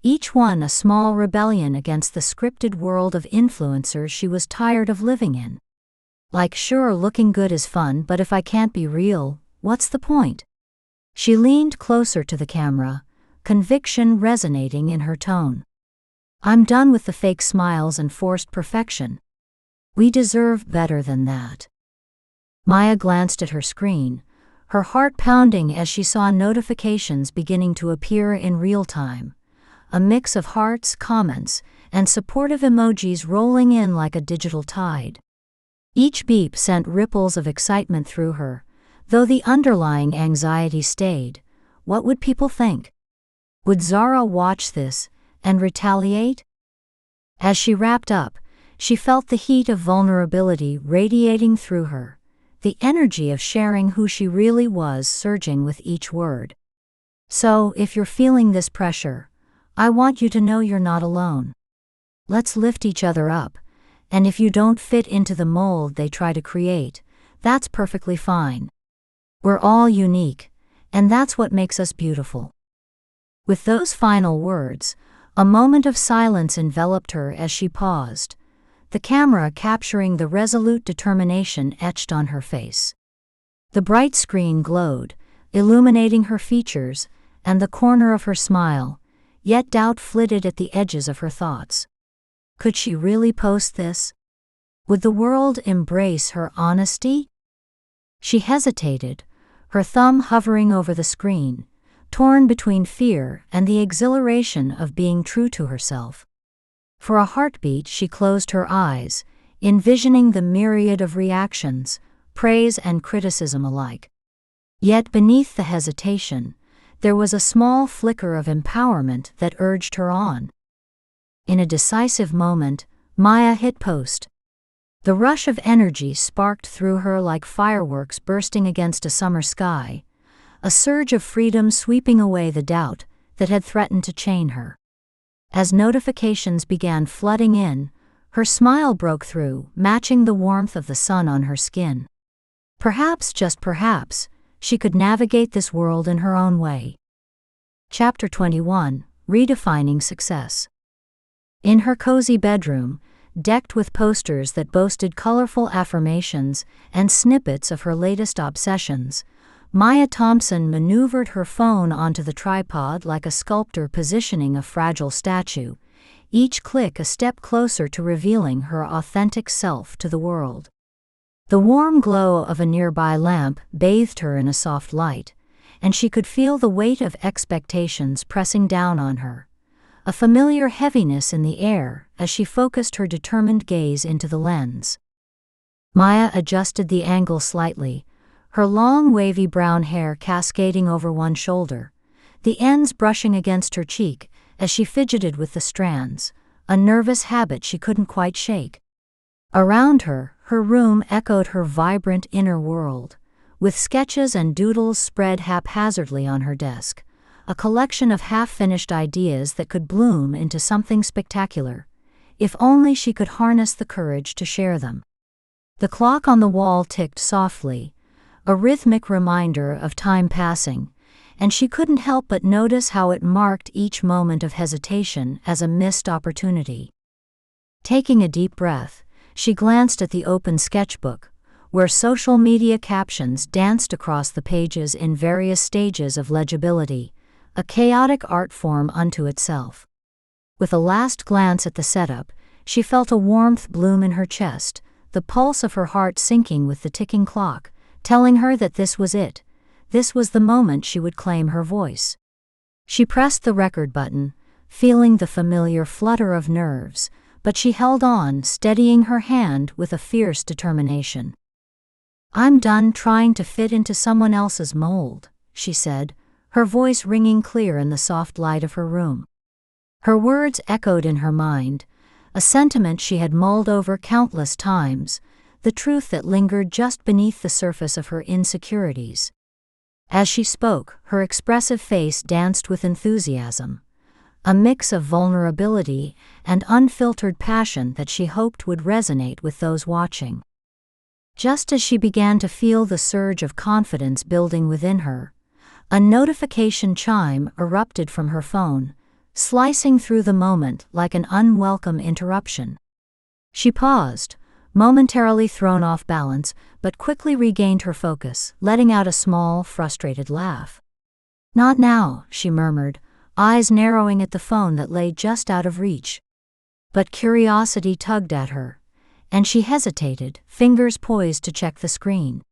each one a small rebellion against the scripted world of influencers she was tired of living in. Like, sure, looking good is fun, but if I can't be real, what's the point? She leaned closer to the camera, conviction resonating in her tone. "I'm done with the fake smiles and forced perfection. We deserve better than that." Maya glanced at her screen, her heart pounding as she saw notifications beginning to appear in real time, a mix of hearts, comments, and supportive emojis rolling in like a digital tide. Each beep sent ripples of excitement through her, though the underlying anxiety stayed. What would people think? Would Zara watch this and retaliate? As she wrapped up, she felt the heat of vulnerability radiating through her, the energy of sharing who she really was surging with each word. So, if you're feeling this pressure, I want you to know you're not alone. Let's lift each other up, and if you don't fit into the mold they try to create, that's perfectly fine. We're all unique, and that's what makes us beautiful. With those final words, a moment of silence enveloped her as she paused, the camera capturing the resolute determination etched on her face. The bright screen glowed, illuminating her features and the corner of her smile, yet doubt flitted at the edges of her thoughts. Could she really post this? Would the world embrace her honesty? She hesitated, her thumb hovering over the screen, torn between fear and the exhilaration of being true to herself. For a heartbeat she closed her eyes, envisioning the myriad of reactions, praise and criticism alike. Yet beneath the hesitation, there was a small flicker of empowerment that urged her on. In a decisive moment, Maya hit post. The rush of energy sparked through her like fireworks bursting against a summer sky, a surge of freedom sweeping away the doubt that had threatened to chain her. As notifications began flooding in, her smile broke through, matching the warmth of the sun on her skin. Perhaps, just perhaps, she could navigate this world in her own way. Chapter 21: Redefining Success. In her cozy bedroom, decked with posters that boasted colorful affirmations and snippets of her latest obsessions, Maya Thompson maneuvered her phone onto the tripod like a sculptor positioning a fragile statue, each click a step closer to revealing her authentic self to the world. The warm glow of a nearby lamp bathed her in a soft light, and she could feel the weight of expectations pressing down on her, a familiar heaviness in the air as she focused her determined gaze into the lens. Maya adjusted the angle slightly, her long wavy brown hair cascading over one shoulder, the ends brushing against her cheek as she fidgeted with the strands, a nervous habit she couldn't quite shake. Around her, her room echoed her vibrant inner world, with sketches and doodles spread haphazardly on her desk, a collection of half-finished ideas that could bloom into something spectacular, if only she could harness the courage to share them. The clock on the wall ticked softly, a rhythmic reminder of time passing, and she couldn't help but notice how it marked each moment of hesitation as a missed opportunity. Taking a deep breath, she glanced at the open sketchbook, where social media captions danced across the pages in various stages of legibility, a chaotic art form unto itself. With a last glance at the setup, she felt a warmth bloom in her chest, the pulse of her heart syncing with the ticking clock, telling her that this was it. This was the moment she would claim her voice. She pressed the record button, feeling the familiar flutter of nerves, but she held on, steadying her hand with a fierce determination. "I'm done trying to fit into someone else's mold," she said, her voice ringing clear in the soft light of her room. Her words echoed in her mind, a sentiment she had mulled over countless times, the truth that lingered just beneath the surface of her insecurities. As she spoke, her expressive face danced with enthusiasm, a mix of vulnerability and unfiltered passion that she hoped would resonate with those watching. Just as she began to feel the surge of confidence building within her, a notification chime erupted from her phone, slicing through the moment like an unwelcome interruption. She paused, momentarily thrown off balance, but quickly regained her focus, letting out a small, frustrated laugh. "Not now," she murmured, eyes narrowing at the phone that lay just out of reach. But curiosity tugged at her, and she hesitated, fingers poised to check the screen.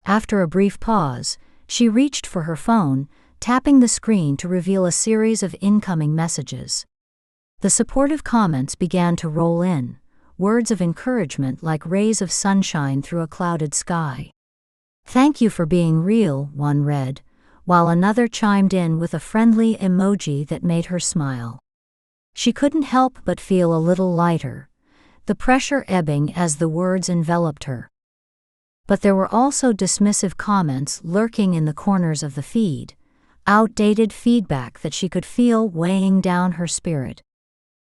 After a brief pause, she reached for her phone, tapping the screen to reveal a series of incoming messages. The supportive comments began to roll in, words of encouragement like rays of sunshine through a clouded sky. "Thank you for being real," one read, while another chimed in with a friendly emoji that made her smile. She couldn't help but feel a little lighter, the pressure ebbing as the words enveloped her. But there were also dismissive comments lurking in the corners of the feed, outdated feedback that she could feel weighing down her spirit.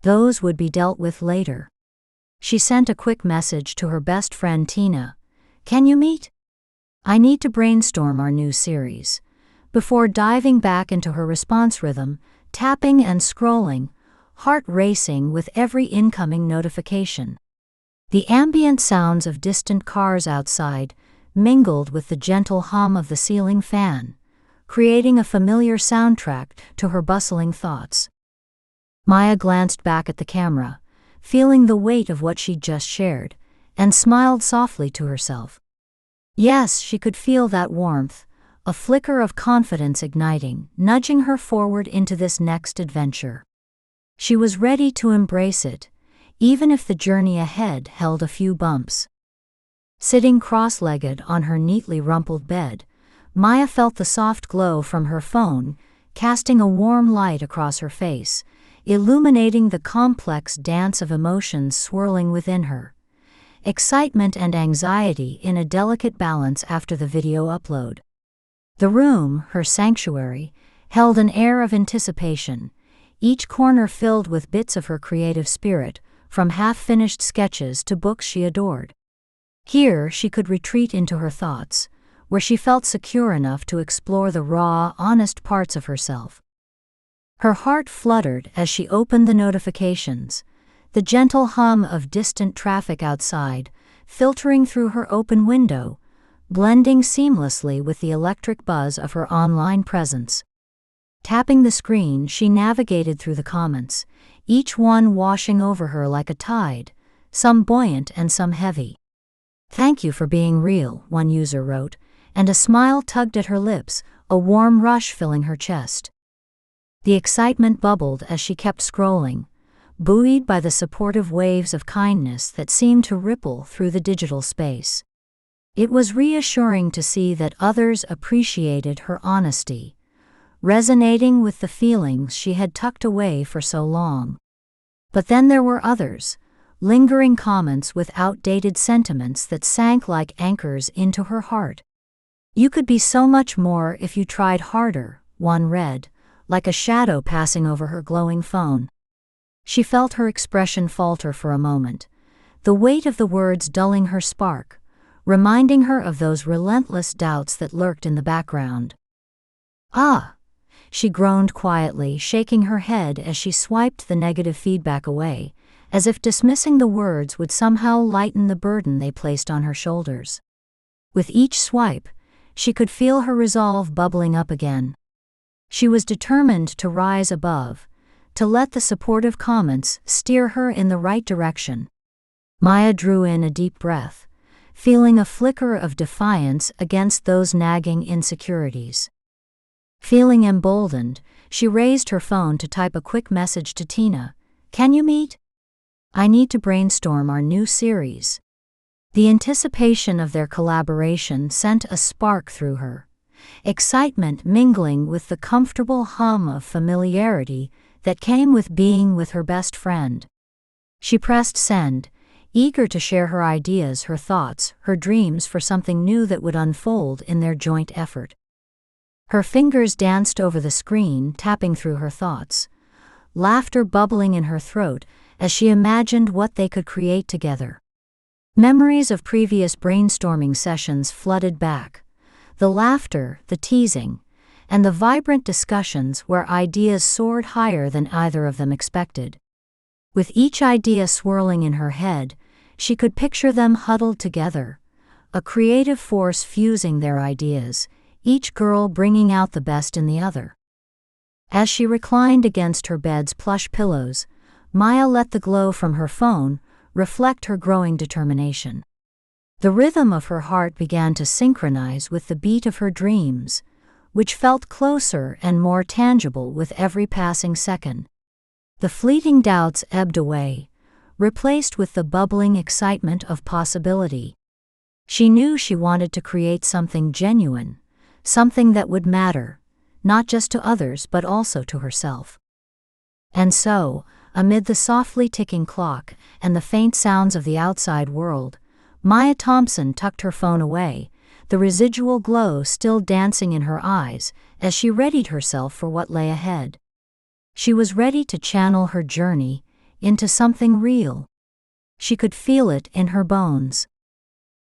Those would be dealt with later. She sent a quick message to her best friend Tina. "Can you meet? I need to brainstorm our new series," before diving back into her response rhythm, tapping and scrolling, heart racing with every incoming notification. The ambient sounds of distant cars outside mingled with the gentle hum of the ceiling fan, creating a familiar soundtrack to her bustling thoughts. Maya glanced back at the camera, feeling the weight of what she'd just shared, and smiled softly to herself. Yes, she could feel that warmth, a flicker of confidence igniting, nudging her forward into this next adventure. She was ready to embrace it, even if the journey ahead held a few bumps. Sitting cross-legged on her neatly rumpled bed, Maya felt the soft glow from her phone, casting a warm light across her face, illuminating the complex dance of emotions swirling within her. Excitement and anxiety in a delicate balance after the video upload. The room, her sanctuary, held an air of anticipation, each corner filled with bits of her creative spirit, from half-finished sketches to books she adored. Here she could retreat into her thoughts, where she felt secure enough to explore the raw, honest parts of herself. Her heart fluttered as she opened the notifications, the gentle hum of distant traffic outside, filtering through her open window, blending seamlessly with the electric buzz of her online presence. Tapping the screen, she navigated through the comments, each one washing over her like a tide, some buoyant and some heavy. "Thank you for being real," one user wrote, and a smile tugged at her lips, a warm rush filling her chest. The excitement bubbled as she kept scrolling, buoyed by the supportive waves of kindness that seemed to ripple through the digital space. It was reassuring to see that others appreciated her honesty, resonating with the feelings she had tucked away for so long. But then there were others, lingering comments with outdated sentiments that sank like anchors into her heart. "You could be so much more if you tried harder," one read, like a shadow passing over her glowing phone. She felt her expression falter for a moment, the weight of the words dulling her spark, reminding her of those relentless doubts that lurked in the background. "Ah!" she groaned quietly, shaking her head as she swiped the negative feedback away, as if dismissing the words would somehow lighten the burden they placed on her shoulders. With each swipe, she could feel her resolve bubbling up again. She was determined to rise above, to let the supportive comments steer her in the right direction. Maya drew in a deep breath, feeling a flicker of defiance against those nagging insecurities. Feeling emboldened, she raised her phone to type a quick message to Tina. "Can you meet? I need to brainstorm our new series." The anticipation of their collaboration sent a spark through her, excitement mingling with the comfortable hum of familiarity that came with being with her best friend. She pressed send, eager to share her ideas, her thoughts, her dreams for something new that would unfold in their joint effort. Her fingers danced over the screen, tapping through her thoughts, laughter bubbling in her throat as she imagined what they could create together. Memories of previous brainstorming sessions flooded back. The laughter, the teasing, and the vibrant discussions where ideas soared higher than either of them expected. With each idea swirling in her head, she could picture them huddled together, a creative force fusing their ideas, each girl bringing out the best in the other. As she reclined against her bed's plush pillows, Maya let the glow from her phone reflect her growing determination. The rhythm of her heart began to synchronize with the beat of her dreams, which felt closer and more tangible with every passing second. The fleeting doubts ebbed away, replaced with the bubbling excitement of possibility. She knew she wanted to create something genuine, something that would matter, not just to others but also to herself. And so, amid the softly ticking clock and the faint sounds of the outside world, Maya Thompson tucked her phone away, the residual glow still dancing in her eyes as she readied herself for what lay ahead. She was ready to channel her journey into something real. She could feel it in her bones.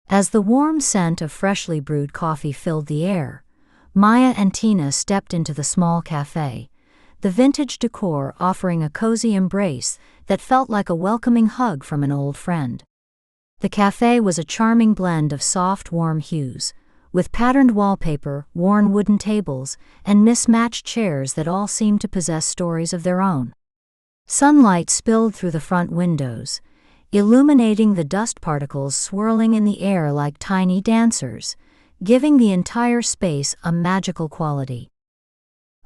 As the warm scent of freshly brewed coffee filled the air, Maya and Tina stepped into the small cafe, the vintage decor offering a cozy embrace that felt like a welcoming hug from an old friend. The cafe was a charming blend of soft, warm hues, with patterned wallpaper, worn wooden tables, and mismatched chairs that all seemed to possess stories of their own. Sunlight spilled through the front windows, illuminating the dust particles swirling in the air like tiny dancers, giving the entire space a magical quality.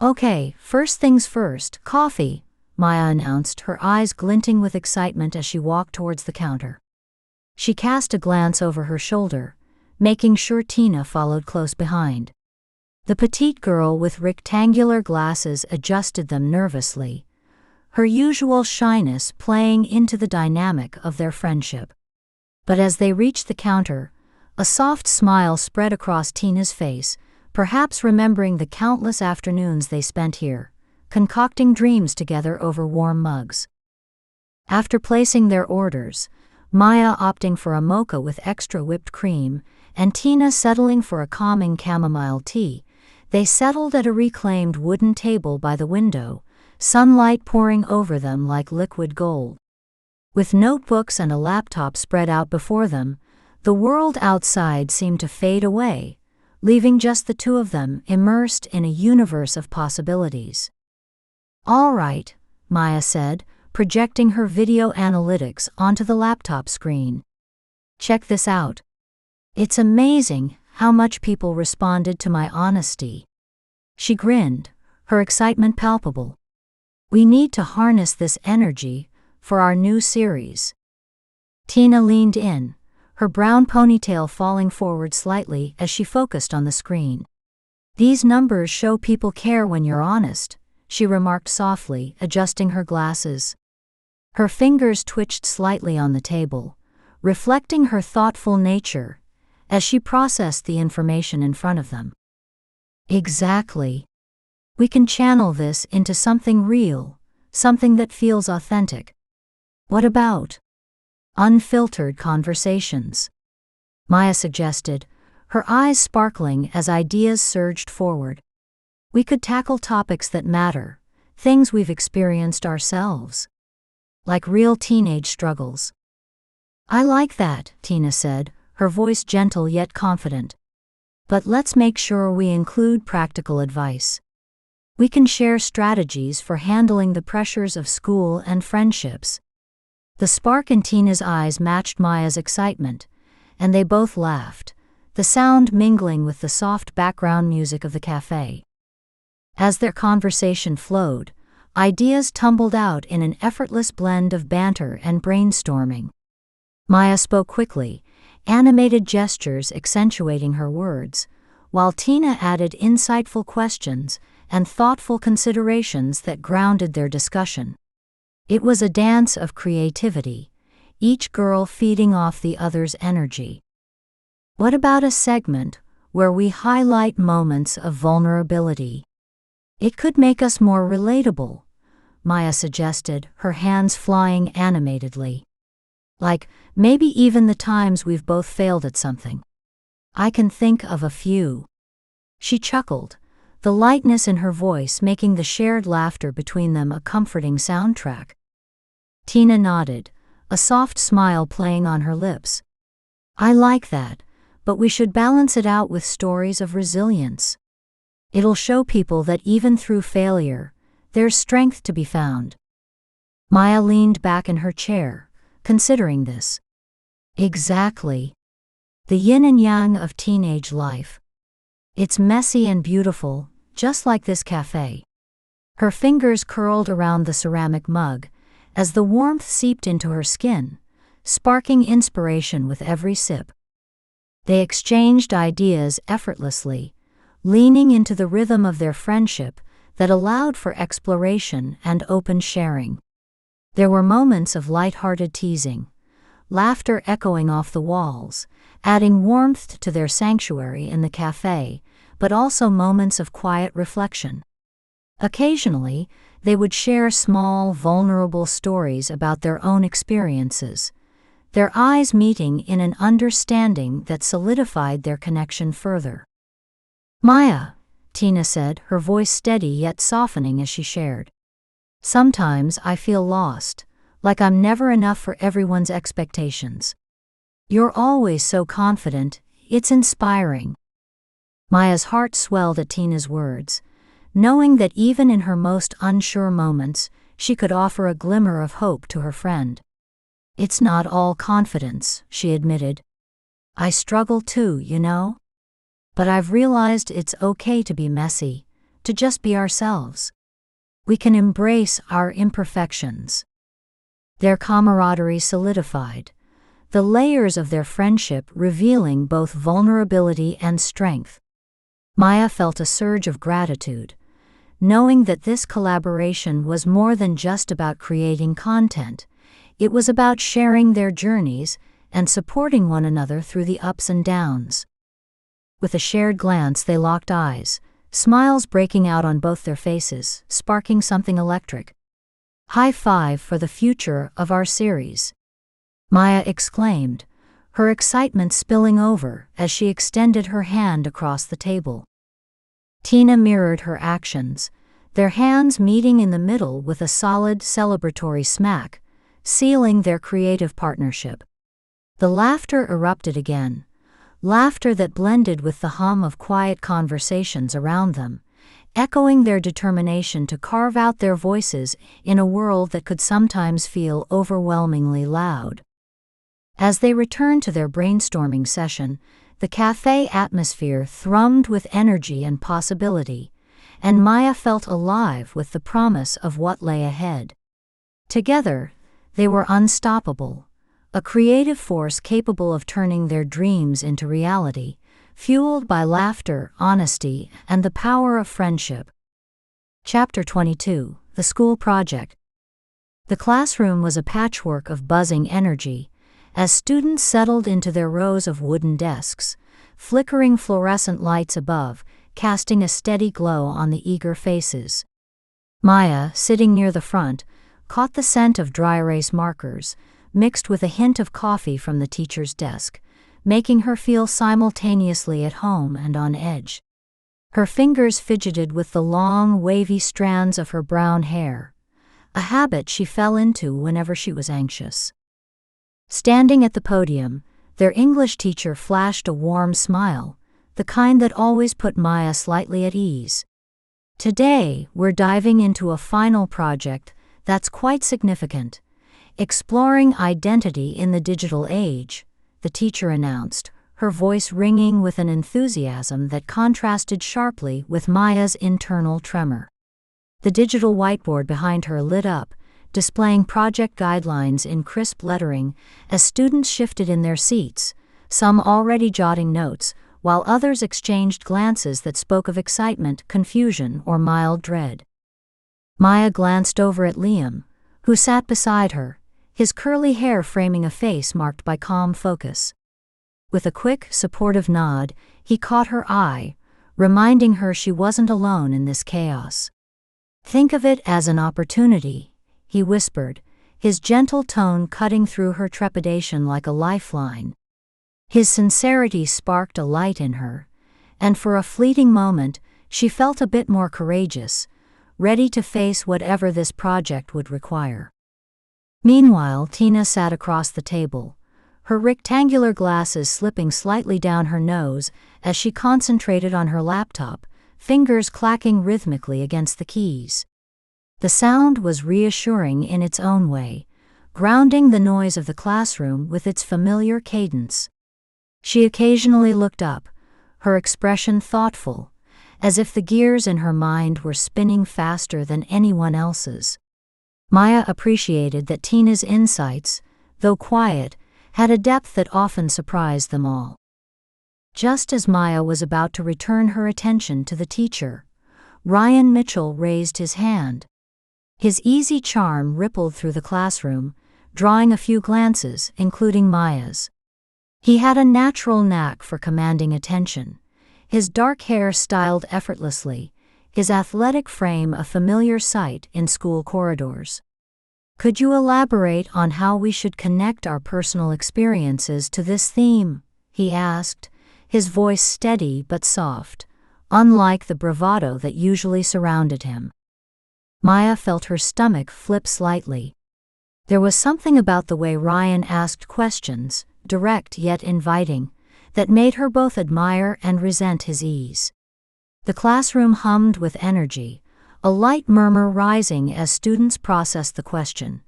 "Okay, first things first, coffee," Maya announced, her eyes glinting with excitement as she walked towards the counter. She cast a glance over her shoulder, making sure Tina followed close behind. The petite girl with rectangular glasses adjusted them nervously, her usual shyness playing into the dynamic of their friendship. But as they reached the counter, a soft smile spread across Tina's face, perhaps remembering the countless afternoons they spent here, concocting dreams together over warm mugs. After placing their orders, Maya opting for a mocha with extra whipped cream, and Tina settling for a calming chamomile tea, they settled at a reclaimed wooden table by the window, sunlight pouring over them like liquid gold. With notebooks and a laptop spread out before them, the world outside seemed to fade away, leaving just the two of them immersed in a universe of possibilities. "All right," Maya said, projecting her video analytics onto the laptop screen. "Check this out. It's amazing how much people responded to my honesty." She grinned, her excitement palpable. "We need to harness this energy for our new series." Tina leaned in, her brown ponytail falling forward slightly as she focused on the screen. "These numbers show people care when you're honest," she remarked softly, adjusting her glasses. Her fingers twitched slightly on the table, reflecting her thoughtful nature as she processed the information in front of them. "Exactly. We can channel this into something real, something that feels authentic. What about unfiltered conversations?" Maya suggested, her eyes sparkling as ideas surged forward. "We could tackle topics that matter, things we've experienced ourselves, like real teenage struggles." "I like that," Tina said, her voice gentle yet confident. "But let's make sure we include practical advice. We can share strategies for handling the pressures of school and friendships." The spark in Tina's eyes matched Maya's excitement, and they both laughed, the sound mingling with the soft background music of the cafe. As their conversation flowed, ideas tumbled out in an effortless blend of banter and brainstorming. Maya spoke quickly, animated gestures accentuating her words, while Tina added insightful questions and thoughtful considerations that grounded their discussion. It was a dance of creativity, each girl feeding off the other's energy. What about a segment where we highlight moments of vulnerability? It could make us more relatable, Maya suggested, her hands flying animatedly. Like, maybe even the times we've both failed at something. I can think of a few. She chuckled, the lightness in her voice making the shared laughter between them a comforting soundtrack. Tina nodded, a soft smile playing on her lips. I like that, but we should balance it out with stories of resilience. It'll show people that even through failure, there's strength to be found. Maya leaned back in her chair, considering this. Exactly. The yin and yang of teenage life. It's messy and beautiful, just like this cafe. Her fingers curled around the ceramic mug, as the warmth seeped into her skin, sparking inspiration with every sip. They exchanged ideas effortlessly, leaning into the rhythm of their friendship that allowed for exploration and open sharing. There were moments of light-hearted teasing, laughter echoing off the walls, adding warmth to their sanctuary in the cafe, but also moments of quiet reflection. Occasionally, they would share small, vulnerable stories about their own experiences, their eyes meeting in an understanding that solidified their connection further. Maya, Tina said, her voice steady yet softening as she shared. Sometimes I feel lost, like I'm never enough for everyone's expectations. You're always so confident, it's inspiring. Maya's heart swelled at Tina's words, knowing that even in her most unsure moments, she could offer a glimmer of hope to her friend. It's not all confidence, she admitted. I struggle too, you know? But I've realized it's okay to be messy, to just be ourselves. We can embrace our imperfections. Their camaraderie solidified, the layers of their friendship revealing both vulnerability and strength. Maya felt a surge of gratitude, knowing that this collaboration was more than just about creating content. It was about sharing their journeys and supporting one another through the ups and downs. With a shared glance, they locked eyes, smiles breaking out on both their faces, sparking something electric. High five for the future of our series, Maya exclaimed, her excitement spilling over as she extended her hand across the table. Tina mirrored her actions, their hands meeting in the middle with a solid celebratory smack, sealing their creative partnership. The laughter erupted again, laughter that blended with the hum of quiet conversations around them, echoing their determination to carve out their voices in a world that could sometimes feel overwhelmingly loud. As they returned to their brainstorming session, the cafe atmosphere thrummed with energy and possibility, and Maya felt alive with the promise of what lay ahead. Together, they were unstoppable, a creative force capable of turning their dreams into reality, fueled by laughter, honesty, and the power of friendship. Chapter 22: The School Project. The classroom was a patchwork of buzzing energy, as students settled into their rows of wooden desks, flickering fluorescent lights above, casting a steady glow on the eager faces. Maya, sitting near the front, caught the scent of dry erase markers, mixed with a hint of coffee from the teacher's desk, making her feel simultaneously at home and on edge. Her fingers fidgeted with the long, wavy strands of her brown hair, a habit she fell into whenever she was anxious. Standing at the podium, their English teacher flashed a warm smile, the kind that always put Maya slightly at ease. Today, we're diving into a final project that's quite significant. Exploring identity in the digital age, the teacher announced, her voice ringing with an enthusiasm that contrasted sharply with Maya's internal tremor. The digital whiteboard behind her lit up, displaying project guidelines in crisp lettering as students shifted in their seats, some already jotting notes, while others exchanged glances that spoke of excitement, confusion, or mild dread. Maya glanced over at Liam, who sat beside her, his curly hair framing a face marked by calm focus. With a quick, supportive nod, he caught her eye, reminding her she wasn't alone in this chaos. "Think of it as an opportunity," he whispered, his gentle tone cutting through her trepidation like a lifeline. His sincerity sparked a light in her, and for a fleeting moment she felt a bit more courageous, ready to face whatever this project would require. Meanwhile, Tina sat across the table, her rectangular glasses slipping slightly down her nose as she concentrated on her laptop, fingers clacking rhythmically against the keys. The sound was reassuring in its own way, grounding the noise of the classroom with its familiar cadence. She occasionally looked up, her expression thoughtful, as if the gears in her mind were spinning faster than anyone else's. Maya appreciated that Tina's insights, though quiet, had a depth that often surprised them all. Just as Maya was about to return her attention to the teacher, Ryan Mitchell raised his hand. His easy charm rippled through the classroom, drawing a few glances, including Maya's. He had a natural knack for commanding attention, his dark hair styled effortlessly, his athletic frame a familiar sight in school corridors. "Could you elaborate on how we should connect our personal experiences to this theme?" he asked, his voice steady but soft, unlike the bravado that usually surrounded him. Maya felt her stomach flip slightly. There was something about the way Ryan asked questions, direct yet inviting, that made her both admire and resent his ease. The classroom hummed with energy, a light murmur rising as students processed the question,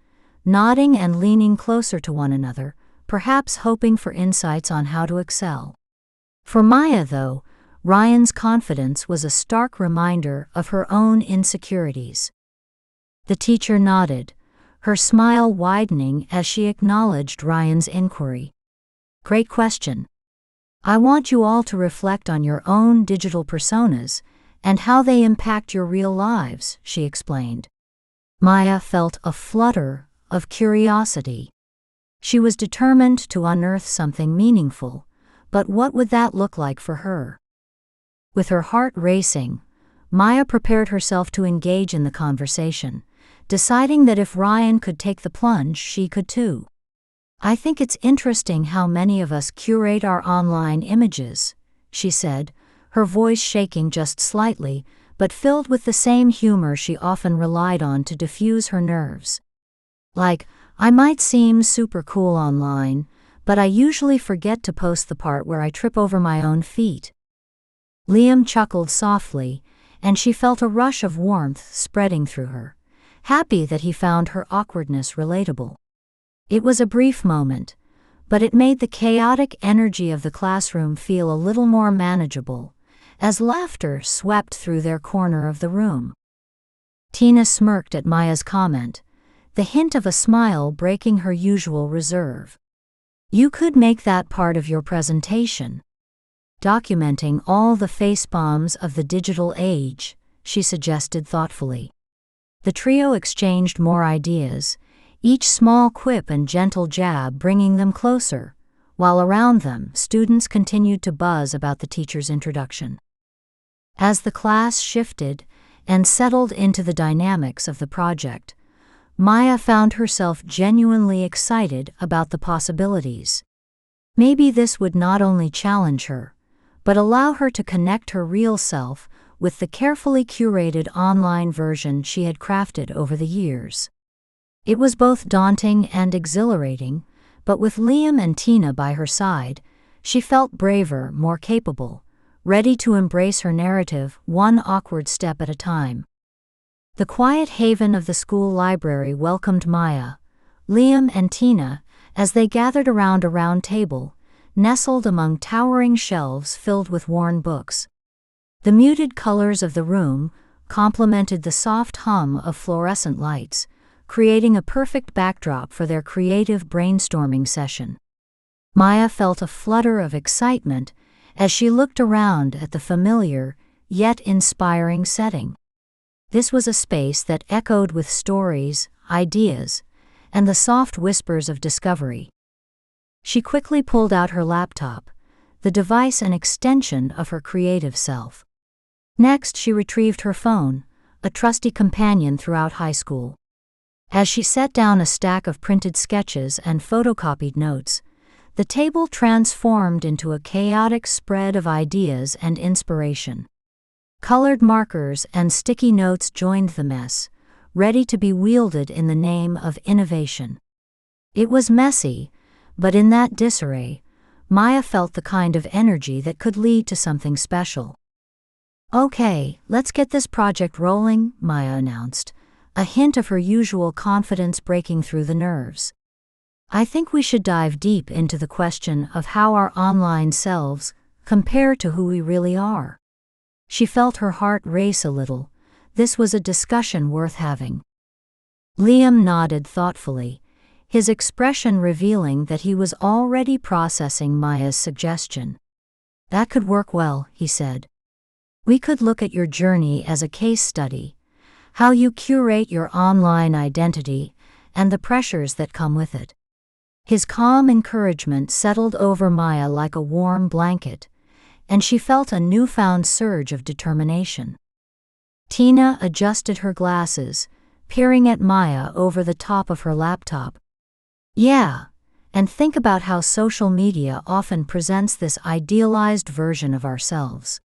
nodding and leaning closer to one another, perhaps hoping for insights on how to excel. For Maya, though, Ryan's confidence was a stark reminder of her own insecurities. The teacher nodded, her smile widening as she acknowledged Ryan's inquiry. "Great question. I want you all to reflect on your own digital personas and how they impact your real lives," she explained. Maya felt a flutter of curiosity. She was determined to unearth something meaningful, but what would that look like for her? With her heart racing, Maya prepared herself to engage in the conversation, deciding that if Ryan could take the plunge, she could too. "I think it's interesting how many of us curate our online images," she said, her voice shaking just slightly, but filled with the same humor she often relied on to diffuse her nerves. "Like, I might seem super cool online, but I usually forget to post the part where I trip over my own feet." Liam chuckled softly, and she felt a rush of warmth spreading through her, happy that he found her awkwardness relatable. It was a brief moment, but it made the chaotic energy of the classroom feel a little more manageable, as laughter swept through their corner of the room. Tina smirked at Maya's comment, the hint of a smile breaking her usual reserve. "You could make that part of your presentation, documenting all the facepalms of the digital age," she suggested thoughtfully. The trio exchanged more ideas, each small quip and gentle jab bringing them closer, while around them students continued to buzz about the teacher's introduction. As the class shifted and settled into the dynamics of the project, Maya found herself genuinely excited about the possibilities. Maybe this would not only challenge her, but allow her to connect her real self with the carefully curated online version she had crafted over the years. It was both daunting and exhilarating, but with Liam and Tina by her side, she felt braver, more capable, ready to embrace her narrative one awkward step at a time. The quiet haven of the school library welcomed Maya, Liam and Tina as they gathered around a round table, nestled among towering shelves filled with worn books. The muted colors of the room complemented the soft hum of fluorescent lights, creating a perfect backdrop for their creative brainstorming session. Maya felt a flutter of excitement as she looked around at the familiar, yet inspiring setting. This was a space that echoed with stories, ideas, and the soft whispers of discovery. She quickly pulled out her laptop, the device an extension of her creative self. Next, she retrieved her phone, a trusty companion throughout high school. As she set down a stack of printed sketches and photocopied notes, the table transformed into a chaotic spread of ideas and inspiration. Colored markers and sticky notes joined the mess, ready to be wielded in the name of innovation. It was messy, but in that disarray, Maya felt the kind of energy that could lead to something special. "Okay, let's get this project rolling," Maya announced, a hint of her usual confidence breaking through the nerves. "I think we should dive deep into the question of how our online selves compare to who we really are." She felt her heart race a little. This was a discussion worth having. Liam nodded thoughtfully, his expression revealing that he was already processing Maya's suggestion. "That could work well," he said. "We could look at your journey as a case study, how you curate your online identity, and the pressures that come with it." His calm encouragement settled over Maya like a warm blanket, and she felt a newfound surge of determination. Tina adjusted her glasses, peering at Maya over the top of her laptop. "Yeah, and think about how social media often presents this idealized version of ourselves.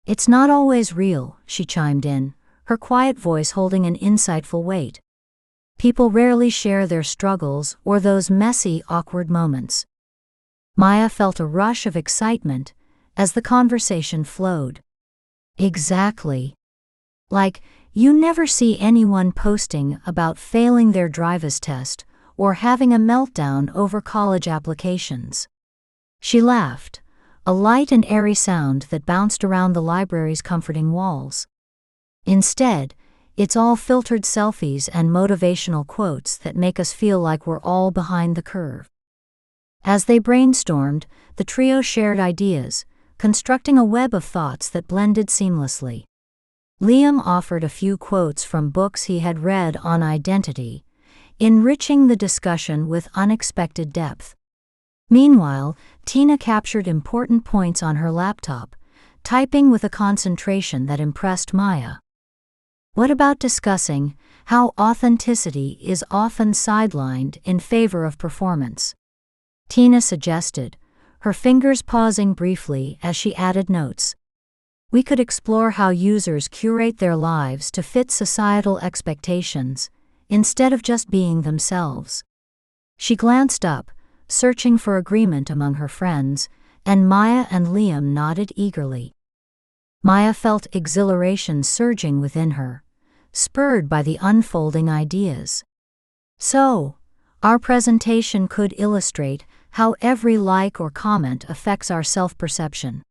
It's not always real," she chimed in, her quiet voice holding an insightful weight. "People rarely share their struggles or those messy, awkward moments." Maya felt a rush of excitement as the conversation flowed. "Exactly. Like, you never see anyone posting about failing their driver's test or having a meltdown over college applications." She laughed, a light and airy sound that bounced around the library's comforting walls. "Instead, it's all filtered selfies and motivational quotes that make us feel like we're all behind the curve." As they brainstormed, the trio shared ideas, constructing a web of thoughts that blended seamlessly. Liam offered a few quotes from books he had read on identity, enriching the discussion with unexpected depth. Meanwhile, Tina captured important points on her laptop, typing with a concentration that impressed Maya. "What about discussing how authenticity is often sidelined in favor of performance?" Tina suggested, her fingers pausing briefly as she added notes. "We could explore how users curate their lives to fit societal expectations, instead of just being themselves." She glanced up, searching for agreement among her friends, and Maya and Liam nodded eagerly. Maya felt exhilaration surging within her, spurred by the unfolding ideas. "So, our presentation could illustrate how every like or comment affects our self-perception.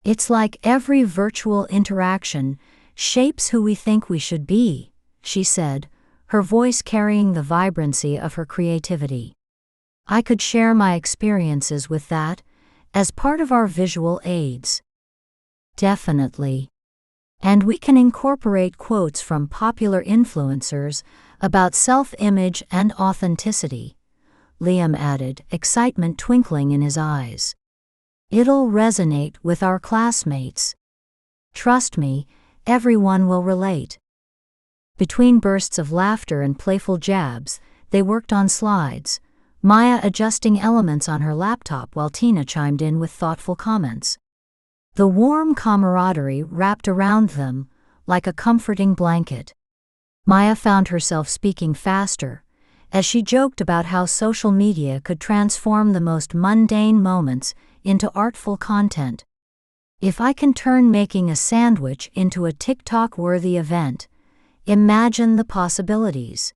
It's like every virtual interaction shapes who we think we should be," she said, her voice carrying the vibrancy of her creativity. "I could share my experiences with that as part of our visual aids." "Definitely. And we can incorporate quotes from popular influencers about self-image and authenticity," Liam added, excitement twinkling in his eyes. "It'll resonate with our classmates. Trust me, everyone will relate." Between bursts of laughter and playful jabs, they worked on slides, Maya adjusting elements on her laptop while Tina chimed in with thoughtful comments. The warm camaraderie wrapped around them like a comforting blanket. Maya found herself speaking faster, as she joked about how social media could transform the most mundane moments into artful content. "If I can turn making a sandwich into a TikTok-worthy event, imagine the possibilities."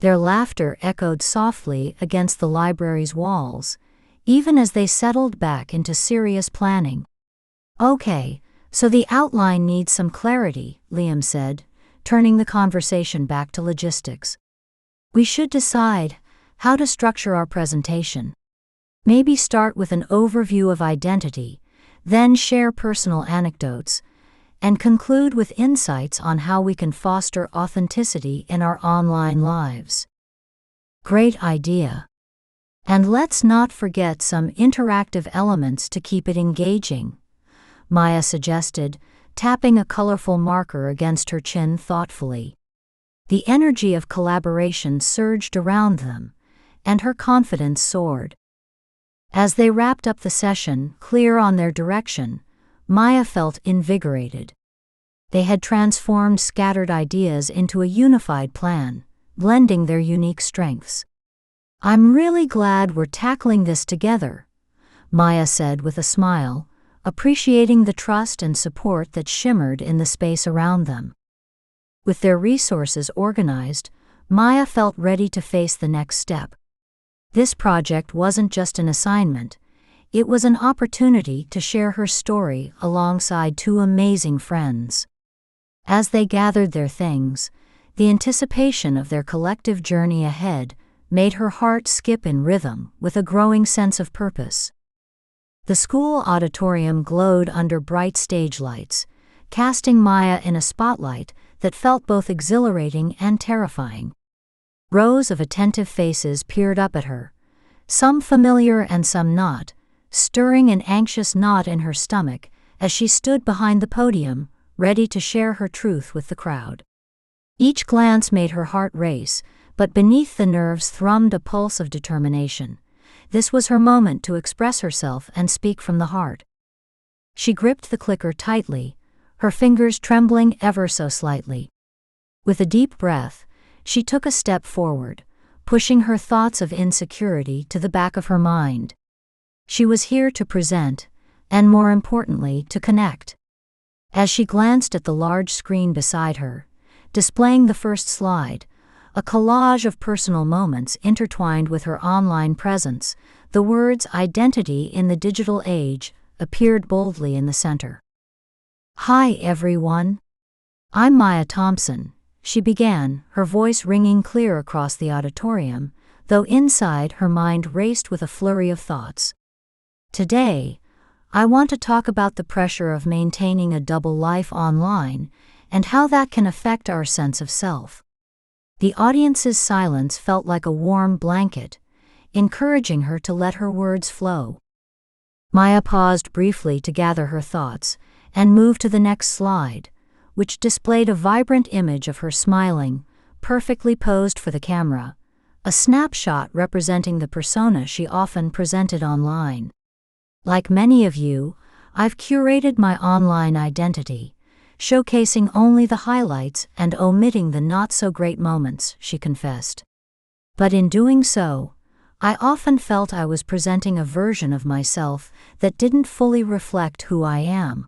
Their laughter echoed softly against the library's walls, even as they settled back into serious planning. "Okay, so the outline needs some clarity," Liam said, turning the conversation back to logistics. "We should decide how to structure our presentation. Maybe start with an overview of identity, then share personal anecdotes, and conclude with insights on how we can foster authenticity in our online lives. Great idea. And let's not forget some interactive elements to keep it engaging, Maya suggested, tapping a colorful marker against her chin thoughtfully. The energy of collaboration surged around them, and her confidence soared. As they wrapped up the session, clear on their direction, Maya felt invigorated. They had transformed scattered ideas into a unified plan, blending their unique strengths. "I'm really glad we're tackling this together," Maya said with a smile, appreciating the trust and support that shimmered in the space around them. With their resources organized, Maya felt ready to face the next step. This project wasn't just an assignment, it was an opportunity to share her story alongside two amazing friends. As they gathered their things, the anticipation of their collective journey ahead made her heart skip in rhythm with a growing sense of purpose. The school auditorium glowed under bright stage lights, casting Maya in a spotlight that felt both exhilarating and terrifying. Rows of attentive faces peered up at her, some familiar and some not, stirring an anxious knot in her stomach as she stood behind the podium, ready to share her truth with the crowd. Each glance made her heart race, but beneath the nerves thrummed a pulse of determination. This was her moment to express herself and speak from the heart. She gripped the clicker tightly, her fingers trembling ever so slightly. With a deep breath, she took a step forward, pushing her thoughts of insecurity to the back of her mind. She was here to present, and more importantly, to connect. As she glanced at the large screen beside her, displaying the first slide, a collage of personal moments intertwined with her online presence, the words "identity in the digital age" appeared boldly in the center. "Hi everyone. I'm Maya Thompson," she began, her voice ringing clear across the auditorium, though inside her mind raced with a flurry of thoughts. "Today, I want to talk about the pressure of maintaining a double life online and how that can affect our sense of self." The audience's silence felt like a warm blanket, encouraging her to let her words flow. Maya paused briefly to gather her thoughts and moved to the next slide, which displayed a vibrant image of her smiling, perfectly posed for the camera, a snapshot representing the persona she often presented online. "Like many of you, I've curated my online identity, showcasing only the highlights and omitting the not-so-great moments," she confessed. "But in doing so, I often felt I was presenting a version of myself that didn't fully reflect who I am."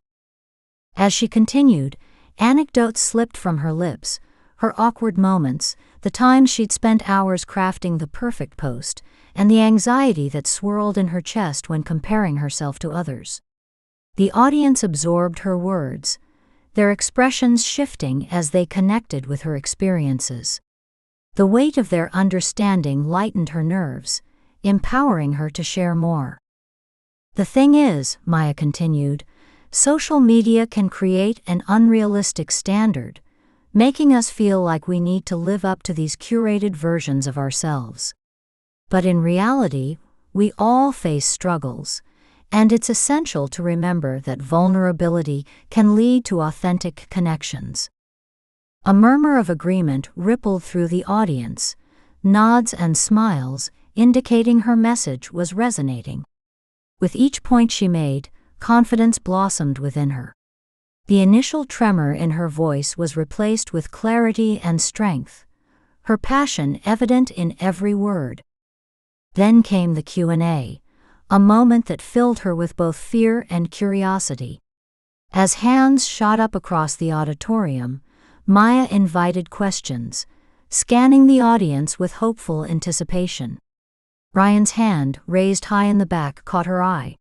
As she continued, anecdotes slipped from her lips, her awkward moments, the times she'd spent hours crafting the perfect post, and the anxiety that swirled in her chest when comparing herself to others. The audience absorbed her words, their expressions shifting as they connected with her experiences. The weight of their understanding lightened her nerves, empowering her to share more. "The thing is," Maya continued, "social media can create an unrealistic standard, making us feel like we need to live up to these curated versions of ourselves. But in reality, we all face struggles, and it's essential to remember that vulnerability can lead to authentic connections." A murmur of agreement rippled through the audience, nods and smiles indicating her message was resonating. With each point she made, confidence blossomed within her. The initial tremor in her voice was replaced with clarity and strength, her passion evident in every word. Then came the Q&A, a moment that filled her with both fear and curiosity. As hands shot up across the auditorium, Maya invited questions, scanning the audience with hopeful anticipation. Ryan's hand, raised high in the back, caught her eye.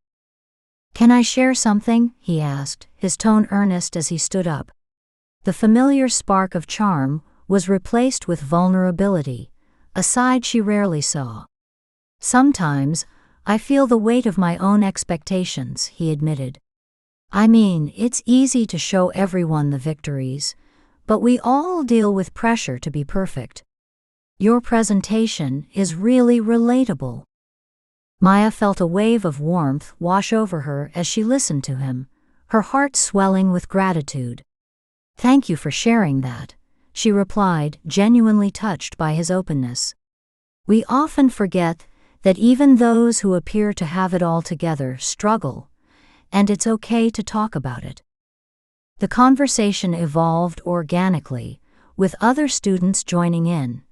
"Can I share something?" he asked, his tone earnest as he stood up. The familiar spark of charm was replaced with vulnerability, a side she rarely saw. "Sometimes, I feel the weight of my own expectations," he admitted, I mean, it's easy to show everyone the victories, but we all deal with pressure to be perfect. Your presentation is really relatable." Maya felt a wave of warmth wash over her as she listened to him, her heart swelling with gratitude. "Thank you for sharing that," she replied, genuinely touched by his openness. We often forget that even those who appear to have it all together struggle, and it's okay to talk about it. The conversation evolved organically, with other students joining in,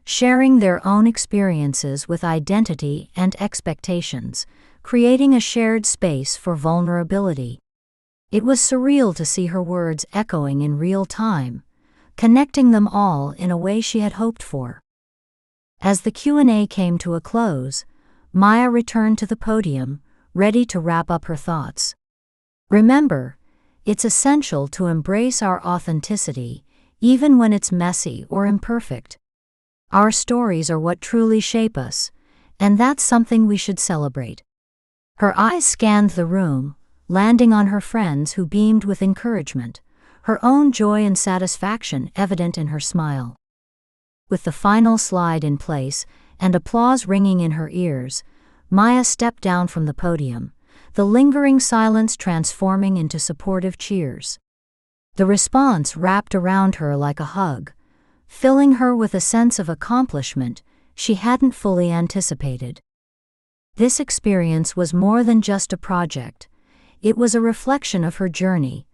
sharing their own experiences with identity and expectations, creating a shared space for vulnerability. It was surreal to see her words echoing in real time, connecting them all in a way she had hoped for. As the Q&A came to a close, Maya returned to the podium, ready to wrap up her thoughts. Remember, it's essential to embrace our authenticity, even when it's messy or imperfect. Our stories are what truly shape us, and that's something we should celebrate. Her eyes scanned the room, landing on her friends who beamed with encouragement, her own joy and satisfaction evident in her smile. With the final slide in place and applause ringing in her ears, Maya stepped down from the podium, the lingering silence transforming into supportive cheers. The response wrapped around her like a hug, filling her with a sense of accomplishment she hadn't fully anticipated. This experience was more than just a project. It was a reflection of her journey,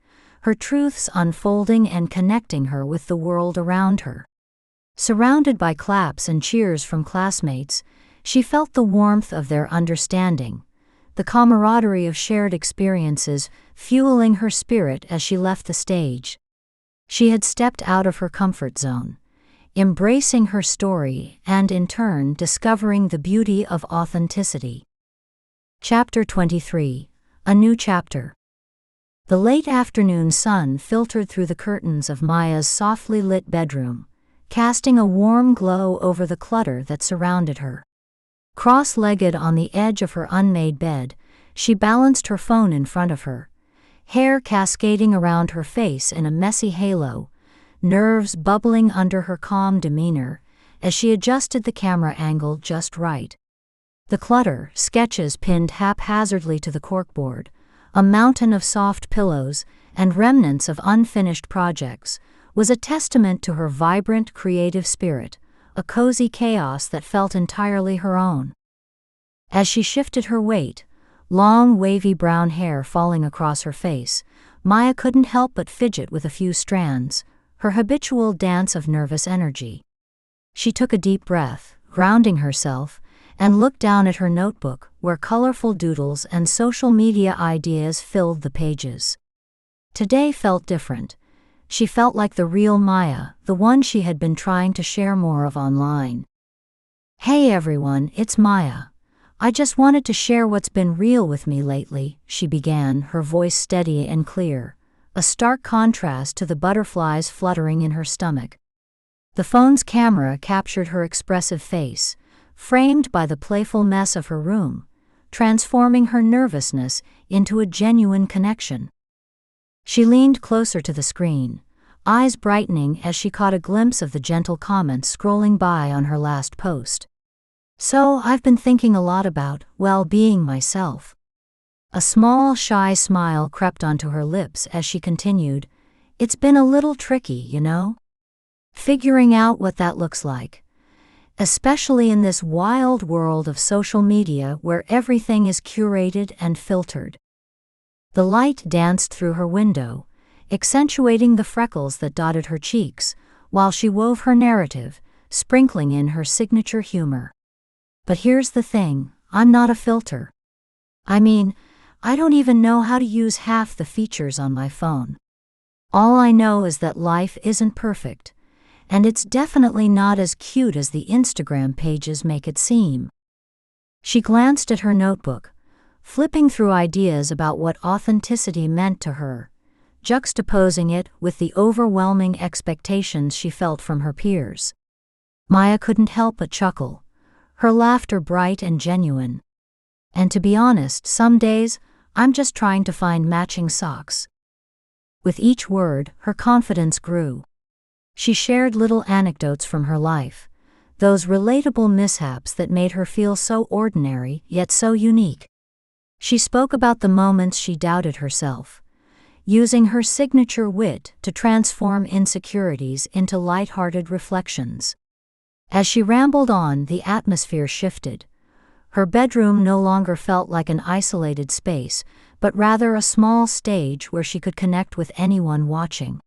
her truths unfolding and connecting her with the world around her. Surrounded by claps and cheers from classmates, she felt the warmth of their understanding, the camaraderie of shared experiences fueling her spirit as she left the stage. She had stepped out of her comfort zone, embracing her story and in turn discovering the beauty of authenticity. Chapter 23. A New Chapter. The late afternoon sun filtered through the curtains of Maya's softly lit bedroom, casting a warm glow over the clutter that surrounded her. Cross-legged on the edge of her unmade bed, she balanced her phone in front of her, hair cascading around her face in a messy halo, nerves bubbling under her calm demeanor as she adjusted the camera angle just right. The clutter, sketches pinned haphazardly to the corkboard, a mountain of soft pillows, and remnants of unfinished projects, was a testament to her vibrant creative spirit, a cozy chaos that felt entirely her own. As she shifted her weight, long wavy brown hair falling across her face, Maya couldn't help but fidget with a few strands, her habitual dance of nervous energy. She took a deep breath, grounding herself, and looked down at her notebook where colorful doodles and social media ideas filled the pages. Today felt different. She felt like the real Maya, the one she had been trying to share more of online. "Hey everyone, it's Maya. I just wanted to share what's been real with me lately," she began, her voice steady and clear, a stark contrast to the butterflies fluttering in her stomach. The phone's camera captured her expressive face, framed by the playful mess of her room, transforming her nervousness into a genuine connection. She leaned closer to the screen, eyes brightening as she caught a glimpse of the gentle comments scrolling by on her last post. "So, I've been thinking a lot about, well, being myself." A small, shy smile crept onto her lips as she continued, "It's been a little tricky, you know? Figuring out what that looks like. Especially in this wild world of social media where everything is curated and filtered." The light danced through her window, accentuating the freckles that dotted her cheeks, while she wove her narrative, sprinkling in her signature humor. "But here's the thing, I'm not a filter. I mean, I don't even know how to use half the features on my phone. All I know is that life isn't perfect, and it's definitely not as cute as the Instagram pages make it seem." She glanced at her notebook, flipping through ideas about what authenticity meant to her, juxtaposing it with the overwhelming expectations she felt from her peers. Maya couldn't help but chuckle, her laughter bright and genuine. "And to be honest, some days, I'm just trying to find matching socks." With each word, her confidence grew. She shared little anecdotes from her life, those relatable mishaps that made her feel so ordinary yet so unique. She spoke about the moments she doubted herself, using her signature wit to transform insecurities into light-hearted reflections. As she rambled on, the atmosphere shifted. Her bedroom no longer felt like an isolated space, but rather a small stage where she could connect with anyone watching.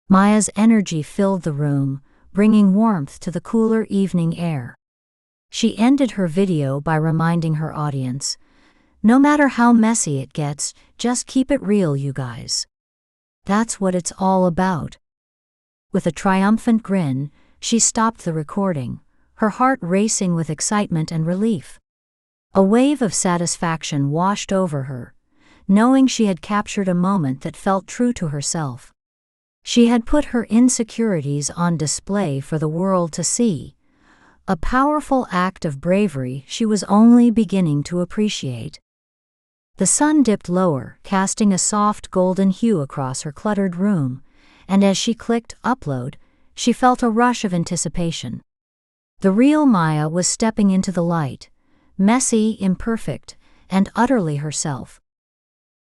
Maya's energy filled the room, bringing warmth to the cooler evening air. She ended her video by reminding her audience, "No matter how messy it gets, just keep it real, you guys. That's what it's all about." With a triumphant grin, she stopped the recording, her heart racing with excitement and relief. A wave of satisfaction washed over her, knowing she had captured a moment that felt true to herself. She had put her insecurities on display for the world to see, a powerful act of bravery she was only beginning to appreciate. The sun dipped lower, casting a soft golden hue across her cluttered room, and as she clicked upload, she felt a rush of anticipation. The real Maya was stepping into the light, messy, imperfect, and utterly herself.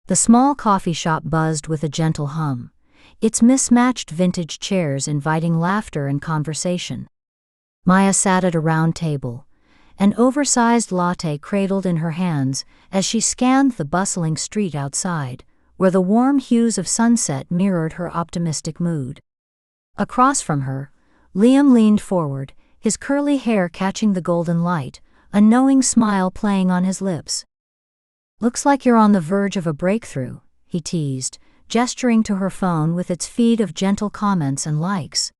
The small coffee shop buzzed with a gentle hum, its mismatched vintage chairs inviting laughter and conversation. Maya sat at a round table, an oversized latte cradled in her hands as she scanned the bustling street outside, where the warm hues of sunset mirrored her optimistic mood. Across from her, Liam leaned forward, his curly hair catching the golden light, a knowing smile playing on his lips. "Looks like you're on the verge of a breakthrough," he teased, gesturing to her phone with its feed of gentle comments and likes.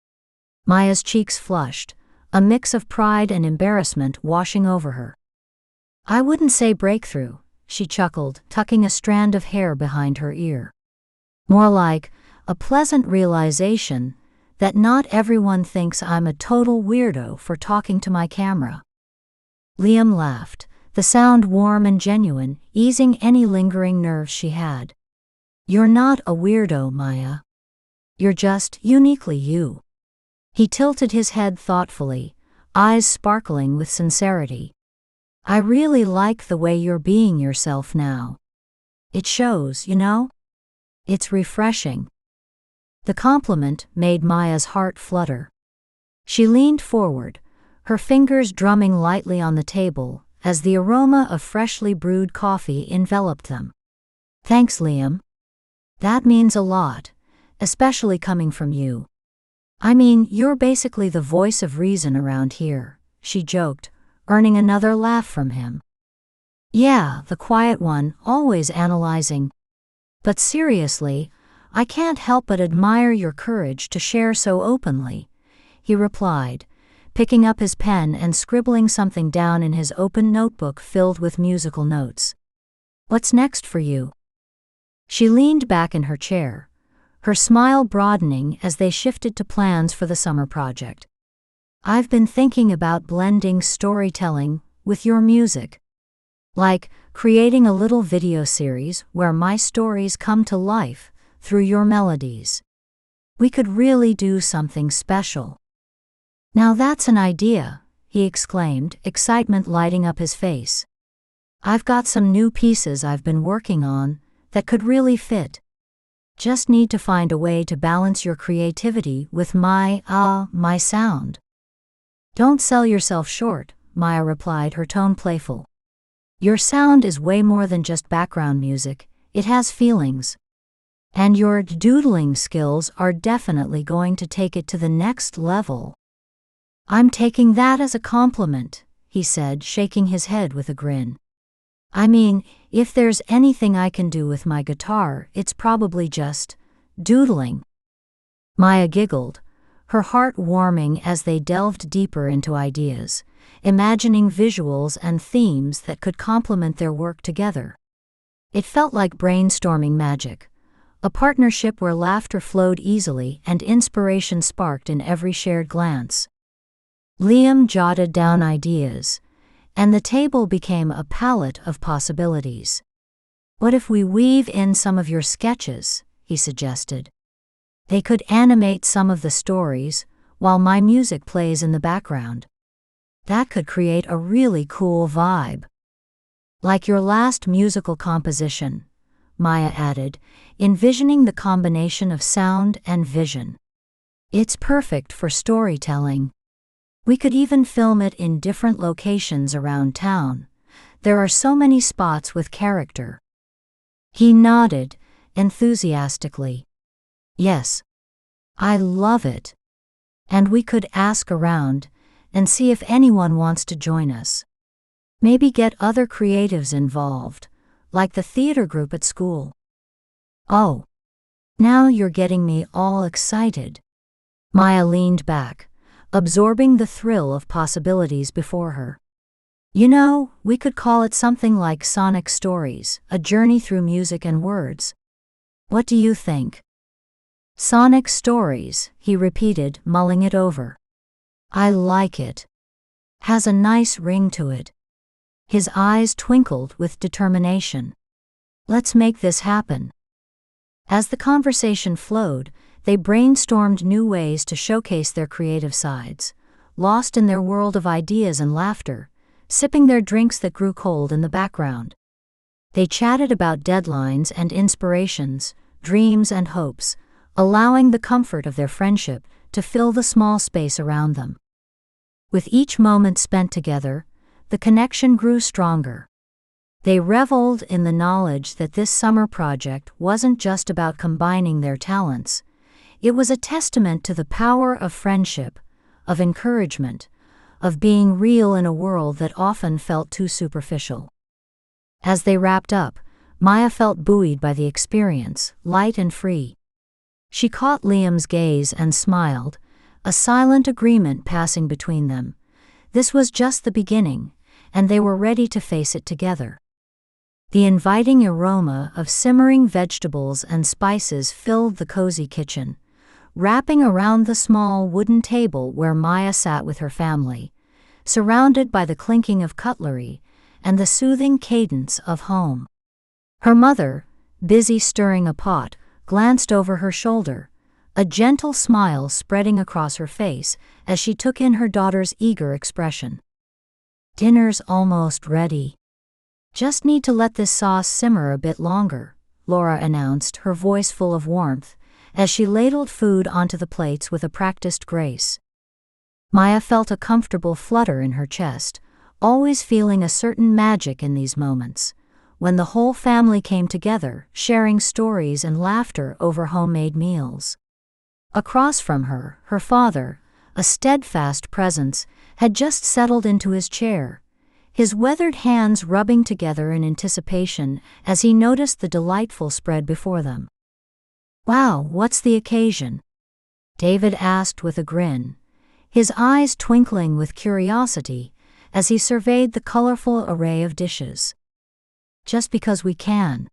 Maya's cheeks flushed, a mix of pride and embarrassment washing over her. "I wouldn't say breakthrough," she chuckled, tucking a strand of hair behind her ear. "More like a pleasant realization that not everyone thinks I'm a total weirdo for talking to my camera." Liam laughed, the sound warm and genuine, easing any lingering nerves she had. "You're not a weirdo, Maya. You're just uniquely you." He tilted his head thoughtfully, eyes sparkling with sincerity. "I really like the way you're being yourself now. It shows, you know? It's refreshing." The compliment made Maya's heart flutter. She leaned forward, her fingers drumming lightly on the table as the aroma of freshly brewed coffee enveloped them. "Thanks, Liam. That means a lot, especially coming from you. I mean, you're basically the voice of reason around here," she joked, earning another laugh from him. "Yeah, the quiet one, always analyzing. But seriously, I can't help but admire your courage to share so openly," he replied, picking up his pen and scribbling something down in his open notebook filled with musical notes. "What's next for you?" She leaned back in her chair, her smile broadening as they shifted to plans for the summer project. "I've been thinking about blending storytelling with your music. Like creating a little video series where my stories come to life through your melodies. We could really do something special." "Now that's an idea," he exclaimed, excitement lighting up his face. "I've got some new pieces I've been working on that could really fit. Just need to find a way to balance your creativity with my sound." "Don't sell yourself short," Maya replied, her tone playful. "Your sound is way more than just background music, it has feelings. And your doodling skills are definitely going to take it to the next level." "I'm taking that as a compliment," he said, shaking his head with a grin. "I mean, if there's anything I can do with my guitar, it's probably just doodling." Maya giggled, her heart warming as they delved deeper into ideas, imagining visuals and themes that could complement their work together. It felt like brainstorming magic, a partnership where laughter flowed easily and inspiration sparked in every shared glance. Liam jotted down ideas, and the table became a palette of possibilities. What if we weave in some of your sketches? He suggested. They could animate some of the stories, while my music plays in the background. That could create a really cool vibe. Like your last musical composition, Maya added, envisioning the combination of sound and vision. It's perfect for storytelling. We could even film it in different locations around town. There are so many spots with character. He nodded, enthusiastically. Yes. I love it. And we could ask around and see if anyone wants to join us. Maybe get other creatives involved, like the theater group at school. Oh, now you're getting me all excited. Maya leaned back, absorbing the thrill of possibilities before her. You know, we could call it something like Sonic Stories, a journey through music and words. What do you think? Sonic Stories, he repeated, mulling it over. I like it. Has a nice ring to it. His eyes twinkled with determination. Let's make this happen. As the conversation flowed, they brainstormed new ways to showcase their creative sides, lost in their world of ideas and laughter, sipping their drinks that grew cold in the background. They chatted about deadlines and inspirations, dreams and hopes, allowing the comfort of their friendship to fill the small space around them. With each moment spent together, the connection grew stronger. They reveled in the knowledge that this summer project wasn't just about combining their talents. It was a testament to the power of friendship, of encouragement, of being real in a world that often felt too superficial. As they wrapped up, Maya felt buoyed by the experience, light and free. She caught Liam's gaze and smiled, a silent agreement passing between them. This was just the beginning, and they were ready to face it together. The inviting aroma of simmering vegetables and spices filled the cozy kitchen, wrapping around the small wooden table where Maya sat with her family, surrounded by the clinking of cutlery and the soothing cadence of home. Her mother, busy stirring a pot, glanced over her shoulder, a gentle smile spreading across her face as she took in her daughter's eager expression. Dinner's almost ready. Just need to let this sauce simmer a bit longer, Laura announced, her voice full of warmth, as she ladled food onto the plates with a practiced grace. Maya felt a comfortable flutter in her chest, always feeling a certain magic in these moments, when the whole family came together, sharing stories and laughter over homemade meals. Across from her, her father, a steadfast presence, had just settled into his chair, his weathered hands rubbing together in anticipation as he noticed the delightful spread before them. Wow, what's the occasion? David asked with a grin, his eyes twinkling with curiosity as he surveyed the colorful array of dishes. Just because we can,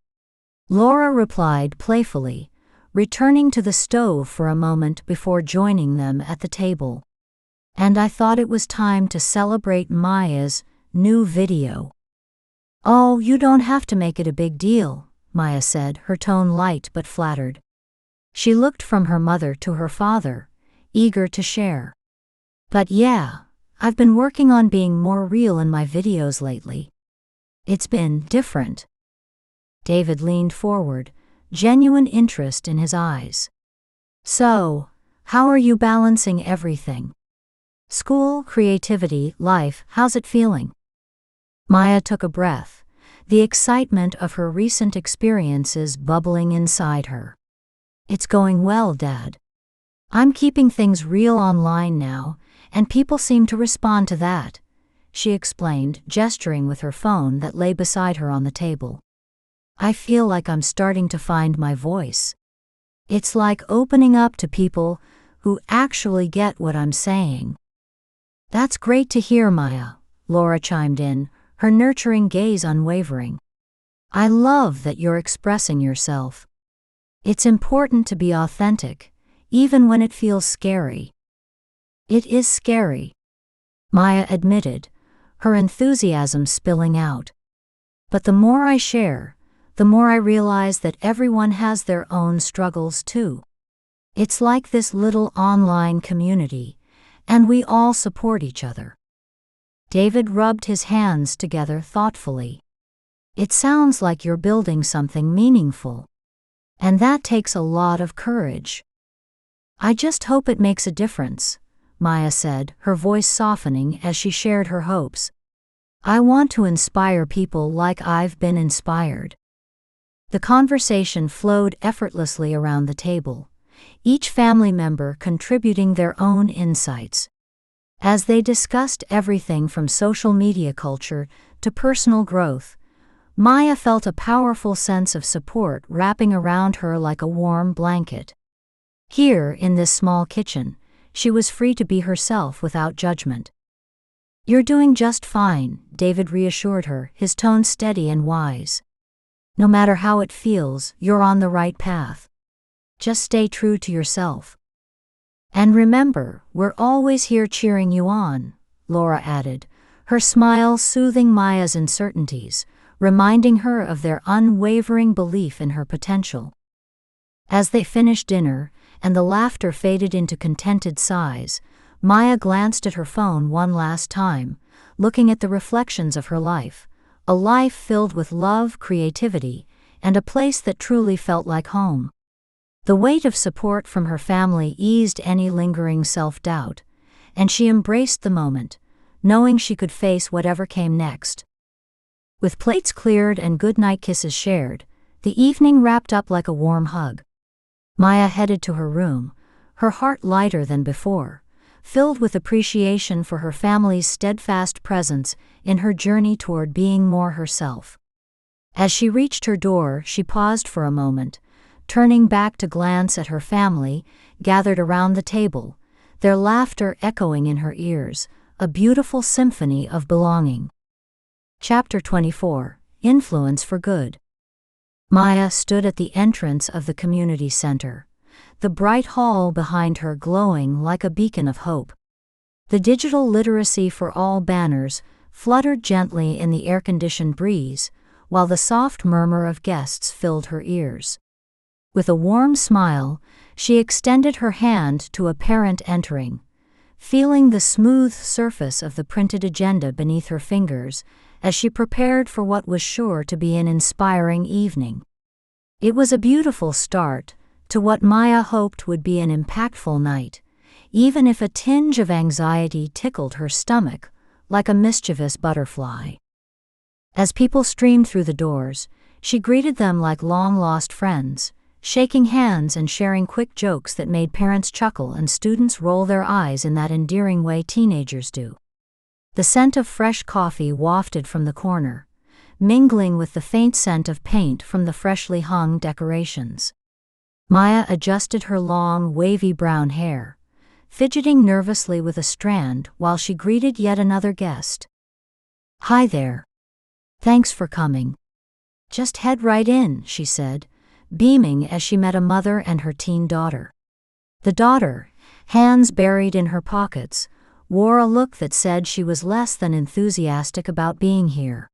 Laura replied playfully, returning to the stove for a moment before joining them at the table. And I thought it was time to celebrate Maya's new video. Oh, you don't have to make it a big deal, Maya said, her tone light but flattered. She looked from her mother to her father, eager to share. But yeah, I've been working on being more real in my videos lately. It's been different. David leaned forward, genuine interest in his eyes. So, how are you balancing everything? School, creativity, life, how's it feeling? Maya took a breath, the excitement of her recent experiences bubbling inside her. It's going well, Dad. I'm keeping things real online now, and people seem to respond to that, she explained, gesturing with her phone that lay beside her on the table. I feel like I'm starting to find my voice. It's like opening up to people who actually get what I'm saying. That's great to hear, Maya, Laura chimed in, her nurturing gaze unwavering. I love that you're expressing yourself. It's important to be authentic, even when it feels scary. It is scary, Maya admitted, her enthusiasm spilling out. But the more I share, the more I realize that everyone has their own struggles too. It's like this little online community, and we all support each other." David rubbed his hands together thoughtfully. "It sounds like you're building something meaningful. And that takes a lot of courage." "I just hope it makes a difference," Maya said, her voice softening as she shared her hopes. "I want to inspire people like I've been inspired." The conversation flowed effortlessly around the table, each family member contributing their own insights. As they discussed everything from social media culture to personal growth, Maya felt a powerful sense of support wrapping around her like a warm blanket. Here, in this small kitchen, she was free to be herself without judgment. "You're doing just fine," David reassured her, his tone steady and wise. "No matter how it feels, you're on the right path. Just stay true to yourself. And remember, we're always here cheering you on," Laura added, her smile soothing Maya's uncertainties, reminding her of their unwavering belief in her potential. As they finished dinner, and the laughter faded into contented sighs, Maya glanced at her phone one last time, looking at the reflections of her life, a life filled with love, creativity, and a place that truly felt like home. The weight of support from her family eased any lingering self-doubt, and she embraced the moment, knowing she could face whatever came next. With plates cleared and goodnight kisses shared, the evening wrapped up like a warm hug. Maya headed to her room, her heart lighter than before, filled with appreciation for her family's steadfast presence in her journey toward being more herself. As she reached her door, she paused for a moment, turning back to glance at her family, gathered around the table, their laughter echoing in her ears, a beautiful symphony of belonging. Chapter 24: Influence for Good. Maya stood at the entrance of the community center, the bright hall behind her glowing like a beacon of hope. The digital literacy for all banners fluttered gently in the air-conditioned breeze, while the soft murmur of guests filled her ears. With a warm smile, she extended her hand to a parent entering, feeling the smooth surface of the printed agenda beneath her fingers as she prepared for what was sure to be an inspiring evening. It was a beautiful start to what Maya hoped would be an impactful night, even if a tinge of anxiety tickled her stomach like a mischievous butterfly. As people streamed through the doors, she greeted them like long-lost friends, shaking hands and sharing quick jokes that made parents chuckle and students roll their eyes in that endearing way teenagers do. The scent of fresh coffee wafted from the corner, mingling with the faint scent of paint from the freshly hung decorations. Maya adjusted her long, wavy brown hair, fidgeting nervously with a strand while she greeted yet another guest. "Hi there. Thanks for coming. Just head right in," she said, beaming as she met a mother and her teen daughter. The daughter, hands buried in her pockets, wore a look that said she was less than enthusiastic about being here.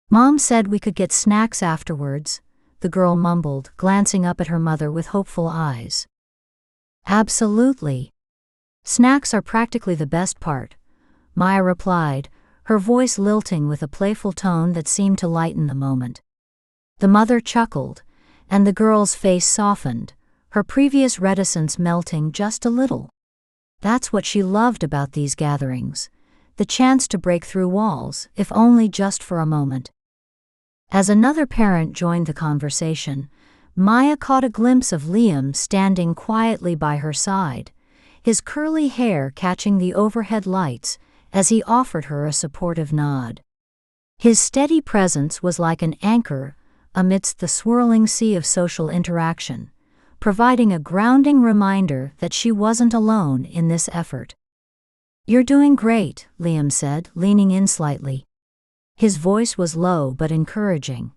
"Mom said we could get snacks afterwards," the girl mumbled, glancing up at her mother with hopeful eyes. "Absolutely. Snacks are practically the best part," Maya replied, her voice lilting with a playful tone that seemed to lighten the moment. The mother chuckled, and the girl's face softened, her previous reticence melting just a little. That's what she loved about these gatherings, the chance to break through walls, if only just for a moment. As another parent joined the conversation, Maya caught a glimpse of Liam standing quietly by her side, his curly hair catching the overhead lights as he offered her a supportive nod. His steady presence was like an anchor amidst the swirling sea of social interaction, providing a grounding reminder that she wasn't alone in this effort. "You're doing great," Liam said, leaning in slightly. His voice was low but encouraging,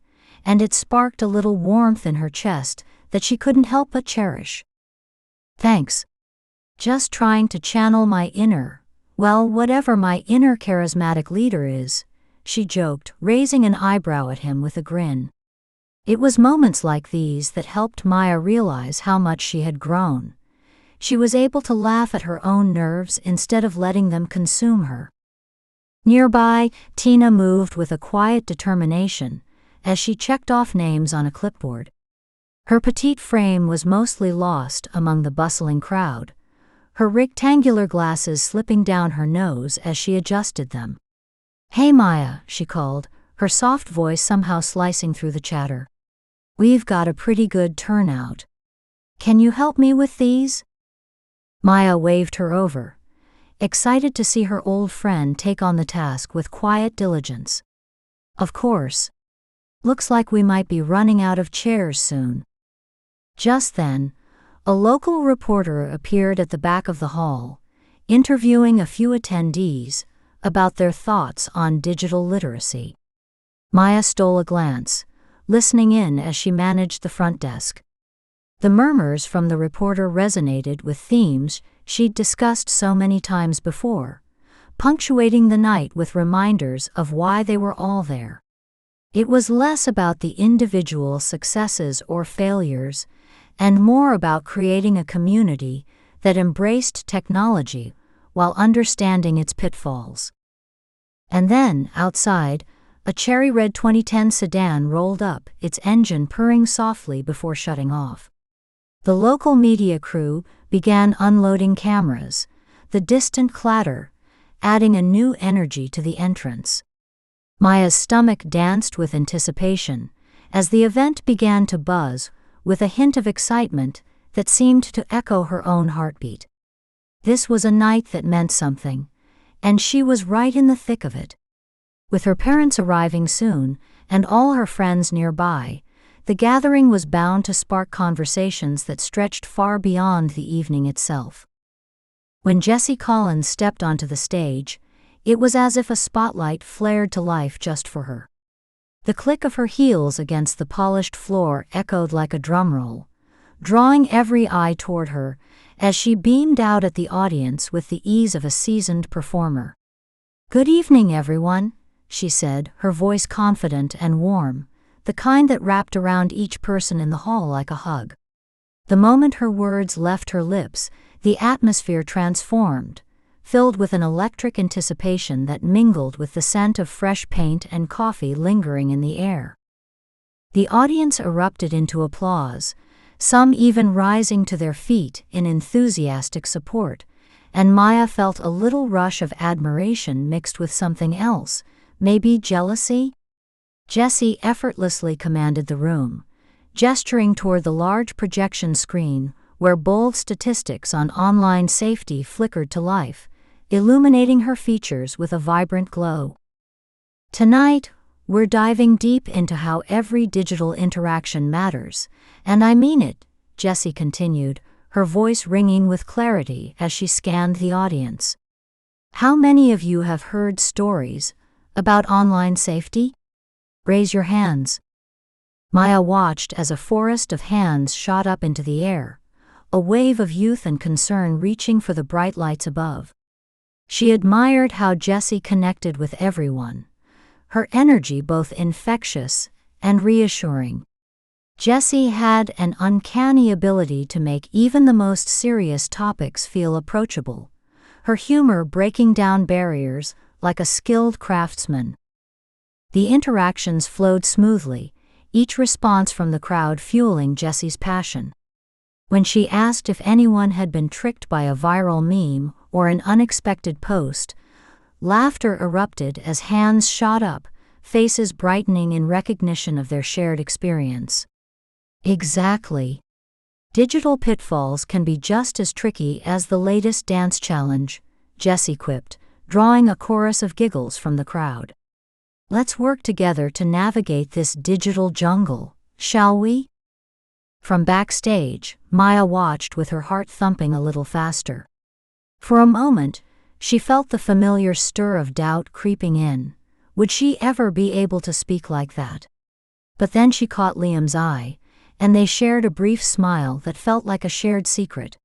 and it sparked a little warmth in her chest that she couldn't help but cherish. "Thanks. Just trying to channel my whatever my inner charismatic leader is," she joked, raising an eyebrow at him with a grin. It was moments like these that helped Maya realize how much she had grown. She was able to laugh at her own nerves instead of letting them consume her. Nearby, Tina moved with a quiet determination as she checked off names on a clipboard. Her petite frame was mostly lost among the bustling crowd, her rectangular glasses slipping down her nose as she adjusted them. "Hey Maya," she called, her soft voice somehow slicing through the chatter. "We've got a pretty good turnout. Can you help me with these?" Maya waved her over, excited to see her old friend take on the task with quiet diligence. "Of course. Looks like we might be running out of chairs soon." Just then, a local reporter appeared at the back of the hall, interviewing a few attendees about their thoughts on digital literacy. Maya stole a glance, listening in as she managed the front desk. The murmurs from the reporter resonated with themes she'd discussed so many times before, punctuating the night with reminders of why they were all there. It was less about the individual successes or failures, and more about creating a community that embraced technology while understanding its pitfalls. And then, outside, a cherry-red 2010 sedan rolled up, its engine purring softly before shutting off. The local media crew began unloading cameras, the distant clatter adding a new energy to the entrance. Maya's stomach danced with anticipation as the event began to buzz with a hint of excitement that seemed to echo her own heartbeat. This was a night that meant something, and she was right in the thick of it. With her parents arriving soon and all her friends nearby, the gathering was bound to spark conversations that stretched far beyond the evening itself. When Jessie Collins stepped onto the stage, it was as if a spotlight flared to life just for her. The click of her heels against the polished floor echoed like a drumroll, drawing every eye toward her as she beamed out at the audience with the ease of a seasoned performer. "Good evening, everyone," she said, her voice confident and warm, the kind that wrapped around each person in the hall like a hug. The moment her words left her lips, the atmosphere transformed, filled with an electric anticipation that mingled with the scent of fresh paint and coffee lingering in the air. The audience erupted into applause, some even rising to their feet in enthusiastic support, and Maya felt a little rush of admiration mixed with something else, maybe jealousy? Jessie effortlessly commanded the room, gesturing toward the large projection screen where bold statistics on online safety flickered to life, illuminating her features with a vibrant glow. "Tonight, we're diving deep into how every digital interaction matters, and I mean it," Jessie continued, her voice ringing with clarity as she scanned the audience. "How many of you have heard stories about online safety? Raise your hands." Maya watched as a forest of hands shot up into the air, a wave of youth and concern reaching for the bright lights above. She admired how Jessie connected with everyone, her energy both infectious and reassuring. Jessie had an uncanny ability to make even the most serious topics feel approachable, her humor breaking down barriers like a skilled craftsman. The interactions flowed smoothly, each response from the crowd fueling Jessie's passion. When she asked if anyone had been tricked by a viral meme or an unexpected post, laughter erupted as hands shot up, faces brightening in recognition of their shared experience. "Exactly. Digital pitfalls can be just as tricky as the latest dance challenge," Jessie quipped, drawing a chorus of giggles from the crowd. "Let's work together to navigate this digital jungle, shall we?" From backstage, Maya watched with her heart thumping a little faster. For a moment, she felt the familiar stir of doubt creeping in. Would she ever be able to speak like that? But then she caught Liam's eye, and they shared a brief smile that felt like a shared secret.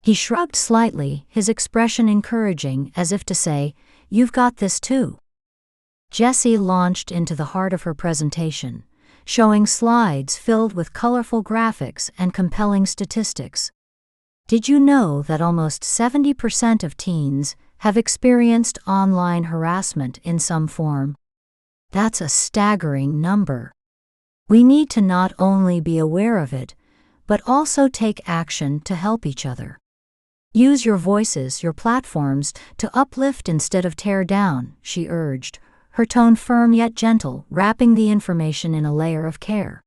He shrugged slightly, his expression encouraging, as if to say, "You've got this too." Jessie launched into the heart of her presentation, showing slides filled with colorful graphics and compelling statistics. Did you know that almost 70% of teens have experienced online harassment in some form? That's a staggering number. We need to not only be aware of it, but also take action to help each other. Use your voices, your platforms, to uplift instead of tear down, she urged, her tone firm yet gentle, wrapping the information in a layer of care.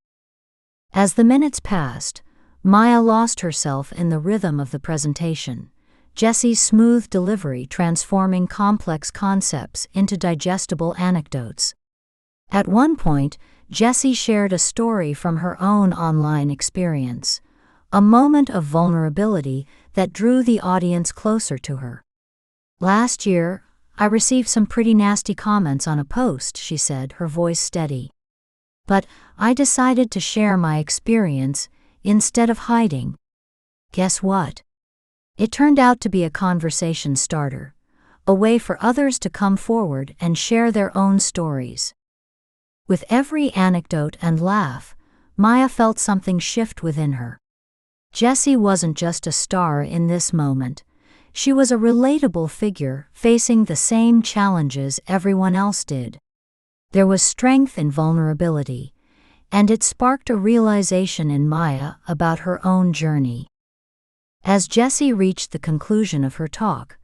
As the minutes passed, Maya lost herself in the rhythm of the presentation, Jessie's smooth delivery transforming complex concepts into digestible anecdotes. At one point, Jessie shared a story from her own online experience, a moment of vulnerability that drew the audience closer to her. "Last year, I received some pretty nasty comments on a post," she said, her voice steady. "But I decided to share my experience instead of hiding. Guess what? It turned out to be a conversation starter, a way for others to come forward and share their own stories." With every anecdote and laugh, Maya felt something shift within her. Jessie wasn't just a star in this moment. She was a relatable figure facing the same challenges everyone else did. There was strength in vulnerability, and it sparked a realization in Maya about her own journey. As Jessie reached the conclusion of her talk,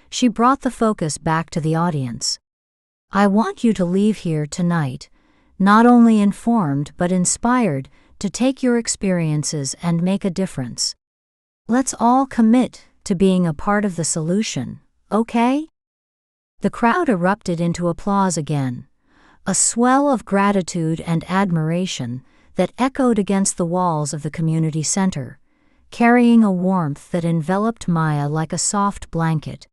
she brought the focus back to the audience. "I want you to leave here tonight, not only informed but inspired to take your experiences and make a difference. Let's all commit to being a part of the solution, okay?" The crowd erupted into applause again, a swell of gratitude and admiration that echoed against the walls of the community center, carrying a warmth that enveloped Maya like a soft blanket.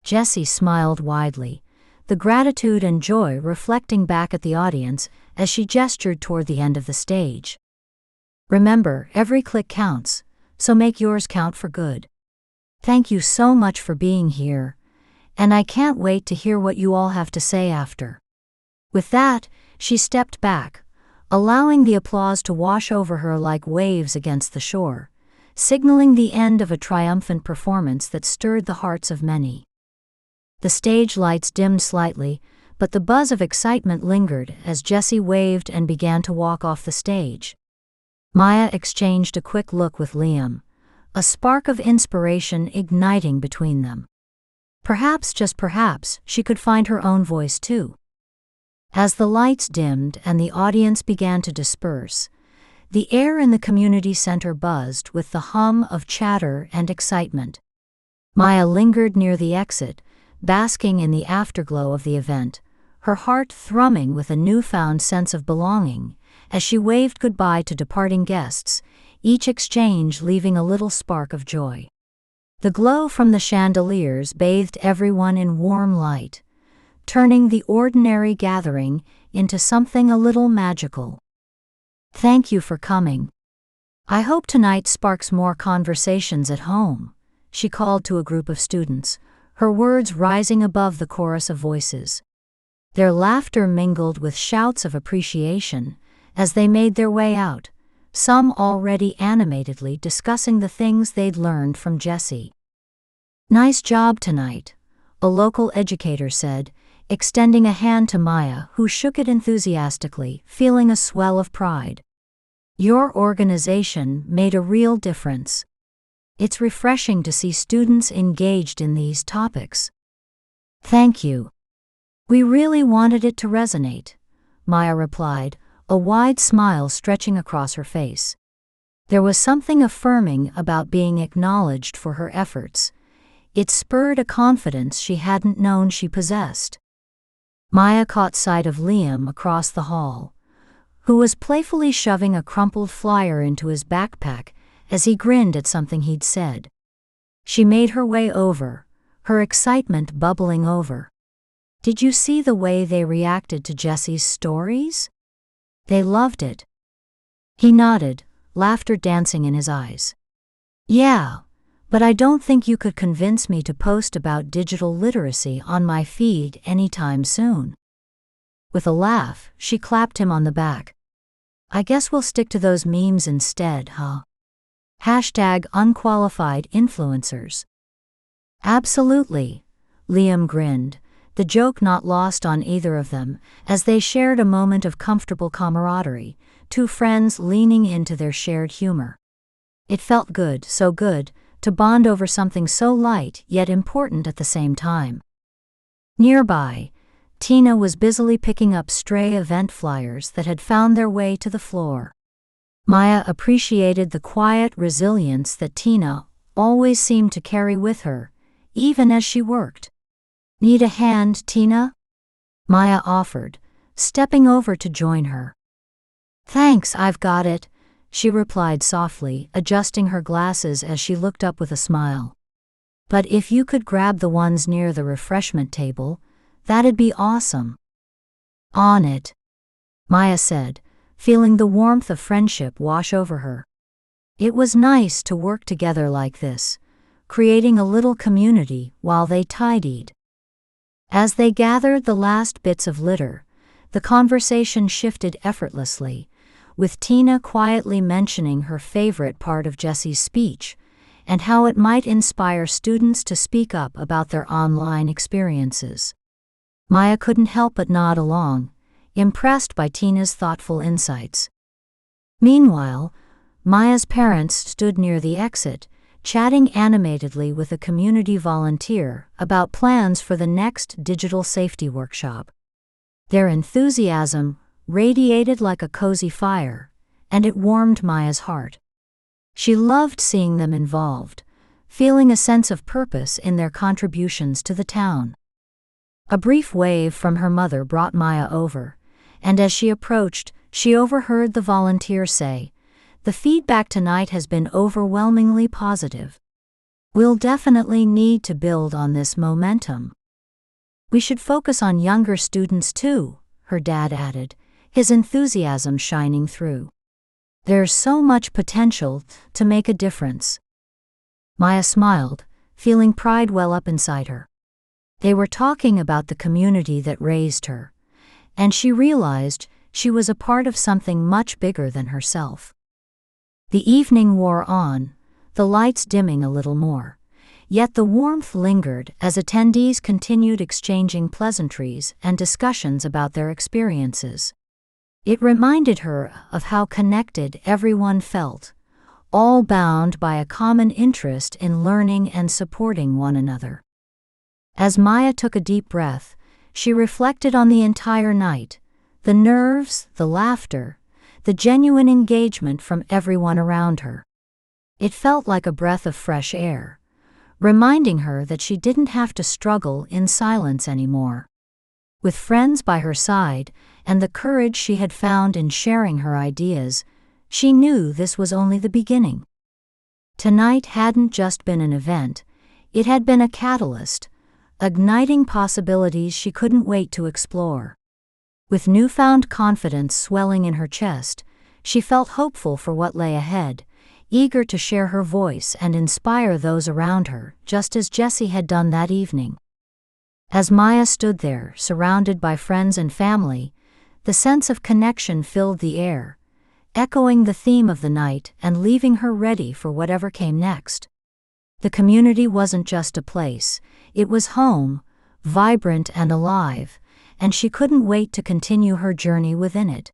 Jessie smiled widely, the gratitude and joy reflecting back at the audience as she gestured toward the end of the stage. "Remember, every click counts, so make yours count for good. Thank you so much for being here, and I can't wait to hear what you all have to say after." With that, she stepped back, allowing the applause to wash over her like waves against the shore, signaling the end of a triumphant performance that stirred the hearts of many. The stage lights dimmed slightly, but the buzz of excitement lingered as Jessie waved and began to walk off the stage. Maya exchanged a quick look with Liam, a spark of inspiration igniting between them. Perhaps, just perhaps, she could find her own voice too. As the lights dimmed and the audience began to disperse, the air in the community center buzzed with the hum of chatter and excitement. Maya lingered near the exit, basking in the afterglow of the event, her heart thrumming with a newfound sense of belonging as she waved goodbye to departing guests, each exchange leaving a little spark of joy. The glow from the chandeliers bathed everyone in warm light, turning the ordinary gathering into something a little magical. "Thank you for coming. I hope tonight sparks more conversations at home," she called to a group of students, her words rising above the chorus of voices. Their laughter mingled with shouts of appreciation as they made their way out, some already animatedly discussing the things they'd learned from Jessie. "Nice job tonight," a local educator said, extending a hand to Maya, who shook it enthusiastically, feeling a swell of pride. "Your organization made a real difference. It's refreshing to see students engaged in these topics." "Thank you. We really wanted it to resonate," Maya replied, a wide smile stretching across her face. There was something affirming about being acknowledged for her efforts. It spurred a confidence she hadn't known she possessed. Maya caught sight of Liam across the hall, who was playfully shoving a crumpled flyer into his backpack as he grinned at something he'd said. She made her way over, her excitement bubbling over. "Did you see the way they reacted to Jessie's stories? They loved it." He nodded, laughter dancing in his eyes. "Yeah, but I don't think you could convince me to post about digital literacy on my feed anytime soon." With a laugh, she clapped him on the back. I guess we'll stick to those memes instead, huh? Hashtag unqualified influencers. Absolutely, Liam grinned, the joke not lost on either of them, as they shared a moment of comfortable camaraderie, two friends leaning into their shared humor. It felt good, so good, to bond over something so light yet important at the same time. Nearby, Tina was busily picking up stray event flyers that had found their way to the floor. Maya appreciated the quiet resilience that Tina always seemed to carry with her, even as she worked. Need a hand, Tina? Maya offered, stepping over to join her. Thanks, I've got it, she replied softly, adjusting her glasses as she looked up with a smile. But if you could grab the ones near the refreshment table, that'd be awesome. On it, Maya said, feeling the warmth of friendship wash over her. It was nice to work together like this, creating a little community while they tidied. As they gathered the last bits of litter, the conversation shifted effortlessly, with Tina quietly mentioning her favorite part of Jessie's speech and how it might inspire students to speak up about their online experiences. Maya couldn't help but nod along, impressed by Tina's thoughtful insights. Meanwhile, Maya's parents stood near the exit, chatting animatedly with a community volunteer about plans for the next digital safety workshop. Their enthusiasm radiated like a cozy fire, and it warmed Maya's heart. She loved seeing them involved, feeling a sense of purpose in their contributions to the town. A brief wave from her mother brought Maya over, and as she approached, she overheard the volunteer say, "The feedback tonight has been overwhelmingly positive. We'll definitely need to build on this momentum." "We should focus on younger students too," her dad added, his enthusiasm shining through. "There's so much potential to make a difference." Maya smiled, feeling pride well up inside her. They were talking about the community that raised her, and she realized she was a part of something much bigger than herself. The evening wore on, the lights dimming a little more, yet the warmth lingered as attendees continued exchanging pleasantries and discussions about their experiences. It reminded her of how connected everyone felt, all bound by a common interest in learning and supporting one another. As Maya took a deep breath, she reflected on the entire night, the nerves, the laughter, the genuine engagement from everyone around her. It felt like a breath of fresh air, reminding her that she didn't have to struggle in silence anymore. With friends by her side and the courage she had found in sharing her ideas, she knew this was only the beginning. Tonight hadn't just been an event, it had been a catalyst, igniting possibilities she couldn't wait to explore. With newfound confidence swelling in her chest, she felt hopeful for what lay ahead, eager to share her voice and inspire those around her, just as Jessie had done that evening. As Maya stood there, surrounded by friends and family, the sense of connection filled the air, echoing the theme of the night and leaving her ready for whatever came next. The community wasn't just a place, it was home, vibrant and alive, and she couldn't wait to continue her journey within it.